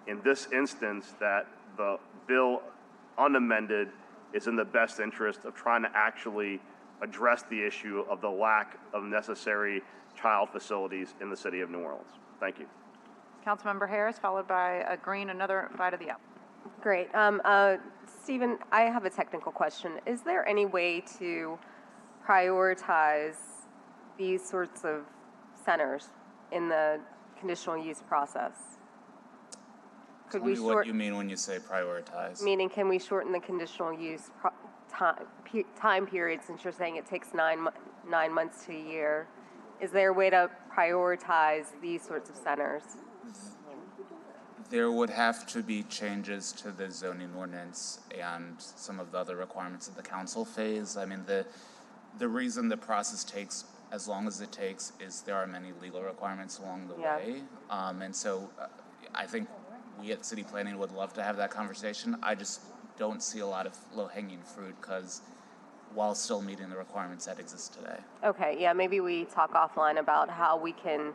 [SPEAKER 6] in this instance that the bill unamended is in the best interest of trying to actually address the issue of the lack of necessary child facilities in the city of New Orleans. Thank you.
[SPEAKER 7] Councilmember Harris, followed by Green, another bite of the apple.
[SPEAKER 17] Great. Stephen, I have a technical question. Is there any way to prioritize these sorts of centers in the conditional use process?
[SPEAKER 18] Tell me what you mean when you say prioritize.
[SPEAKER 17] Meaning, can we shorten the conditional use time period, since you're saying it takes 9 months to a year? Is there a way to prioritize these sorts of centers?
[SPEAKER 18] There would have to be changes to the zoning ordinance and some of the other requirements of the council phase. I mean, the reason the process takes as long as it takes is there are many legal requirements along the way. And so I think we at City Planning would love to have that conversation. I just don't see a lot of low-hanging fruit because while still meeting the requirements that exist today.
[SPEAKER 17] Okay, yeah, maybe we talk offline about how we can,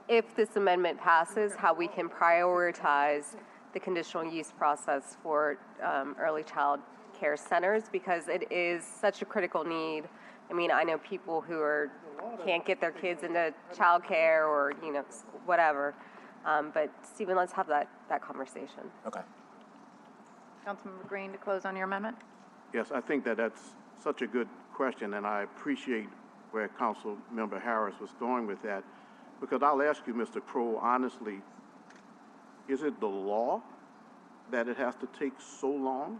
[SPEAKER 17] if this amendment passes, how we can prioritize the conditional use process for early child care centers, because it is such a critical need. I mean, I know people who can't get their kids into childcare or, whatever. But Stephen, let's have that conversation.
[SPEAKER 18] Okay.
[SPEAKER 7] Councilmember Green, to close on your amendment?
[SPEAKER 16] Yes, I think that that's such a good question, and I appreciate where Council Member Harris was going with that, because I'll ask you, Mr. Crow, honestly, is it the law that it has to take so long,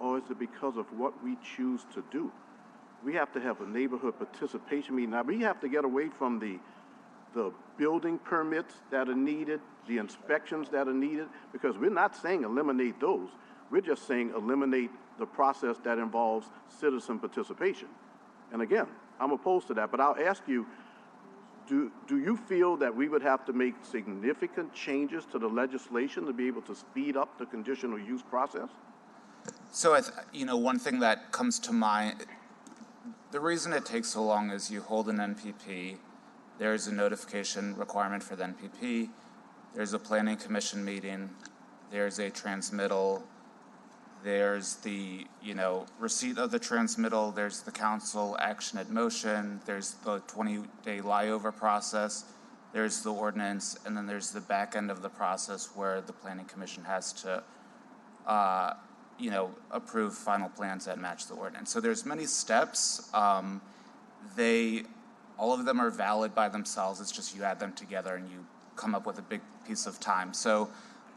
[SPEAKER 16] or is it because of what we choose to do? We have to have a neighborhood participation meeting. Now, we have to get away from the building permits that are needed, the inspections that are needed, because we're not saying eliminate those. We're just saying eliminate the process that involves citizen participation. And again, I'm opposed to that, but I'll ask you, do you feel that we would have to make significant changes to the legislation to be able to speed up the conditional use process?
[SPEAKER 18] So, one thing that comes to mind, the reason it takes so long is you hold an NPP, there's a notification requirement for the NPP, there's a planning commission meeting, there's a transmittal, there's the, receipt of the transmittal, there's the council action at motion, there's the 20-day layover process, there's the ordinance, and then there's the back end of the process where the planning commission has to, approve final plans that match the ordinance. So there's many steps. All of them are valid by themselves. It's just you add them together and you come up with a big piece of time. So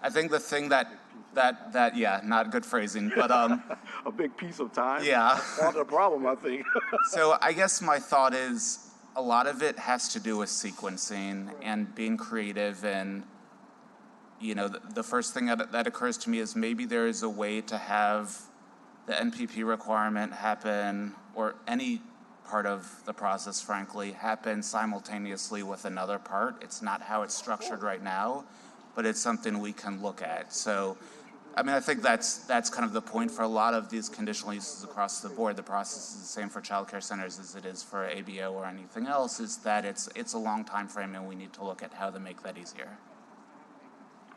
[SPEAKER 18] I think the thing that not good phrasing, but
[SPEAKER 16] a big piece of time.
[SPEAKER 18] Yeah,
[SPEAKER 16] Part of the problem, I think.
[SPEAKER 18] So I guess my thought is a lot of it has to do with sequencing and being creative. And the first thing that occurs to me is maybe there is a way to have the NPP requirement happen, or any part of the process, frankly, happen simultaneously with another part. It's not how it's structured right now, but it's something we can look at. So, I think that's kind of the point for a lot of these conditional uses across the board. The process is the same for child care centers as it is for ABO or anything else, is that it's a long time frame and we need to look at how to make that easier.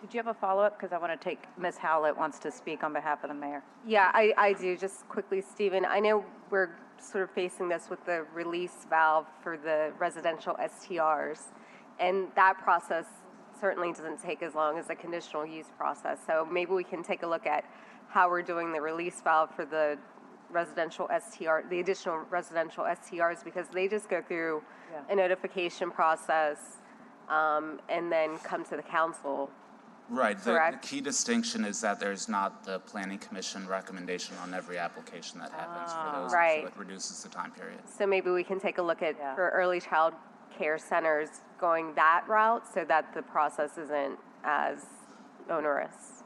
[SPEAKER 7] Did you have a follow-up? Because I want to take, Ms. Howlett wants to speak on behalf of the mayor.
[SPEAKER 17] Yeah, I do. Just quickly, Stephen, I know we're sort of facing this with the release valve for the residential STRs, and that process certainly doesn't take as long as the conditional use process. So maybe we can take a look at how we're doing the release valve for the residential STR, the additional residential STRs, because they just go through a notification process and then come to the council.
[SPEAKER 18] Right. The key distinction is that there's not the planning commission recommendation on every application that happens for those.
[SPEAKER 17] Right.
[SPEAKER 18] So it reduces the time period.
[SPEAKER 17] So maybe we can take a look at, for early child care centers, going that route so that the process isn't as onerous.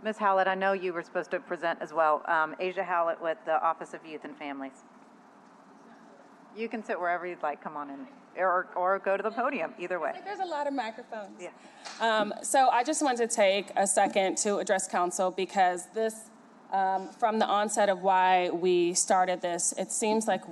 [SPEAKER 7] Ms. Howlett, I know you were supposed to present as well. Asia Howlett with the Office of Youth and Families. You can sit wherever you'd like. Come on in. Or go to the podium, either way.
[SPEAKER 5] There's a lot of microphones.
[SPEAKER 7] Yeah.
[SPEAKER 5] So I just wanted to take a second to address council, because this, from the onset of why we started this, it seems like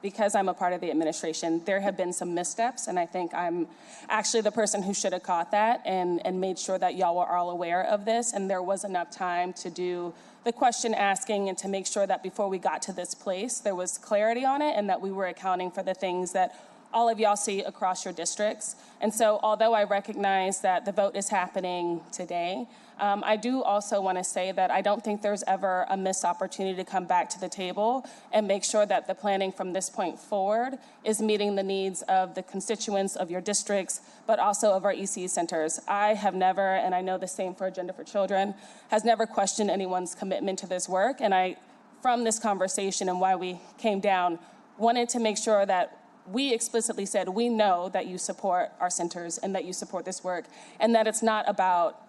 [SPEAKER 5] because I'm a part of the administration, there have been some missteps, and I think I'm actually the person who should have caught that and made sure that y'all were all aware of this, and there was enough time to do the question asking and to make sure that before we got to this place, there was clarity on it and that we were accounting for the things that all of y'all see across your districts. And so although I recognize that the vote is happening today, I do also want to say that I don't think there's ever a missed opportunity to come back to the table and make sure that the planning from this point forward is meeting the needs of the constituents of your districts, but also of our EC centers. I have never, and I know the same for Agenda for Children, has never questioned anyone's commitment to this work. And I, from this conversation and why we came down, wanted to make sure that we explicitly said, we know that you support our centers and that you support this work, and that it's not about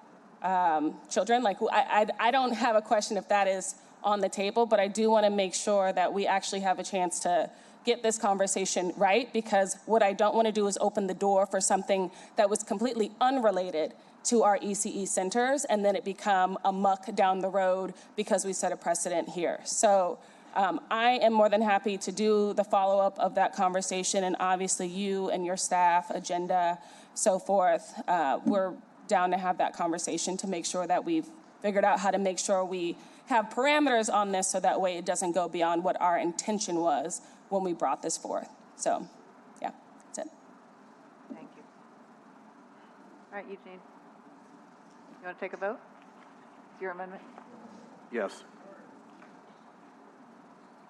[SPEAKER 5] children. Like, I don't have a question if that is on the table, but I do want to make sure that we actually have a chance to get this conversation right, because what I don't want to do is open the door for something that was completely unrelated to our ECE centers, and then it become a muck down the road because we set a precedent here. So I am more than happy to do the follow-up of that conversation, and obviously you and your staff, agenda, so forth, we're down to have that conversation to make sure that we've figured out how to make sure we have parameters on this so that way it doesn't go beyond what our intention was when we brought this forth. So, yeah, that's it.
[SPEAKER 7] Thank you. All right, Eugene. You want to take a vote? It's your amendment?
[SPEAKER 16] Yes.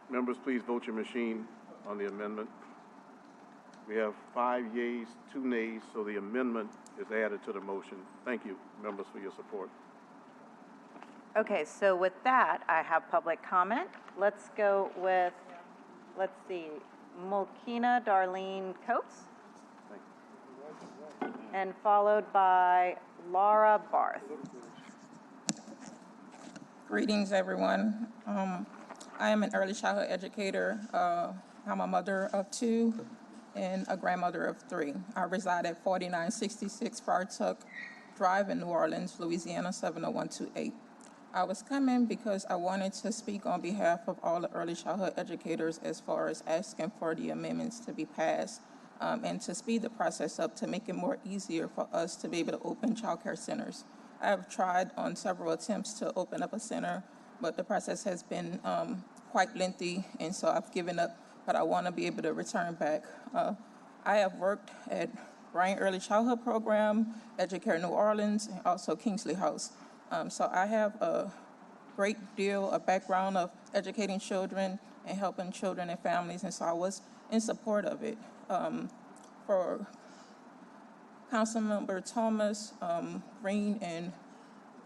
[SPEAKER 16] Members, please vote your machine on the amendment. We have 5 yeas, 2 nays, so the amendment is added to the motion. Thank you, members, for your support.
[SPEAKER 7] Okay, so with that, I have public comment. Let's go with, let's see, Mulkina Darlene Coates. And followed by Laura Barth.
[SPEAKER 8] Greetings, everyone. I am an early childhood educator. I'm a mother of 2 and a grandmother of 3. I reside at 4966 Fartuck Drive in New Orleans, Louisiana, 70128. I was coming because I wanted to speak on behalf of all the early childhood educators as far as asking for the amendments to be passed and to speed the process up to make it more easier for us to be able to open child care centers. I have tried on several attempts to open up a center, but the process has been quite lengthy, and so I've given up, but I want to be able to return back. I have worked at Bryan Early Childhood Program, Educare New Orleans, and also Kingsley House. So I have a great deal of background of educating children and helping children and families, and so I was in support of it. For Councilmember Thomas, Green, and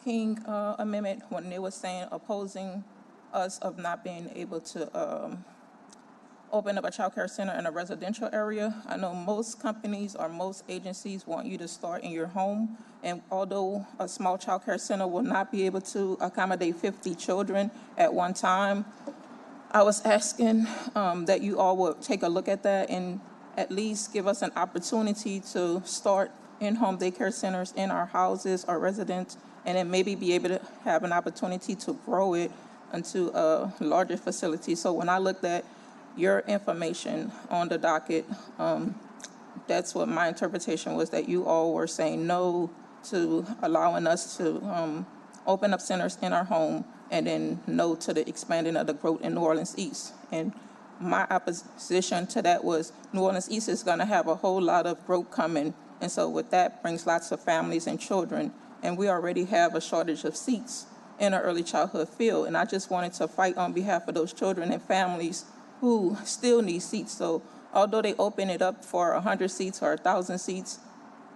[SPEAKER 8] King amendment, when they were saying opposing us of not being able to open up a child care center in a residential area. I know most companies or most agencies want you to start in your home, and although a small child care center will not be able to accommodate 50 children at one time, I was asking that you all would take a look at that and at least give us an opportunity to start in-home daycare centers in our houses or residents, and then maybe be able to have an opportunity to grow it into a larger facility. So when I looked at your information on the docket, that's what my interpretation was, that you all were saying no to allowing us to open up centers in our home, and then no to the expanding of the growth in New Orleans East. And my opposition to that was New Orleans East is going to have a whole lot of growth coming, and so with that brings lots of families and children, and we already have a shortage of seats in our early childhood field, and I just wanted to fight on behalf of those children and families who still need seats. So although they open it up for 100 seats or 1,000 seats,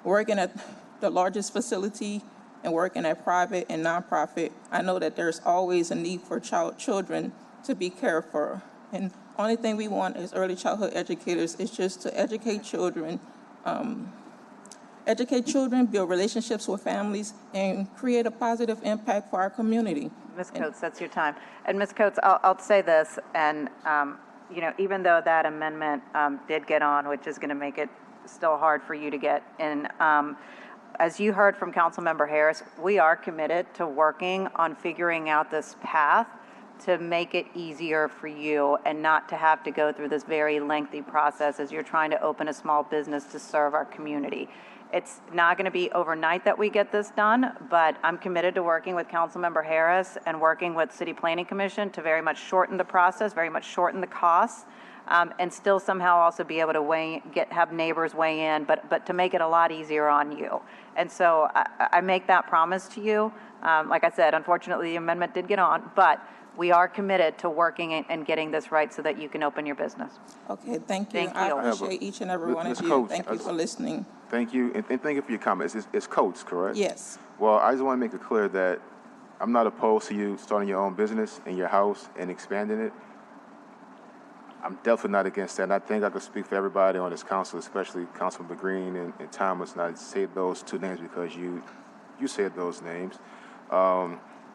[SPEAKER 8] working at the largest facility and working at private and nonprofit, I know that there's always a need for children to be cared for. And only thing we want as early childhood educators is just to educate children, build relationships with families, and create a positive impact for our community.
[SPEAKER 7] Ms. Coates, that's your time. And Ms. Coates, I'll say this, and you know, even though that amendment did get on, which is going to make it still hard for you to get in, as you heard from Councilmember Harris, we are committed to working on figuring out this path to make it easier for you and not to have to go through this very lengthy process as you're trying to open a small business to serve our community. It's not going to be overnight that we get this done, but I'm committed to working with Councilmember Harris and working with City Planning Commission to very much shorten the process, very much shorten the costs, and still somehow also be able to have neighbors weigh in, but to make it a lot easier on you. And so I make that promise to you. Like I said, unfortunately, the amendment did get on, but we are committed to working and getting this right so that you can open your business.
[SPEAKER 8] Okay, thank you.
[SPEAKER 7] Thank you.
[SPEAKER 8] I appreciate each and every one of you.
[SPEAKER 14] Coates,
[SPEAKER 8] Thank you for listening.
[SPEAKER 14] Thank you, and thank you for your comments. It's Coates, correct?
[SPEAKER 8] Yes.
[SPEAKER 14] Well, I just want to make it clear that I'm not opposed to you starting your own business in your house and expanding it. I'm definitely not against that, and I think I could speak for everybody on this council, especially Councilman Green and Thomas, and I say those two names because you said those names.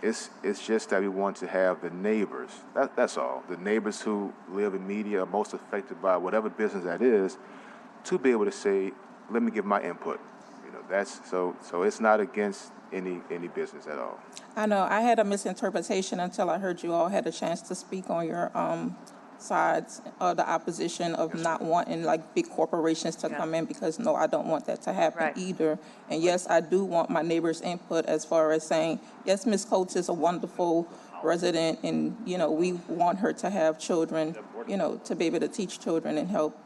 [SPEAKER 14] It's just that we want to have the neighbors, that's all, the neighbors who live in media are most affected by whatever business that is, to be able to say, let me give my input. You know, So it's not against any business at all.
[SPEAKER 8] I know, I had a misinterpretation until I heard you all had a chance to speak on your sides of the opposition of not wanting like big corporations to come in, because no, I don't want that to happen either. And yes, I do want my neighbors' input as far as saying, yes, Ms. Coates is a wonderful resident, and we want her to have children, to be able to teach children and help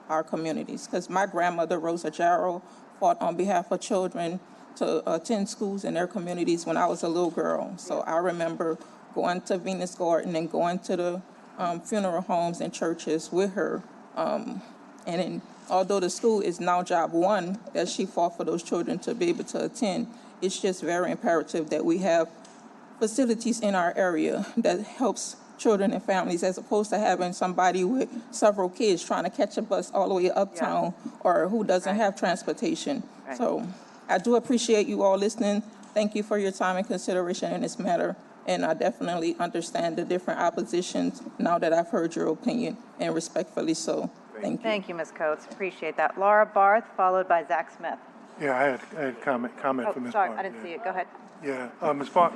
[SPEAKER 8] our communities. Because my grandmother, Rosa Jarrow, fought on behalf of children to attend schools in their communities when I was a little girl. So I remember going to Venus Garden and going to the funeral homes and churches with her. Although the school is now job one, that she fought for those children to be able to attend, it's just very imperative that we have facilities in our area that helps children and families, as opposed to having somebody with several kids trying to catch a bus all the way uptown or who doesn't have transportation. So I do appreciate you all listening. Thank you for your time and consideration in this matter. And I definitely understand the different oppositions now that I've heard your opinion, and respectfully so. Thank you.
[SPEAKER 7] Thank you, Ms. Coates. Appreciate that. Laura Barth, followed by Zach Smith.
[SPEAKER 19] Yeah, I had comment for Ms.
[SPEAKER 7] Sorry,
[SPEAKER 19] Barth.
[SPEAKER 7] I didn't see it. Go ahead.
[SPEAKER 19] Yeah, Ms. Barth.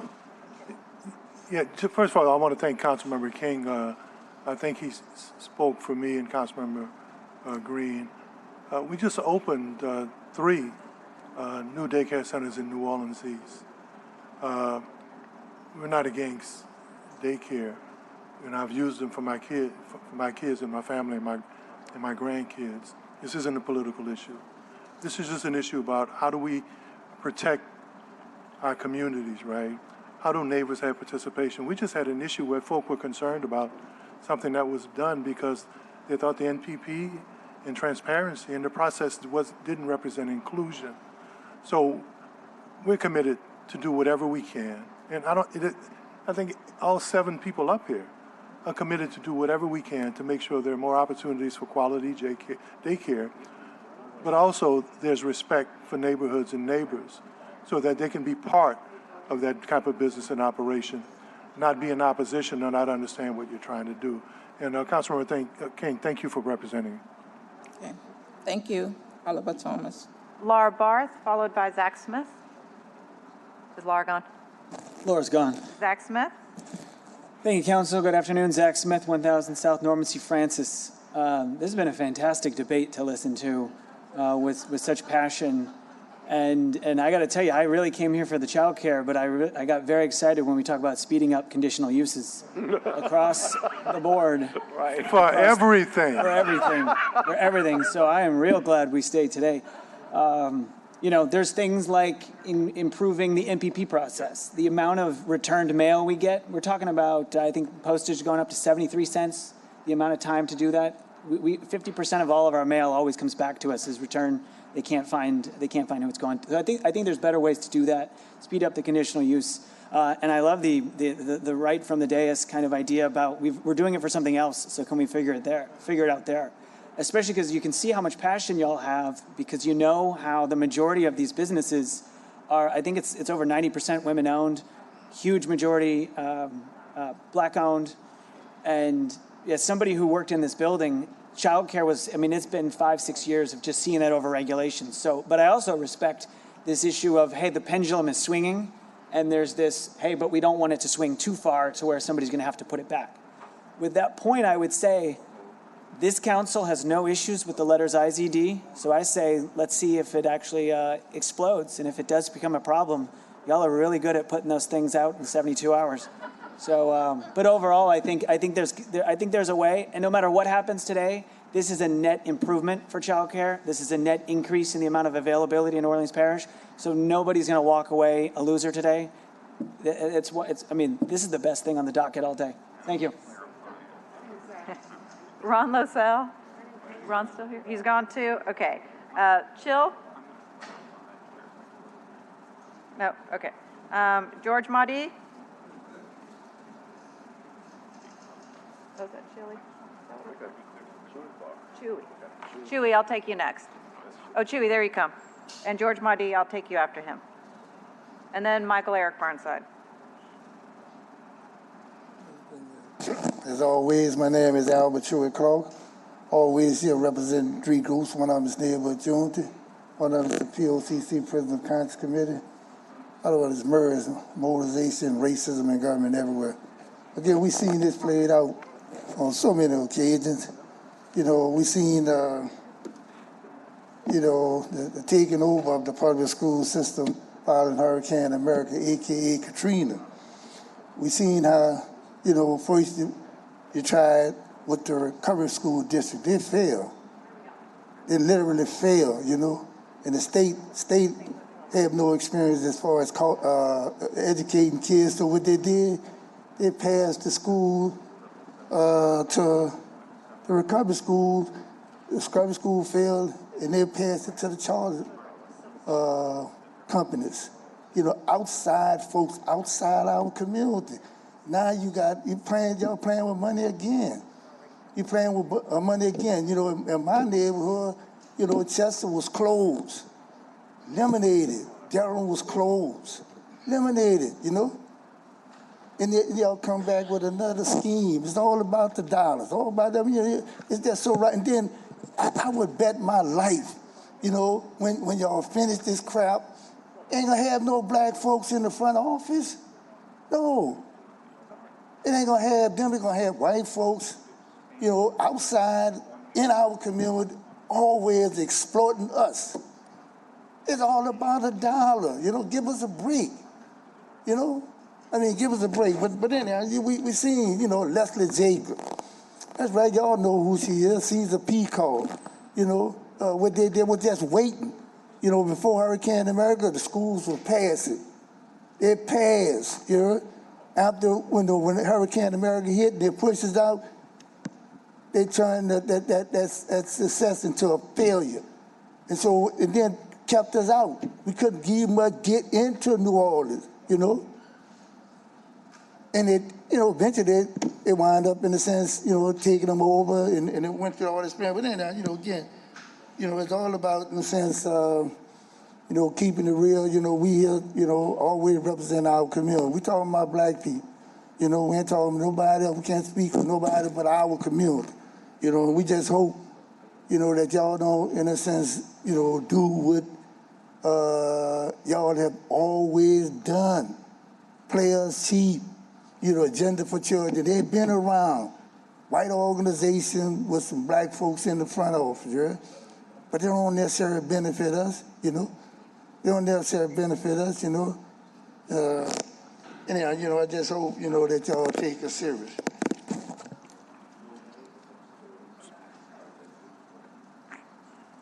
[SPEAKER 19] Yeah, first of all, I want to thank Councilmember King. I think he spoke for me and Councilmember Green. We just opened 3 new daycare centers in New Orleans East. We're not against daycare, and I've used them for my kids and my family and my grandkids. This isn't a political issue. This is just an issue about how do we protect our communities, right? How do neighbors have participation? We just had an issue where folk were concerned about something that was done because they thought the NPP and transparency in the process didn't represent inclusion. So we're committed to do whatever we can. And I think all 7 people up here are committed to do whatever we can to make sure there are more opportunities for quality daycare, but also there's respect for neighborhoods and neighbors so that they can be part of that type of business and operation, not be in opposition or not understand what you're trying to do. And Councilmember King, thank you for representing.
[SPEAKER 8] Okay. Thank you, Oliver Thomas.
[SPEAKER 7] Laura Barth, followed by Zach Smith. Is Laura gone?
[SPEAKER 3] Laura's gone.
[SPEAKER 7] Zach Smith.
[SPEAKER 3] Thank you, Council. Good afternoon. Zach Smith, 1000 South Normandy Francis. This has been a fantastic debate to listen to with such passion. And I got to tell you, I really came here for the child care, but I got very excited when we talk about speeding up conditional uses across the board.
[SPEAKER 19] Right. For everything.
[SPEAKER 3] For everything. So I am real glad we stayed today. There's things like improving the MPP process, the amount of returned mail we get. We're talking about, I think, postage going up to 73 cents, the amount of time to do that. 50% of all of our mail always comes back to us as return. They can't find who it's going to. I think there's better ways to do that, speed up the conditional use. And I love the right from the dais kind of idea about we're doing it for something else, so can we figure it out there? Especially because you can see how much passion y'all have, because you know how the majority of these businesses are, I think it's over 90% women-owned, huge majority Black-owned. And as somebody who worked in this building, childcare was, it's been 5-6 years of just seeing that over-regulation. So, but I also respect this issue of, hey, the pendulum is swinging, and there's this, hey, but we don't want it to swing too far to where somebody's going to have to put it back. With that point, I would say, this council has no issues with the letters IZD, so I say let's see if it actually explodes, and if it does become a problem, y'all are really good at putting those things out in 72 hours. So, but overall, I think there's a way, and no matter what happens today, this is a net improvement for childcare. This is a net increase in the amount of availability in Orleans Parish. So nobody's going to walk away a loser today. This is the best thing on the docket all day. Thank you.
[SPEAKER 7] Ron Losell. Ron's still here? He's gone too? Okay. Chill? No, okay. George Mahdi? Oh, is that Chili? Chewy, I'll take you next. Oh, Chewy, there you come. And George Mahdi, I'll take you after him. And then Michael Eric Burnside.
[SPEAKER 10] As always, my name is Albert Chewy Clark. Always here representing 3 groups. One of them is Neighborhood Unity. one of them is the POCC, President of Congress Committee. Otherwise, it's MERS, mobilization, racism, and government everywhere. Again, we've seen this played out on so many occasions. You know, we've seen, the taking over of the public school system following Hurricane America, AKA Katrina. We've seen how, first you tried with the recovery school district. They failed. They literally failed, and the state have no experience as far as educating kids. So what they did, they passed the school to the recovery school. The recovery school failed, and they passed it to the charter companies. Outside folks, outside our community. Now y'all playing with money again. You're playing with money again. In my neighborhood, Chester was closed, eliminated. Durham was closed, eliminated, And y'all come back with another scheme. It's all about the dollars, all about them. It's just so right. And then I would bet my life, when y'all finish this crap, ain't gonna have no black folks in the front office. No. It ain't gonna have them. It's gonna have white folks, outside in our community, always exploiting us. It's all about a dollar. Give us a break. Give us a break. But anyhow, we seen, Leslie Jacobs. That's right. Y'all know who she is. She's a peacock. What they did was just waiting. Before Hurricane America, the schools were passing. It passed. After when Hurricane America hit, they pushed us out. They turned that success into a failure, and so it then kept us out. We couldn't get into New Orleans, and it, eventually it wound up in a sense, taking them over, and it went through all this plan. But then, again, it's all about in a sense, keeping it real. We here, always represent our community. We talking about black people. We ain't talking about nobody else. We can't speak for nobody but our community. We just hope, that y'all don't, in a sense, do what y'all have always done. Play us cheap, Agenda for Children. They've been around. White organization with some black folks in the front office, but they don't necessarily benefit us, They don't necessarily benefit us, Anyhow, I just hope, that y'all take us serious.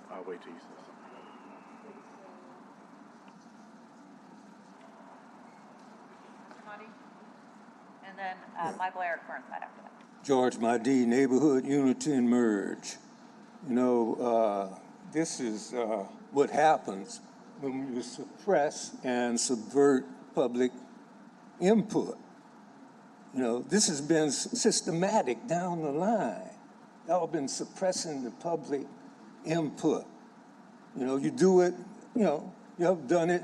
[SPEAKER 16] I'll wait till you say
[SPEAKER 7] Monty? And then Michael Eric Burnside after that.
[SPEAKER 12] George Mahdi, Neighborhood Unity and Merge. This is what happens when you suppress and subvert public input. This has been systematic down the line. Y'all been suppressing the public input. You do it, you have done it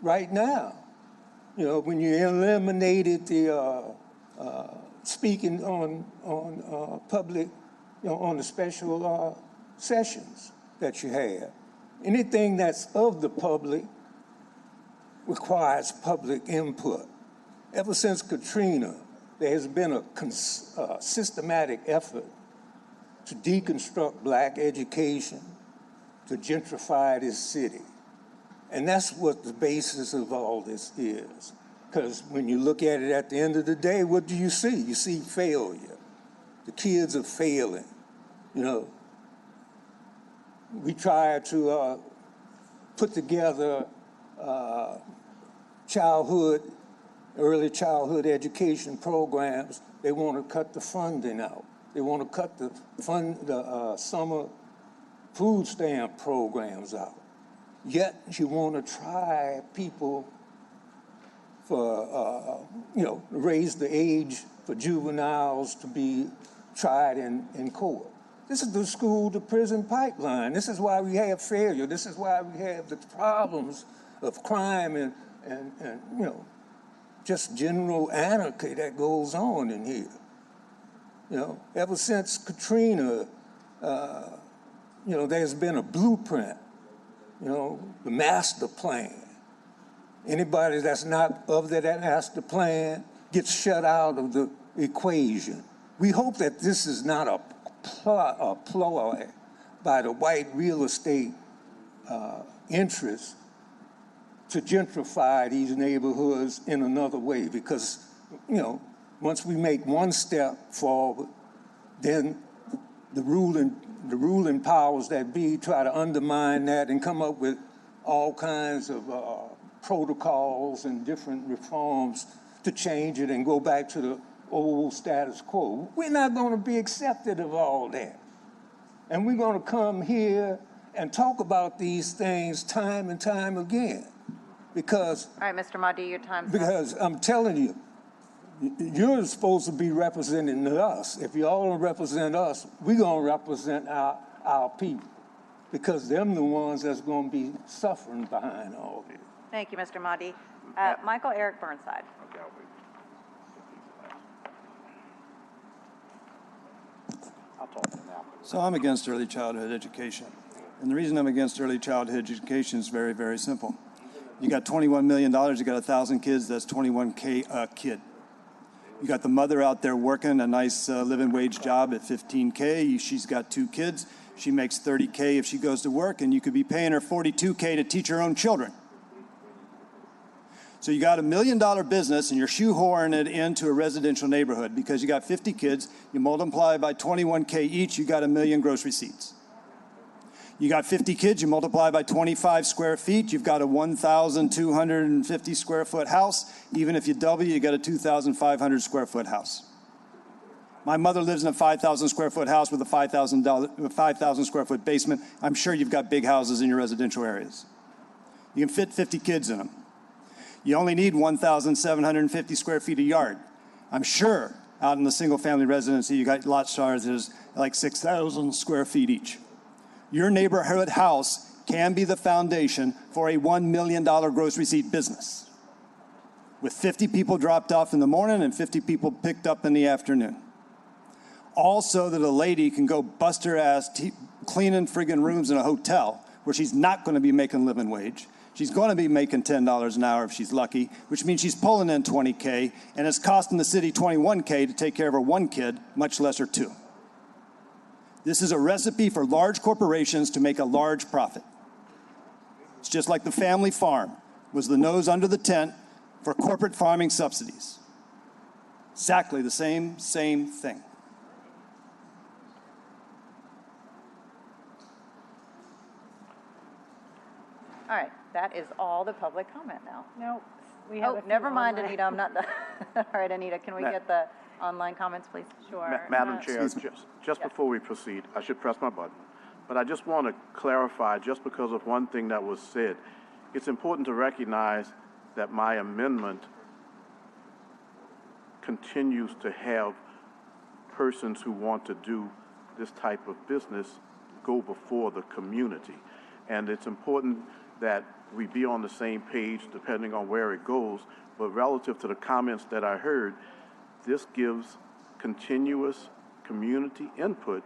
[SPEAKER 12] right now. When you eliminated the speaking on public, on the special sessions that you have. Anything that's of the public requires public input. Ever since Katrina, there has been a systematic effort to deconstruct black education, to gentrify this city. And that's what the basis of all this is. Because when you look at it at the end of the day, what do you see? You see failure. The kids are failing. We try to put together early childhood education programs. They want to cut the funding out. They want to cut the summer food stamp programs out. Yet you want to try people for, raise the age for juveniles to be tried in court. This is the school to prison pipeline. This is why we have failure. This is why we have the problems of crime and just general anarchy that goes on in here. Ever since Katrina, there's been a blueprint the master plan. Anybody that's not of that master plan gets shut out of the equation. We hope that this is not a ploy by the white real estate interests to gentrify these neighborhoods in another way, because, once we make one step forward, then the ruling powers that be try to undermine that and come up with all kinds of protocols and different reforms to change it and go back to the old status quo. We're not going to be accepted of all that. And we're going to come here and talk about these things time and time again. Because,
[SPEAKER 7] all right, Mr. Mahdi, your time's up.
[SPEAKER 12] Because I'm telling you, you're supposed to be representing us. If y'all don't represent us, we're going to represent our people, because them the ones that's going to be suffering behind all this.
[SPEAKER 7] Thank you, Mr. Mahdi. Michael Eric Burnside.
[SPEAKER 9] So I'm against early childhood education. And the reason I'm against early childhood education is very, very simple. You got $21 million, you got 1,000 kids, that's $21K a kid. You got the mother out there working a nice living wage job at $15K. She's got 2 kids. She makes $30K if she goes to work, and you could be paying her $42K to teach her own children. So you got $1 million business, and you're shoehorning it into a residential neighborhood because you got 50 kids. You multiply by 21K each, you got 1 million gross receipts. You got 50 kids, you multiply by 25 square feet, you've got a 1,250 square foot house. Even if you double, you got a 2,500 square foot house. My mother lives in a 5,000 square foot house with a 5,000 square foot basement. I'm sure you've got big houses in your residential areas. You can fit 50 kids in them. You only need 1,750 square feet of yard. I'm sure out in the single family residency, you got lot sizes like 6,000 square feet each. Your neighborhood house can be the foundation for a $1 million gross receipt business, with 50 people dropped off in the morning and 50 people picked up in the afternoon. Also that a lady can go bust her ass cleaning friggin' rooms in a hotel where she's not going to be making living wage. She's going to be making $10 an hour if she's lucky, which means she's pulling in $20K, and it's costing the city $21K to take care of her 1 kid, much less her 2. This is a recipe for large corporations to make a large profit. It's just like the family farm was the nose under the tent for corporate farming subsidies. Exactly the same thing.
[SPEAKER 7] All right, that is all the public comment now.
[SPEAKER 17] No, we have.
[SPEAKER 7] Oh, never mind, Anita. I'm not done. All right, Anita, can we get the online comments, please? Sure.
[SPEAKER 16] Madam Chair, just before we proceed, I should press my button, but I just want to clarify, just because of one thing that was said, it's important to recognize that my amendment continues to have persons who want to do this type of business go before the community. And it's important that we be on the same page depending on where it goes, but relative to the comments that I heard, this gives continuous community input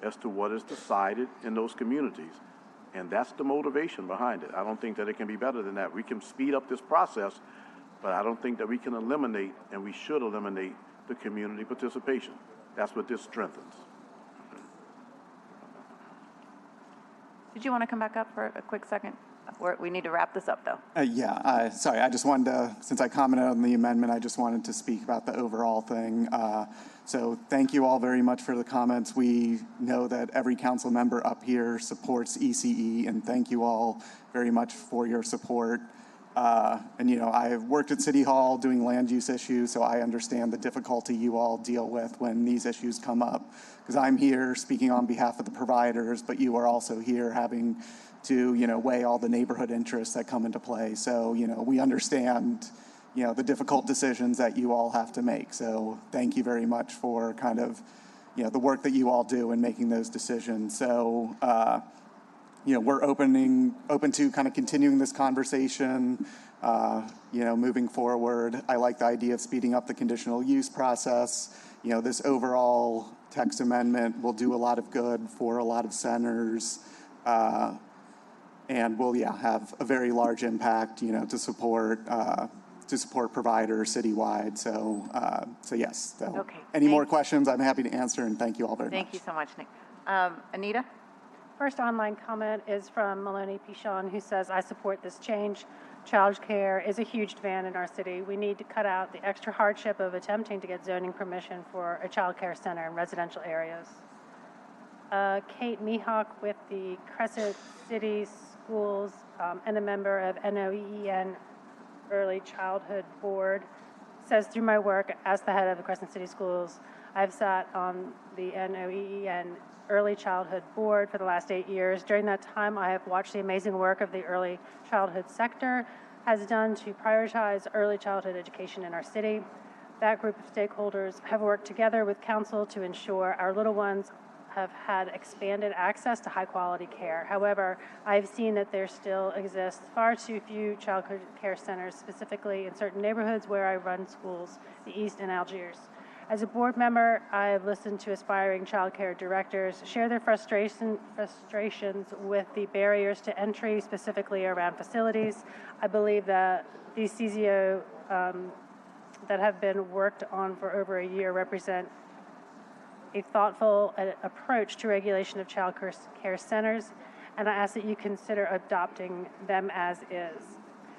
[SPEAKER 16] as to what is decided in those communities. And that's the motivation behind it. I don't think that it can be better than that. We can speed up this process, but I don't think that we can eliminate, and we should eliminate, the community participation. That's what this strengthens.
[SPEAKER 7] Did you want to come back up for a quick second? We need to wrap this up, though.
[SPEAKER 4] Sorry, I just wanted to, since I commented on the amendment, I just wanted to speak about the overall thing. So thank you all very much for the comments. We know that every council member up here supports ECE, and thank you all very much for your support. And, I've worked at City Hall doing land use issues, so I understand the difficulty you all deal with when these issues come up. Because I'm here speaking on behalf of the providers, but you are also here having to, weigh all the neighborhood interests that come into play. So, we understand, the difficult decisions that you all have to make. So thank you very much for kind of, the work that you all do in making those decisions. So, we're open to kind of continuing this conversation, moving forward. I like the idea of speeding up the conditional use process. This overall text amendment will do a lot of good for a lot of centers. and will, have a very large impact, to support providers citywide. So yes. So
[SPEAKER 7] Okay.
[SPEAKER 4] any more questions, I'm happy to answer, and thank you all very much.
[SPEAKER 7] Thank you so much, Nick. Anita?
[SPEAKER 11] First online comment is from Maloney Pichon, who says, I support this change. Child care is a huge demand in our city. We need to cut out the extra hardship of attempting to get zoning permission for a child care center in residential areas. Kate Mihawk with the Crescent City Schools and a member of NOEEN Early Childhood Board says, through my work as the head of the Crescent City Schools, I've sat on the NOEEN Early Childhood Board for the last 8 years. During that time, I have watched the amazing work of the early childhood sector has done to prioritize early childhood education in our city. That group of stakeholders have worked together with council to ensure our little ones have had expanded access to high quality care. However, I've seen that there still exists far too few child care centers, specifically in certain neighborhoods where I run schools, the East and Algiers. As a board member, I've listened to aspiring child care directors share their frustrations with the barriers to entry, specifically around facilities. I believe that these CZO that have been worked on for over a year represent a thoughtful approach to regulation of child care centers, and I ask that you consider adopting them as is.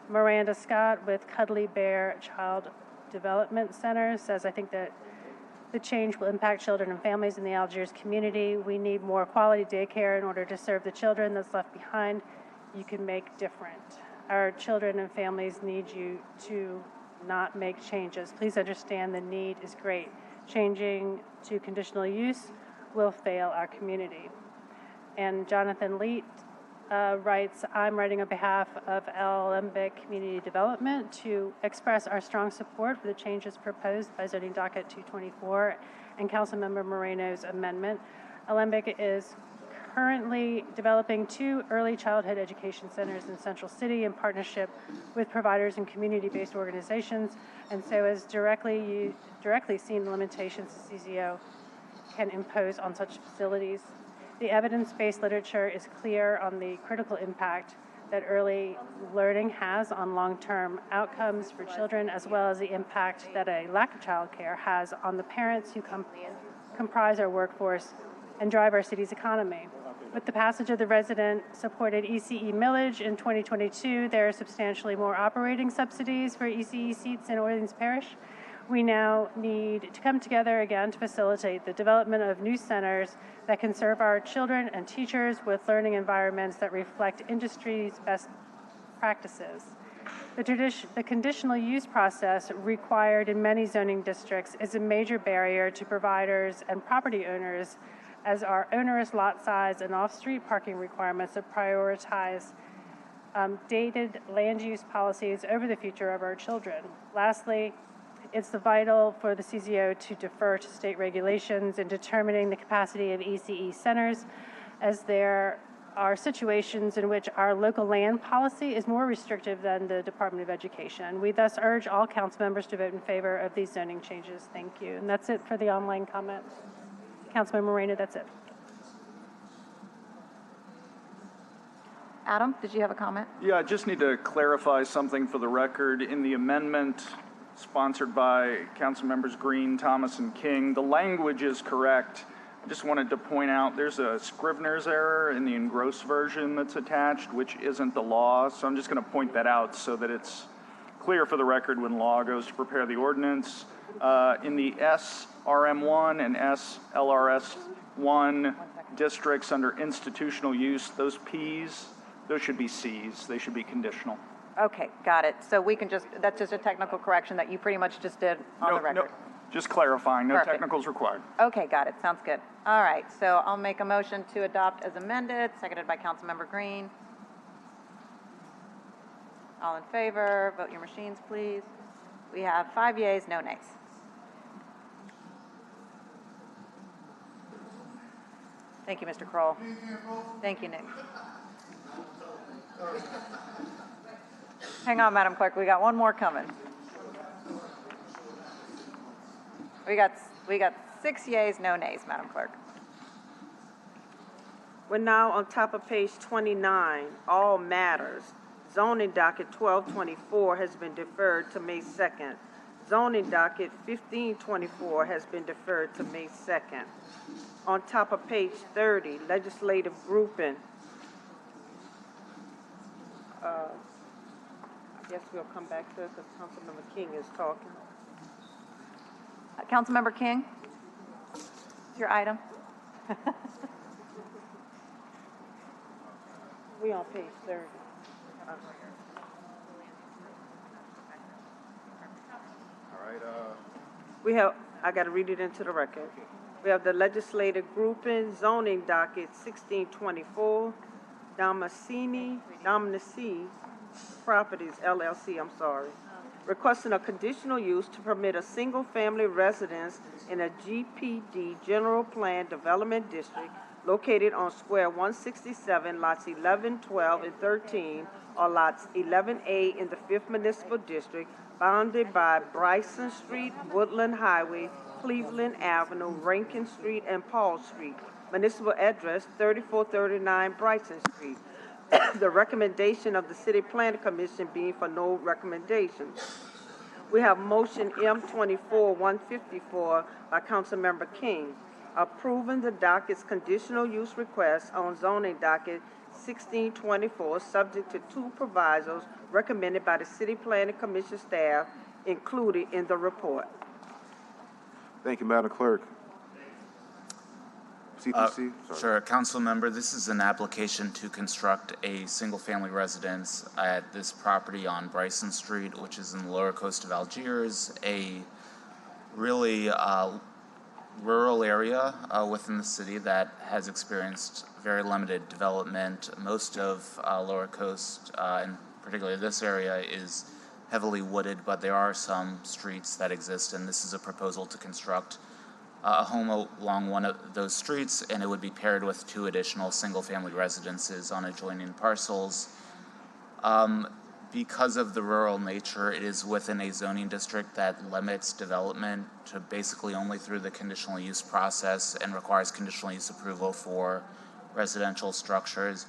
[SPEAKER 11] Miranda Scott with Cuddly Bear Child Development Center says, I think that the change will impact children and families in the Algiers community. We need more quality daycare in order to serve the children that's left behind. You can make different. Our children and families need you to not make changes. Please understand the need is great. Changing to conditional use will fail our community. And Jonathan Leet writes, I'm writing on behalf of Alembic Community Development to express our strong support for the changes proposed by Zoning Docket 224 and Councilmember Moreno's amendment. Alembic is currently developing 2 early childhood education centers in Central City in partnership with providers and community-based organizations, and so has directly seen the limitations the CZO can impose on such facilities. The evidence-based literature is clear on the critical impact that early learning has on long-term outcomes for children, as well as the impact that a lack of childcare has on the parents who comprise our workforce and drive our city's economy. With the passage of the resident-supported ECE millage in 2022, there are substantially more operating subsidies for ECE seats in Orleans Parish. We now need to come together again to facilitate the development of new centers that can serve our children and teachers with learning environments that reflect industry's best practices. The conditional use process required in many zoning districts is a major barrier to providers and property owners, as our onerous lot size and off-street parking requirements that prioritize dated land use policies over the future of our children. Lastly, it's vital for the CZO to defer to state regulations in determining the capacity of ECE centers, as there are situations in which our local land policy is more restrictive than the Department of Education. We thus urge all council members to vote in favor of these zoning changes. Thank you. And that's it for the online comment. Councilmember Moreno, that's it.
[SPEAKER 7] Adam, did you have a comment?
[SPEAKER 20] Yeah, I just need to clarify something for the record. In the amendment sponsored by Council Members Green, Thomas, and King, the language is correct. I just wanted to point out there's a Scrivener's error in the engrossed version that's attached, which isn't the law. So I'm just going to point that out so that it's clear for the record when law goes to prepare the ordinance. In the SRM1 and SLRS1 districts under institutional use, those Ps, those should be Cs. They should be conditional.
[SPEAKER 7] Okay, got it. So we can that's just a technical correction that you pretty much just did on the record.
[SPEAKER 20] No, just clarifying. No
[SPEAKER 7] Perfect.
[SPEAKER 20] technicals required.
[SPEAKER 7] Okay, got it. Sounds good. All right, so I'll make a motion to adopt as amended, seconded by Councilmember Green. All in favor, vote your machines, please. We have 5 yeas, no nays. Thank you, Mr. Kroll. Thank you, Nick. Hang on, Madam Clerk, we got one more coming. We got 6 yeas, no nays, Madam Clerk.
[SPEAKER 2] We're now on top of page 29, all matters. Zoning docket 1224 has been deferred to May 2nd. Zoning docket 1524 has been deferred to May 2nd. On top of page 30, legislative grouping. I guess we'll come back to it because Councilmember King is talking.
[SPEAKER 7] Councilmember King? Your item?
[SPEAKER 2] We on page 30.
[SPEAKER 14] All right,
[SPEAKER 2] We have, I got to read it into the record. We have the legislative grouping, zoning docket 1624, Dominici Properties LLC, requesting a conditional use to permit a single-family residence in a GPD General Plan Development District located on Square 167, lots 11, 12, and 13, or lots 11A in the 5th Municipal District, bounded by Bryson Street, Woodland Highway, Cleveland Avenue, Rankin Street, and Paul Street. Municipal address 3439 Bryson Street. The recommendation of the City Planning Commission being for no recommendation. We have motion M24-154 by Councilmember King, approving the docket's conditional use request on zoning docket 1624, subject to 2 provisos recommended by the City Planning Commission staff included in the report.
[SPEAKER 14] thank you, Madam Clerk. CPC?
[SPEAKER 18] Sure, Council Member, this is an application to construct a single-family residence at this property on Bryson Street, which is in the lower coast of Algiers, a really rural area within the city that has experienced very limited development. Most of lower coast, and particularly this area, is heavily wooded, but there are some streets that exist, and this is a proposal to construct a home along one of those streets, and it would be paired with 2 additional single-family residences on adjoining parcels. Because of the rural nature, it is within a zoning district that limits development to basically only through the conditional use process and requires conditional use approval for residential structures.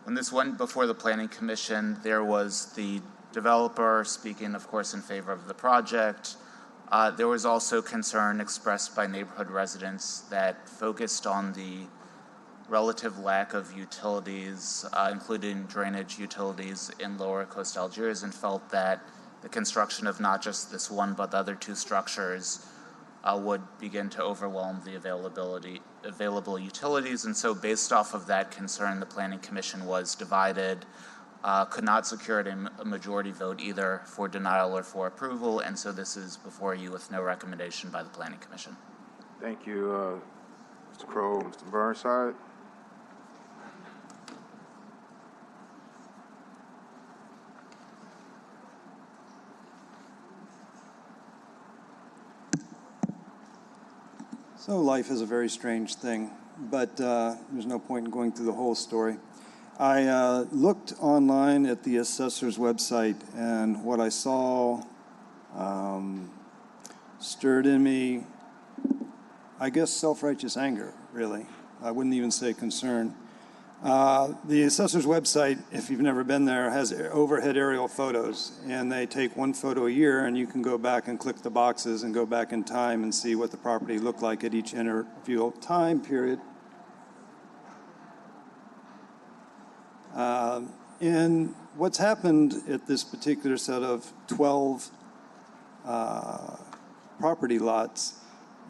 [SPEAKER 18] When this went before the Planning Commission, there was the developer speaking, of course, in favor of the project. There was also concern expressed by neighborhood residents that focused on the relative lack of utilities, including drainage utilities in lower coast Algiers, and felt that the construction of not just this one but the other 2 structures would begin to overwhelm the available utilities. And so based off of that concern, the Planning Commission was divided, could not secure a majority vote either for denial or for approval, and so this is before you with no recommendation by the Planning Commission.
[SPEAKER 14] Thank you, Mr. Crowe. Mr. Burnside?
[SPEAKER 9] So life is a very strange thing, but there's no point in going through the whole story. I looked online at the assessor's website, and what I saw stirred in me, I guess, self-righteous anger, really. I wouldn't even say concern. The assessor's website, if you've never been there, has overhead aerial photos, and they take 1 photo a year, and you can go back and click the boxes and go back in time and see what the property looked like at each interval time period. And what's happened at this particular set of 12 property lots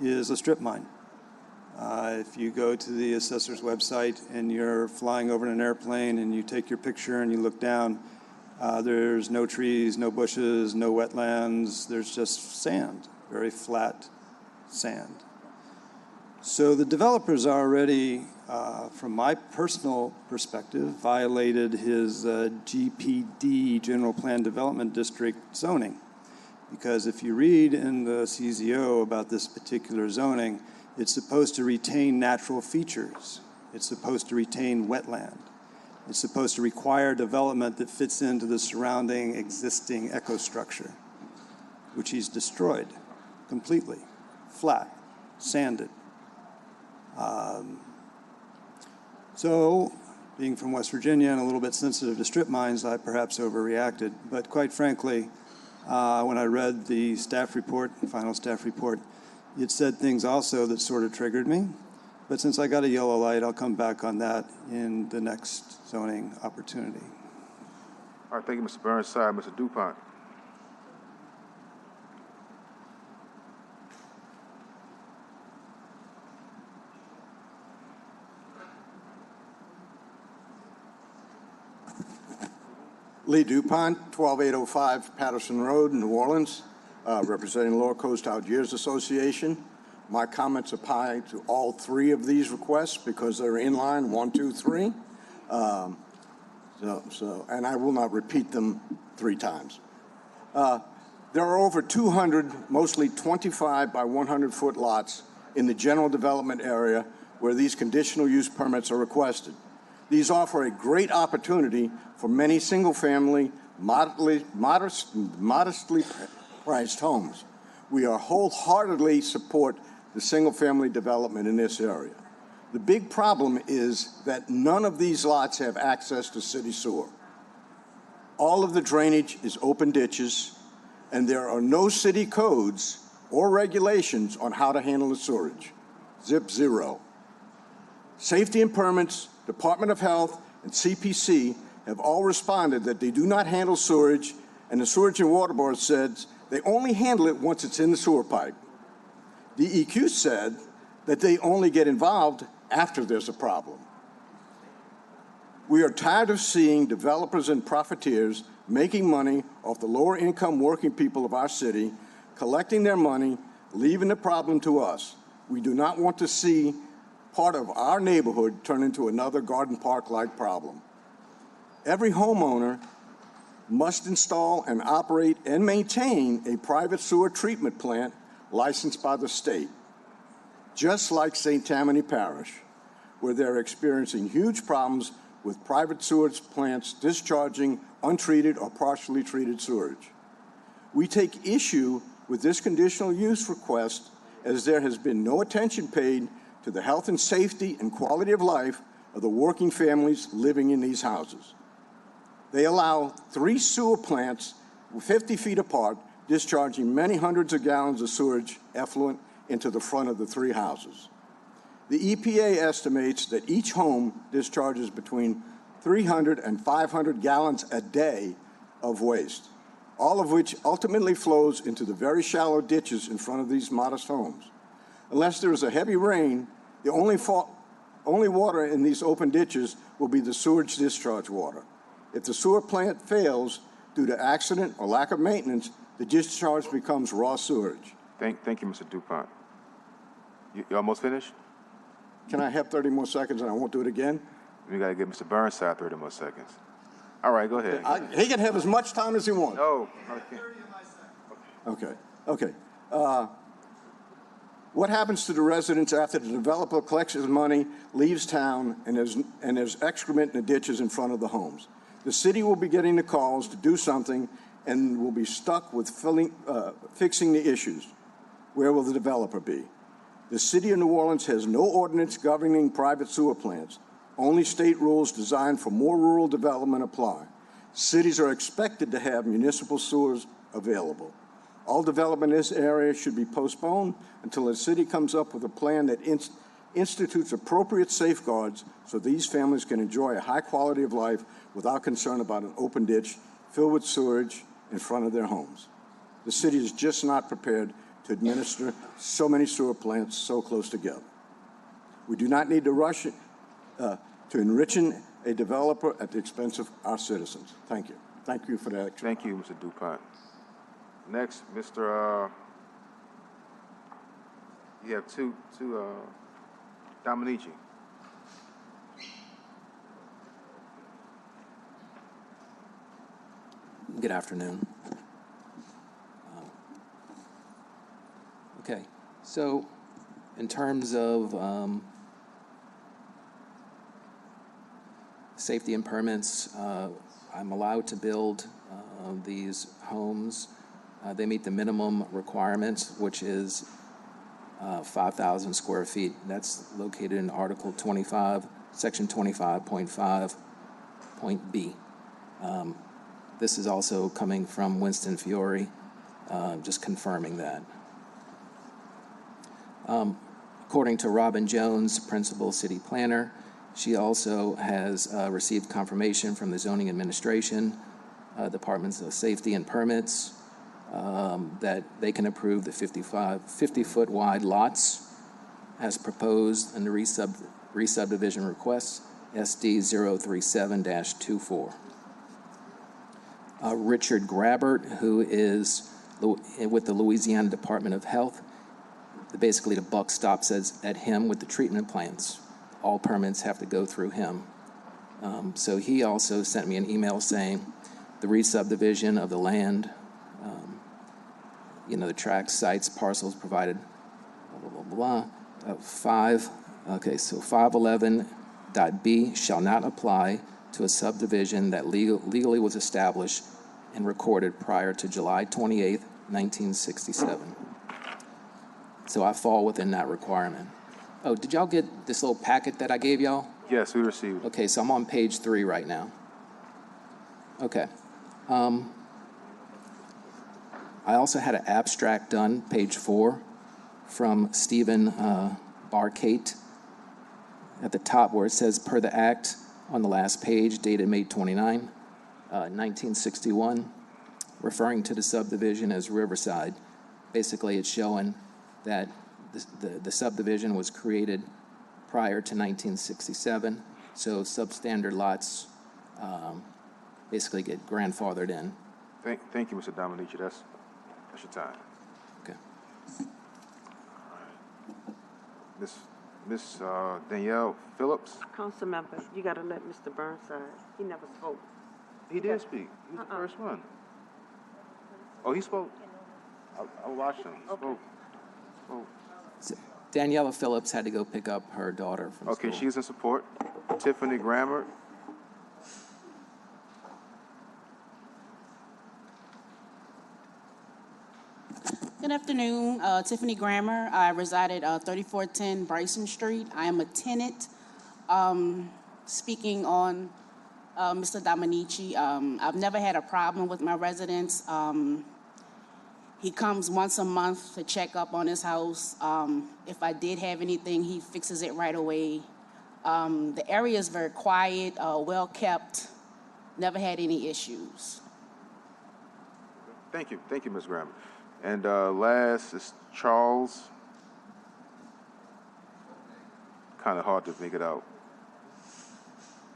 [SPEAKER 9] is a strip mine. If you go to the assessor's website and you're flying over in an airplane and you take your picture and you look down, there's no trees, no bushes, no wetlands, there's just sand, very flat sand. So the developers already, from my personal perspective, violated his GPD, General Plan Development District zoning. Because if you read in the CZO about this particular zoning, it's supposed to retain natural features. It's supposed to retain wetland. It's supposed to require development that fits into the surrounding existing ecostructure, which he's destroyed completely, flat, sanded. So, being from West Virginia and a little bit sensitive to strip mines, I perhaps overreacted. But quite frankly, when I read the staff report, the final staff report, it said things also that sort of triggered me. But since I got a yellow light, I'll come back on that in the next zoning opportunity.
[SPEAKER 14] All right, thank you, Mr. Burnside. Mr. DuPont.
[SPEAKER 13] Lee DuPont, 12805 Patterson Road, New Orleans, representing Lower Coast Algiers Association. My comments apply to all three of these requests because they're in line, 1, 2, 3. And I will not repeat them 3 times. There are over 200, mostly 25 by 100-foot lots in the general development area where these conditional use permits are requested. These offer a great opportunity for many single-family, modestly priced homes. We are wholeheartedly support the single-family development in this area. The big problem is that none of these lots have access to city sewer. All of the drainage is open ditches, and there are no city codes or regulations on how to handle the sewerage. Zip, zero. Safety and permits, Department of Health, and CPC have all responded that they do not handle sewerage, and the Sewerage and Water Board says they only handle it once it's in the sewer pipe. DEQ said that they only get involved after there's a problem. We are tired of seeing developers and profiteers making money off the lower income working people of our city, collecting their money, leaving the problem to us. We do not want to see part of our neighborhood turn into another Garden Park-like problem. Every homeowner must install and operate and maintain a private sewer treatment plant licensed by the state, just like St. Tammany Parish, where they're experiencing huge problems with private sewage plants discharging untreated or partially treated sewage. We take issue with this conditional use request as there has been no attention paid to the health and safety and quality of life of the working families living in these houses. They allow 3 sewer plants 50 feet apart, discharging many hundreds of gallons of sewage effluent into the front of the 3 houses. The EPA estimates that each home discharges between 300 and 500 gallons a day of waste, all of which ultimately flows into the very shallow ditches in front of these modest homes. Unless there is a heavy rain, the only water in these open ditches will be the sewage discharge water. If the sewer plant fails due to accident or lack of maintenance, the discharge becomes raw sewage.
[SPEAKER 14] Thank you, Mr. DuPont. You almost finished?
[SPEAKER 13] Can I have 30 more seconds and I won't do it again?
[SPEAKER 14] We got to give Mr. Burnside 30 more seconds. All right, go ahead.
[SPEAKER 13] He can have as much time as he wants.
[SPEAKER 14] No.
[SPEAKER 13] Okay. What happens to the residents after the developer collects his money, leaves town, and there's excrement in the ditches in front of the homes? The city will be getting the calls to do something and will be stuck with fixing the issues. Where will the developer be? The city of New Orleans has no ordinance governing private sewer plants. Only state rules designed for more rural development apply. Cities are expected to have municipal sewers available. All development in this area should be postponed until the city comes up with a plan that institutes appropriate safeguards so these families can enjoy a high quality of life without concern about an open ditch filled with sewage in front of their homes. The city is just not prepared to administer so many sewer plants so close together. We do not need to rush to enriching a developer at the expense of our citizens. Thank you. Thank you for that.
[SPEAKER 14] Thank you, Mr. DuPont. Next, Mr. You have two Dominici.
[SPEAKER 21] Good afternoon. Okay, so in terms of safety and permits, I'm allowed to build these homes. They meet the minimum requirements, which is 5,000 square feet. That's located in Article 25 Section 25.5.b. This is also coming from Winston Fiore, just confirming that. According to Robin Jones, Principal City Planner, she also has received confirmation from the Zoning Administration, Departments of Safety and Permits, that they can approve the 50-foot wide lots as proposed in the re-subdivision request, SD 037-24. Richard Grabbert, who is with the Louisiana Department of Health, basically the buck stops at him with the treatment plants. All permits have to go through him. So he also sent me an email saying the re-subdivision of the land, the tracts, sites, parcels provided, blah, blah, blah, blah. 511.b shall not apply to a subdivision that legally was established and recorded prior to July 28th, 1967. So I fall within that requirement. Oh, did y'all get this little packet that I gave y'all?
[SPEAKER 14] Yes, we received.
[SPEAKER 21] Okay, so I'm on page 3 right now. Okay. I also had an abstract done, page 4, from Stephen Barcate. At the top where it says, per the act, on the last page, dated May 29, 1961, referring to the subdivision as Riverside. Basically, it's showing that the subdivision was created prior to 1967, so substandard lots basically get grandfathered in.
[SPEAKER 14] Thank you, Mr. Dominici. That's your time.
[SPEAKER 21] Okay.
[SPEAKER 14] Miss Danielle Phillips.
[SPEAKER 2] Council member, you gotta let Mr. Burnside, he never spoke.
[SPEAKER 14] He did speak. He was the first one. Oh, he spoke. I watched him. He spoke.
[SPEAKER 21] Daniela Phillips had to go pick up her daughter from
[SPEAKER 14] Okay,
[SPEAKER 21] school.
[SPEAKER 14] she's in support. Tiffany Grammer.
[SPEAKER 1] Good afternoon, Tiffany Grammer. I reside at 3410 Bryson Street. I am a tenant. Speaking on Mr. Dominici, I've never had a problem with my residents. He comes once a month to check up on his house. If I did have anything, he fixes it right away. The area is very quiet, well kept, never had any issues.
[SPEAKER 14] Thank you, Ms. Grammer. And last is Charles. Kind of hard to make it out.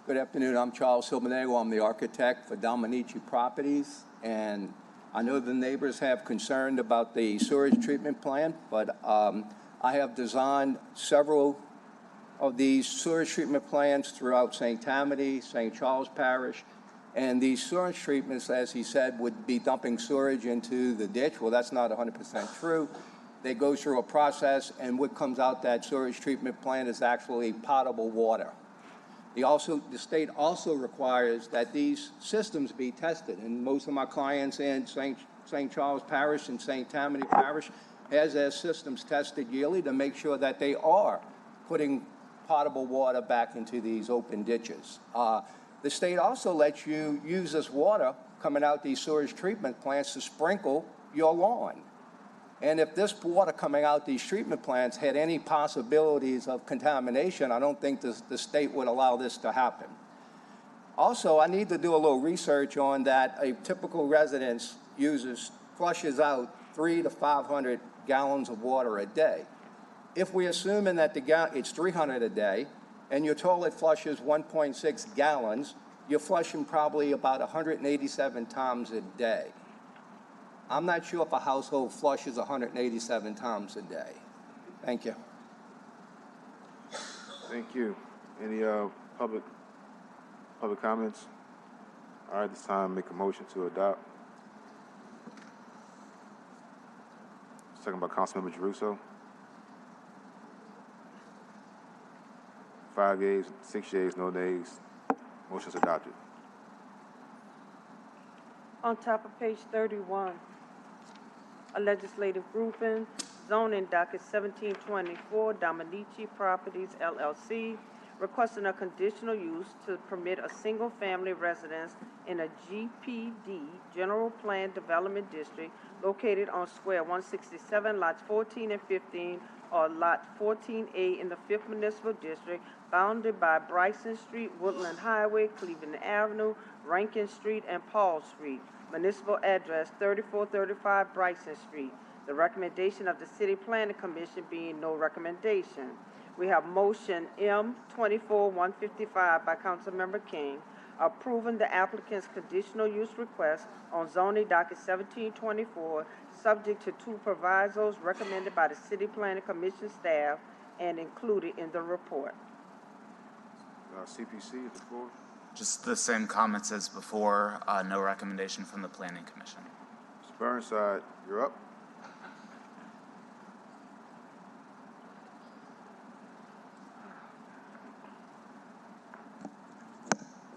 [SPEAKER 22] Good afternoon. I'm Charles Silvanego. I'm the architect for Dominici Properties, and I know the neighbors have concern about the sewage treatment plant, but I have designed several of these sewage treatment plants throughout St. Tammany, St. Charles Parish, and these sewage treatments, as he said, would be dumping sewage into the ditch. Well, that's not 100% true. They go through a process, and what comes out that sewage treatment plant is actually potable water. The state also requires that these systems be tested, and most of my clients in St. Charles Parish and St. Tammany Parish has their systems tested yearly to make sure that they are putting potable water back into these open ditches. The state also lets you use this water coming out these sewage treatment plants to sprinkle your lawn. And if this water coming out these treatment plants had any possibilities of contamination, I don't think the state would allow this to happen. Also, I need to do a little research on that. A typical residence flushes out 300 to 500 gallons of water a day. If we're assuming that it's 300 a day, and your toilet flushes 1.6 gallons, you're flushing probably about 187 times a day. I'm not sure if a household flushes 187 times a day. Thank you.
[SPEAKER 14] Thank you. Any public comments? All right, this time make a motion to adopt. Second by Councilmember Jeruso. 5 yeas, 6 yeas, no nays. Motion's adopted.
[SPEAKER 2] On top of page 31, a legislative grouping, zoning docket 1724, Dominici Properties LLC, requesting a conditional use to permit a single-family residence in a GPD, General Plan Development District, located on Square 167, lots 14 and 15, or Lot 14A in the 5th Municipal District, bounded by Bryson Street, Woodland Highway, Cleveland Avenue, Rankin Street, and Paul Street. Municipal address 3435 Bryson Street. The recommendation of the City Planning Commission being no recommendation. We have motion M-24-155 by Councilmember King, approving the applicant's conditional use request on zoning docket 1724, subject to 2 provisos recommended by the City Planning Commission staff and included in the report.
[SPEAKER 14] CPC, the floor.
[SPEAKER 18] Just the same comments as before, no recommendation from the Planning Commission.
[SPEAKER 14] Mr. Burnside, you're up.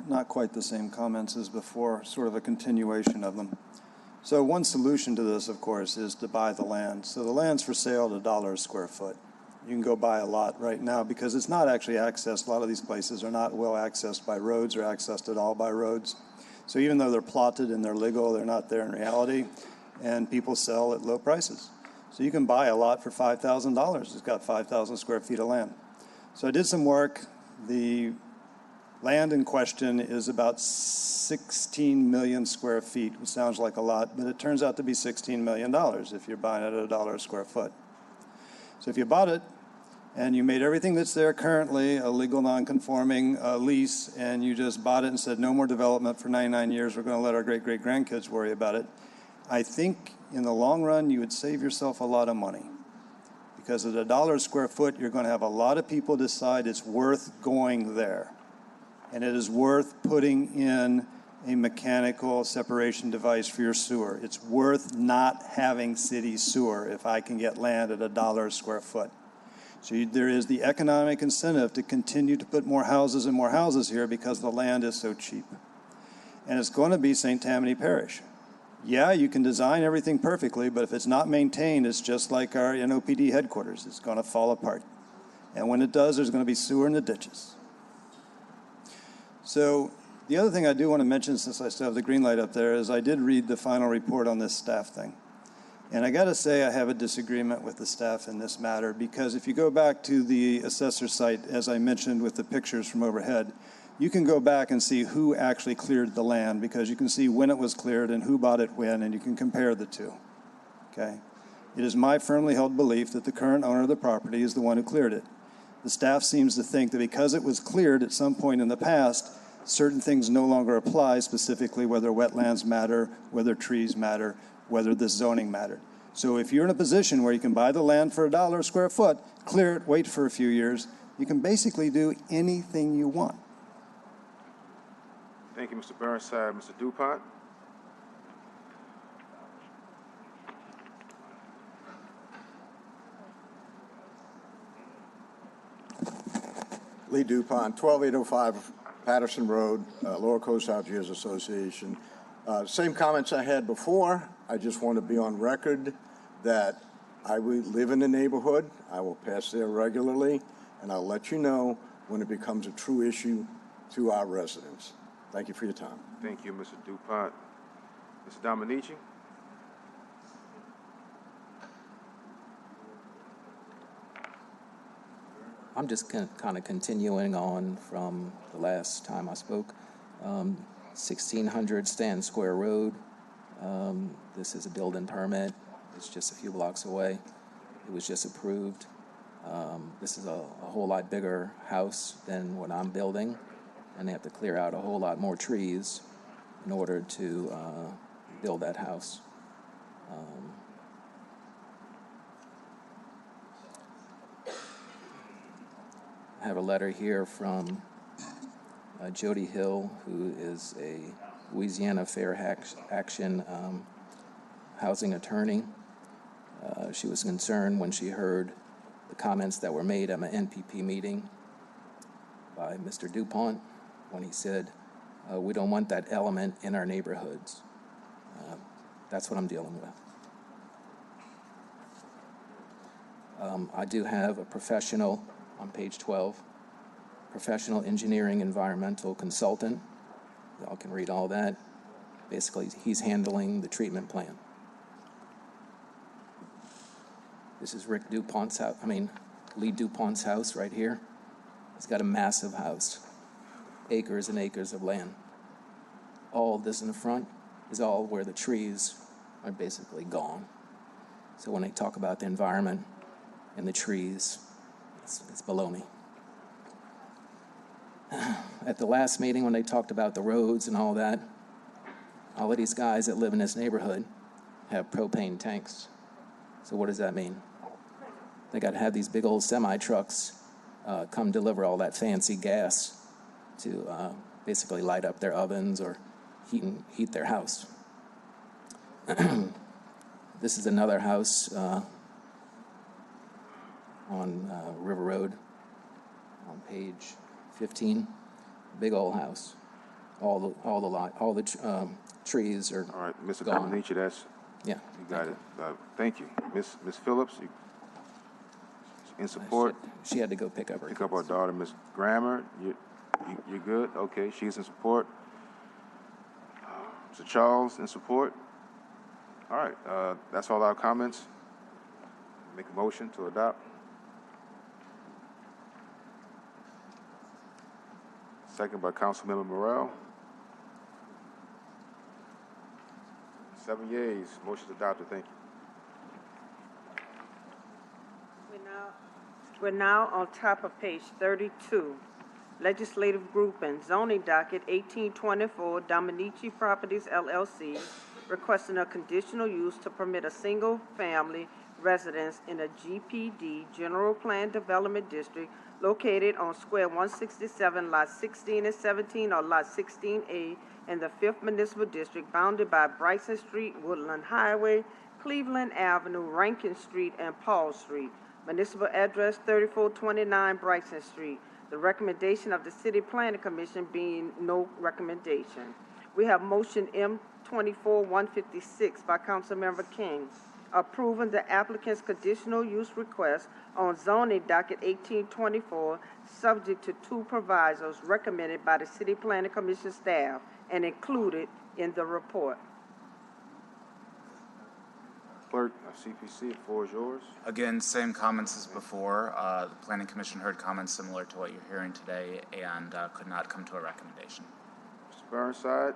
[SPEAKER 9] Not quite the same comments as before, sort of a continuation of them. So one solution to this, of course, is to buy the land. So the land's for sale at $1 a square foot. You can go buy a lot right now because it's not actually accessed. A lot of these places are not well accessed by roads or accessed at all by roads. So even though they're plotted and they're legal, they're not there in reality, and people sell at low prices. So you can buy a lot for $5,000. It's got 5,000 square feet of land. So I did some work. The land in question is about 16 million square feet, which sounds like a lot, but it turns out to be $16 million if you're buying it at $1 a square foot. So if you bought it and you made everything that's there currently a legal non-conforming lease, and you just bought it and said no more development for 99 years, we're going to let our great-great-grandkids worry about it, I think in the long run you would save yourself a lot of money. Because at $1 a square foot, you're going to have a lot of people decide it's worth going there. And it is worth putting in a mechanical separation device for your sewer. It's worth not having city sewer if I can get land at $1 a square foot. So there is the economic incentive to continue to put more houses and more houses here because the land is so cheap. And it's going to be St. Tammany Parish. Yeah, you can design everything perfectly, but if it's not maintained, it's just like our NOPD headquarters. It's going to fall apart. And when it does, there's going to be sewer in the ditches. So the other thing I do want to mention, since I still have the green light up there, is I did read the final report on this staff thing. And I got to say I have a disagreement with the staff in this matter, because if you go back to the assessor site, as I mentioned with the pictures from overhead, you can go back and see who actually cleared the land, because you can see when it was cleared and who bought it when, and you can compare the two. Okay? It is my firmly held belief that the current owner of the property is the one who cleared it. The staff seems to think that because it was cleared at some point in the past, certain things no longer apply, specifically whether wetlands matter, whether trees matter, whether this zoning mattered. So if you're in a position where you can buy the land for $1 a square foot, clear it, wait for a few years, you can basically do anything you want.
[SPEAKER 14] Thank you, Mr. Burnside. Mr. DuPont?
[SPEAKER 13] Lee DuPont, 12805 Patterson Road, Lower Coast Algiers Association. Same comments I had before. I just want to be on record that I live in the neighborhood. I will pass there regularly, and I'll let you know when it becomes a true issue to our residents. Thank you for your time.
[SPEAKER 14] Thank you, Mr. DuPont. Mr. Dominici?
[SPEAKER 21] I'm just kind of continuing on from the last time I spoke. 1600 Stanton Square Road. This is a building permit. It's just a few blocks away. It was just approved. This is a whole lot bigger house than what I'm building, and they have to clear out a whole lot more trees in order to build that house. I have a letter here from Jody Hill, who is a Louisiana Fair Action housing attorney. She was concerned when she heard the comments that were made at my NPP meeting by Mr. DuPont when he said, we don't want that element in our neighborhoods. That's what I'm dealing with. I do have a professional, on page 12, professional engineering environmental consultant. Y'all can read all that. Basically, he's handling the treatment plan. This is Rick DuPont's house, Lee DuPont's house right here. He's got a massive house, acres and acres of land. All this in the front is all where the trees are basically gone. So when they talk about the environment and the trees, it's baloney. At the last meeting, when they talked about the roads and all that, all of these guys that live in this neighborhood have propane tanks. So what does that mean? They got to have these big old semi-trucks come deliver all that fancy gas to basically light up their ovens or heat their house. This is another house on River Road on page 15. Big old house. All the trees are
[SPEAKER 14] All right, Mr.
[SPEAKER 21] gone.
[SPEAKER 14] Dominici, that's,
[SPEAKER 21] Yeah.
[SPEAKER 14] you got it. Thank you. Miss Phillips, you in support?
[SPEAKER 21] She had to go pick up
[SPEAKER 14] our daughter, Miss Grammer. You're good? Okay, she's in support. Mr. Charles, in support? All right, that's all our comments. Make a motion to adopt. Second by Councilmember Morrell. 7 yeas, motion adopted, thank you.
[SPEAKER 2] We're now on top of page 32. Legislative Grouping, zoning docket 1824, Dominici Properties LLC, requesting a conditional use to permit a single-family residence in a GPD, General Plan Development District, located on Square 167, Lot 16 and 17, or Lot 16A, in the 5th Municipal District, bounded by Bryson Street, Woodland Highway, Cleveland Avenue, Rankin Street, and Paul Street. Municipal address 3429 Bryson Street. The recommendation of the City Planning Commission being no recommendation. We have motion M24-156 by Councilmember King, approving the applicant's conditional use request on zoning docket 1824, subject to 2 provisos recommended by the City Planning Commission staff and included in the report.
[SPEAKER 14] Clerk of CPC, the floor is yours.
[SPEAKER 18] Again, same comments as before. The Planning Commission heard comments similar to what you're hearing today and could not come to a recommendation.
[SPEAKER 14] Mr. Burnside.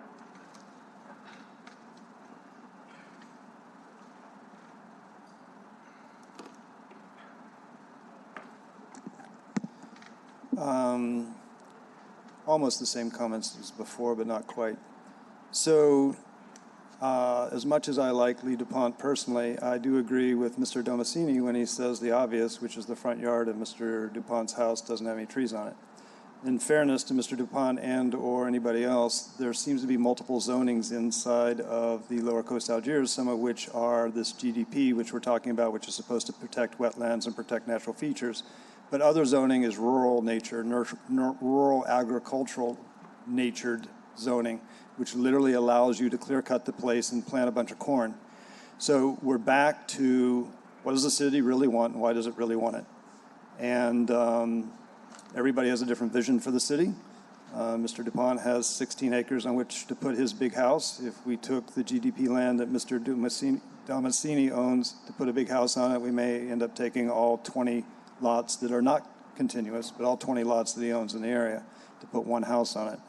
[SPEAKER 9] Almost the same comments as before, but not quite. So, as much as I like Lee DuPont personally, I do agree with Mr. Domicini when he says the obvious, which is the front yard of Mr. DuPont's house doesn't have any trees on it. In fairness to Mr. DuPont and or anybody else, there seems to be multiple zonings inside of the Lower Coast Algiers, some of which are this GDP, which we're talking about, which is supposed to protect wetlands and protect natural features. But other zoning is rural nature, rural agricultural natured zoning, which literally allows you to clear cut the place and plant a bunch of corn. So we're back to what does the city really want and why does it really want it? And everybody has a different vision for the city. Mr. DuPont has 16 acres on which to put his big house. If we took the GDP land that Mr. Domicini owns to put a big house on it, we may end up taking all 20 lots that are not continuous, but all 20 lots that he owns in the area to put one house on it.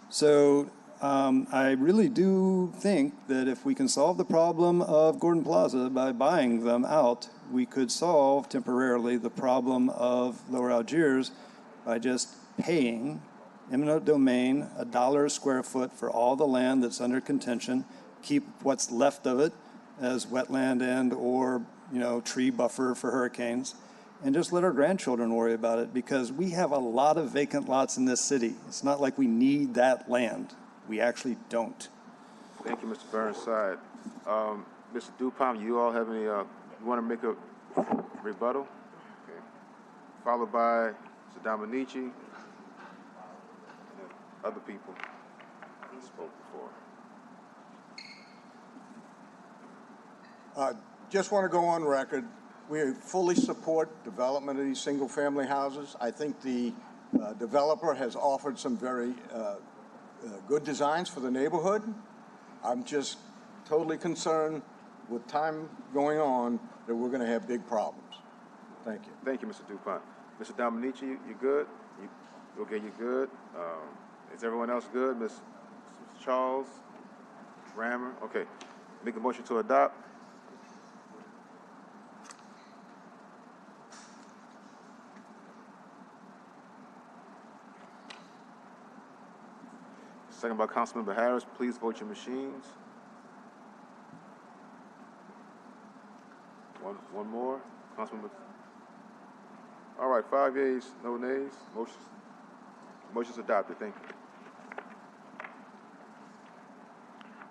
[SPEAKER 9] So I really do think that if we can solve the problem of Gordon Plaza by buying them out, we could solve temporarily the problem of Lower Algiers by just paying eminent domain $1 a square foot for all the land that's under contention, keep what's left of it as wetland and or tree buffer for hurricanes, and just let our grandchildren worry about it, because we have a lot of vacant lots in this city. It's not like we need that land. We actually don't.
[SPEAKER 14] Thank you, Mr. Burnside. Mr. DuPont, you all have any, you want to make a rebuttal? Okay. Followed by Mr. Dominici and other people who spoke before.
[SPEAKER 13] Just want to go on record. We fully support development of these single-family houses. I think the Developer has offered some very good designs for the neighborhood. I'm just totally concerned with time going on that we're going to have big problems. Thank you.
[SPEAKER 14] Thank you, Mr. Dupont. Mr. Dominici, you good? Okay, you good? Is everyone else good? Ms. Charles? Rammer? Okay. Make a motion to adopt. Second by Councilmember Harris. Please vote your machines. One more. Councilmember. All right, 5 yeas, no nays. Motion's adopted. Thank you.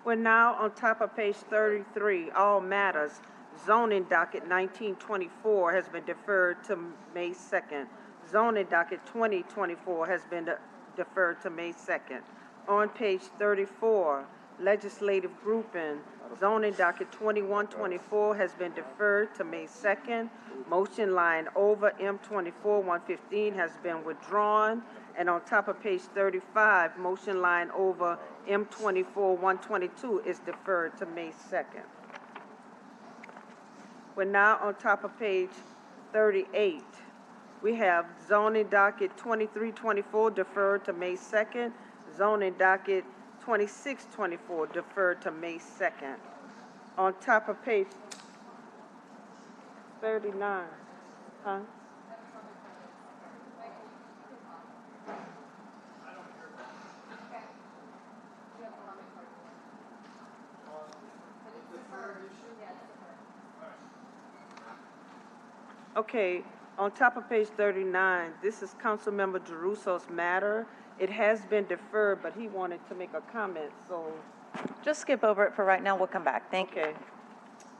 [SPEAKER 2] We're now on top of page 33, all matters. Zoning docket 1924 has been deferred to May 2nd. Zoning docket 2024 has been deferred to May 2nd. On page 34, legislative grouping, zoning docket 2124 has been deferred to May 2nd. Motion line over M24-115 has been withdrawn. And on top of page 35, motion line over M24-122 is deferred to May 2nd. We're now on top of page 38. We have zoning docket 2324 deferred to May 2nd. Zoning docket 2624 deferred to May 2nd. On top of page 39, huh? Okay, on top of page 39, this is Councilmember Jeruso's matter. It has been deferred, but he wanted to make a comment, so.
[SPEAKER 7] Just skip over it for right now. We'll come back. Thank you.
[SPEAKER 2] Okay.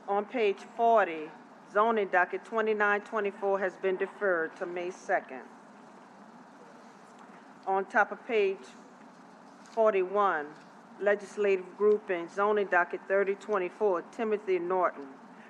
[SPEAKER 2] On page 40, zoning docket 2924 has been deferred to May 2nd. On top of page 41, legislative grouping, zoning docket 3024, Timothy Norton,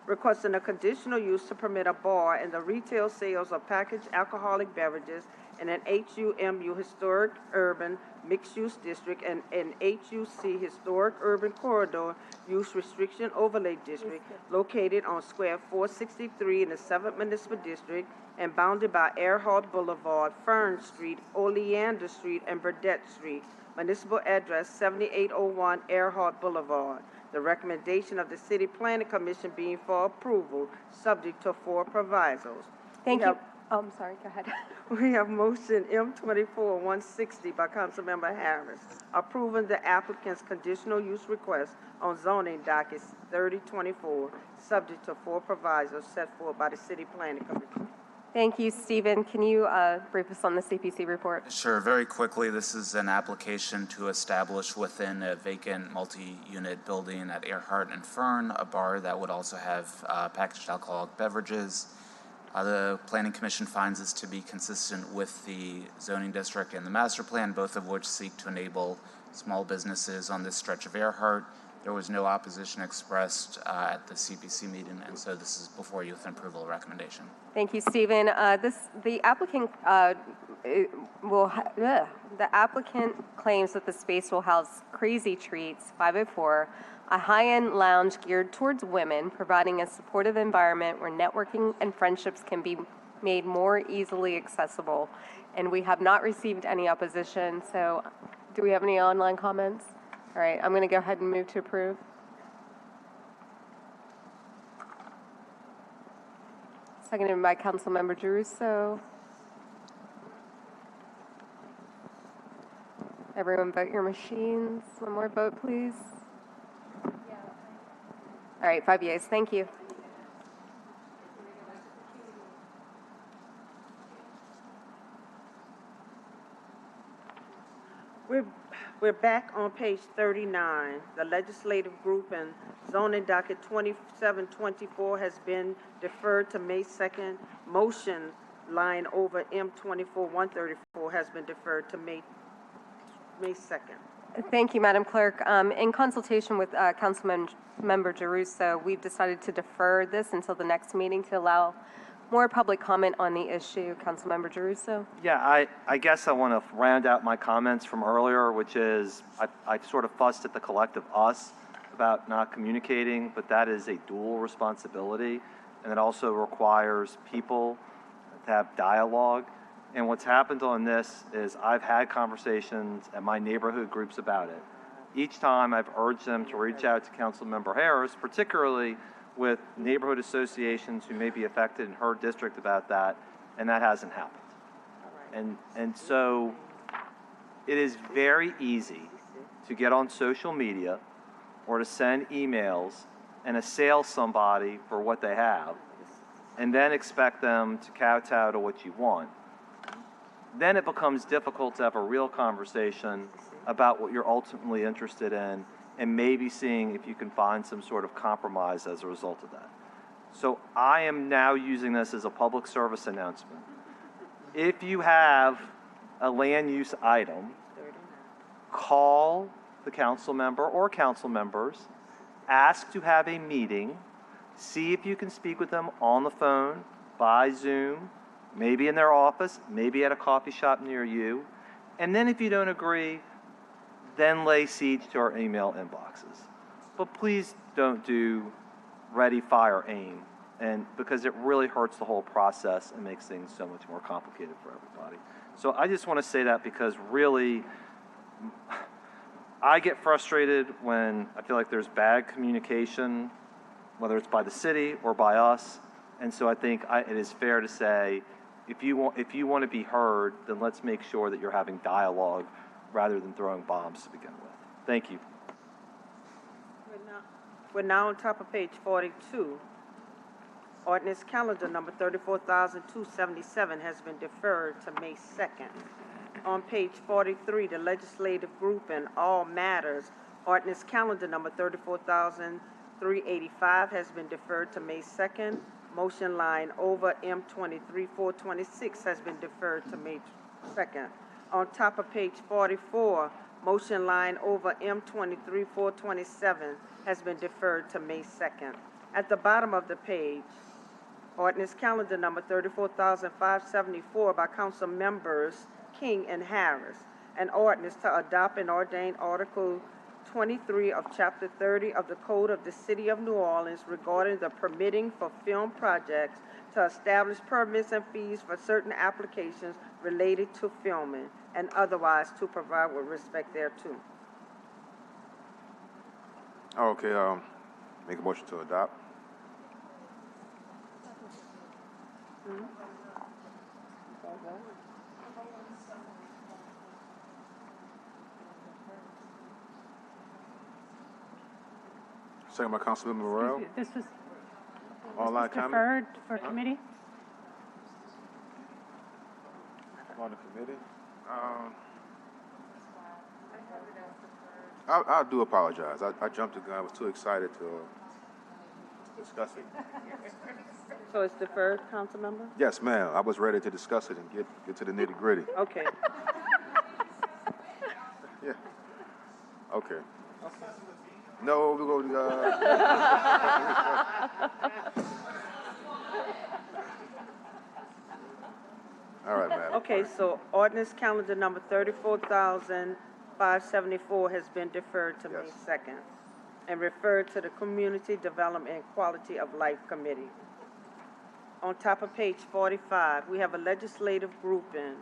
[SPEAKER 2] requesting a conditional use to permit a bar and the retail sales of packaged alcoholic beverages in an HUMU historic urban mixed-use district and an HUC historic urban corridor use restriction overlay district located on square 463 in the 7th Municipal District and bounded by Earhart Boulevard, Fern Street, Oleander Street, and Burdette Street. Municipal address 7801 Earhart Boulevard. The recommendation of the City Planning Commission being for approval, subject to 4 provisos.
[SPEAKER 17] Thank you. Oh, I'm sorry, go ahead.
[SPEAKER 2] We have motion M24-160 by Councilmember Harris, approving the applicant's conditional use request on zoning docket 3024, subject to 4 provisos set forth by the City Planning Commission.
[SPEAKER 17] Thank you, Stephen. Can you brief us on the CPC report?
[SPEAKER 18] Sure. Very quickly, this is an application to establish within a vacant multi-unit building at Earhart and Fern a bar that would also have packaged alcoholic beverages. The Planning Commission finds this to be consistent with the zoning district and the master plan, both of which seek to enable small businesses on this stretch of Earhart. There was no opposition expressed at the CPC meeting, and so this is before you with an approval recommendation.
[SPEAKER 17] Thank you, Stephen. The applicant the applicant claims that the space will house Crazy Treats 504, a high-end lounge geared towards women, providing a supportive environment where networking and friendships can be made more easily accessible. And we have not received any opposition. So, do we have any online comments? All right, I'm going to go ahead and move to approve. Seconded by Councilmember Jeruso. Everyone vote your machines. One more vote, please. All right, 5 yeas. Thank you.
[SPEAKER 2] We're back on page 39. The legislative group and zoning docket 2724 has been deferred to May 2nd. Motion line over M24-134 has been deferred to May 2nd.
[SPEAKER 17] Thank you, Madam Clerk. In consultation with Councilmember Jeruso, we've decided to defer this until the next meeting to allow more public comment on the issue. Councilmember Jeruso?
[SPEAKER 6] Yeah, I guess I want to round out my comments from earlier, which is I sort of fussed at the collective us about not communicating, but that is a dual responsibility, and it also requires people to have dialogue. And what's happened on this is I've had conversations at my neighborhood groups about it. Each time I've urged them to reach out to Councilmember Harris, particularly with neighborhood associations who may be affected in her district about that, and that hasn't happened. And so it is very easy to get on social media or to send emails and assail somebody for what they have, and then expect them to kowtow to what you want. Then it becomes difficult to have a real conversation about what you're ultimately interested in, and maybe seeing if you can find some sort of compromise as a result of that. So I am now using this as a public service announcement. If you have a land use item, call the council member or council members, ask to have a meeting, see if you can speak with them on the phone, by Zoom, maybe in their office, maybe at a coffee shop near you. And then if you don't agree, then lay siege to our email inboxes. But please don't do ready, fire, aim, and because it really hurts the whole process and makes things so much more complicated for everybody. So I just want to say that because really, I get frustrated when I feel like there's bad communication, whether it's by the city or by us. And so I think it is fair to say, if you want to be heard, then let's make sure that you're having dialogue rather than throwing bombs to begin with. Thank you.
[SPEAKER 2] We're now on top of page 42. Ordinance calendar number 34,277 has been deferred to May 2nd. On page 43, the legislative group in all matters, ordinance calendar number 34,385 has been deferred to May 2nd. Motion line over M23-426 has been deferred to May 2nd. On top of page 44, motion line over M23-427 has been deferred to May 2nd. At the bottom of the page, ordinance calendar number 34,574 by Council Members King and Harris, an ordinance to adopt and ordain Article 23 of Chapter 30 of the Code of the City of New Orleans regarding the permitting for film projects to establish permits and fees for certain applications related to filming and otherwise to provide with respect thereto.
[SPEAKER 14] Okay, make a motion to adopt. Second by Councilmember Morrell.
[SPEAKER 11] This was
[SPEAKER 14] Online comment?
[SPEAKER 11] deferred for committee?
[SPEAKER 14] On the committee? I do apologize. I jumped the gun. I was too excited to discuss it.
[SPEAKER 2] So it's deferred, Council Member?
[SPEAKER 14] Yes, ma'am. I was ready to discuss it and get to the nitty gritty.
[SPEAKER 2] Okay.
[SPEAKER 14] Yeah. Okay. No, we go. All right, madam.
[SPEAKER 2] Okay, so ordinance calendar number 34,574 has been deferred to May 2nd and referred to the Community Development and Quality of Life Committee. On top of page 45, we have a legislative grouping.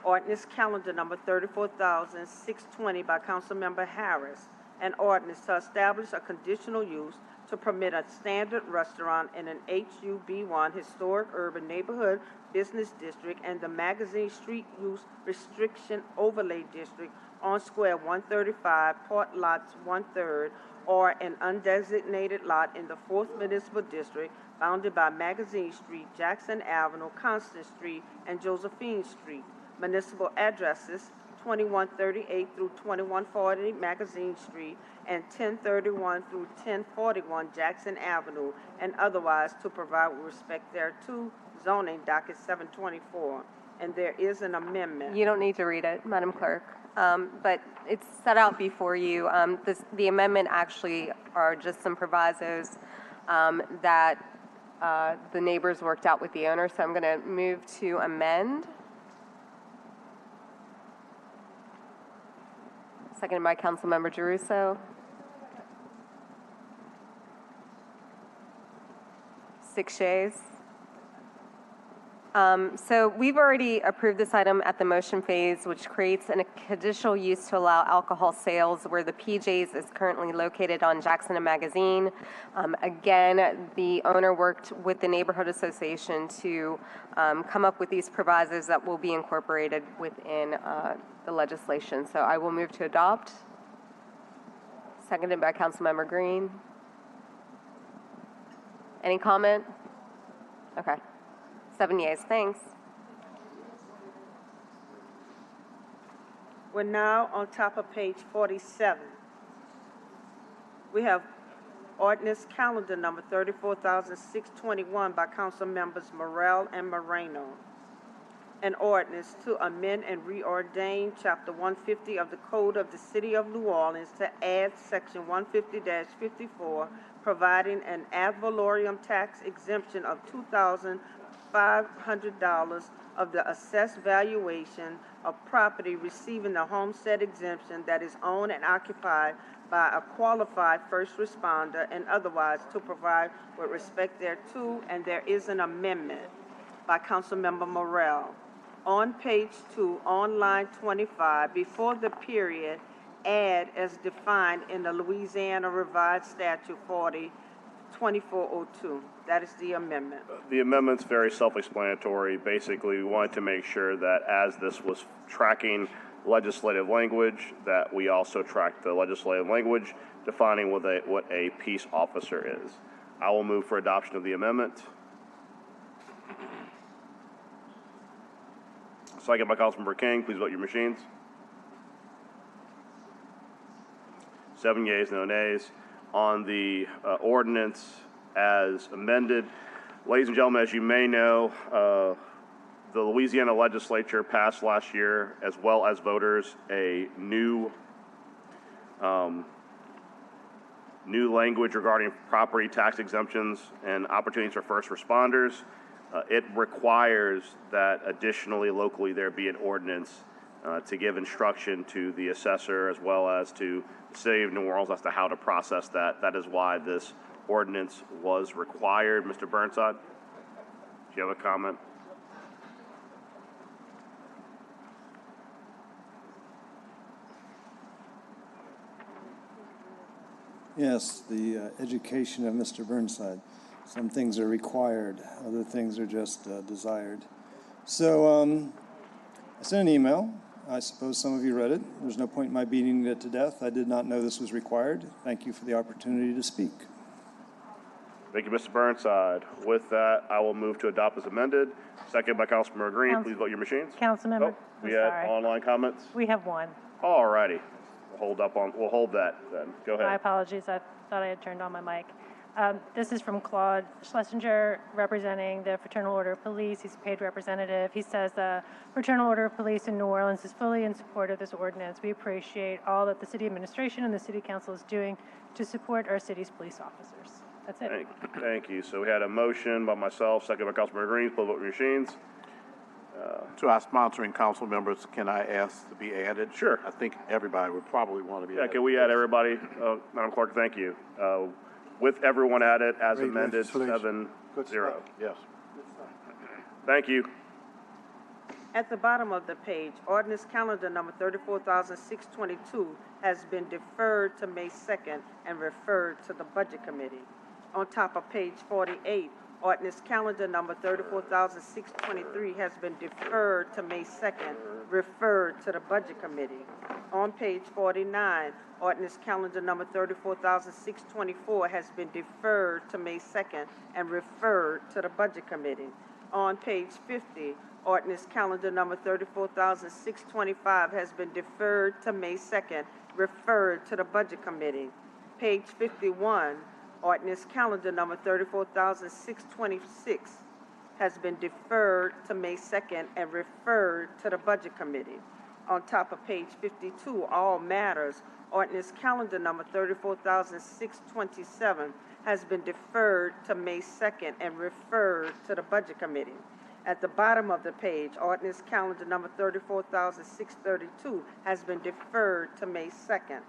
[SPEAKER 2] Ordinance calendar number 34,620 by Councilmember Harris, an ordinance to establish a conditional use to permit a standard restaurant in an HUB1 historic urban neighborhood business district and the Magazine Street Use Restriction Overlay District on Square 135, Port Lots 1/3, or an undesignated lot in the 4th Municipal District bounded by Magazine Street, Jackson Avenue, Constance Street, and Josephine Street. Municipal addresses 2138 through 2140 Magazine Street and 1031 through 1041 Jackson Avenue, and otherwise to provide with respect thereto, zoning docket 724. And there is an amendment.
[SPEAKER 17] You don't need to read it, Madam Clerk, but it's set out before you. The amendment actually are just some provisos that the neighbors worked out with the owner. So I'm going to move to amend. Seconded by Councilmember Giarrusso. 6 yeas. So we've already approved this item at the motion phase, which creates a conditional use to allow alcohol sales where the PJ's is currently located on Jackson and Magazine. Again, the owner worked with the neighborhood association to come up with these provisos that will be incorporated within the legislation. So I will move to adopt. Seconded by Councilmember Green. Any comment? Okay. 7 yeas, thanks.
[SPEAKER 2] We're now on top of page 47. We have ordinance calendar number 34,621 by Council Members Morrell and Moreno. An ordinance to amend and reordain Chapter 150 of the Code of the City of New Orleans to add Section 150-54, providing an ad valorem tax exemption of $2,500 of the assessed valuation of property receiving the homestead exemption that is owned and occupied by a qualified first responder and otherwise to provide with respect thereto, and there is an amendment by Councilmember Morrell. On page 2, on line 25, before the period, add as defined in the Louisiana Revised Statute 40-2402. That is the amendment.
[SPEAKER 5] The amendment's very self-explanatory. Basically, we wanted to make sure that as this was tracking legislative language, that we also track the legislative language defining what a peace officer is. I will move for adoption of the amendment. Second by Councilmember King. Please vote your machines. 7 yeas, no nays. On the ordinance as amended, ladies and gentlemen, as you may know, the Louisiana legislature passed last year, as well as voters, a new language regarding property tax exemptions and opportunities for first responders. It requires that additionally, locally, there be an ordinance to give instruction to the assessor as well as to the city of New Orleans as to how to process that. That is why this ordinance was required. Mr. Burnside, do you have a comment?
[SPEAKER 9] Yes, the education of Mr. Burnside. Some things are required, other things are just desired. So I sent an email. I suppose some of you read it. There's no point in my beating it to death. I did not know this was required. Thank you for the opportunity to speak.
[SPEAKER 5] Thank you, Mr. Burnside. With that, I will move to adopt as amended. Second by Councilmember Green. Please vote your machines.
[SPEAKER 11] Councilmember,
[SPEAKER 5] we had online comments?
[SPEAKER 11] We have one.
[SPEAKER 5] All righty. We'll hold that then. Go ahead.
[SPEAKER 11] My apologies. I thought I had turned on my mic. This is from Claude Schlesinger, representing the Fraternal Order of Police. He's a paid representative. He says the Fraternal Order of Police in New Orleans is fully in support of this ordinance. We appreciate all that the city administration and the city council is doing to support our city's police officers. That's it.
[SPEAKER 5] Thank you. So we had a motion by myself, second by Councilmember Green. Please vote your machines.
[SPEAKER 16] To our sponsoring council members, can I ask to be added?
[SPEAKER 5] Sure.
[SPEAKER 16] I think everybody would probably want to be added.
[SPEAKER 5] Yeah, can we add everybody? Madam Clerk, thank you. With everyone added as amended, 7-0.
[SPEAKER 16] Yes.
[SPEAKER 5] Thank you.
[SPEAKER 2] At the bottom of the page, ordinance calendar number 34,622 has been deferred to May 2nd and referred to the Budget Committee. On top of page 48, ordinance calendar number 34,623 has been deferred to May 2nd, referred to the Budget Committee. On page 49, ordinance calendar number 34,624 has been deferred to May 2nd and referred to the Budget Committee. On page 50, ordinance calendar number 34,625 has been deferred to May 2nd, referred to the Budget Committee. Page 51, ordinance calendar number 34,626 has been deferred to May 2nd and referred to the Budget Committee. On top of page 52, all matters, ordinance calendar number 34,627 has been deferred to May 2nd and referred to the Budget Committee. At the bottom of the page, ordinance calendar number 34,632 has been deferred to May 2nd.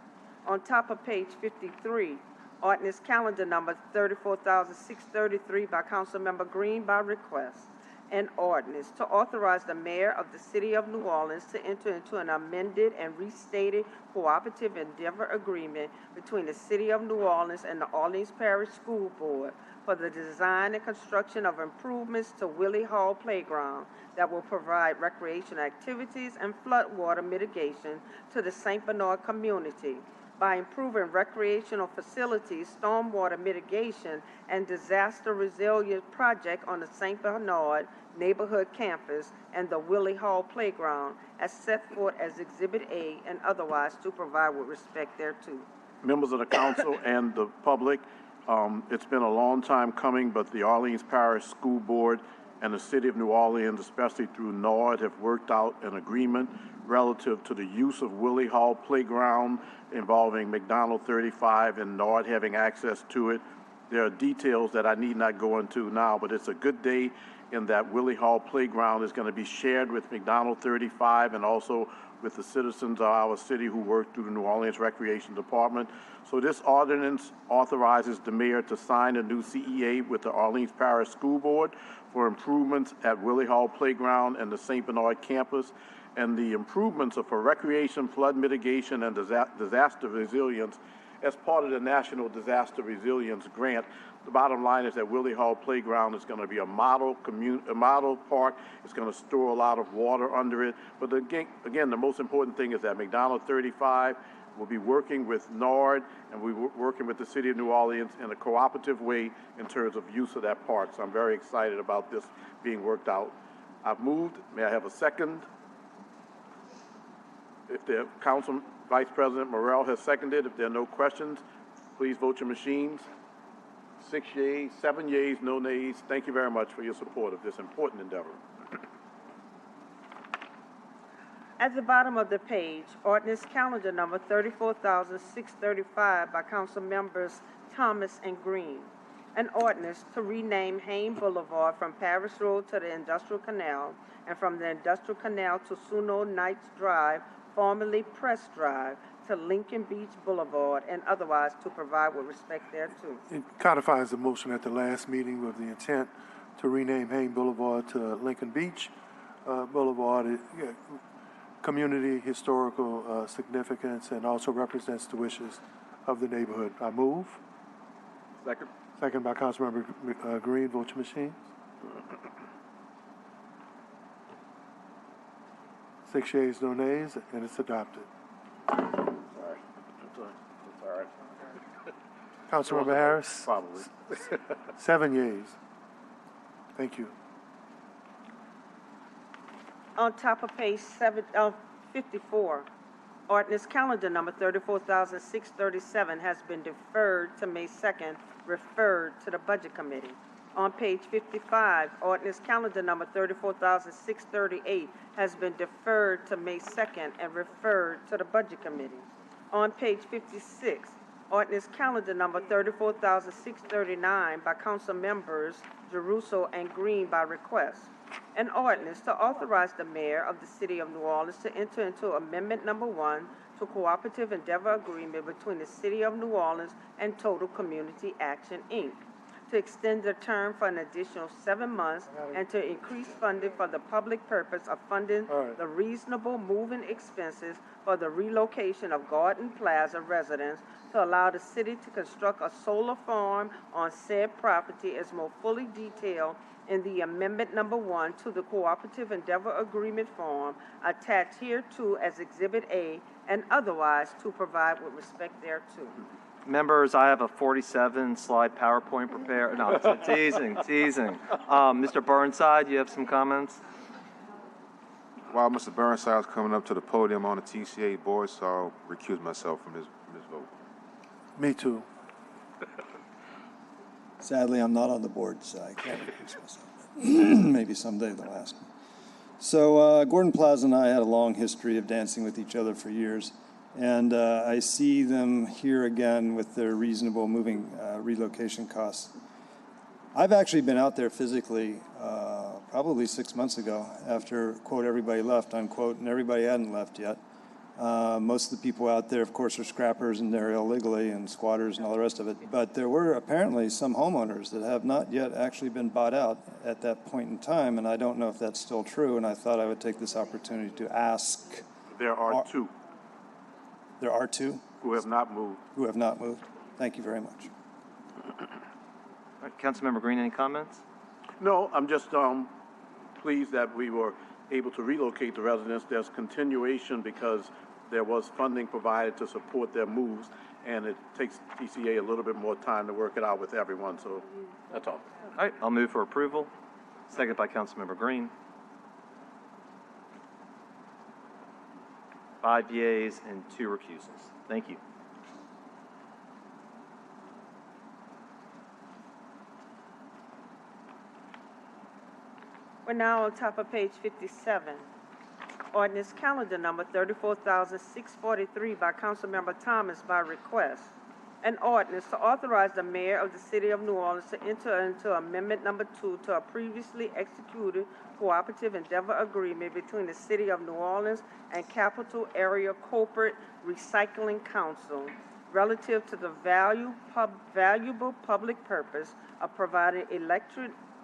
[SPEAKER 2] On top of page 53, ordinance calendar number 34,633 by Councilmember Green by request. An ordinance to authorize the mayor of the city of New Orleans to enter into an amended and restated cooperative endeavor agreement between the city of New Orleans and the Orleans Parish School Board for the design and construction of improvements to Willie Hall Playground that will provide recreation activities and floodwater mitigation to the St. Bernard community by improving recreational facilities, stormwater mitigation, and disaster resilience project on the St. Bernard neighborhood campus and the Willie Hall Playground as set forth as Exhibit A and otherwise to provide with respect thereto.
[SPEAKER 16] Members of the council and the public, it's been a long time coming, but the Orleans Parish School Board and the City of New Orleans, especially through NORD, have worked out an agreement relative to the use of Willie Hall Playground involving McDonald 35 and NORD having access to it. There are details that I need not go into now, but it's a good day in that Willie Hall Playground is going to be shared with McDonald 35 and also with the citizens of our city who work through the New Orleans Recreation Department. So this ordinance authorizes the mayor to sign a new CEA with the Orleans Parish School Board for improvements at Willie Hall Playground and the St. Bernard campus. And the improvements are for recreation, flood mitigation, and disaster resilience as part of the National Disaster Resilience Grant. The bottom line is that Willie Hall Playground is going to be a model park. It's going to store a lot of water under it. But again, the most important thing is that McDonald 35 will be working with NORD and we're working with the City of New Orleans in a cooperative way in terms of use of that park. So I'm very excited about this being worked out. I've moved. May I have a second? If the Council Vice President Morrell has seconded, if there are no questions, please vote your machines. 6 yeas, 7 yeas, no nays. Thank you very much for your support of this important endeavor.
[SPEAKER 2] At the bottom of the page, ordinance calendar number 34,635 by Council Members Thomas and Green. An ordinance to rename Hain Boulevard from Paris Road to the Industrial Canal and from the Industrial Canal to Suno Knights Drive, formerly Press Drive, to Lincoln Beach Boulevard and otherwise to provide with respect thereto.
[SPEAKER 19] It codifies the motion at the last meeting with the intent to rename Hain Boulevard to Lincoln Beach Boulevard. Community historical significance and also represents the wishes of the neighborhood. I move.
[SPEAKER 16] Second.
[SPEAKER 19] Second by Councilmember Green. Vote your machines. 6 yeas, no nays, and it's adopted.
[SPEAKER 16] Sorry. That's all right.
[SPEAKER 19] Councilmember Harris.
[SPEAKER 16] Probably.
[SPEAKER 19] 7 yeas. Thank you.
[SPEAKER 2] On top of page 54, ordinance calendar number 34,637 has been deferred to May 2nd, referred to the Budget Committee. On page 55, ordinance calendar number 34,638 has been deferred to May 2nd and referred to the Budget Committee. On page 56, ordinance calendar number 34,639 by Council Members Jeruso and Green by request. An ordinance to authorize the mayor of the city of New Orleans to enter into Amendment Number 1 to Cooperative Endeavor Agreement between the city of New Orleans and Total Community Action, Inc., to extend the term for an additional 7 months and to increase funding for the public purpose of funding the reasonable moving expenses for the relocation of Garden Plaza residents to allow the city to construct a solar farm on said property as more fully detailed in the Amendment Number 1 to the Cooperative Endeavor Agreement form attached hereto as Exhibit A and otherwise to provide with respect thereto.
[SPEAKER 6] Members, I have a 47-slide PowerPoint prepared. No, I'm teasing. Mr. Burnside, you have some comments?
[SPEAKER 14] While Mr. Burnside is coming up to the podium on the TCA board, so I'll recuse myself from this vote.
[SPEAKER 19] Me too.
[SPEAKER 9] Sadly, I'm not on the board, so I can't recuse myself. Maybe someday they'll ask me. So Gordon Plaza and I had a long history of dancing with each other for years. And I see them here again with their reasonable moving relocation costs. I've actually been out there physically probably 6 months ago after, quote, everybody left, unquote, and everybody hadn't left yet. Most of the people out there, of course, are scrappers and they're illegally and squatters and all the rest of it. But there were apparently some homeowners that have not yet actually been bought out at that point in time, and I don't know if that's still true, and I thought I would take this opportunity to ask.
[SPEAKER 16] There are two.
[SPEAKER 9] There are two?
[SPEAKER 16] Who have not moved.
[SPEAKER 9] Who have not moved. Thank you very much.
[SPEAKER 6] All right, Councilmember Green, any comments?
[SPEAKER 16] No, I'm just pleased that we were able to relocate the residents. There's continuation because there was funding provided to support their moves, and it takes TCA a little bit more time to work it out with everyone, so that's all.
[SPEAKER 6] All right, I'll move for approval. Second by Councilmember Green. 5 yeas and 2 recusals. Thank you.
[SPEAKER 2] We're now on top of page 57. Ordinance calendar number 34,643 by Councilmember Thomas by request. An ordinance to authorize the mayor of the city of New Orleans to enter into amendment number 2 to a previously executed cooperative endeavor agreement between the city of New Orleans and Capital Area Corporate Recycling Council relative to the valuable public purpose of providing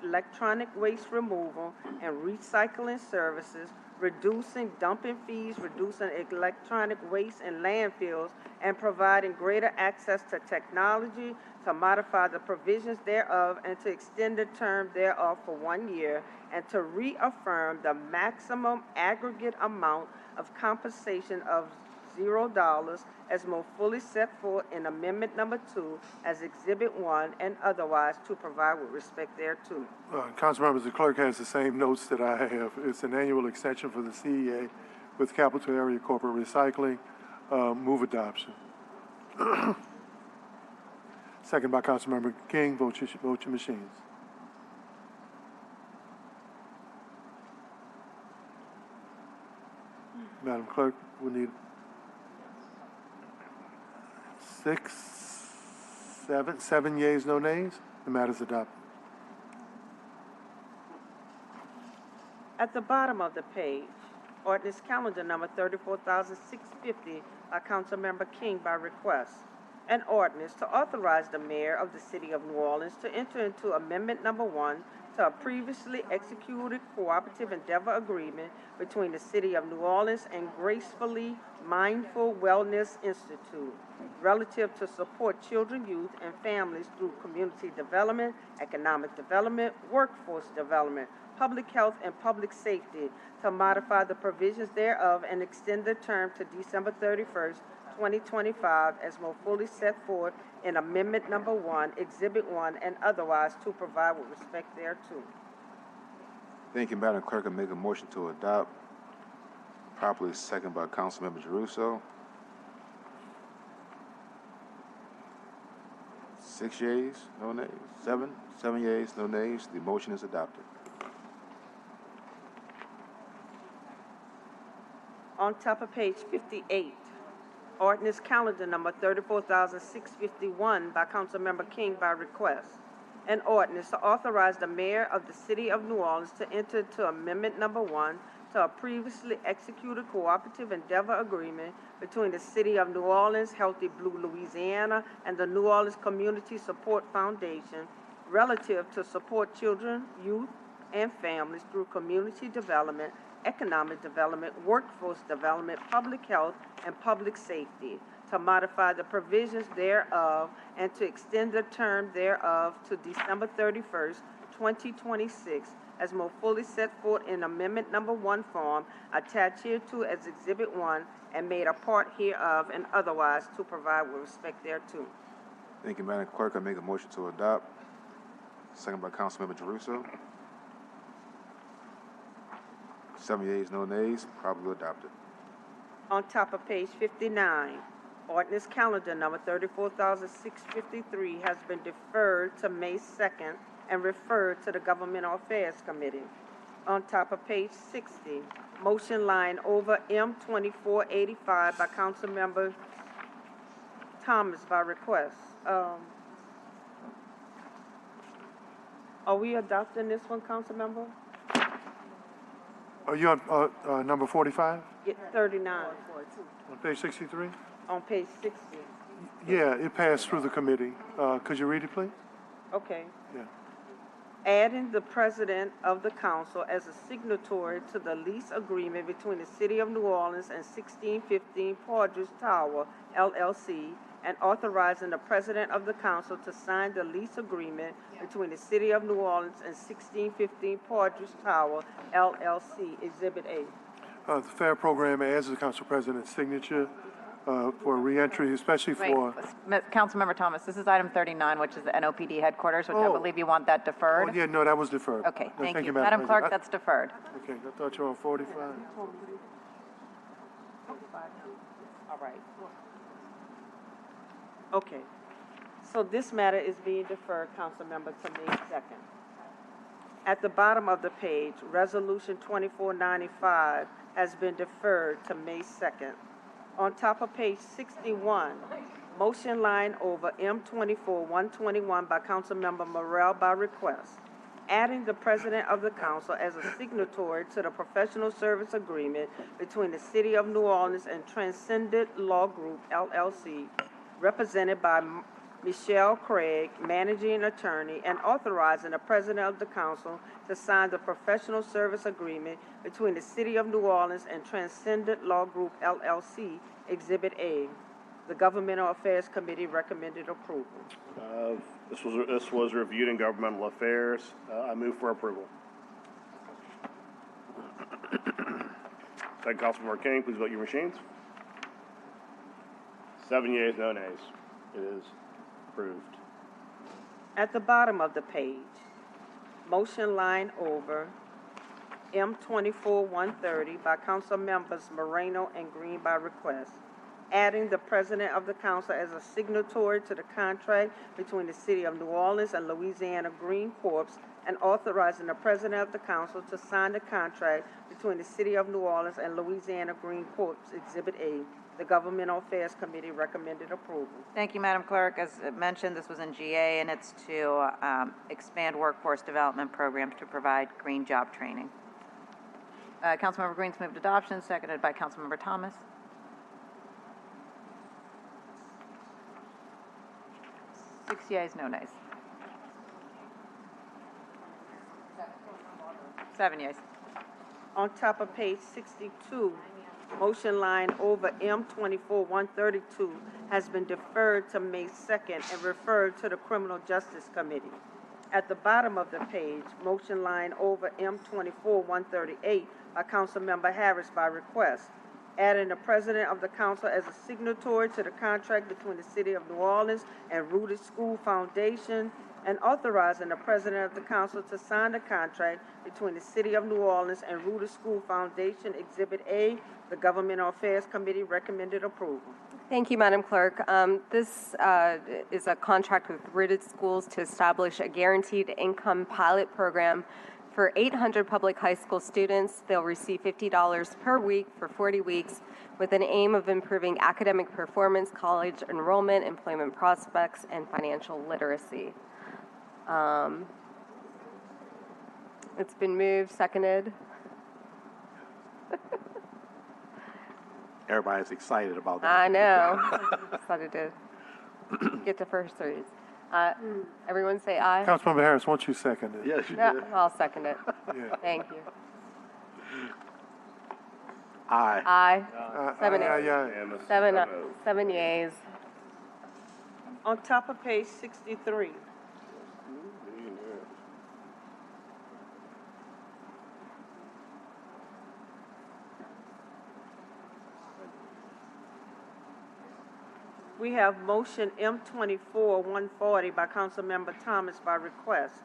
[SPEAKER 2] electronic waste removal and recycling services, reducing dumping fees, reducing electronic waste in landfills, and providing greater access to technology, to modify the provisions thereof, and to extend the term thereof for 1 year, and to reaffirm the maximum aggregate amount of compensation of $0 as more fully set forth in Amendment Number 2 as Exhibit 1 and otherwise to provide with respect thereto.
[SPEAKER 19] Council members, the clerk has the same notes that I have. It's an annual extension for the CEA with Capital Area Corporate Recycling. Move adoption. Second by Councilmember King. Vote your machines. Madam Clerk, we need 7 yeas, no nays. The matter is adopted.
[SPEAKER 2] At the bottom of the page, ordinance calendar number 34,650 by Councilmember King by request. An ordinance to authorize the mayor of the city of New Orleans to enter into amendment number 1 to a previously executed cooperative endeavor agreement between the city of New Orleans and Gracefully Mindful Wellness Institute relative to support children, youth, and families through community development, economic development, workforce development, public health, and public safety, to modify the provisions thereof and extend the term to December 31st, 2025, as more fully set forth in Amendment Number 1, Exhibit 1, and otherwise to provide with respect thereto.
[SPEAKER 14] Thank you, Madam Clerk. I make a motion to adopt. Properly second by Councilmember Jeruso. 6 yeas, no nays. 7 yeas, no nays. The motion is adopted.
[SPEAKER 2] On top of page 58, ordinance calendar number 34,651 by Councilmember King by request. An ordinance to authorize the mayor of the city of New Orleans to enter into amendment number 1 to a previously executed cooperative endeavor agreement between the city of New Orleans, Healthy Blue Louisiana, and the New Orleans Community Support Foundation relative to support children, youth, and families through community development, economic development, workforce development, public health, and public safety, to modify the provisions thereof and to extend the term thereof to December 31st, 2026, as more fully set forth in Amendment Number 1 form attached hereto as Exhibit 1 and made a part hereof and otherwise to provide with respect thereto.
[SPEAKER 14] Thank you, Madam Clerk. I make a motion to adopt. Second by Councilmember Jeruso. 7 yeas, no nays. Properly adopted.
[SPEAKER 2] On top of page 59, ordinance calendar number 34,653 has been deferred to May 2nd and referred to the Governmental Affairs Committee. On top of page 60, motion line over M 2485 by Councilmember Thomas by request. Are we adopting this one, Councilmember?
[SPEAKER 19] Are you on number 45
[SPEAKER 2] Yeah, 39,
[SPEAKER 19] on page 63?
[SPEAKER 2] on page 60.
[SPEAKER 19] Yeah, it passed through the committee. Could you read it, please?
[SPEAKER 2] Okay.
[SPEAKER 19] Yeah.
[SPEAKER 2] Adding the president of the council as a signatory to the lease agreement between the City of New Orleans and 1615 Partridge Tower, LLC, and authorizing the president of the council to sign the lease agreement between the City of New Orleans and 1615 Partridge Tower, LLC, Exhibit A.
[SPEAKER 19] The FAIR program adds the council president's signature for reentry, especially for...
[SPEAKER 7] Councilmember Thomas, this is item 39, which is the NOPD headquarters, which I
[SPEAKER 19] Oh.
[SPEAKER 7] believe you want that deferred.
[SPEAKER 19] Oh, yeah, no, that was deferred.
[SPEAKER 7] Okay,
[SPEAKER 19] No,
[SPEAKER 7] thank you.
[SPEAKER 19] Madam
[SPEAKER 7] Madam Clerk,
[SPEAKER 19] President.
[SPEAKER 7] that's deferred.
[SPEAKER 19] Okay, I thought you were on 45.
[SPEAKER 2] All right. Okay. So this matter is being deferred, Councilmember, to May 2nd. At the bottom of the page, Resolution 2495 has been deferred to May 2nd. On top of page 61, motion line over M24-121 by Councilmember Morrell by request, adding the president of the council as a signatory to the professional service agreement between the City of New Orleans and Transcendent Law Group, LLC, represented by Michelle Craig, managing attorney, and authorizing the president of the council to sign the professional service agreement between the City of New Orleans and Transcendent Law Group, LLC, Exhibit A. The Governmental Affairs Committee recommended approval.
[SPEAKER 5] This was reviewed in Governmental Affairs. I move for approval. Second, Councilmember King, please vote your machines. 7 yeas, no nays. It is approved.
[SPEAKER 2] At the bottom of the page, motion line over M24-130 by Council Members Moreno and Green by request, adding the president of the council as a signatory to the contract between the City of New Orleans and Louisiana Green Corps, and authorizing the president of the council to sign the contract between the City of New Orleans and Louisiana Green Corps, Exhibit A. The Governmental Affairs Committee recommended approval.
[SPEAKER 7] Thank you, Madam Clerk. As mentioned, this was in GA, and it's to expand workforce development programs to provide green job training. Councilmember Green's moved adoption, seconded by Councilmember Thomas. Six yeas, no nays. 7 yeas.
[SPEAKER 2] On top of page 62, motion line over M24-132 has been deferred to May 2nd and referred to the Criminal Justice Committee. At the bottom of the page, motion line over M24-138 by Councilmember Harris by request, adding the president of the council as a signatory to the contract between the City of New Orleans and Rooted School Foundation, and authorizing the president of the council to sign the contract between the City of New Orleans and Rooted School Foundation, Exhibit A. The Governmental Affairs Committee recommended approval.
[SPEAKER 17] Thank you, Madam Clerk. This is a contract with Rooted Schools to establish a guaranteed income pilot program for 800 public high school students. They'll receive $50 per week for 40 weeks with an aim of improving academic performance, college enrollment, employment prospects, and financial literacy. It's been moved, seconded.
[SPEAKER 16] Everybody's excited about that.
[SPEAKER 17] I know. Excited to get to first reads. Everyone say aye.
[SPEAKER 19] Councilmember Harris, won't you second it?
[SPEAKER 16] Yes, you
[SPEAKER 17] No,
[SPEAKER 16] did.
[SPEAKER 17] I'll second it.
[SPEAKER 19] Yeah.
[SPEAKER 17] Thank you.
[SPEAKER 16] Aye.
[SPEAKER 17] Aye. Seven
[SPEAKER 19] Aye,
[SPEAKER 17] yeas.
[SPEAKER 19] aye,
[SPEAKER 17] Seven, 7 yeas.
[SPEAKER 2] On top of page 63, we have motion M24-140 by Councilmember Thomas by request,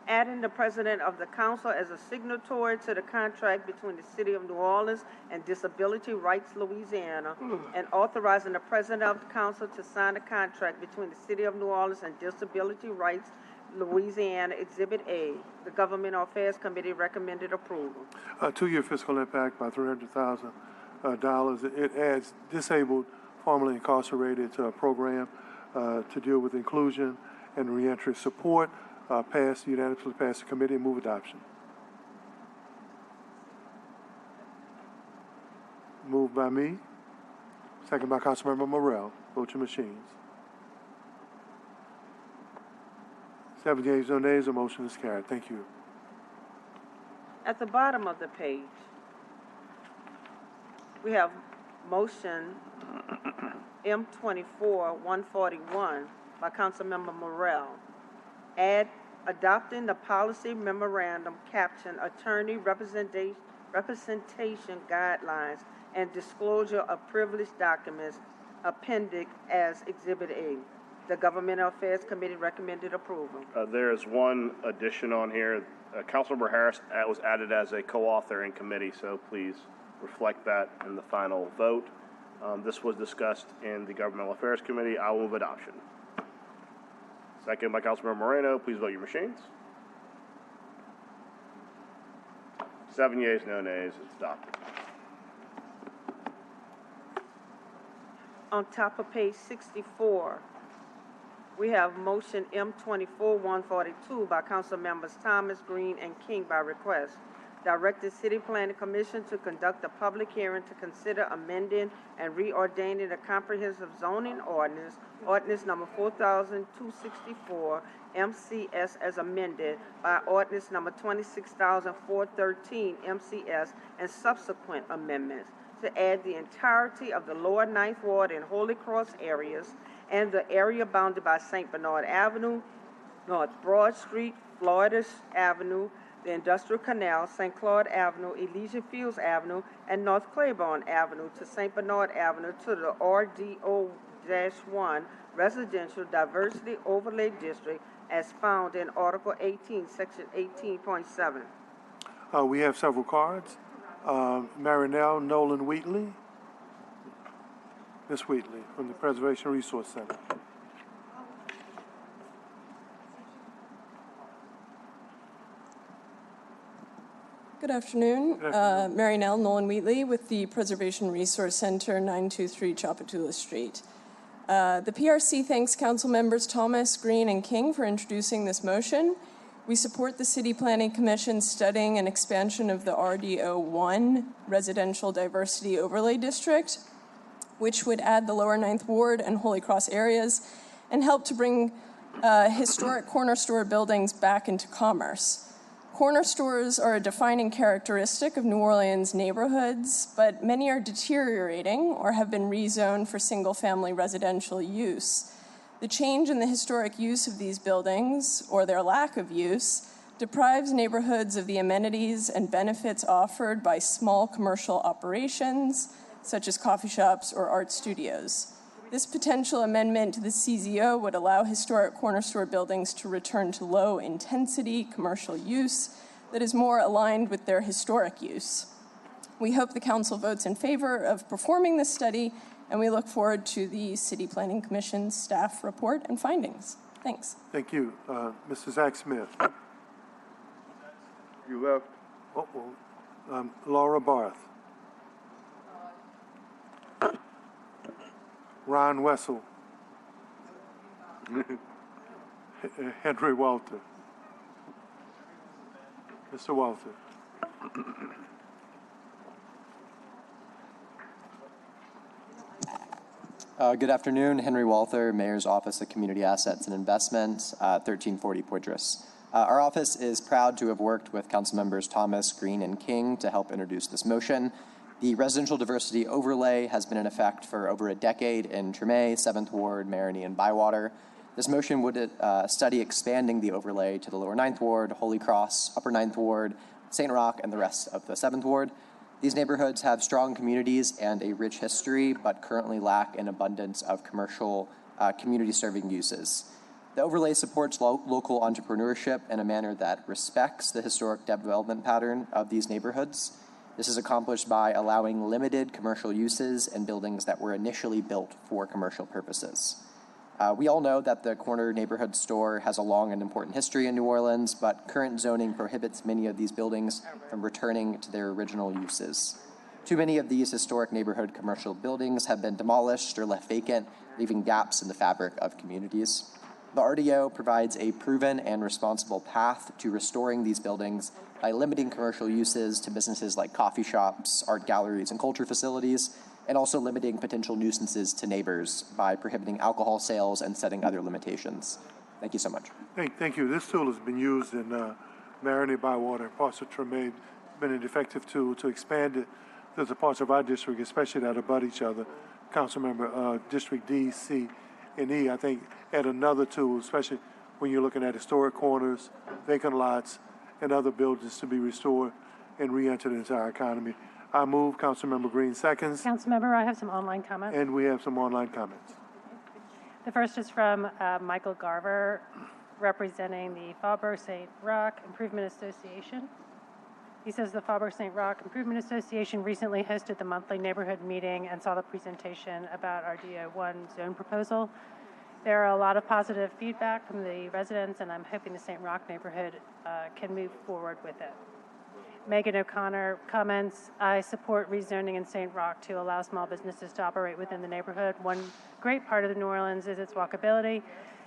[SPEAKER 2] adding the president of the council as a signatory to the contract between the City of New Orleans and Disability Rights Louisiana, and authorizing the president of the council to sign the contract between the City of New Orleans and Disability Rights Louisiana, Exhibit A. The Governmental Affairs Committee recommended approval.
[SPEAKER 19] 2-year fiscal impact by $300,000. It adds disabled, formerly incarcerated to a program to deal with inclusion and reentry support. Unanimously passed the committee. Move adoption. Moved by me. Second by Councilmember Morrell. Vote your machines. 7 yeas, no nays. The motion is carried. Thank you.
[SPEAKER 2] At the bottom of the page, we have motion M24-141 by Councilmember Morrell. Add adopting the policy memorandum caption attorney representation guidelines and disclosure of privileged documents appended as Exhibit A. The Governmental Affairs Committee recommended approval.
[SPEAKER 5] There is one addition on here. Councilmember Harris was added as a co-author in committee, so please reflect that in the final vote. This was discussed in the Governmental Affairs Committee. I will move adoption. Second by Councilmember Moreno. Please vote your machines. 7 yeas, no nays. It's adopted.
[SPEAKER 2] On top of page 64, we have motion M24-142 by Council Members Thomas, Green, and King by request. Direct the City Planning Commission to conduct a public hearing to consider amending and reordaining the comprehensive zoning ordinance, ordinance number 4264, MCS as amended by ordinance number 26,413, MCS, and subsequent amendments to add the entirety of the lower Ninth Ward and Holy Cross areas and the area bounded by St. Bernard Avenue, North Broad Street, Florida Avenue, the Industrial Canal, St. Claude Avenue, Elysian Fields Avenue, and North Claiborne Avenue to St. Bernard Avenue to the RDO-1 Residential Diversity Overlay District as found in Article 18, Section 18.7.
[SPEAKER 19] We have several cards. Marinell Nolan Wheatley. Ms. Wheatley from the Preservation Resource Center.
[SPEAKER 8] Good afternoon. Mary Nell Nolan Wheatley with the Preservation Resource Center, 923 Chapatula Street. The PRC thanks Council members Thomas, Green, and King for introducing this motion. We support the City Planning Commission studying an expansion of the RDO-1 Residential Diversity Overlay District, which would add the Lower Ninth Ward and Holy Cross areas and help to bring historic corner store buildings back into commerce. Corner stores are a defining characteristic of New Orleans neighborhoods, but many are deteriorating or have been rezoned for single-family residential use. The change in the historic use of these buildings, or their lack of use, deprives neighborhoods of the amenities and benefits offered by small commercial operations, such as coffee shops or art studios. This potential amendment to the CZO would allow historic corner store buildings to return to low-intensity commercial use that is more aligned with their historic use. We hope the Council votes in favor of performing this study, and we look forward to the City Planning Commission's staff report and findings. Thanks.
[SPEAKER 19] Thank you. Mr. Zach Smith.
[SPEAKER 14] You left.
[SPEAKER 19] Laura Barth. Ron Wessel. Henry Walter. Mr. Walter.
[SPEAKER 15] Good afternoon, Henry Walther, Mayor's Office of Community Assets and Investments, 1340 Poydras. Our office is proud to have worked with Council members Thomas, Green, and King to help introduce this motion. The residential diversity overlay has been in effect for over a decade in Tremé, 7th Ward, Marigny, and Bywater. This motion would study expanding the overlay to the Lower 9th Ward, Holy Cross, Upper 9th Ward, St. Roch, and the rest of the 7th Ward. These neighborhoods have strong communities and a rich history, but currently lack an abundance of commercial community-serving uses. The overlay supports local entrepreneurship in a manner that respects the historic development pattern of these neighborhoods. This is accomplished by allowing limited commercial uses in buildings that were initially built for commercial purposes. We all know that the corner neighborhood store has a long and important history in New Orleans, but current zoning prohibits many of these buildings from returning to their original uses. Too many of these historic neighborhood commercial buildings have been demolished or left vacant, leaving gaps in the fabric of communities. The RDO provides a proven and responsible path to restoring these buildings by limiting commercial uses to businesses like coffee shops, art galleries, and culture facilities, and also limiting potential nuisances to neighbors by prohibiting alcohol sales and setting other limitations. Thank you so much.
[SPEAKER 19] Thank you. This tool has been used in Marigny, Bywater, and parts of Tremaine. It's been an effective tool to expand it to the parts of our district, especially that abut each other. Councilmember, District D, C, and E, I think, add another tool, especially when you're looking at historic corners, vacant lots, and other buildings to be restored and re-enter the entire economy. I move. Councilmember Green seconds.
[SPEAKER 11] Councilmember, I have some online comments.
[SPEAKER 19] And we have some online comments.
[SPEAKER 11] The first is from Michael Garver, representing the Faubourg St. Roch Improvement Association. He says the Faubourg St. Roch Improvement Association recently hosted the monthly neighborhood meeting and saw the presentation about our DO1 zone proposal. There are a lot of positive feedback from the residents, and I'm hoping the St. Roch neighborhood can move forward with it. Megan O'Connor comments, I support rezoning in St. Roch to allow small businesses to operate within the neighborhood. One great part of the New Orleans is its walkability,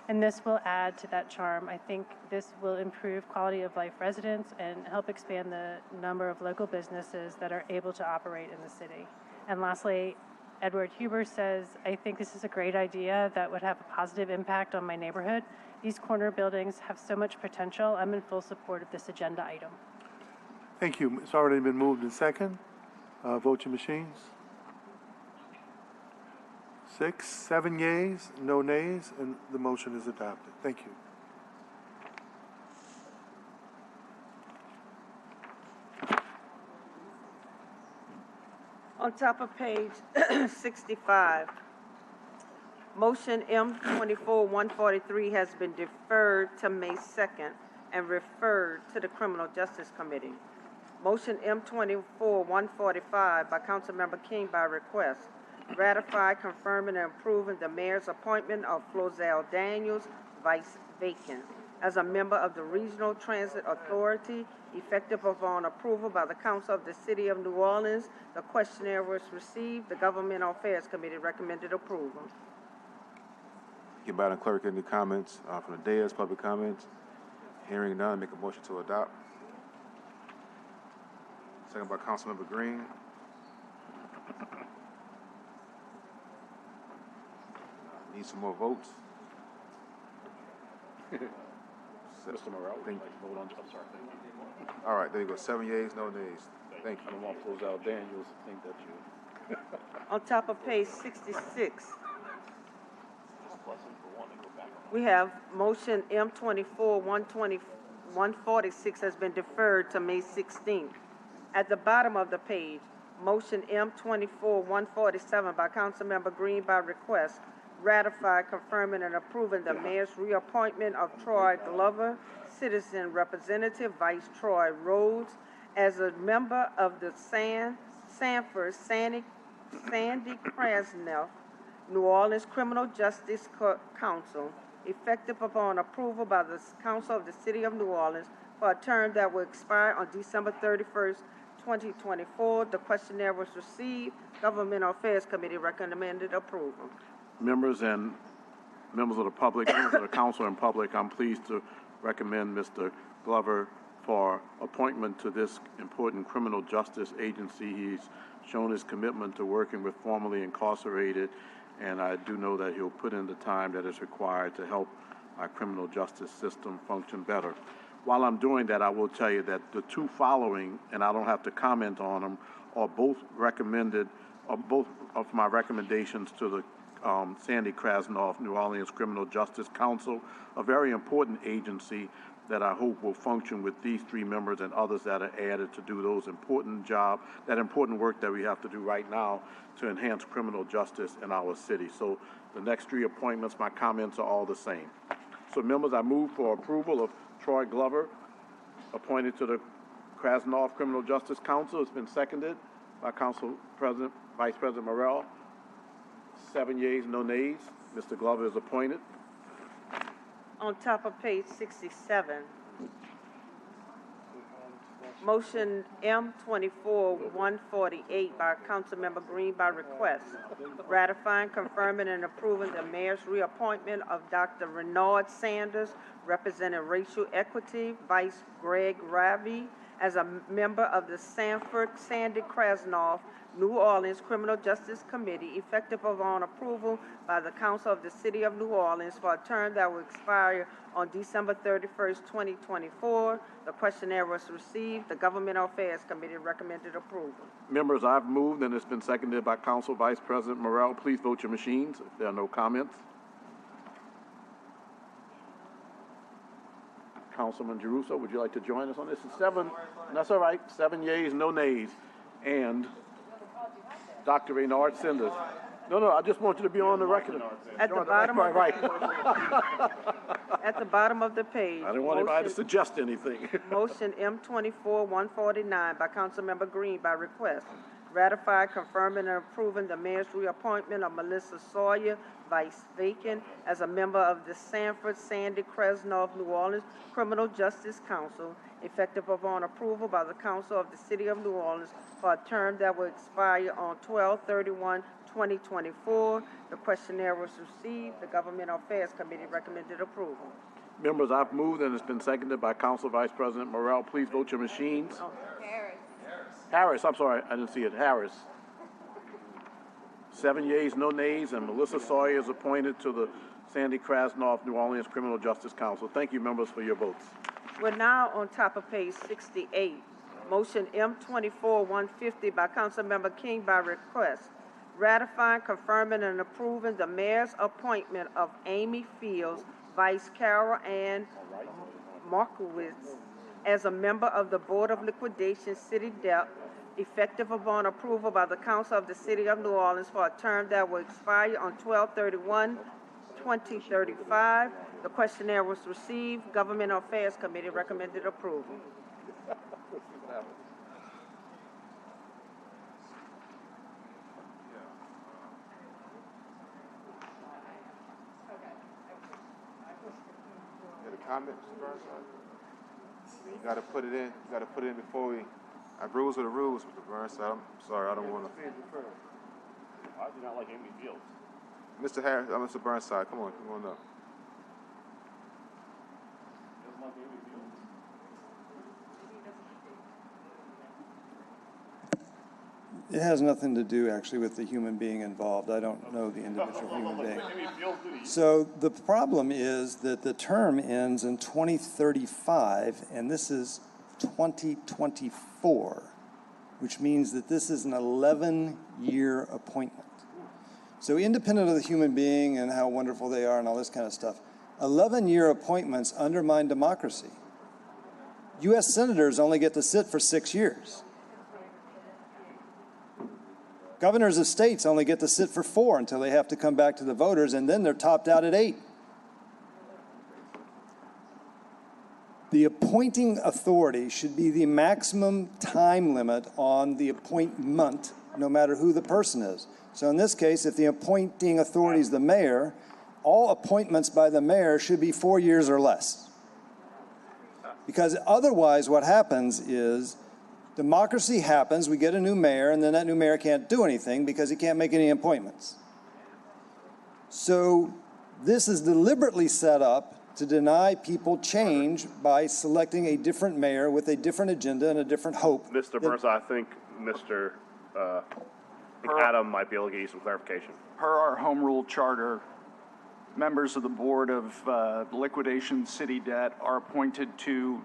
[SPEAKER 11] and this will add to that charm. I think this will improve quality of life residents and help expand the number of local businesses that are able to operate in the city. And lastly, Edward Huber says, I think this is a great idea that would have a positive impact on my neighborhood. These corner buildings have so much potential. I'm in full support of this agenda item.
[SPEAKER 19] Thank you. It's already been moved and second. Vote your machines. 7 yeas, no nays, and the motion is adopted. Thank you.
[SPEAKER 2] On top of page 65, motion M24-143 has been deferred to May 2nd and referred to the Criminal Justice Committee. Motion M24-145 by Councilmember King by request. Ratify, confirming, and approving the mayor's appointment of Flozell Daniels, vice vacant, as a member of the Regional Transit Authority, effective upon approval by the Council of the City of New Orleans. The questionnaire was received. The Governmental Affairs Committee recommended approval.
[SPEAKER 14] Madam Clerk, any comments from the dais, public comments? Hearing none, make a motion to adopt. Second by Councilmember Green. Need some more votes.
[SPEAKER 16] Mr. Morrell, would you like to vote on? I'm sorry.
[SPEAKER 14] All right, there you go. 7 yeas, no nays. Thank you.
[SPEAKER 16] I don't want Flozell Daniels to think that you.
[SPEAKER 2] On top of page 66, we have motion M24-146 has been deferred to May 16th. At the bottom of the page, motion M24-147 by Councilmember Green by request, ratify, confirming, and approving the mayor's reappointment of Troy Glover, citizen representative, Vice Troy Rhodes, as a member of the Sanford Sandy Krasneff New Orleans Criminal Justice Council, effective upon approval by the Council of the City of New Orleans for a term that will expire on December 31st, 2024. The questionnaire was received. Governmental Affairs Committee recommended approval.
[SPEAKER 16] Members and members of the public, members of the council and public, I'm pleased to recommend Mr. Glover for appointment to this important criminal justice agency. He's shown his commitment to working with formerly incarcerated, and I do know that he'll put in the time that is required to help our criminal justice system function better. While I'm doing that, I will tell you that the two following, and I don't have to comment on them, are both recommended, are both of my recommendations to the Sandy Krasnoff New Orleans Criminal Justice Council, a very important agency that I hope will function with these three members and others that are added to do those important that important work that we have to do right now to enhance criminal justice in our city. So the next three appointments, my comments are all the same. So members, I move for approval of Troy Glover, appointed to the Krasnoff Criminal Justice Council. It's been seconded by Council President, Vice President Morrell. 7 yeas, no nays. Mr. Glover is appointed.
[SPEAKER 2] On top of page 67, motion M24-148 by Councilmember Green by request, ratifying, confirming, and approving the mayor's reappointment of Dr. Renard Sanders, representing racial equity, Vice Greg Ravi, as a member of the Sanford Sandy Krasnoff New Orleans Criminal Justice Committee, effective upon approval by the Council of the City of New Orleans for a term that will expire on December 31st, 2024. The questionnaire was received. The Governmental Affairs Committee recommended approval.
[SPEAKER 16] Members, I've moved and it's been seconded by Council Vice President Morrell. Please vote your machines if there are no comments. Councilman Giarrusso, would you like to join us on this? It's 7, that's all right, 7 yeas, no nays. And Dr. Renard Sanders. No, I just want you to be on the record.
[SPEAKER 2] At the bottom of
[SPEAKER 16] right.
[SPEAKER 2] At the bottom of the page.
[SPEAKER 16] I didn't want anybody to suggest anything.
[SPEAKER 2] Motion M24-149 by Councilmember Green by request, ratify, confirming, and approving the mayor's reappointment of Melissa Sawyer, vice vacant, as a member of the Sanford Sandy Krasnoff New Orleans Criminal Justice Council, effective upon approval by the Council of the City of New Orleans for a term that will expire on 12/31/2024. The questionnaire was received. The Governmental Affairs Committee recommended approval.
[SPEAKER 16] Members, I've moved and it's been seconded by Council Vice President Morrell. Please vote your machines. Harris, I'm sorry, I didn't see it. Harris. 7 yeas, no nays, and Melissa Sawyer is appointed to the Sandy Krasnoff New Orleans Criminal Justice Council. Thank you, members, for your votes.
[SPEAKER 2] We're now on top of page 68. Motion M24-150 by Councilmember King by request, ratifying, confirming, and approving the mayor's appointment of Amy Fields, Vice Carol Ann Markowitz, as a member of the Board of Liquidation City Debt, effective upon approval by the Council of the City of New Orleans for a term that will expire on 12/31/2035. The questionnaire was received. Governmental Affairs Committee recommended approval.
[SPEAKER 14] Got a comment, Mr. Burnside? You gotta put it in. You gotta put it in before we. Rules are the rules, Mr. Burnside. I'm sorry, I don't want to.
[SPEAKER 5] Why do you not like Amy Fields?
[SPEAKER 14] Mr. Harris, Mr. Burnside, come on up.
[SPEAKER 5] Doesn't like Amy Fields.
[SPEAKER 9] It has nothing to do actually with the human being involved. I don't know the individual human being. So the problem is that the term ends in 2035, and this is 2024, which means that this is an 11-year appointment. So independent of the human being and how wonderful they are and all this kind of stuff, 11-year appointments undermine democracy. U.S. senators only get to sit for 6 years. Governors of states only get to sit for 4 until they have to come back to the voters, and then they're topped out at 8. The appointing authority should be the maximum time limit on the appointment, no matter who the person is. So in this case, if the appointing authority is the mayor, all appointments by the mayor should be 4 years or less. Because otherwise what happens is democracy happens, we get a new mayor, and then that new mayor can't do anything because he can't make any appointments. So this is deliberately set up to deny people change by selecting a different mayor with a different agenda and a different hope.
[SPEAKER 5] Mr. Burnside, I think Adam might be able to give you some clarification.
[SPEAKER 20] Per our home rule charter, members of the Board of Liquidation City Debt are appointed to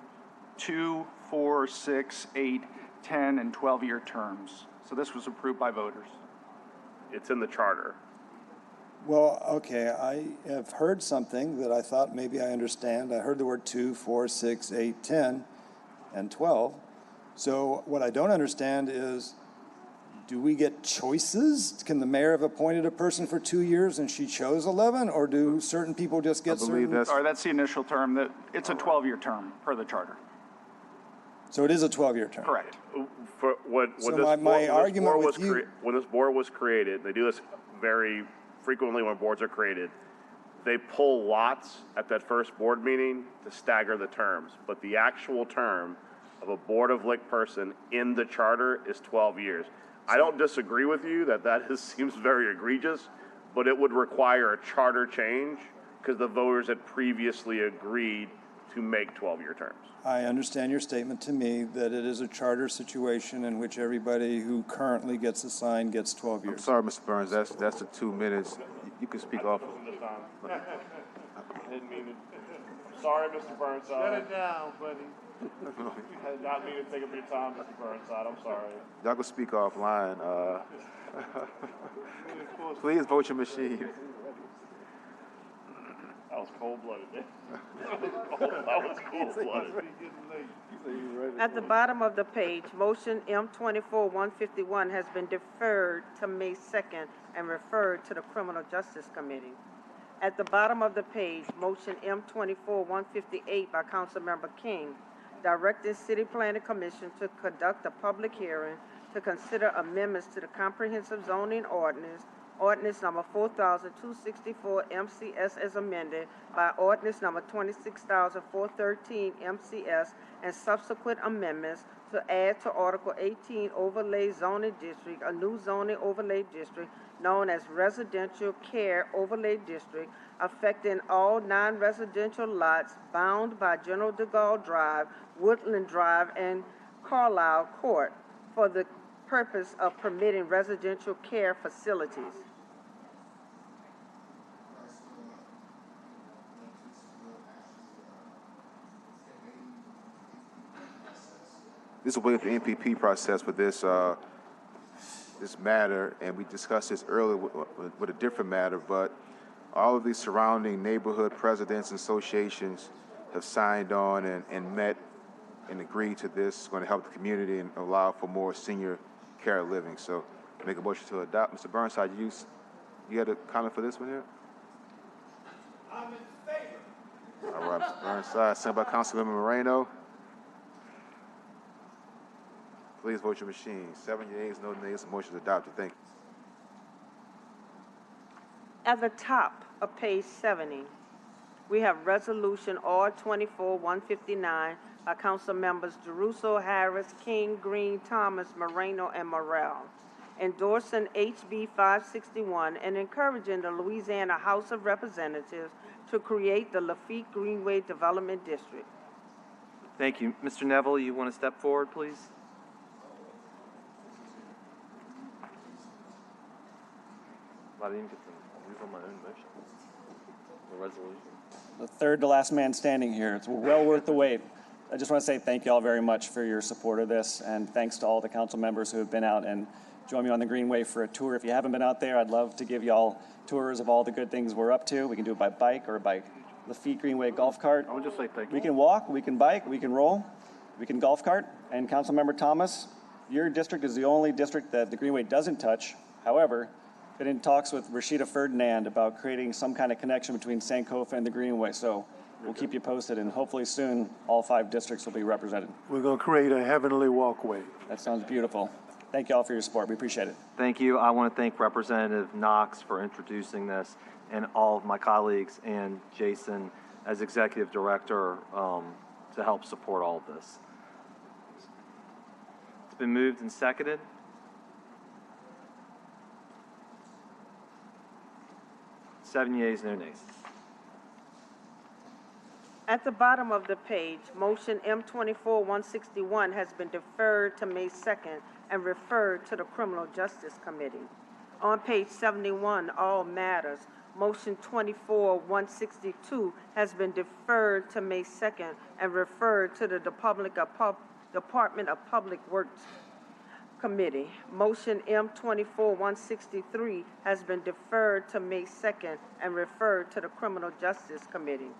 [SPEAKER 20] 2, 4, 6, 8, 10, and 12-year terms. So this was approved by voters.
[SPEAKER 5] It's in the charter.
[SPEAKER 9] Well, okay, I have heard something that I thought maybe I understand. I heard the word 2, 4, 6, 8, 10, and 12. So what I don't understand is, do we get choices? Can the mayor have appointed a person for 2 years and she chose 11, or do certain people just get certain?
[SPEAKER 20] That's the initial term. It's a 12-year term per the charter.
[SPEAKER 9] So it is a 12-year term?
[SPEAKER 20] Correct.
[SPEAKER 5] When this board was created, they do this very frequently when boards are created, they pull lots at that first board meeting to stagger the terms. But the actual term of a Board of Lick person in the charter is 12 years. I don't disagree with you that seems very egregious, but it would require a charter change because the voters had previously agreed to make 12-year terms.
[SPEAKER 9] I understand your statement to me that it is a charter situation in which everybody who currently gets assigned gets 12 years.
[SPEAKER 14] I'm sorry, Mr. Burns, that's the 2 minutes. You can speak off.
[SPEAKER 5] I didn't mean to. Sorry, Mr. Burnside.
[SPEAKER 19] Shut it down, buddy.
[SPEAKER 5] I did not mean to take up your time, Mr. Burnside. I'm sorry.
[SPEAKER 14] Y'all can speak offline. Please vote your machine.
[SPEAKER 5] That was cold-blooded. That was cold-blooded.
[SPEAKER 2] At the bottom of the page, motion M24-151 has been deferred to May 2nd and referred to the Criminal Justice Committee. At the bottom of the page, motion M24-158 by Councilmember King, directing City Planning Commission to conduct a public hearing to consider amendments to the Comprehensive Zoning Ordinance number 4,264 MCS as amended by Ordinance number 26,413 MCS and subsequent amendments to add to Article 18 Overlay Zoning District, a new zoning overlay district known as Residential Care Overlay District, affecting all non-residential lots bound by General DeGaulle Drive, Woodland Drive, and Carlisle Court for the purpose of permitting residential care facilities.
[SPEAKER 14] This is way of the NPP process for this matter, and we discussed this earlier with a different matter, but all of these surrounding neighborhood presidents and associations have signed on and met and agreed to this. It's going to help the community and allow for more senior care living. So make a motion to adopt. Mr. Burnside, you had a comment for this one here?
[SPEAKER 19] I'm in favor.
[SPEAKER 14] All right, Mr. Burnside, sent by Councilmember Moreno. Please vote your machine. 7 yeas, no nays. The motion is adopted. Thank you.
[SPEAKER 2] At the top of page 70, we have Resolution R24-159 by Council Members DeRusso, Harris, King, Green, Thomas, Moreno, and Morrell, endorsing HB 561 and encouraging the Louisiana House of Representatives to create the Lafitte Greenway Development District.
[SPEAKER 6] Thank you. Mr. Neville, you want to step forward, please? I didn't get to move on my own motion. The resolution.
[SPEAKER 3] The third to last man standing here. It's well worth the wait. I just want to say thank you all very much for your support of this, and thanks to all the council members who have been out and joined me on the Greenway for a tour. If you haven't been out there, I'd love to give you all tours of all the good things we're up to. We can do it by bike or by Lafitte Greenway golf cart.
[SPEAKER 20] I would just say thank you.
[SPEAKER 3] We can walk, we can bike, we can roll, we can golf cart. And Councilmember Thomas, your district is the only district that the Greenway doesn't touch. However, been in talks with Rashida Ferdinand about creating some kind of connection between Sankofa and the Greenway. So we'll keep you posted, and hopefully soon all 5 districts will be represented.
[SPEAKER 19] We're going to create a heavenly walkway.
[SPEAKER 3] That sounds beautiful. Thank you all for your support. We appreciate it.
[SPEAKER 6] Thank you. I want to thank Representative Knox for introducing this, and all of my colleagues and Jason as Executive Director to help support all of this. It's been moved and seconded. Seven yeas, no nays.
[SPEAKER 2] At the bottom of the page, motion M24-161 has been deferred to May 2nd and referred to the Criminal Justice Committee. On page 71, all matters, motion 24-162 has been deferred to May 2nd and referred to the Department of Public Works Committee. Motion M24-163 has been deferred to May 2nd and referred to the Criminal Justice Committee.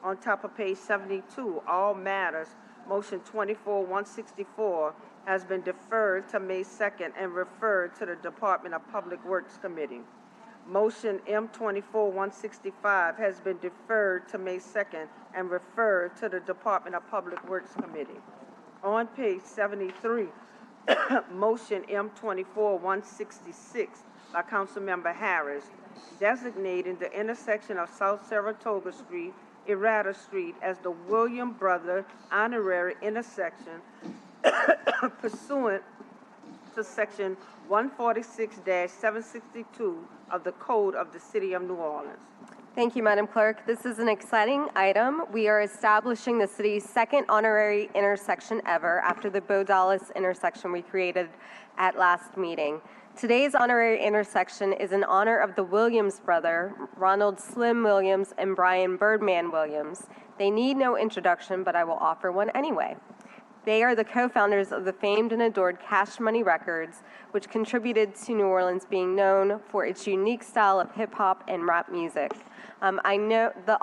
[SPEAKER 2] On top of page 72, all matters, motion 24-164 has been deferred to May 2nd and referred to the Department of Public Works Committee. Motion M24-165 has been deferred to May 2nd and referred to the Department of Public Works Committee. On page 73, motion M24-166 by Councilmember Harris, designating the intersection of South Saratoga Street, Errata Street as the William Brother honorary intersection pursuant to Section 146-762 of the Code of the City of New Orleans.
[SPEAKER 17] Thank you, Madam Clerk. This is an exciting item. We are establishing the city's second honorary intersection ever after the Bo Dallas intersection we created at last meeting. Today's honorary intersection is in honor of the Williams brother, Ronald Slim Williams and Brian Birdman Williams. They need no introduction, but I will offer one anyway. They are the co-founders of the famed and adored Cash Money Records, which contributed to New Orleans being known for its unique style of hip-hop and rap music. I know the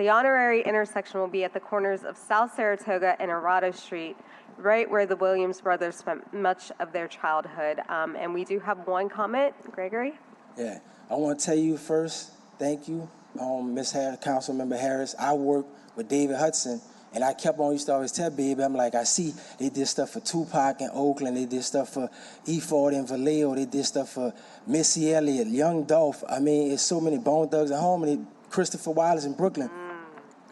[SPEAKER 17] honorary intersection will be at the corners of South Saratoga and Errata Street, right where the Williams brothers spent much of their childhood. And we do have one comment. Gregory?
[SPEAKER 10] Yeah, I want to tell you first, thank you, Ms. Harris, Councilmember Harris. I work with David Hudson, and I kept on, used to always tell Baby, I'm like, I see they did stuff for Tupac in Oakland, they did stuff for E40 in Vallejo, they did stuff for Missy Elliott, Young Dolph. I mean, it's so many Bone Thugs at Home, and Christopher Wallace in Brooklyn.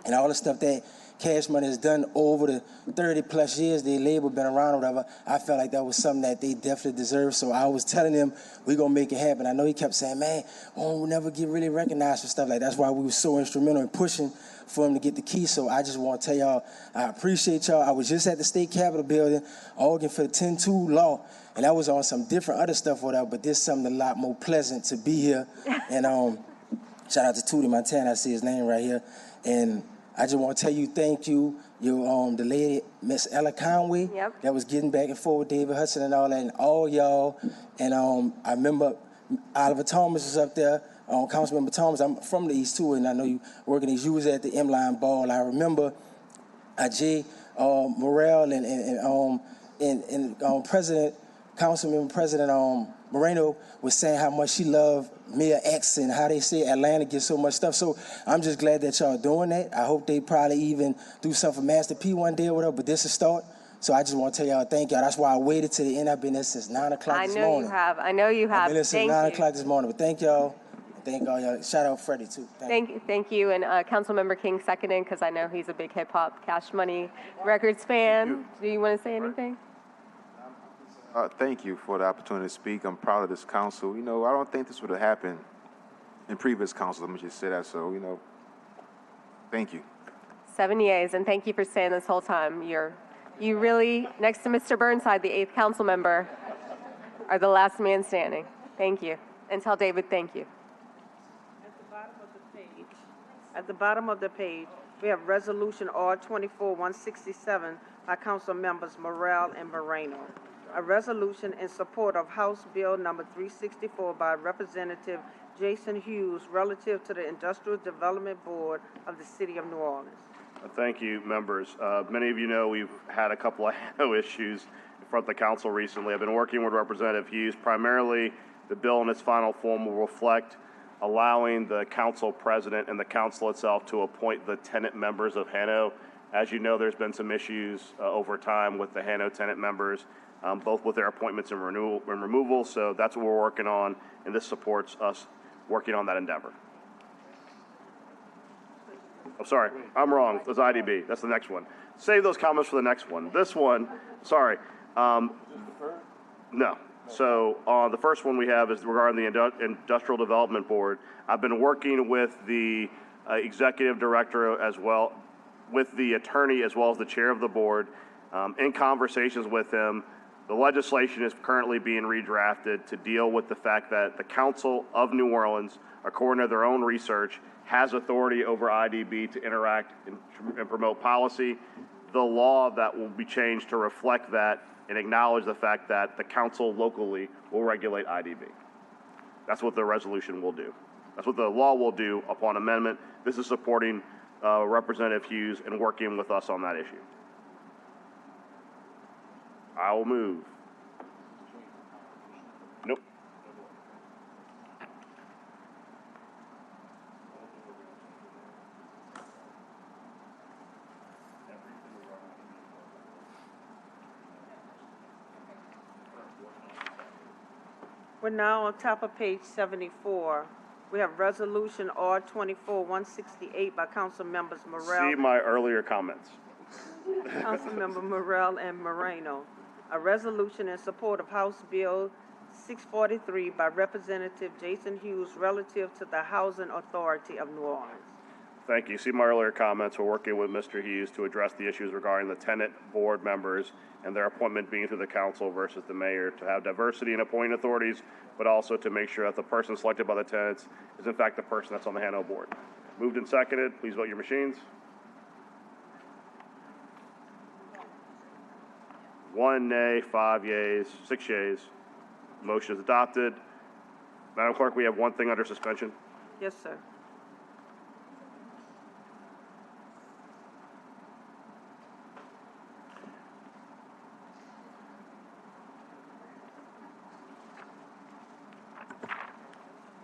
[SPEAKER 10] And all the stuff that Cash Money has done over the 30 plus years their label been around or whatever, I felt like that was something that they definitely deserve. So I was telling them, we're going to make it happen. I know he kept saying, man, we'll never get really recognized for stuff like that. That's why we were so instrumental in pushing for him to get the key. So I just want to tell y'all, I appreciate y'all. I was just at the State Capitol building, arguing for the 10-2 law, and that was on some different other stuff or whatever, but this is something a lot more pleasant to be here. And shout out to Tootie Montana, I see his name right here. And I just want to tell you thank you. The lady, Miss Ella Conway, that was getting back and forth with David Hudson and all that, and all y'all. And I remember Oliver Thomas was up there, Councilmember Thomas. I'm from the East too, and I know you working these. You was at the M-Line Ball. I remember Jay Morrell and Councilmember President Moreno was saying how much she loved Mia X and how they say Atlanta gets so much stuff. So I'm just glad that y'all doing that. I hope they probably even do something for Master P one day or whatever, but this is a start. So I just want to tell y'all thank y'all. That's why I waited to the end. I've been there since 9 o'clock this morning.
[SPEAKER 17] I know you have.
[SPEAKER 10] I've been there since 9 o'clock this morning, but thank y'all. Thank all y'all. Shout out Freddie too.
[SPEAKER 17] Thank you. And Councilmember King seconding, because I know he's a big hip-hop Cash Money Records fan. Do you want to say anything?
[SPEAKER 14] Thank you for the opportunity to speak. I'm proud of this council. I don't think this would have happened in previous councils. Let me just say that. So, thank you.
[SPEAKER 17] 7 years, and thank you for staying this whole time. You really, next to Mr. Burnside, the 8th council member, are the last man standing. Thank you. And tell David thank you.
[SPEAKER 2] At the bottom of the page, we have Resolution R-24-167 by Council Members Morrell and Moreno. A resolution in support of House Bill number 364 by Representative Jason Hughes relative to the Industrial Development Board of the City of New Orleans.
[SPEAKER 5] Thank you, members. Many of you know we've had a couple of HANO issues in front of the council recently. I've been working with Representative Hughes. Primarily, the bill in its final form will reflect allowing the council president and the council itself to appoint the tenant members of HANO. As you know, there's been some issues over time with the HANO tenant members, both with their appointments and removal. So that's what we're working on, and this supports us working on that endeavor. I'm sorry, I'm wrong. It's IDB. That's the next one. Save those comments for the next one. This one, sorry. No. So the first one we have is regarding the Industrial Development Board. I've been working with the executive director as well, with the attorney as well as the chair of the board, in conversations with him. The legislation is currently being redrafted to deal with the fact that the Council of New Orleans, according to their own research, has authority over IDB to interact and promote policy. The law that will be changed to reflect that and acknowledge the fact that the council locally will regulate IDB. That's what the resolution will do. That's what the law will do upon amendment. This is supporting Representative Hughes and working with us on that issue. I will move. Nope.
[SPEAKER 2] Over now on top of page 74, we have Resolution R-24-168 by Council Members
[SPEAKER 5] See
[SPEAKER 2] Morel.
[SPEAKER 5] my earlier comments.
[SPEAKER 2] Councilmember Morel and Moreno. A resolution in support of House Bill 643 by Representative Jason Hughes relative to the Housing Authority of New Orleans.
[SPEAKER 5] Thank you. See my earlier comments. We're working with Mr. Hughes to address the issues regarding the tenant board members and their appointment being through the council versus the mayor, to have diversity in appointing authorities, but also to make sure that the person selected by the tenants is in fact the person that's on the Hano board. Moved and seconded. Please vote your machines. 1 nay, 5 yeas, 6 yeas. Motion is adopted. Madam Clerk, we have one thing under suspension.
[SPEAKER 2] Yes, sir.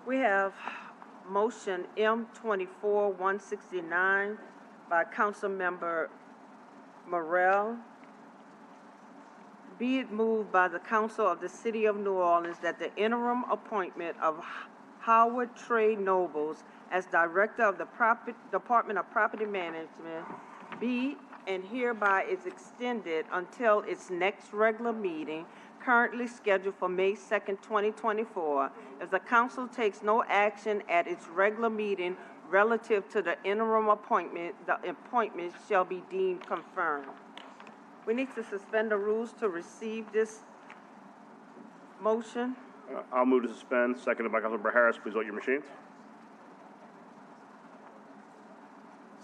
[SPEAKER 2] We have motion M-24-169 by Councilmember Morel. Be it moved by the Council of the City of New Orleans that the interim appointment of Howard Trey Nobles as Director of the Department of Property Management be and hereby is extended until its next regular meeting, currently scheduled for May 2nd, 2024. If the council takes no action at its regular meeting relative to the interim appointment, the appointment shall be deemed confirmed. We need to suspend the rules to receive this motion.
[SPEAKER 5] I'll move to suspend, seconded by Councilmember Harris. Please vote your machines.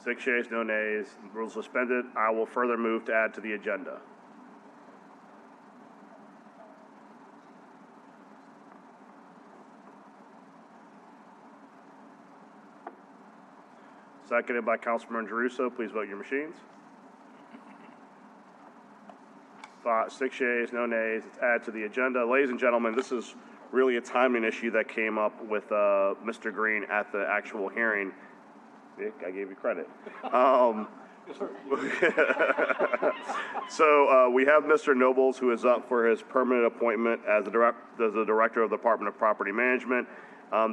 [SPEAKER 5] 6 yeas, no nays. Rules suspended. I will further move to add to the agenda. Seconded by Councilman Giarrusso. Please vote your machines. 6 yeas, no nays. It's added to the agenda. Ladies and gentlemen, this is really a timing issue that came up with Mr. Green at the actual hearing. Nick, I gave you credit. So we have Mr. Nobles, who is up for his permanent appointment as the Director of the Department of Property Management.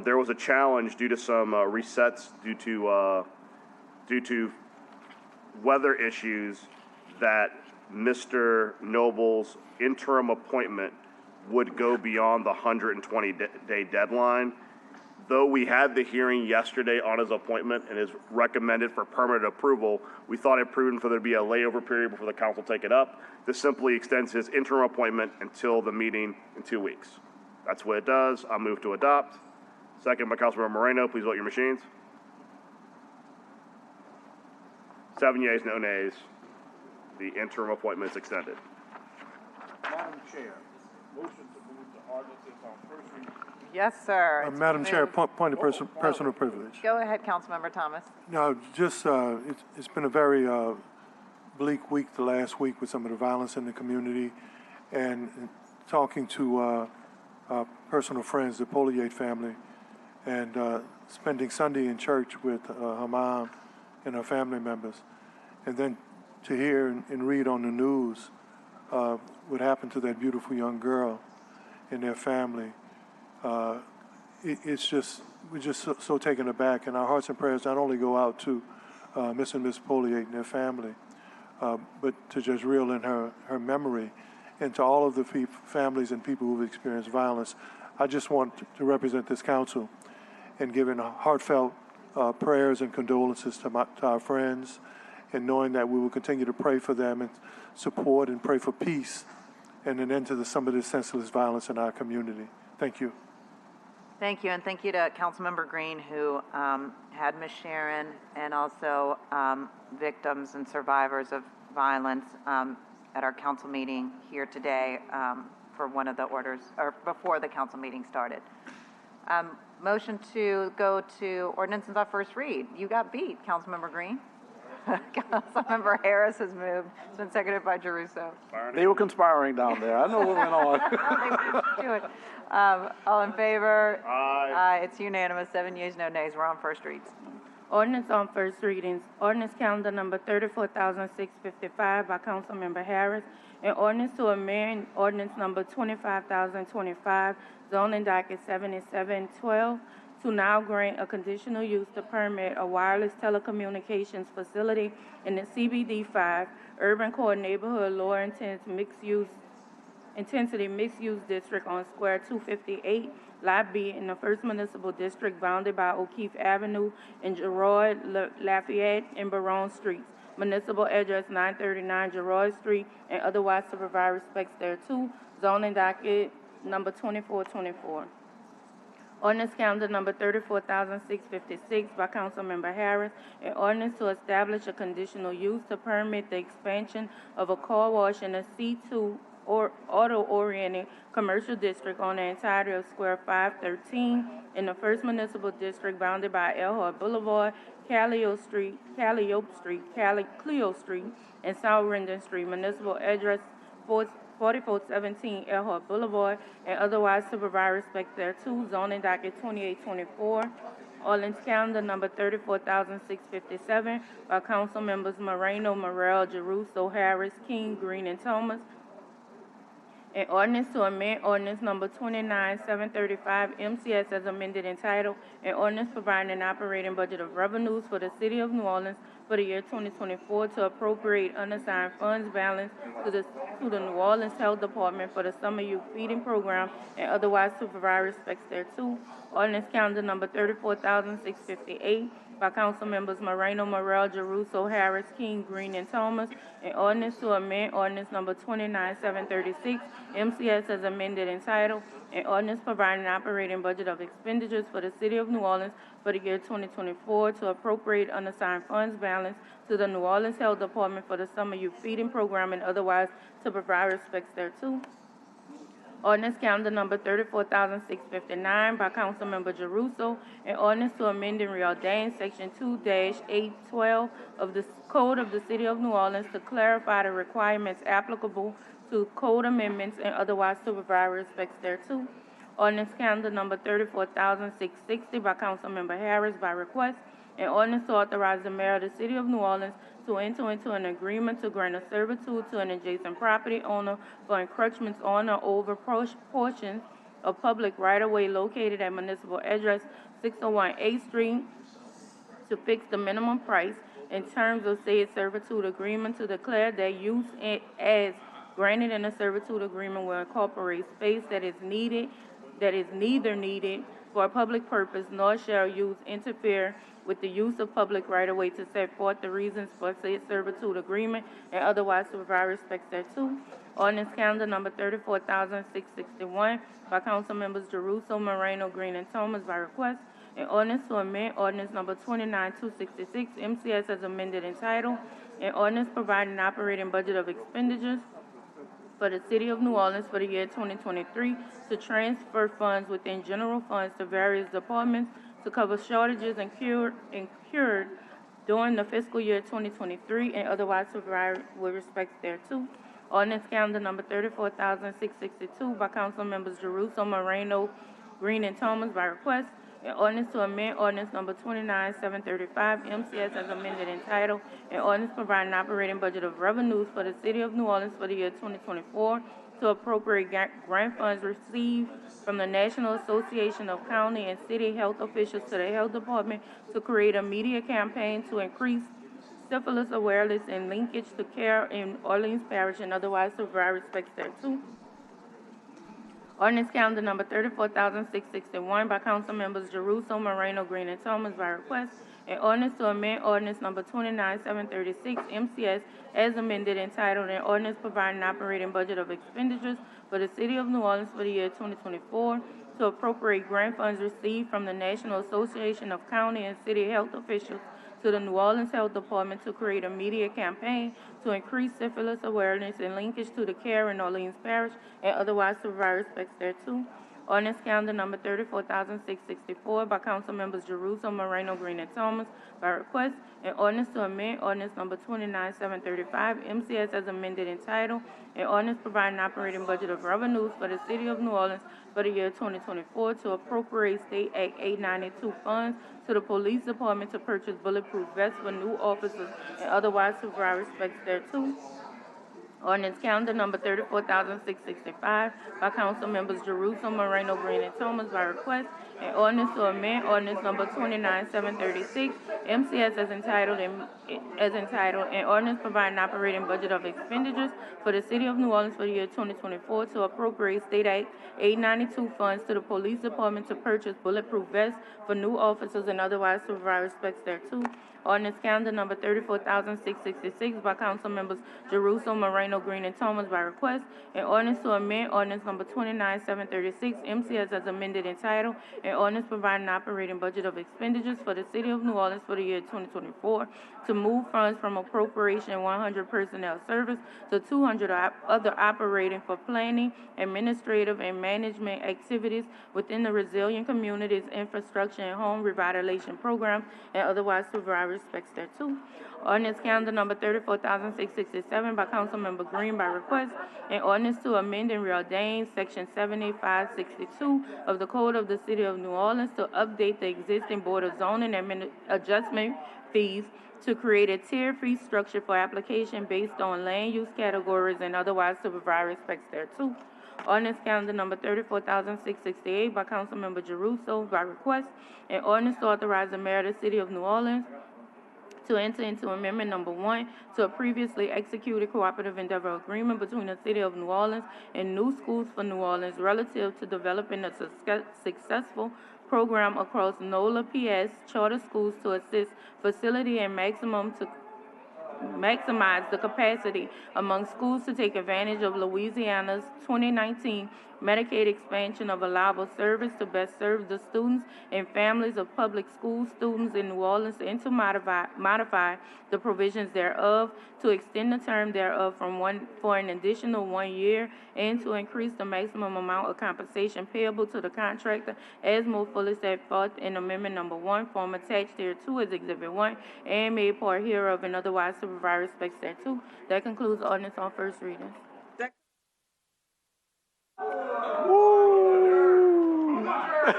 [SPEAKER 5] There was a challenge due to some resets due to weather issues that Mr. Nobles' interim appointment would go beyond the 120-day deadline. Though we had the hearing yesterday on his appointment and is recommended for permanent approval, we thought it prudent for there to be a layover period before the council take it up. This simply extends his interim appointment until the meeting in 2 weeks. That's what it does. I'll move to adopt. Second by Councilmember Moreno. Please vote your machines. 7 yeas, no nays. The interim appointment is extended.
[SPEAKER 16] Madam Chair, motion to move the ordinances on first reading.
[SPEAKER 7] Yes, sir. It's
[SPEAKER 19] Madam Chair,
[SPEAKER 7] moved.
[SPEAKER 19] point of personal privilege.
[SPEAKER 7] Go ahead, Councilmember Thomas.
[SPEAKER 19] No, just, it's been a very bleak week the last week with some of the violence in the community, and talking to personal friends, the Poliate family, and spending Sunday in church with her mom and her family members, and then to hear and read on the news what happened to that beautiful young girl and their family. It's just, we're just so taken aback, and our hearts and prayers not only go out to Miss and Miss Poliate and their family, but to Judge Reel and her memory, and to all of the families and people who've experienced violence. I just want to represent this council and giving heartfelt prayers and condolences to our friends, and knowing that we will continue to pray for them and support and pray for peace and an end to some of this senseless violence in our community. Thank you.
[SPEAKER 7] Thank you, and thank you to Councilmember Green, who had Ms. Sharon and also victims and survivors of violence at our council meeting here today for one of the orders, or before the council meeting started. Motion to go to ordinances on first read. You got beat, Councilmember Green. Councilmember Harris has moved. It's been seconded by Giarrusso.
[SPEAKER 16] They were conspiring down there. I know what went on.
[SPEAKER 7] Do it. All in favor?
[SPEAKER 5] Aye.
[SPEAKER 7] It's unanimous. 7 yeas, no nays. We're on first reads.
[SPEAKER 4] Ordinance on first readings. Ordinance calendar number 34,655 by Councilmember Harris. An ordinance to amend ordinance number 25,025, zoning docket 7712, to now grant a conditional use to permit a wireless telecommunications facility in the CBD 5 Urban Core Neighborhood Lower Intensity Mixed-Use District on Square 258, Lot B, in the First Municipal District bounded by O'Keefe Avenue and Gerard Lafayette and Baron Streets. Municipal address 939 Gerard Street, and otherwise to provide respects thereto. Zoning docket number 2424. Ordinance calendar number 34,656 by Councilmember Harris. An ordinance to establish a conditional use to permit the expansion of a car wash in a C2 or auto-oriented commercial district on the entirety of Square 513 in the First Municipal District bounded by Elhart Boulevard, Calliope Street, Cleo Street, and South Rendon Street. Municipal address 4417 Elhart Boulevard, and otherwise to provide respect thereto. Zoning docket 2824. Ordinance calendar number 34,657 by Council Members Moreno, Morel, Jeruso, Harris, King, Green, and Thomas. An ordinance to amend ordinance number 29,735 MCS as amended entitled, an ordinance providing an operating budget of revenues for the City of New Orleans for the year 2024 to appropriate unassigned funds balance to the New Orleans Health Department for the Summer Youth Feeding Program and otherwise to provide respects thereto. Ordinance calendar number 34,658 by Council Members Moreno, Morel, Jeruso, Harris, King, Green, and Thomas. An ordinance to amend ordinance number 29,736 MCS as amended entitled, an ordinance providing an operating budget of expenditures for the City of New Orleans for the year 2024 to appropriate unassigned funds balance to the New Orleans Health Department for the Summer Youth Feeding Program and otherwise to provide respects thereto. Ordinance calendar number 34,659 by Councilmember Jeruso, an ordinance to amend and reordain Section 2-812 of the Code of the City of New Orleans to clarify the requirements applicable to code amendments and otherwise to provide respects thereto. Ordinance calendar number 34,660 by Councilmember Harris by request. An ordinance to authorize the mayor of the City of New Orleans to enter into an agreement to grant a servitude to an adjacent property owner for encroachments on or over portions of public right-of-way located at municipal address 601 8th Street to fix the minimum price in terms of said servitude agreement, to declare that use as granted in a servitude agreement will incorporate space that is neither needed for a public purpose nor shall use interfere with the use of public right-of-way, to set forth the reasons for said servitude agreement and otherwise to provide respects thereto. Ordinance calendar number 34,661 by Council Members Jeruso, Moreno, Green, and Thomas by request. An ordinance to amend ordinance number 29,266 MCS as amended entitled, an ordinance providing an operating budget of expenditures for the City of New Orleans for the year 2023 to transfer funds within general funds to various departments to cover shortages incurred during the fiscal year 2023 and otherwise to provide with respect thereto. Ordinance calendar number 34,662 by Council Members Jeruso, Moreno, Green, and Thomas by request. An ordinance to amend ordinance number 29,735 MCS as amended entitled, an ordinance providing an operating budget of revenues for the City of New Orleans for the year 2024 to appropriate grant funds received from the National Association of County and City Health Officials to the Health Department to create a media campaign to increase syphilis awareness and linkage to care in Orleans Parish and otherwise to provide respects thereto. Ordinance calendar number 34,661 by Council Members Jeruso, Moreno, Green, and Thomas by request. An ordinance to amend ordinance number 29,736 MCS as amended entitled, an ordinance providing an operating budget of expenditures for the City of New Orleans for the year 2024 to appropriate grant funds received from the National Association of County and City Health Officials to the New Orleans Health Department to create a media campaign to increase syphilis awareness and linkage to the care in Orleans Parish and otherwise to provide respects thereto. Ordinance calendar number 34,664 by council members Jerusalem, Moreno, Green, and Thomas by request. An ordinance to amend ordinance number 29,735, MCS as amended in title. An ordinance providing operating budget of revenues for the city of New Orleans for the year 2024 to appropriate State Act 892 funds to the police department to purchase bulletproof vests for new officers and otherwise to provide respects thereto. Ordinance calendar number 34,665 by council members Jerusalem, Moreno, Green, and Thomas by request. An ordinance to amend ordinance number 29,736, MCS as entitled, an ordinance providing operating budget of expenditures for the city of New Orleans for the year 2024 to appropriate State Act 892 funds to the police department to purchase bulletproof vests for new officers and otherwise to provide respects thereto. Ordinance calendar number 34,666 by council members Jerusalem, Moreno, Green, and Thomas by request. An ordinance to amend ordinance number 29,736, MCS as amended in title. An ordinance providing operating budget of expenditures for the city of New Orleans for the year 2024 to move funds from appropriation 100 personnel service to 200 other operating for planning, administrative, and management activities within the resilient communities, infrastructure, and home revitalization programs, and otherwise to provide respects thereto. Ordinance calendar number 34,667 by Councilmember Green by request. An ordinance to amend and reordain Section 7562 of the Code of the City of New Orleans to update the existing Board of Zoning adjustment fees to create a tier fee structure for application based on land use categories and otherwise to provide respects thereto. Ordinance calendar number 34,668 by Councilmember Jerusalem by request. An ordinance to authorize the mayor of the City of New Orleans to enter into amendment number 1 to a previously executed cooperative endeavor agreement between the City of New Orleans and New Schools for New Orleans relative to developing a successful program across NOLA PS charter schools to assist facility and maximize the capacity among schools to take advantage of Louisiana's 2019 Medicaid expansion of allowable service to best serve the students and families of public school students in New Orleans and to modify the provisions thereof, to extend the term thereof for an additional 1 year, and to increase the maximum amount of compensation payable to the contractor as more fully set forth in Amendment Number 1, form attached thereto as Exhibit 1, and made part hereof and otherwise to provide respects thereto. That concludes the ordinance on first reading.
[SPEAKER 16] Too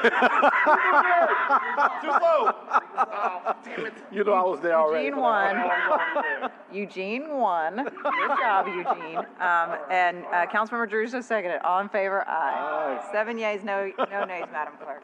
[SPEAKER 16] slow. Oh, damn it. You know I was there already.
[SPEAKER 7] Eugene won. Eugene won. Good job, Eugene. And Councilmember Drews seconded. All in favor? Aye. 7 yeas, no nays, Madam Clerk.